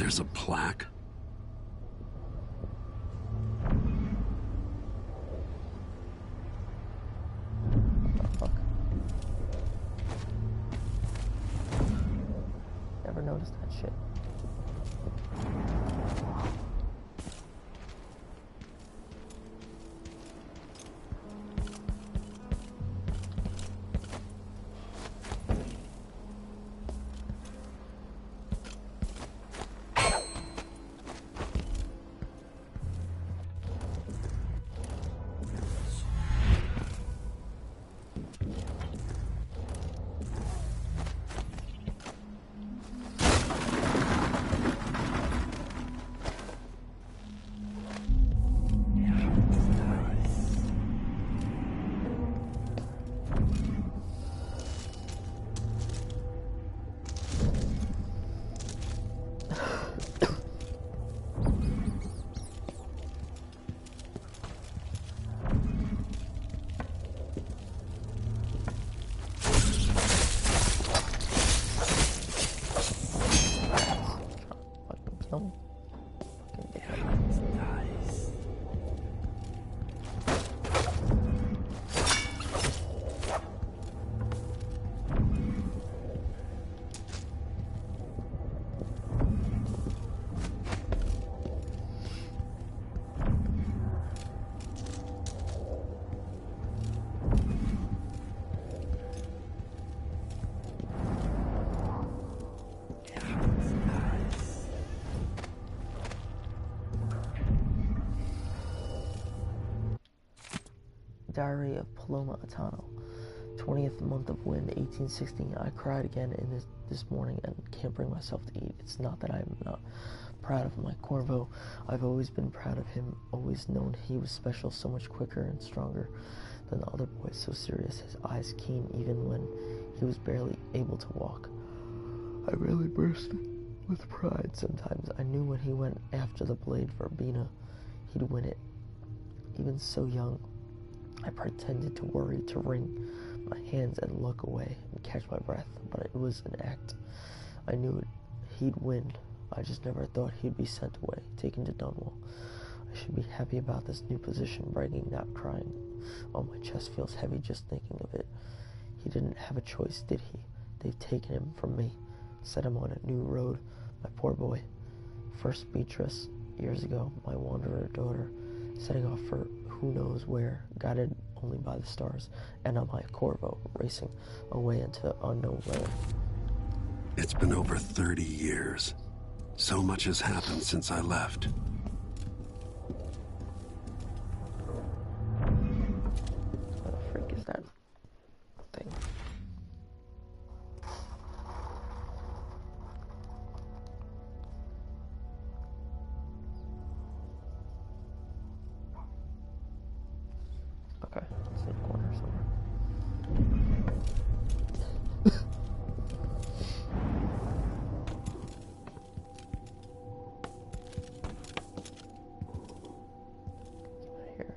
There's a plaque? Never noticed that shit. Diary of Paloma Atano, 20th month of wind, 1816. I cried again in this morning and can't bring myself to eat. It's not that I'm not proud of my Corvo. I've always been proud of him, always known he was special, so much quicker and stronger than the other boys, so serious, his eyes keen even when he was barely able to walk. I really burst with pride sometimes. I knew when he went after the blade verbena, he'd win it. Even so young, I pretended to worry, to wring my hands and look away and catch my breath, but it was an act. I knew he'd win. I just never thought he'd be sent away, taken to Dunwall. I should be happy about this new position, bragging, not crying. Oh, my chest feels heavy just thinking of it. He didn't have a choice, did he? They've taken him from me, set him on a new road, my poor boy. First Beatrice, years ago, my wanderer daughter, setting off for who knows where, guided only by the stars, and on my Corvo, racing away into unknown land. It's been over 30 years. So much has happened since I left. What the freak is that thing? Okay, it's in the corner somewhere. Here.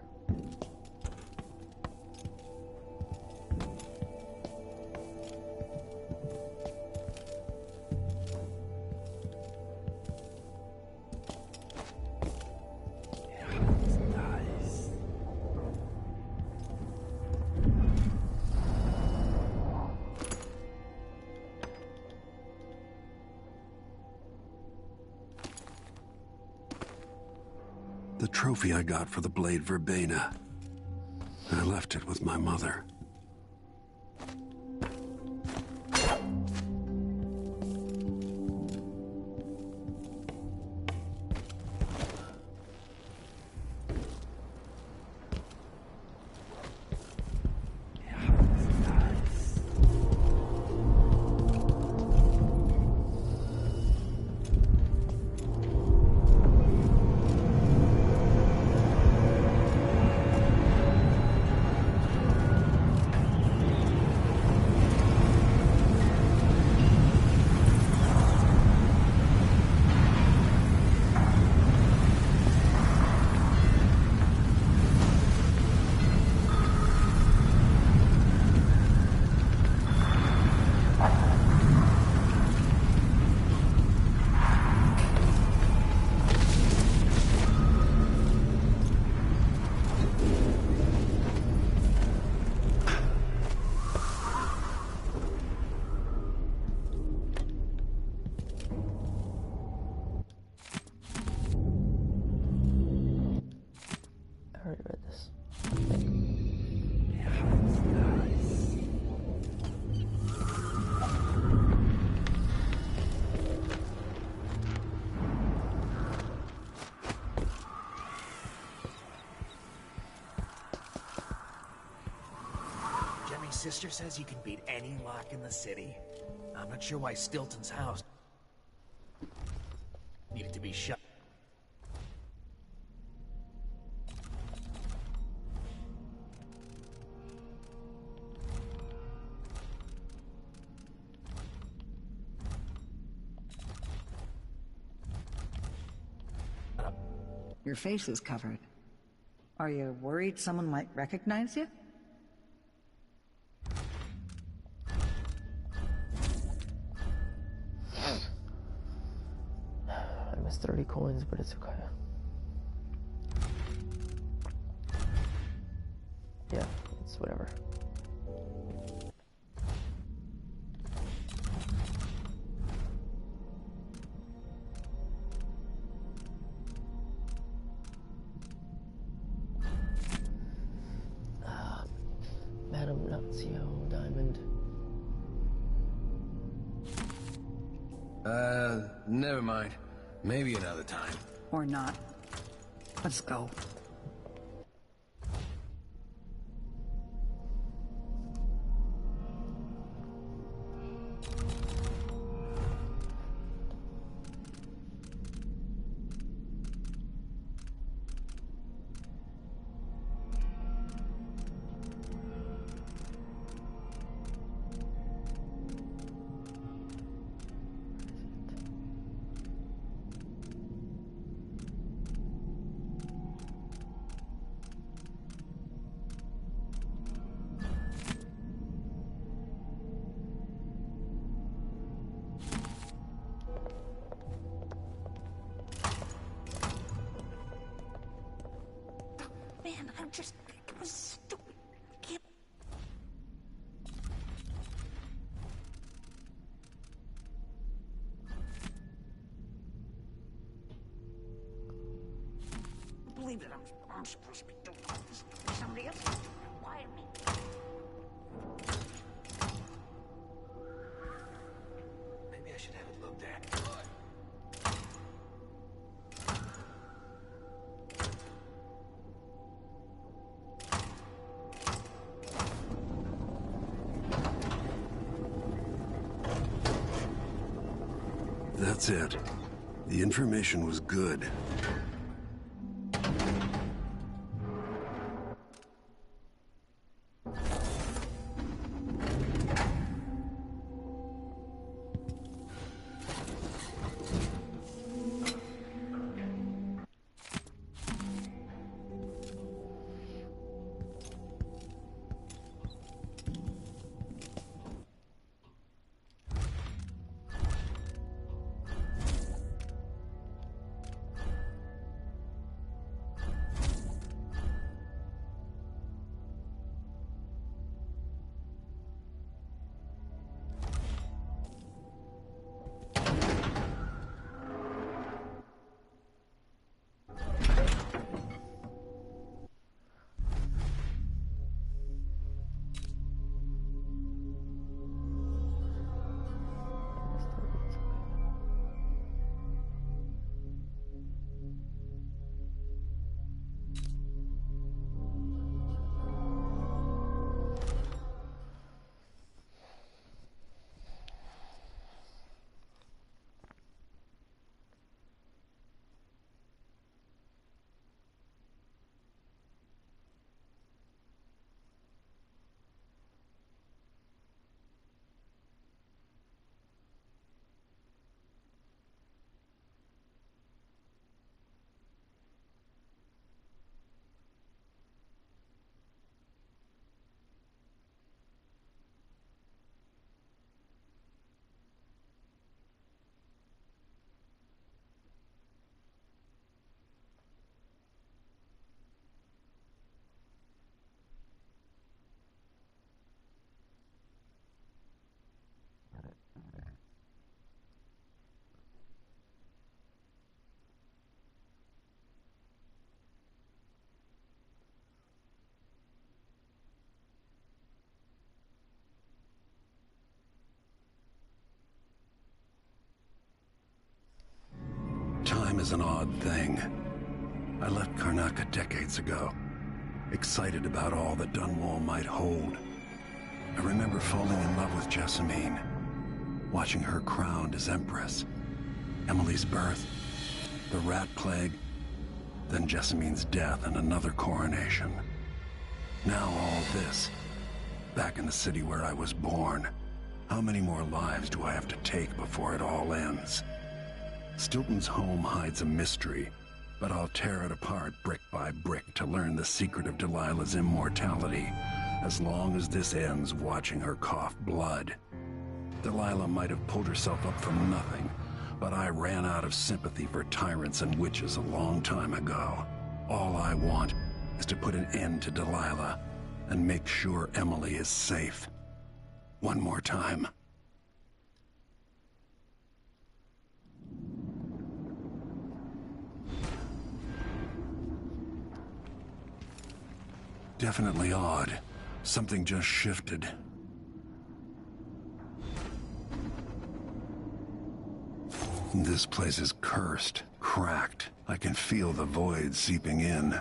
The trophy I got for the blade verbena. I left it with my mother. sister says you can beat any lock in the city. I'm not sure why Stilton's house needed to be shut. Your face is covered. Are you worried someone might recognize you? I missed 30 coins, but it's okay. Yeah, it's whatever. Madam Nuncio Diamond. Never mind. Maybe another time. Or not. Let's go. Man, I'm just... It was stupid. I can't... believe that I'm supposed to be doing all this. Somebody else? Why me? Maybe I should have it looked at. That's it. The information was good. Time is an odd thing. I left Karnaca decades ago, excited about all that Dunwall might hold. I remember falling in love with Jessamine, watching her crowned as Empress, Emily's birth, the rat plague, then Jessamine's death and another coronation. Now all this, back in the city where I was born. How many more lives do I have to take before it all ends? Stilton's home hides a mystery, but I'll tear it apart brick by brick to learn the secret of Delilah's immortality, as long as this ends watching her cough blood. Delilah might have pulled herself up from nothing, but I ran out of sympathy for tyrants and witches a long time ago. All I want is to put an end to Delilah and make sure Emily is safe. One more time. Definitely odd. Something just shifted. This place is cursed, cracked. I can feel the void seeping in.